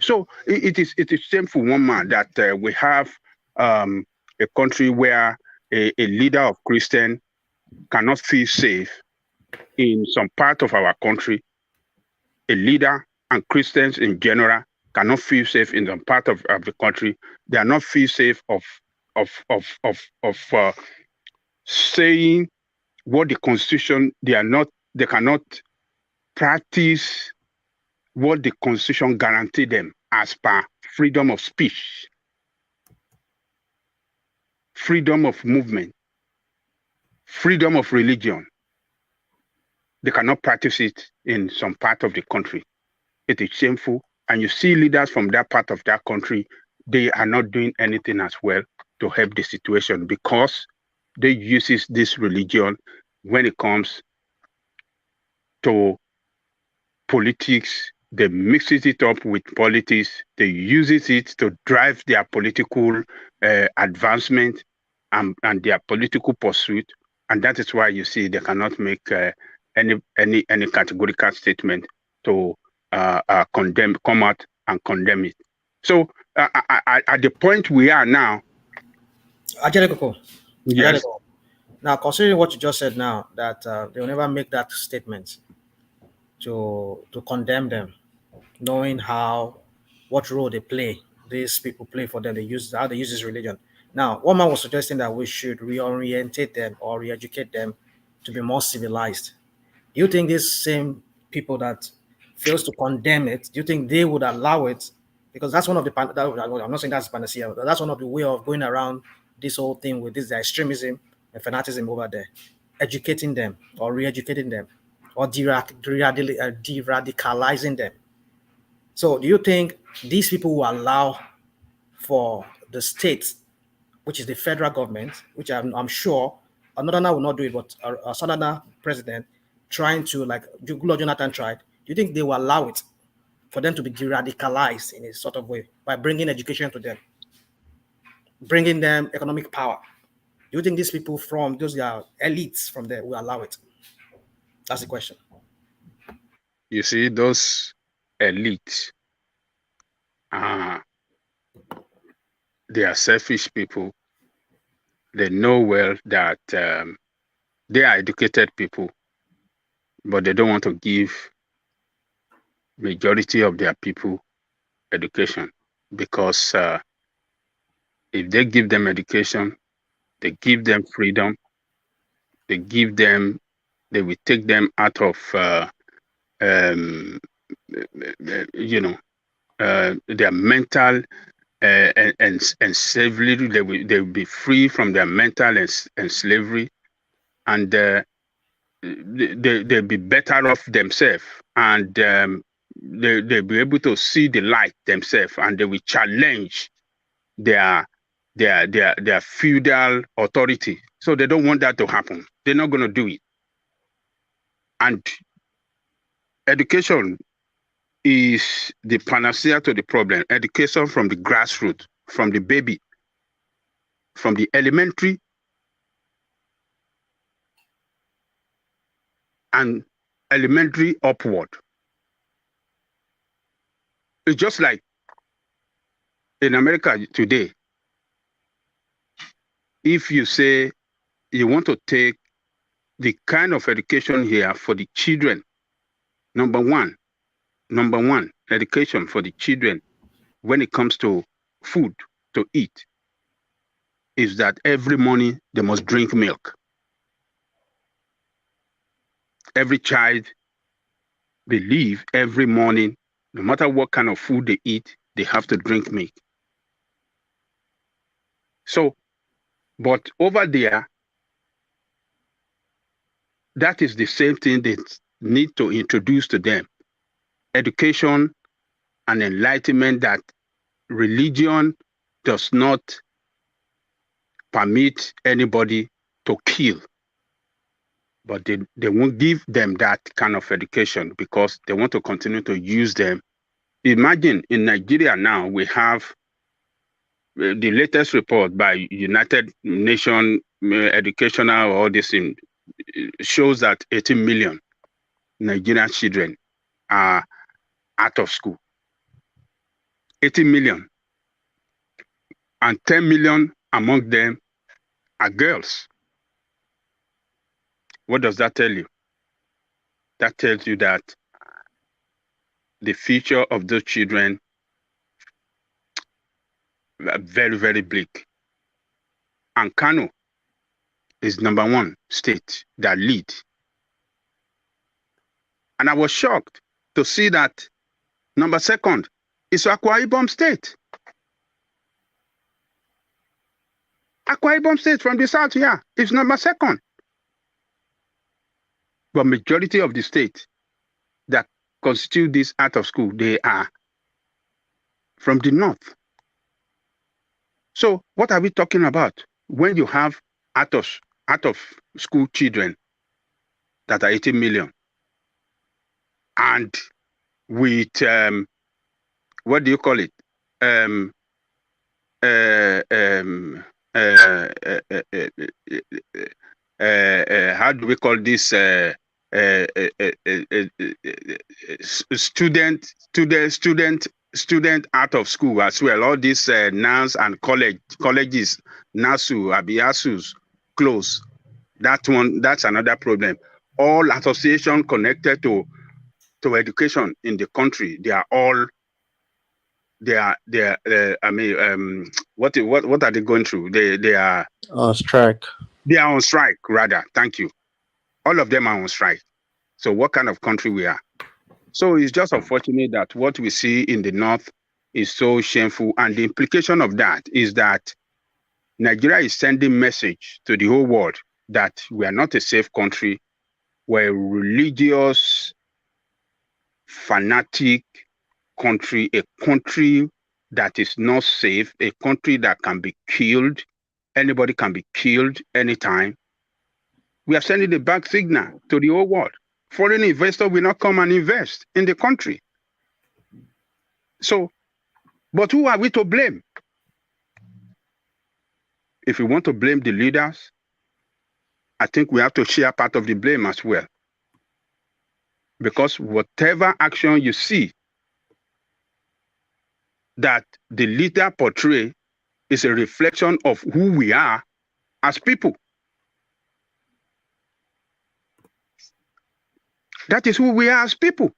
So it is shameful, one man, that we have a country where a leader of Christian cannot feel safe in some part of our country. A leader and Christians in general cannot feel safe in some part of the country. They are not feel safe of saying what the Constitution. They cannot practice what the Constitution guaranteed them as per freedom of speech, freedom of movement, freedom of religion. They cannot practice it in some part of the country. It is shameful. And you see leaders from that part of that country, they are not doing anything as well to help the situation because they uses this religion when it comes to politics. They mixes it up with politics. They uses it to drive their political advancement and their political pursuit. And that is why you see they cannot make any categorical statement to come out and condemn it. So at the point we are now, yes. Now, considering what you just said now, that they will never make that statement to condemn them, knowing what role they play, these people play for them, how they use this religion. Now, one man was suggesting that we should reorientate them or re-educate them to be more civilized. Do you think these same people that fails to condemn it, do you think they would allow it? Because that's one of the, I'm not saying that's panacea, but that's one of the way of going around this whole thing with this extremism and fanaticism over there, educating them or re-educating them or de-radicalizing them. So do you think these people will allow for the state, which is the federal government, which I'm sure another will not do it, but a Southern president trying to, like Goodluck Jonathan tried, do you think they will allow it for them to be de-radicalized in a sort of way by bringing education to them, bringing them economic power? Do you think these people from those elites from there will allow it? That's the question. You see, those elites, they are selfish people. They know well that they are educated people, but they don't want to give majority of their people education because if they give them education, they give them freedom, they will take them out of their mental and slavery. They will be free from their mental and slavery, and they'll be better off themselves, and they'll be able to see the light themselves, and they will challenge their feudal authority. So they don't want that to happen. They're not going to do it. And education is the panacea to the problem. Education from the grassroots, from the baby, from the elementary and elementary upward. It's just like in America today, if you say you want to take the kind of education here for the children, number one, education for the children when it comes to food to eat is that every morning they must drink milk. Every child believe every morning, no matter what kind of food they eat, they have to drink milk. So, but over there, that is the same thing they need to introduce to them. Education and enlightenment that religion does not permit anybody to kill. But they won't give them that kind of education because they want to continue to use them. Imagine in Nigeria now, we have the latest report by United Nations Educational, all this in, shows that 18 million Nigerian children are out of school. 18 million. And 10 million among them are girls. What does that tell you? That tells you that the future of those children very, very bleak. And Kano is #1 state that lead. And I was shocked to see that #2 is Akwa Ibom State. Akwa Ibom State from the south here is #2. But majority of the state that constitute this out of school, they are from the north. So what are we talking about when you have out of school children that are 80 million and with what do you call it? How do we call this? Student out of school as well. All these NAS and colleges, NASU, Abiasus, close. That's another problem. All association connected to education in the country, what are they going through? They are on strike. They are on strike, rather. Thank you. All of them are on strike. So what kind of country we are? So it's just unfortunate that what we see in the north is so shameful. And the implication of that is that Nigeria is sending message to the whole world that we are not a safe country. We're a religious, fanatic country, a country that is not safe, a country that can be killed. Anybody can be killed anytime. We are sending a back signal to the whole world. Foreign investors will not come and invest in the country. So, but who are we to blame? If we want to blame the leaders, I think we have to share part of the blame as well. Because whatever action you see that the leader portray is a reflection of who we are as people. That is who we are as people.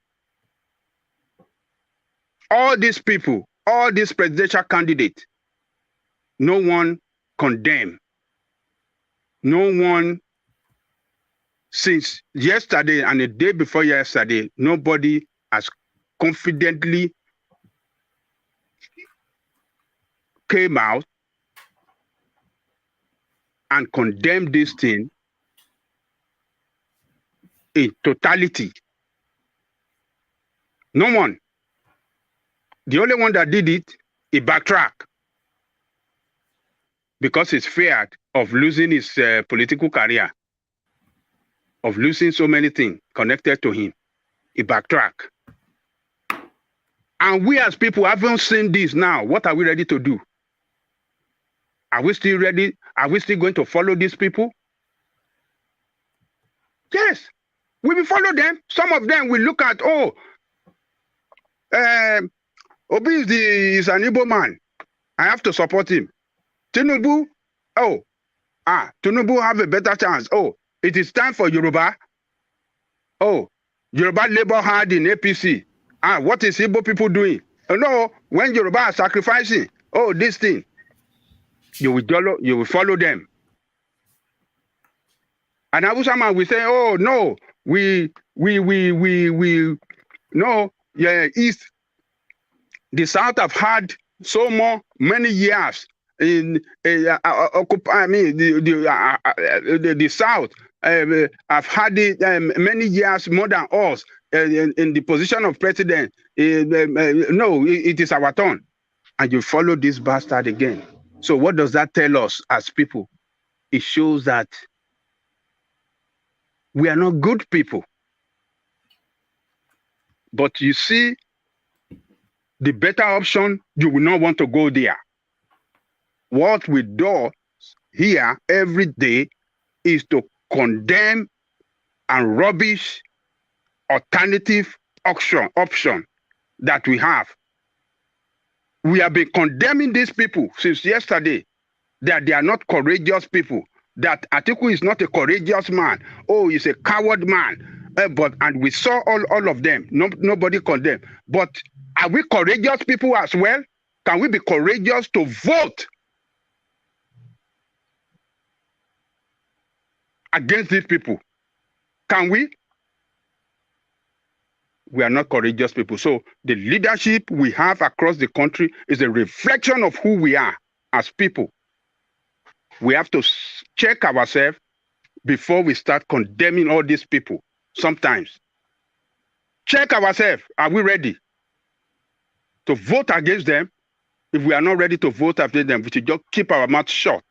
All these people, all these presidential candidates, no one condemned. No one, since yesterday and the day before yesterday, nobody has confidently came out and condemned this thing in totality. No one. The only one that did it, he backtracked because he's feared of losing his political career, of losing so many things connected to him. He backtracked. And we as people haven't seen this now. What are we ready to do? Are we still ready? Are we still going to follow these people? Yes. We will follow them. Some of them will look at, Obi is an Igbo man. I have to support him. TINUBU, TINUBU have a better chance. It is time for Yoruba. Yoruba labor hard in APC. What is Igbo people doing? No, when Yoruba are sacrificing, this thing, you will follow them. And Hausa man will say, no, East, the South have had many years in occupy. I mean, the South have had it many years more than us in the position of president. No, it is our turn, and you follow this bastard again. So what does that tell us as people? It shows that we are not good people. But you see, the better option, you will not want to go there. What we do here every day is to condemn and rubbish alternative option that we have. We have been condemning these people since yesterday that they are not courageous people, that Atiku is not a courageous man. He's a coward man. And we saw all of them. Nobody condemned. But are we courageous people as well? Can we be courageous to vote against these people? Can we? We are not courageous people. So the leadership we have across the country is a reflection of who we are as people. We have to check ourselves before we start condemning all these people. Sometimes check ourselves. Are we ready to vote against them? If we are not ready to vote against them, we should just keep our mouth shut.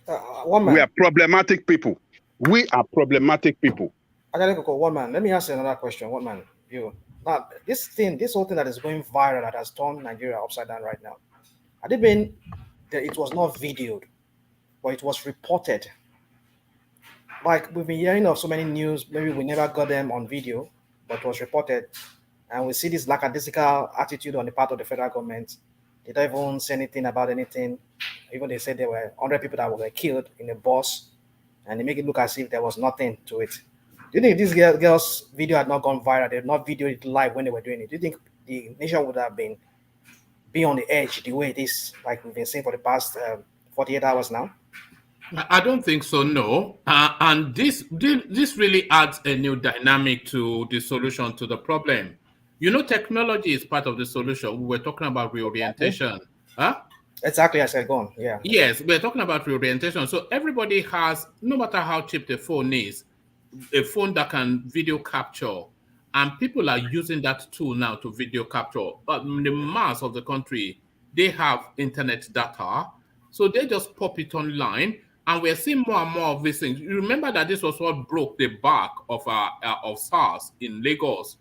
We are problematic people. We are problematic people. One man. Let me ask you another question. One man, you now this whole thing that is going viral that has turned Nigeria upside down right now. Had it been that it was not videoed, but it was reported? Like we've been hearing of so many news, maybe we never got them on video, but it was reported, and we see this lackadaisical attitude on the part of the federal government. They don't even say anything about anything. Even they said there were 100 people that were killed in a bus, and they make it look as if there was nothing to it. Do you think if this girl's video had not gone viral, they had not videoed it live when they were doing it, do you think the nation would have been on the edge the way it is, like we've been seeing for the past 48 hours now? I don't think so, no. And this really adds a new dynamic to the solution to the problem. You know, technology is part of the solution. We were talking about reorientation. Huh? Exactly, I said, go on. Yeah. Yes, we're talking about reorientation. So everybody has, no matter how cheap the phone is, a phone that can video capture. And people are using that tool now to video capture. But the mass of the country, they have internet data. So they just pop it online. And we're seeing more and more of these things. You remember that this was what broke the back of SARS in Lagos.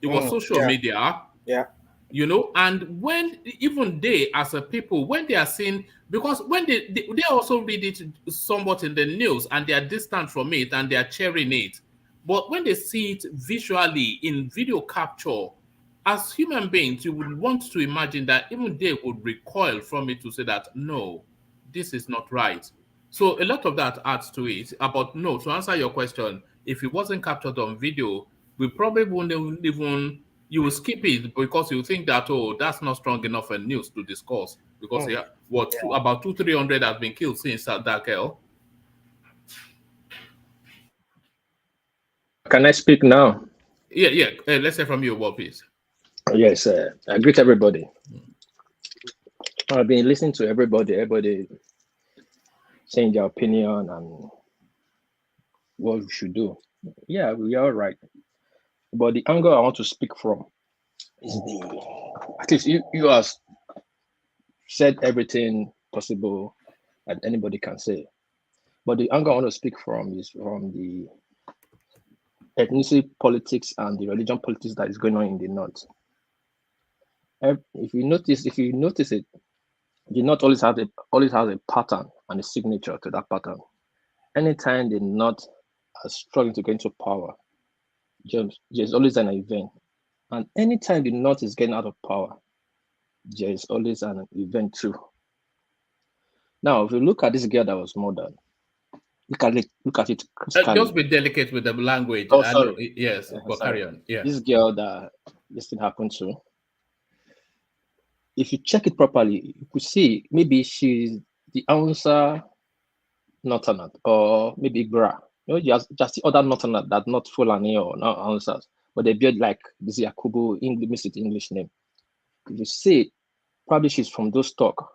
It was social media. Yeah. You know, and when even they as a people, when they are seeing, because when they also read it somewhat in the news and they are distant from it and they are sharing it. But when they see it visually in video capture, as human beings, you would want to imagine that even they would recoil from it to say that, no, this is not right. So a lot of that adds to it. About no, to answer your question, if it wasn't captured on video, we probably wouldn't even, you will skip it because you think that, oh, that's not strong enough in news to discuss. Because about 200-300 has been killed since that girl. Can I speak now? Yeah. Let's hear from you, Bob, please. Yes, I greet everybody. I've been listening to everybody saying their opinion and what we should do. Yeah, we are right. But the angle I want to speak from is at least you have said everything possible that anybody can say. But the angle I want to speak from is from the ethnicity politics and the religion politics that is going on in the North. If you notice it, the North always has a pattern and a signature to that pattern. Anytime the North are struggling to get into power, there's always an event. And anytime the North is getting out of power, there is always an event too. Now, if you look at this girl that was murdered, look at it critically. Just be delicate with the language. Oh, sorry. Yes, but carry on. Yeah. This girl that this thing happened to, if you check it properly, you could see maybe she's the Hausa Northerner or maybe Igbra. You know, just the other Northerner that not Fulani or not Hausas, but they build like this Yakubu English name. If you see, probably she's from those stock.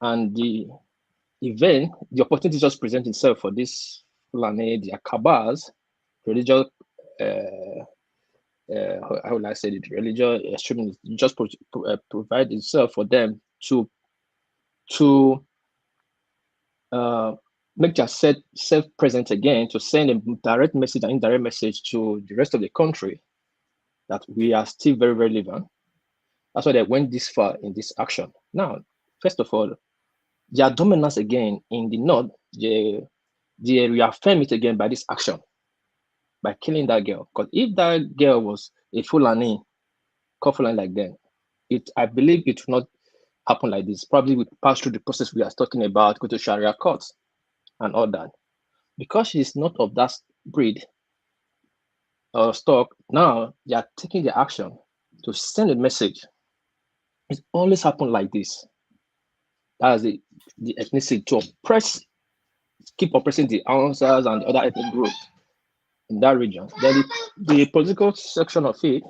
And the event, the opportunity just presents itself for this Fulani, the Akabas, religious, how will I say it, religious extremists, just provide itself for them to make self present again, to send a direct message and indirect message to the rest of the country that we are still very relevant. That's why they went this far in this action. Now, first of all, their dominance again in the North, they reaffirm it again by this action, by killing that girl. Because if that girl was a Fulani, Fulani like them, I believe it would not happen like this. Probably would pass through the process we are talking about, go to Sharia courts and all that. Because she's not of that breed or stock, now they are taking the action to send a message. It always happened like this. That's the ethnicity to oppress, keep oppressing the Hausas and the other ethnic groups in that region. Then the political section of it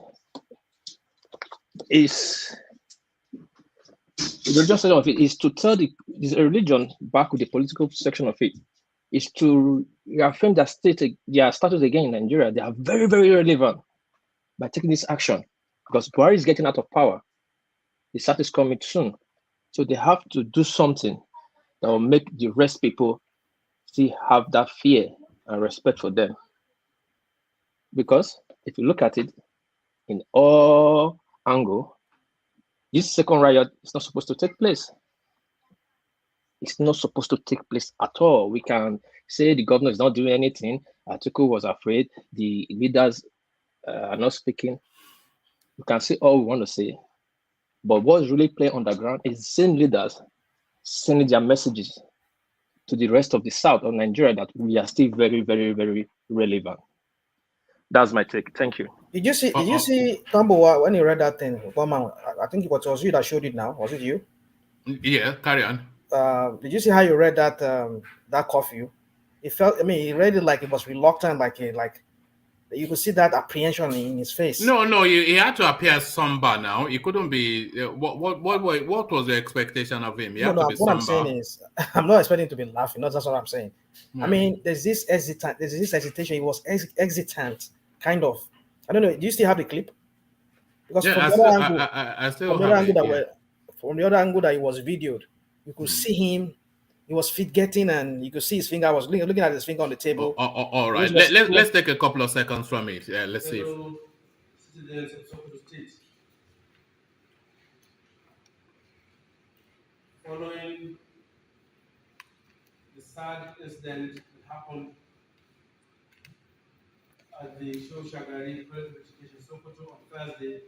is the religious section of it is to tell the religion back with the political section of it is to reaffirm their status again in Nigeria. They are very, very relevant by taking this action because Buhari is getting out of power. The start is coming soon. So they have to do something that will make the rest people still have that fear and respect for them. Because if you look at it in all angles, this second riot is not supposed to take place. It's not supposed to take place at all. We can say the governor is not doing anything. Atiku was afraid. The leaders are not speaking. We can say all we want to say. But what's really playing on the ground is the same leaders sending their messages to the rest of the south of Nigeria that we are still very, very, very relevant. That's my take. Thank you. Did you see Tambo when you read that thing? I think it was you that showed it now. Was it you? Yeah, carry on. Did you see how you read that that curfew? It felt, I mean, he read it like it was reluctant, like you could see that apprehension in his face. No, he had to appear somber now. He couldn't be. What was the expectation of him? He had to be what somber. I'm saying is, I'm not expecting to be laughing. No, that's what I'm saying. Yeah. I mean, there's this hesitation. He was hesitant, kind of. I don't know. Do you still have the clip? Because Yeah, from the other angle that he was videoed, you could see him. He was getting, and you could see his finger. I was looking at his finger on the table. All right. Let's take a couple of seconds from it. Yeah, let's see. Citizens of Sokoto State. Following the sad incident that happened at the Shagari Private Education Sokoto on Thursday.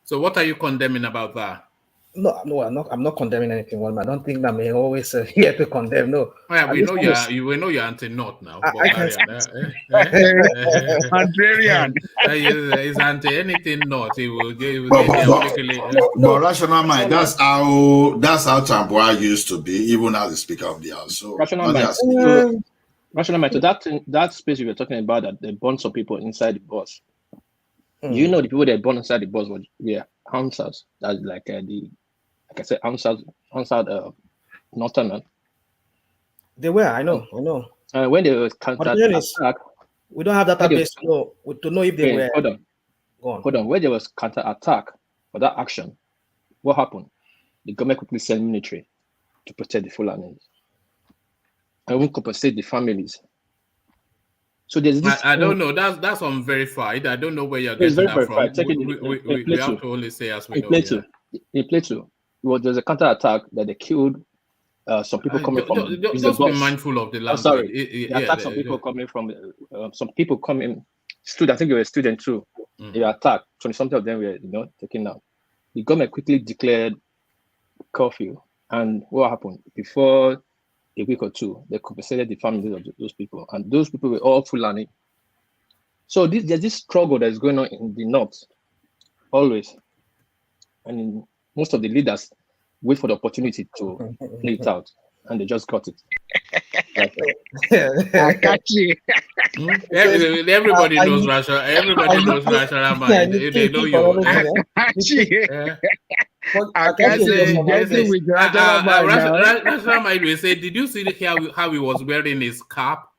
So, what are you condemning about that? No, I'm not condemning anything. Well, I don't think that I'm always here to condemn. No. Yeah, we know you're anti-North now. Contrarian. He's anti anything North. He will but rational mind. That's how Tamboa used to be, even as the Speaker of the House. So rational mind. So that space you were talking about, that they burned some people inside the bus. You know, the people that burned inside the bus were Hansas. That's like like I said, answered Northern. They were, I know. When they were counter-attack, we don't have that base to know if they were. Hold on. When there was counter-attack for that action, what happened? The government quickly sent military to protect the Fulanis and even compensate the families. So there's this. I don't know. That's unverified. I don't know where you're getting that from. We have to only say as we know. In Plateau, there's a counter-attack that they killed some people coming from. Just be mindful of the language. Sorry, they attacked some people coming from. Some people coming. I think they were a student too. They were attacked. 20-something of them were taken out. The government quickly declared curfew, and what happened? Before a week or two, they compensated the families of those people, and those people were all Fulani. So there's this struggle that's going on in the north, always, and most of the leaders wait for the opportunity to play it out, and they just got it. I got you. Everybody knows Russia. Everybody knows Russia. They know you. I can't say with Russia might be say, did you see how he was wearing his cap?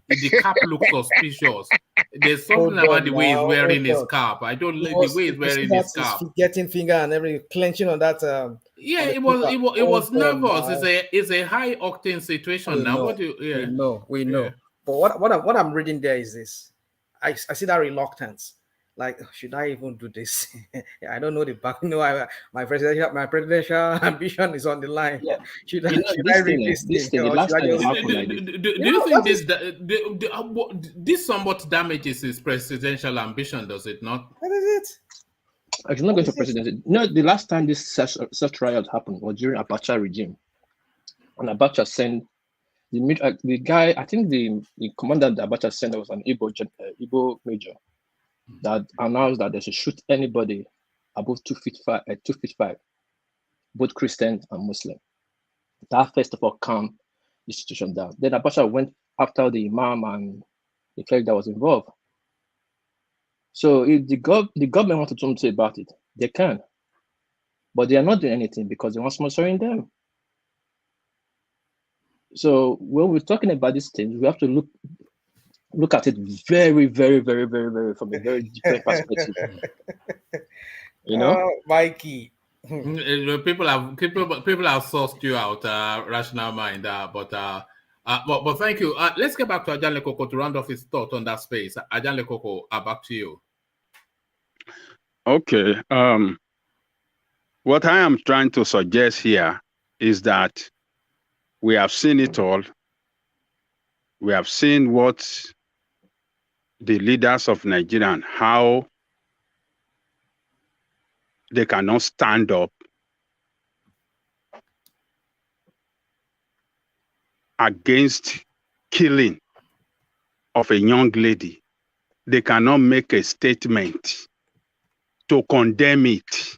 The cap looks suspicious. There's something about the way he's wearing his cap. I don't like the way he's wearing his cap. Getting finger and every clenching on that. Yeah, it was nervous. It's a high octane situation now. We know. Yeah. But what I'm reading there is this. I see that reluctance. Like, should I even do this? I don't know the back. My presidential ambition is on the line. Yeah. Should I read this thing? Do you think this somewhat damages his presidential ambition? Does it not? What is it? It's not going to presidency. The last time this such riot happened was during Abacha regime, and Abacha sent the guy. I think the commander that Abacha sent was an Igbo major. that announced that they should shoot anybody above 2 feet 5, both Christian and Muslim. That first of all calmed the situation down. Then Abacha went after the imam and the cleric that was involved. So if the government wants to do something about it, they can. But they are not doing anything because they want sponsoring them. So when we're talking about these things, we have to look at it very, very, very, very, very from a very different perspective. You know, Mikey. People have sourced you out, rational mind, but thank you. Let's get back to Ajan Lekoko to round off his thought on that space. Ajan Lekoko, back to you. Okay. What I am trying to suggest here is that we have seen it all. We have seen what the leaders of Nigeria, how they cannot stand up against killing of a young lady. They cannot make a statement to condemn it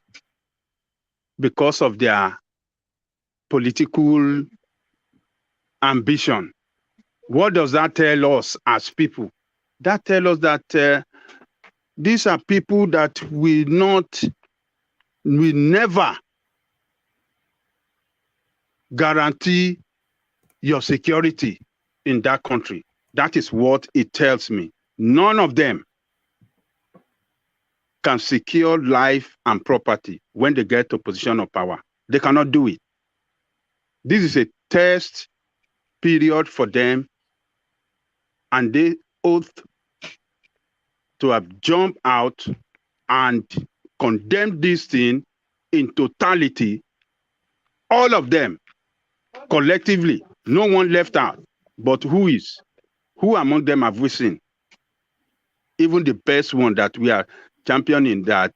because of their political ambition. What does that tell us as people? That tells us that these are people that will never guarantee your security in that country. That is what it tells me. None of them can secure life and property when they get to a position of power. They cannot do it. This is a test period for them, and they ought to have jumped out and condemned this thing in totality, all of them collectively, no one left out. But who among them have we seen? Even the best one that we are championing, that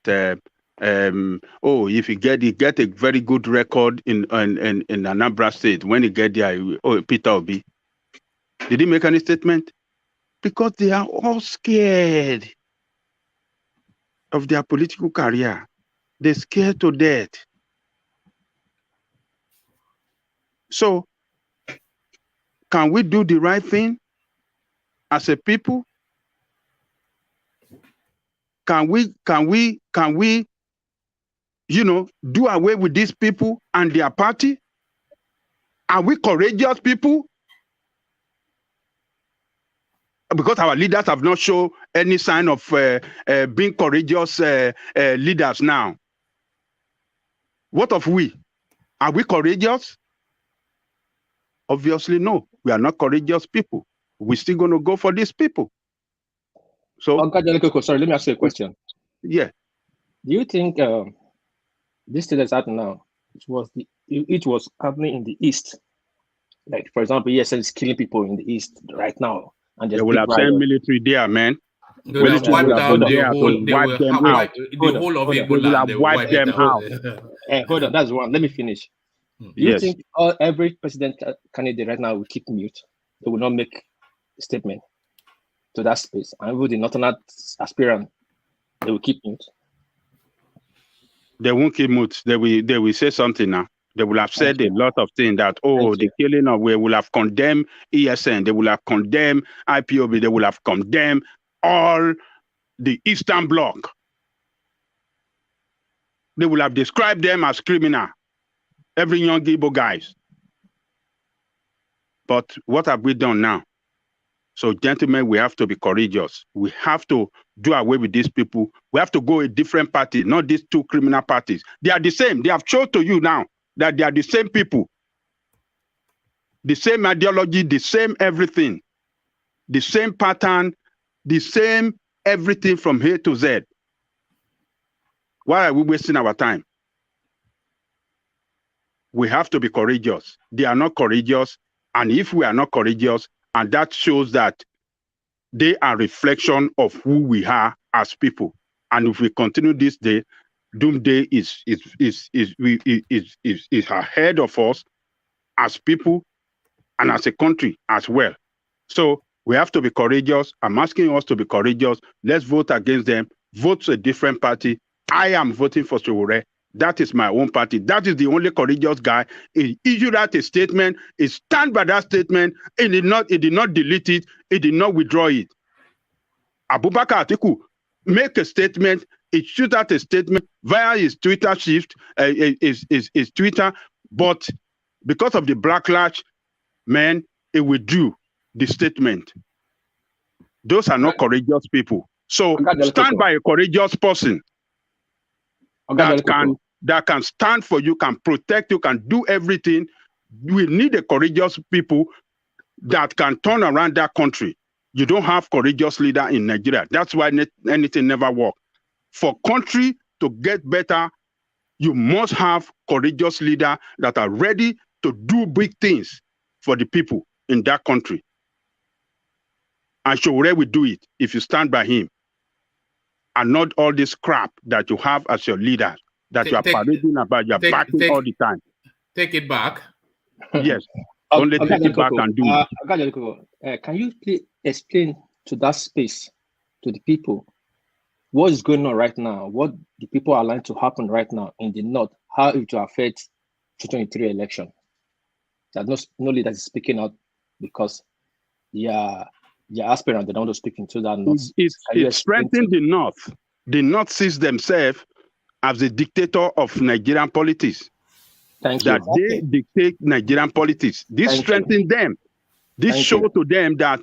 if he get a very good record in Anambra State, when he get there, Peter Obi. Did he make any statement? Because they are all scared of their political career. They're scared to death. So, can we do the right thing as a people? Can we, do away with these people and their party? Are we courageous people? Because our leaders have not shown any sign of being courageous leaders now. What of we? Are we courageous? Obviously, no. We are not courageous people. We're still going to go for these people. So, sorry, let me ask you a question. Yeah. Do you think this thing that's happening now, it was happening in the East? Like, for example, ESN is killing people in the East right now. And they will have sent military there, man. They will have wiped out the whole of Ebola. They will wipe them out. Hold on, that's one. Let me finish. Do you think every president candidate right now will keep mute? They will not make a statement to that space. And with the northern aspirant, they will keep mute. They won't keep mute. They will say something now. They will have said a lot of things that, the killing of, we will have condemned ESN, they will have condemned IPOB, they will have condemned all the Eastern Bloc. They will have described them as criminal, every young Igbo guys. But what have we done now? So, gentlemen, we have to be courageous. We have to do away with these people. We have to go a different party, not these two criminal parties. They are the same. They have shown to you now that they are the same people, the same ideology, the same everything, the same pattern, the same everything from A to Z. Why are we wasting our time? We have to be courageous. They are not courageous. And if we are not courageous, and that shows that they are a reflection of who we are as people. And if we continue this day, doomsday is ahead of us as people and as a country as well. So We have to be courageous. I'm asking us to be courageous. Let's vote against them. Vote a different party. I am voting for Sowore. That is my own party. That is the only courageous guy. He issued out a statement. He stand by that statement. He did not delete it. He did not withdraw it. Abubakar Atiku make a statement. He shoot out a statement via his Twitter his Twitter, but because of the backlash, man, he withdrew the statement. Those are not courageous people. So stand by a courageous person that can stand for you, can protect you, can do everything. We need a courageous people that can turn around that country. You don't have courageous leader in Nigeria. That's why anything never works. For country to get better, you must have courageous leaders that are ready to do big things for the people in that country. And Sowore will do it if you stand by him. And not all this crap that you have as your leader, that you are parading about, you are backing all the time. Take it back. Yes. Only take it back and do it. Can you please explain to that space, to the people, what is going on right now, what the people are allowing to happen right now in the North, how it will affect 2023 election? That no leader is speaking out because your aspirant, they don't want to speak into that North. It's strengthening the North. The North sees themselves as the dictator of Nigerian politics. Thank that you. They dictate Nigerian politics. This strengthens them. This shows to them that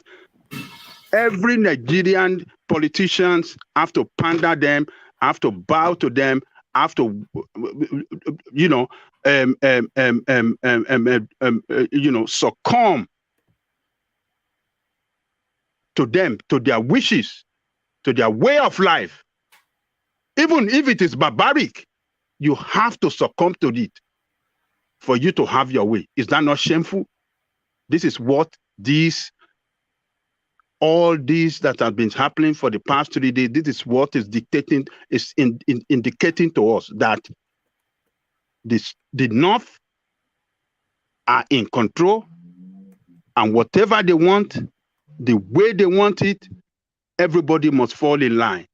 every Nigerian politicians have to pander them, have to bow to them, have to, succumb to them, to their wishes, to their way of life. Even if it is barbaric, you have to succumb to it for you to have your way. Is that not shameful? This is what all these that have been happening for the past 3 days, this is what is dictating, is indicating to us that the North are in control, and whatever they want, the way they want it, everybody must fall in line.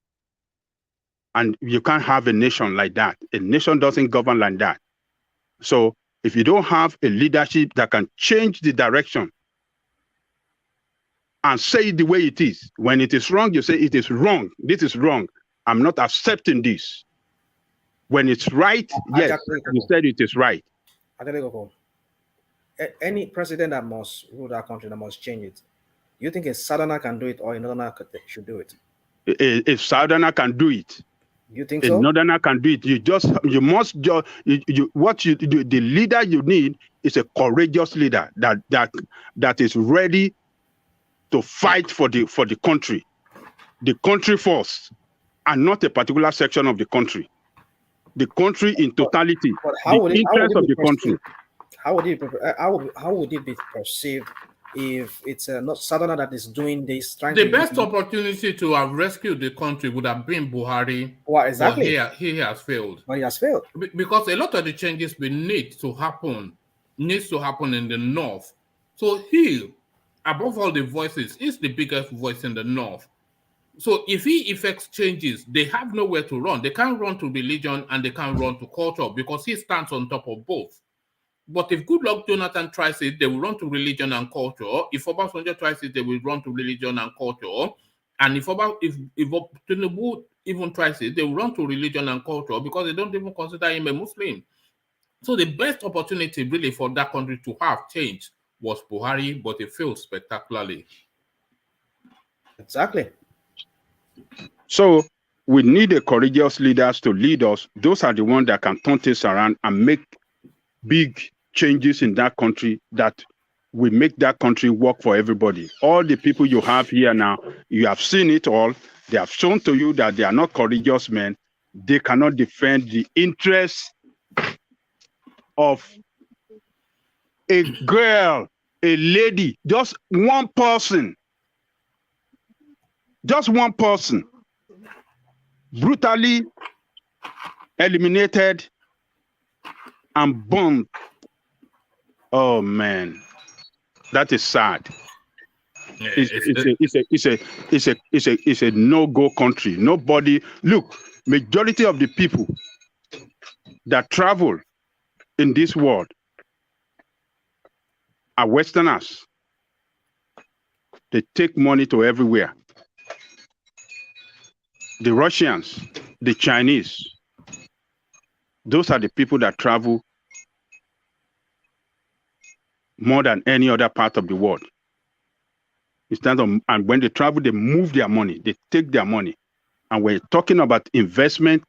And you can't have a nation like that. A nation doesn't govern like that. So if you don't have a leadership that can change the direction and say it the way it is, when it is wrong, you say it is wrong. This is wrong. I'm not accepting this. When it's right, yes, you said it is right. Any president that must rule that country, that must change it. You think a Southerner can do it, or a Northerner should do it? If Southerner can do it, you think a so? Northerner can do it. The leader you need is a courageous leader that is ready to fight for the country first, and not a particular section of the country. The country in totality, the interest of the country. How would it be perceived if it's not Southerner that is doing this? The best opportunity to have rescued the country would have been Buhari. Well, exactly. But he has failed. But he has failed. Because a lot of the changes we need to happen needs to happen in the North. So he, above all the voices, is the biggest voice in the North. So if he effects changes, they have nowhere to run. They can't run to religion and they can't run to culture because he stands on top of both. But if Goodluck Jonathan tries it, they will run to religion and culture. If Obasanjo tries it, they will run to religion and culture. And if TINUBU even tries it, they will run to religion and culture because they don't even consider him a Muslim. So the best opportunity really for that country to have change was Buhari, but it failed spectacularly. Exactly. So we need a courageous leaders to lead us. Those are the ones that can turn things around and make big changes in that country that will make that country work for everybody. All the people you have here now, you have seen it all. They have shown to you that they are not courageous men. They cannot defend the interests of a girl, a lady, just one person. Just one person brutally eliminated and bombed. Oh man, that is sad. It's a no-go country. Nobody, look, majority of the people that travel in this world are Westerners. They take money to everywhere. The Russians, the Chinese, those are the people that travel more than any other part of the world. And when they travel, they move their money, they take their money. And we're talking about investment,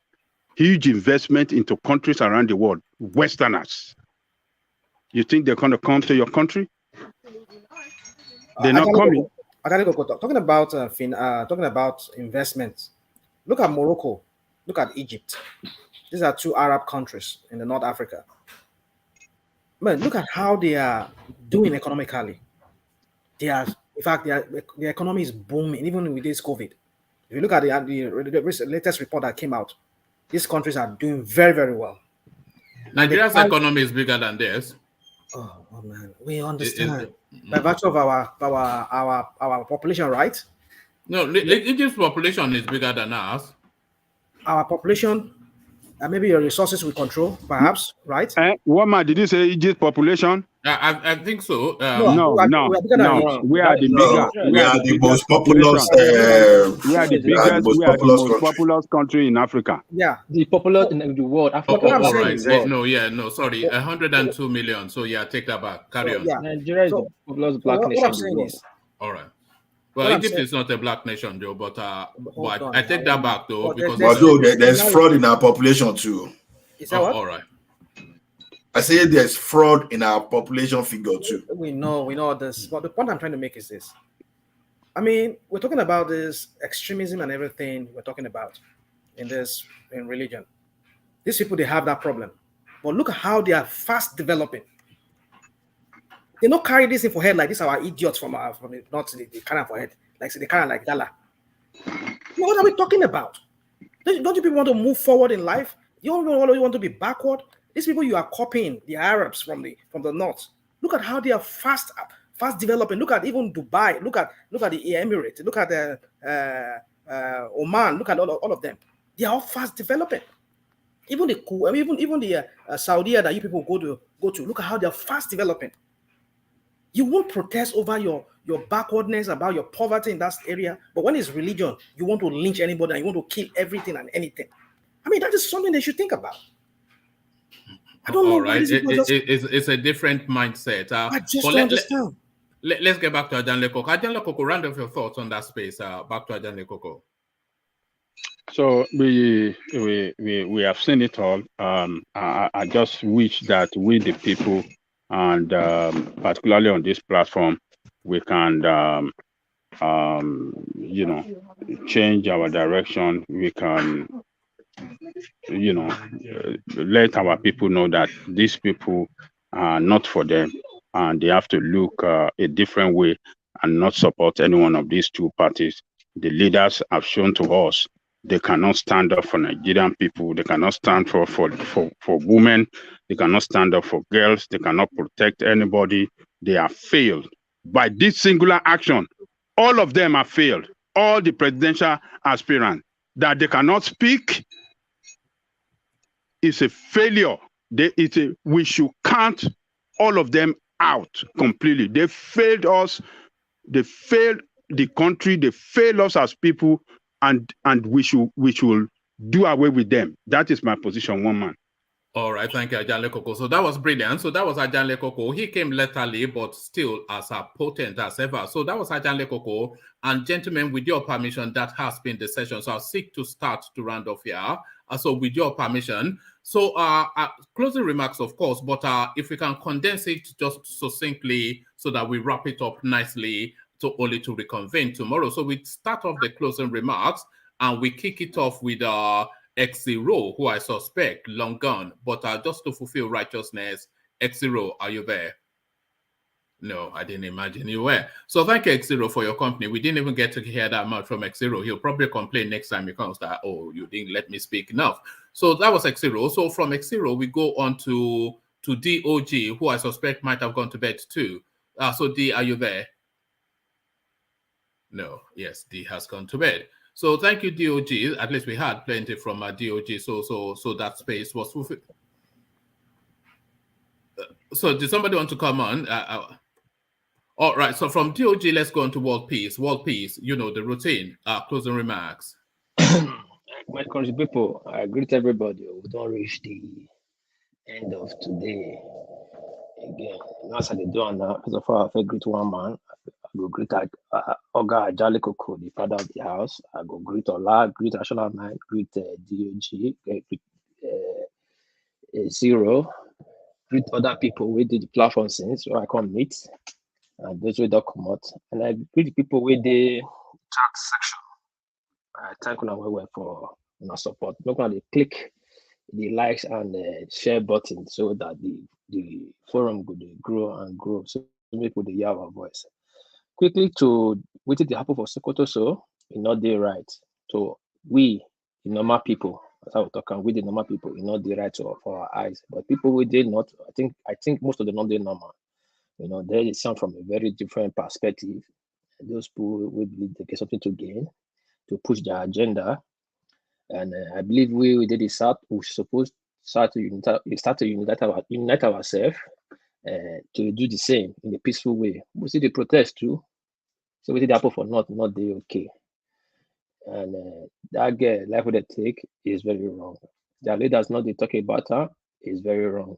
huge investment into countries around the world, Westerners. You think they're going to come to your country? They're not coming. Talking about investments. Look at Morocco. Look at Egypt. These are two Arab countries in the North Africa. Man, look at how they are doing economically. They are, in fact, the economy is booming, even with this COVID. If you look at the latest report that came out, these countries are doing very, very well. Nigeria's economy is bigger than theirs. Oh man, we understand by virtue of our population, right? No, Egypt's population is bigger than ours. Our population, maybe your resources we control, perhaps, right? What man did you say? Egypt's population? I think so. No. We are the bigger. We are the most populous. We are the biggest. We are the most populous country in Africa. Yeah, the populous in the world. Africa. All right. Sorry, 102 million. So yeah, take that back. Carry on. Yeah. Nigeria is the populous black nation. What I'm saying is, all right. Well, Egypt is not a black nation, Joe, but I take that back though because there's fraud in our population too. Is that what? All right. I say there's fraud in our population figure too. We know this. But the point I'm trying to make is this. I mean, we're talking about this extremism and everything we're talking about in religion. These people, they have that problem. But look at how they are fast developing. They don't carry this in for head like this. Our idiots from the north, they carry it for head. Like they carry like Gala. What are we talking about? Don't you people want to move forward in life? You don't want to be backward? These people you are copying, the Arabs from the north. Look at how they are fast developing. Look at even Dubai. Look at the Emirates. Look at the Oman. Look at all of them. They are all fast developing. Even the Saudi that you people go to. Look at how they are fast developing. You won't protest over your backwardness, about your poverty in that area. But when it's religion, you want to lynch anybody and you want to kill everything and anything. I mean, that is something they should think about. I don't know. All right. It's a different mindset. I just don't understand. Let's get back to Ajanle Koko. Ajanle Koko, round of your thoughts on that space. Back to Ajanle Koko. So we have seen it all. I just wish that we, the people, and particularly on this platform, we can change our direction. We can let our people know that these people are not for them, and they have to look a different way and not support any one of these two parties. The leaders have shown to us they cannot stand up for Nigerian people. They cannot stand for women. They cannot stand up for girls. They cannot protect anybody. They have failed. By this singular action, all of them have failed. All the presidential aspirants, that they cannot speak is a failure. We should count all of them out completely. They failed us. They failed the country. They failed us as people. And we should do away with them. That is my position, one man. All right, thank you, Ajanle Koko. So that was brilliant. So that was Ajanle Koko. He came laterally, but still as potent as ever. So that was Ajanle Koko. And gentlemen, with your permission, that has been the session. So I'll seek to start to round off here. So with your permission. So closing remarks, of course, but if we can condense it just succinctly so that we wrap it up nicely, only to reconvene tomorrow. So we start off the closing remarks and we kick it off with X0, who I suspect long gone, but just to fulfill righteousness. X0, are you there? No, I didn't imagine you were. So thank you, X0, for your company. We didn't even get to hear that much from X0. He'll probably complain next time he comes that, oh, you didn't let me speak enough. So that was X0. So from X0, we go on to DOG, who I suspect might have gone to bed too. So D, are you there? No, yes, D has gone to bed. So thank you, DOG. At least we had plenty from DOG. So that space was fulfilled. So did somebody want to come on? All right. So from DOG, let's go on to World Peace. World Peace, you know the routine. Closing remarks. My country people, I greet everybody. We don't reach the end of today. Again, as I do now, first of all, I greet one man. I go greet Oga Ajale Koko, the father of the house. I go greet Ola, greet National Man, greet DOG, greet Zero, greet other people we did the platform since so I come meet, and those who don't come out. And I greet the people with the chat section. I thank you well for your support. Look at the click the likes and share button so that the forum could grow and grow. So people they hear our voice. Quickly to what did happen for Sokoto, so it not the right. So we, the normal people, that's how we talk, and we the normal people, it not the right for our eyes. But people we did not, I think most of them not the normal. You know, they sound from a very different perspective. Those people we believe they get something to gain, to push their agenda. And I believe we did this out. We're supposed to unite ourselves to do the same in a peaceful way. We see the protest too. So we did happen for not the okay. And that girl, life with the take is very wrong. The leaders not they talk about her is very wrong.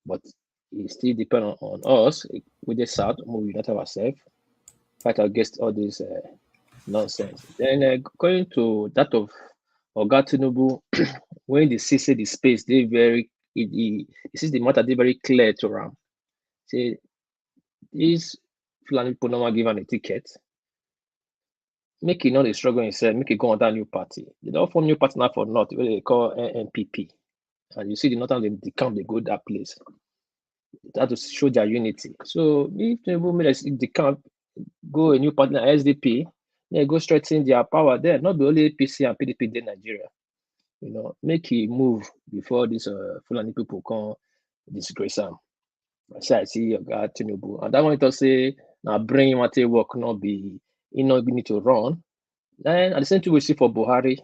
But it still depends on us with the South, we unite ourselves, fight against all this nonsense. Then going to that of Oga TINUBU, when they see the space, they very it sees the matter, they very clear to them. Say these Fulani people no give a ticket. Make it not a struggle himself, make it go on that new party. They don't form new party now for North, where they call NPP. And you see the Northern they come, they go that place. They have to show their unity. So if the camp go a new party like SDP, they go straighten their power there, not the only APC and PDP in Nigeria. You know, make it move before these Fulani people come disgrace them. I see your guy TINUBU. And that one to say now bring him at work, not be need to run. Then at the same time we see for Buhari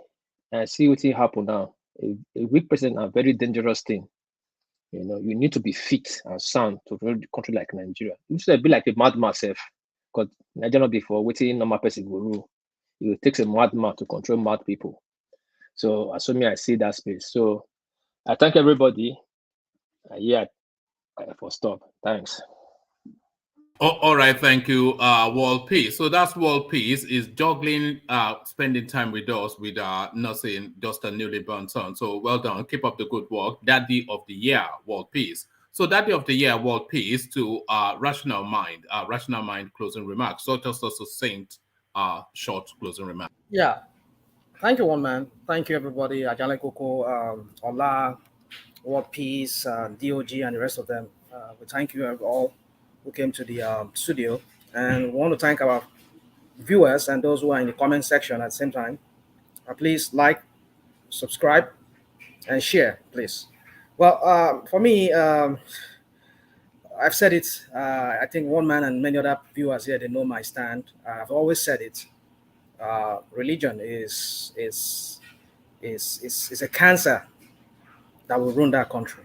and see what happen now. A weak person a very dangerous thing. You know, you need to be fit and sound to run the country like Nigeria. You should be like a madman myself, because Nigeria before waiting normal person will rule. It takes a madman to control mad people. So assuming I see that space. So I thank everybody. For stop. Thanks. All right, thank you, World Peace. So that's World Peace is juggling, spending time with us with nursing just a newly born son. So well done, keep up the good work. Daddy of the Year, World Peace. So Daddy of the Year, World Peace to Rational Mind. Rational Mind closing remarks. So just a succinct, short closing remarks. Yeah, thank you, one man. Thank you, everybody. Ajale Koko, Ola, World Peace, DOG, and the rest of them. We thank you all who came to the studio, and we want to thank our viewers and those who are in the comment section at the same time. Please like, subscribe, and share, please. Well, for me, I've said it. I think one man and many other viewers here, they know my stand. I've always said it. Religion is a cancer that will ruin that country.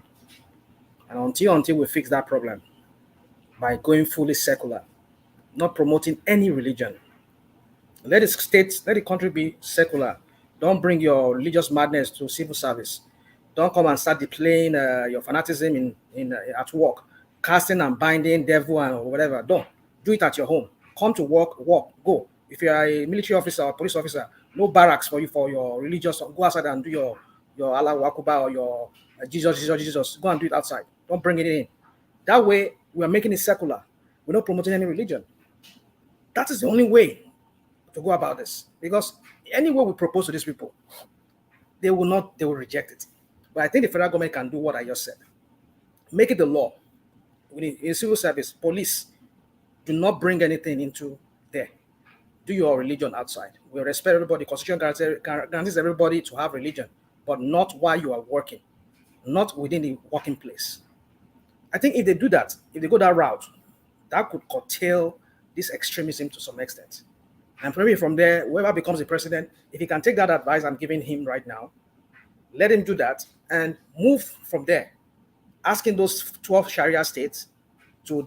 And until we fix that problem by going fully secular, not promoting any religion, let the country be secular. Don't bring your religious madness to civil service. Don't come and start displaying your fanaticism at work, casting and binding devil and whatever. Don't do it at your home. Come to work, go. If you are a military officer or police officer, no barracks for you for your religious. Go outside and do your Allah Wakuba or your Jesus. Go and do it outside. Don't bring it in. That way, we are making it secular. We're not promoting any religion. That is the only way to go about this. Because any way we propose to these people, they will reject it. But I think the federal government can do what I just said. Make it the law. In civil service, police, do not bring anything into there. Do your religion outside. We respect everybody. Constitution guarantees everybody to have religion, but not while you are working, not within the working place. I think if they do that, if they go that route, that could curtail this extremism to some extent. And maybe from there, whoever becomes the president, if he can take that advice I'm giving him right now, let him do that and move from there, asking those 12 Sharia states to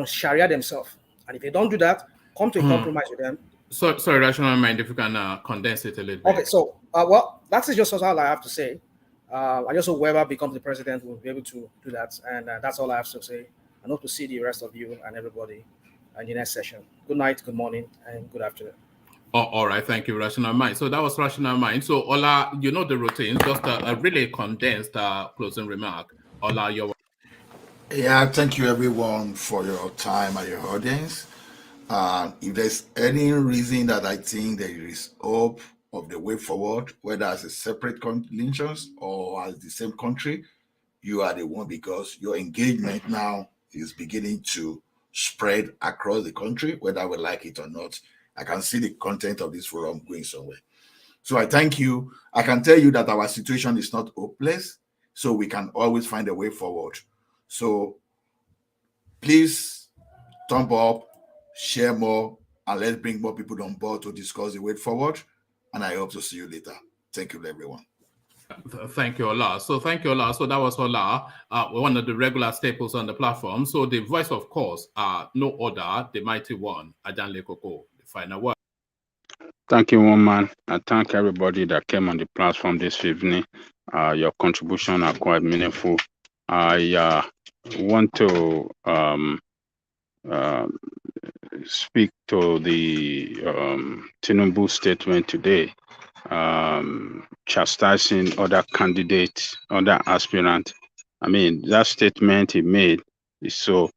Sharia themselves. And if they don't do that, come to a compromise with them. Sorry, Rational Mind, if you can condense it a little bit. Okay, so, well, that's just all I have to say. I just hope whoever becomes the president will be able to do that. And that's all I have to say. I hope to see the rest of you and everybody in the next session. Good night, good morning, and good afternoon. Oh, all right, thank you, Rational Mind. So that was Rational Mind. So, Ola, you know the routine, just a really condensed closing remark. Ola, your. Yeah, thank you everyone for your time and your audience. If there's any reason that I think there is hope of the way forward, whether as a separate nations or as the same country, you are the one, because your engagement now is beginning to spread across the country, whether we like it or not. I can see the content of this forum going somewhere. So I thank you. I can tell you that our situation is not hopeless, so we can always find a way forward. So please thumb up, share more, and let's bring more people on board to discuss the way forward. And I hope to see you later. Thank you, everyone. Thank you, Ola. So thank you, Ola. So that was Ola, one of the regular staples on the platform. So the voice, of course, no other, the mighty one, Ajanle Koko, the final word. Thank you, woman. I thank everybody that came on the platform this evening. Your contribution are quite meaningful. I want to speak to the TINUBU statement today, chastising other candidates, other aspirants. I mean, that statement he made is so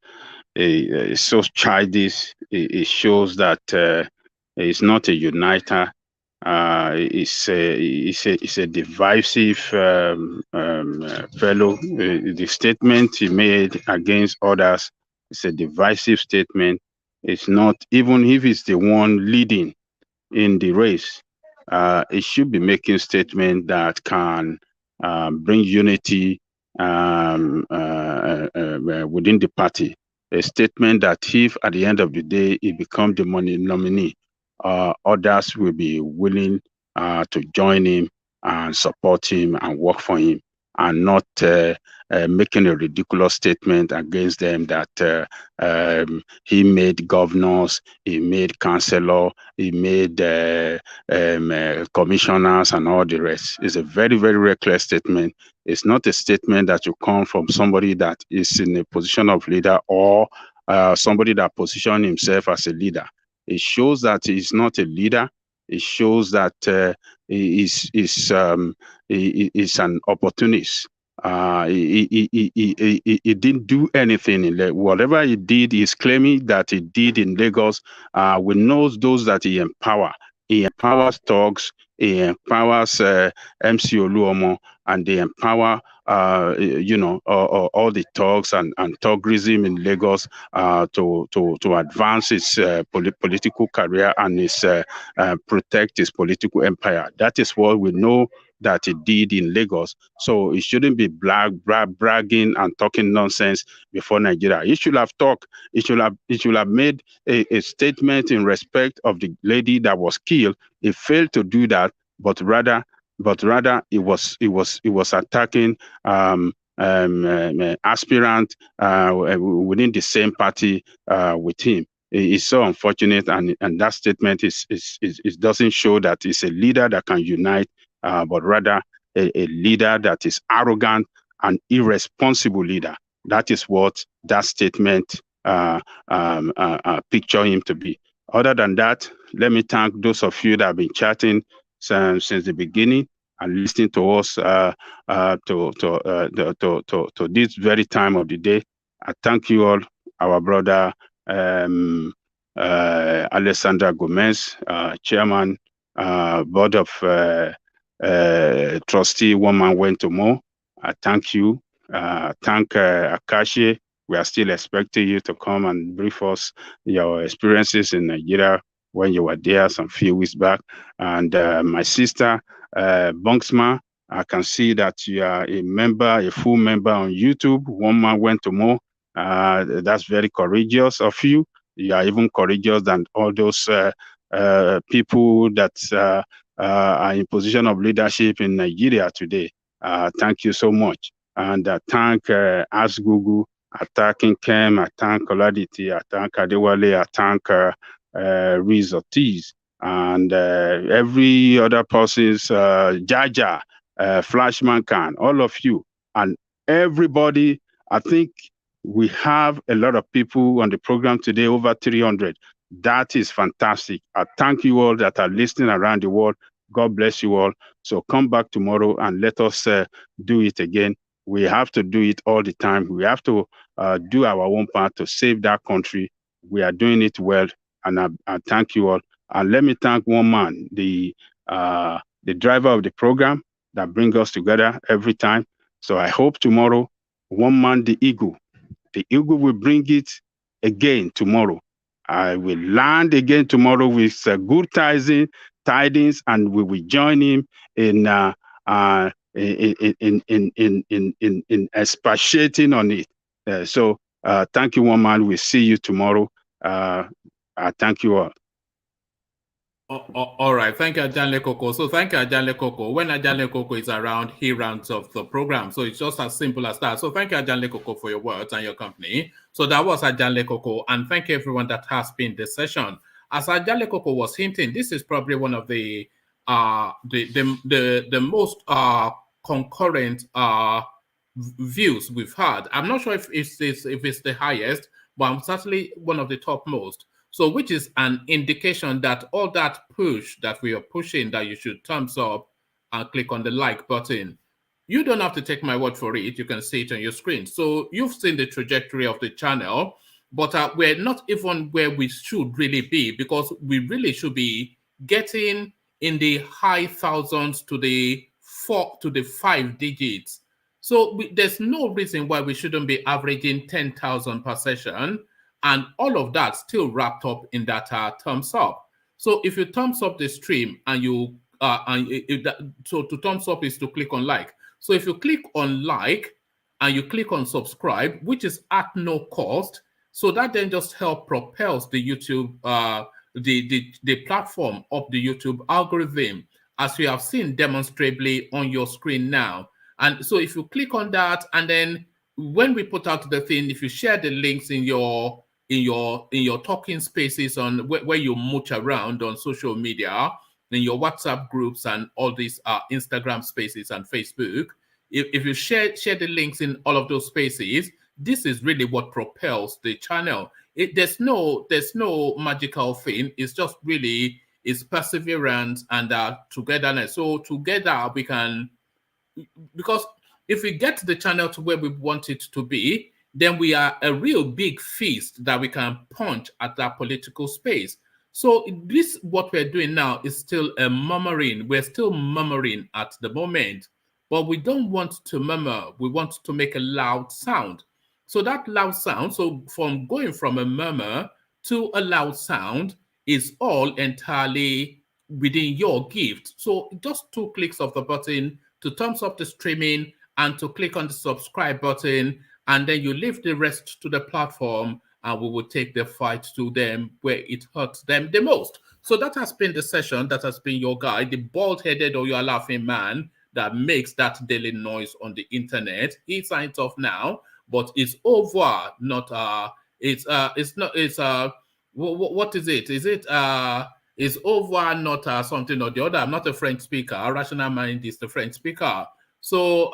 childish. It shows that he's not a uniter. It's a divisive fellow. The statement he made against others is a divisive statement. It's not, even if it's the one leading in the race, it should be making statement that can bring unity within the party. A statement that if at the end of the day he becomes the nominee, others will be willing to join him and support him and work for him, and not making a ridiculous statement against them that he made governors, he made councillor, he made commissioners and all the rest. It's a very, very reckless statement. It's not a statement that you come from somebody that is in a position of leader or somebody that positions himself as a leader. It shows that he's not a leader. It shows that he is an opportunist. He didn't do anything in whatever he did. He's claiming that he did in Lagos. We know those that he empower. He empowers thugs. He empowers MC Oluomo, and they empower all the thugs and thuggerism in Lagos to advance his political career and his protect his political empire. That is what we know that he did in Lagos. So he shouldn't be bragging and talking nonsense before Nigeria. He should have talked. He should have made a statement in respect of the lady that was killed. He failed to do that, but rather he was attacking aspirant within the same party with him. It's so unfortunate, and that statement is doesn't show that he's a leader that can unite, but rather a leader that is arrogant and irresponsible leader. That is what that statement picture him to be. Other than that, let me thank those of you that have been chatting since the beginning and listening to us to this very time of the day. I thank you all, our brother Alessandra Gomez, chairman, board of trustee, One Man Went to More. I thank you. Thank Akashi. We are still expecting you to come and brief us your experiences in Nigeria when you were there some few weeks back. And my sister, Bonksma, I can see that you are a full member on YouTube. One Man Went to More. That's very courageous of you. You are even courageous than all those people that are in position of leadership in Nigeria today. Thank you so much. And thank Ask Google, I thank Kem, I thank Oladiti, I thank Adewale, I thank Riz Ortiz, and every other person's Jaja, Flashman Khan, all of you, and everybody. I think we have a lot of people on the program today, over 300. That is fantastic. I thank you all that are listening around the world. God bless you all. So come back tomorrow and let us do it again. We have to do it all the time. We have to do our own part to save that country. We are doing it well, and I thank you all. And let me thank one man, the driver of the program that brings us together every time. So I hope tomorrow, one man, the eagle will bring it again tomorrow. I will land again tomorrow with good tidings, and we will join him in expatiating on it. So thank you, one man. We'll see you tomorrow. Thank you all. All right. Thank you, Ajanle Koko. So thank you, Ajanle Koko. When Ajanle Koko is around, he rounds off the program. So it's just as simple as that. So thank you, Ajanle Koko, for your words and your company. So that was Ajanle Koko. And thank you, everyone that has been the session. As Ajanle Koko was hinting, this is probably one of the most concurrent views we've had. I'm not sure if it's the highest, but I'm certainly one of the topmost. So which is an indication that all that push that we are pushing, that you should thumbs up and click on the like button. You don't have to take my word for it. You can see it on your screen. So you've seen the trajectory of the channel, but we're not even where we should really be, because we really should be getting in the high thousands to the 5 digits. So there's no reason why we shouldn't be averaging 10,000 per session. And all of that still wrapped up in that thumbs up. So if you thumbs up the stream and you, so to thumbs up is to click on like. So if you click on like and you click on subscribe, which is at no cost, so that then just help propels the YouTube, the platform of the YouTube algorithm, as we have seen demonstrably on your screen now. And so if you click on that, and then when we put out the thing, if you share the links in your talking spaces on where you mooch around on social media, in your WhatsApp groups and all these Instagram spaces and Facebook, if you share the links in all of those spaces, this is really what propels the channel. There's no magical thing. It's just really is perseverance and togetherness. So together we can, because if we get the channel to where we want it to be, then we are a real big feast that we can punch at that political space. So this, what we're doing now, is still a murmuring. We're still murmuring at the moment, but we don't want to murmur. We want to make a loud sound. So that loud sound, so from going from a murmur to a loud sound, is all entirely within your gift. So just 2 clicks of the button to thumbs up the streaming and to click on the subscribe button, and then you leave the rest to the platform, and we will take the fight to them where it hurts them the most. So that has been the session. That has been your guy, the bald-headed or your laughing man that makes that daily noise on the internet. He signs off now, but it's over. Not what is it? Is it is over, not something or the other? I'm not a French speaker. Rational mind is the French speaker. So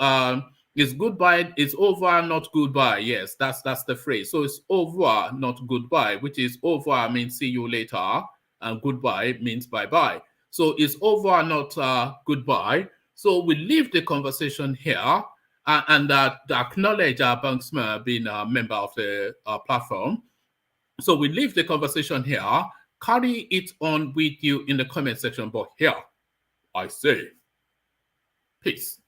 it's goodbye, it's over, not goodbye. Yes, that's the phrase. So it's over, not goodbye, which is over means see you later, and goodbye means bye-bye. So it's over, not goodbye. So we leave the conversation here, and acknowledge our Banksma being a member of the platform. So we leave the conversation here, carry it on with you in the comment section, but here I say peace.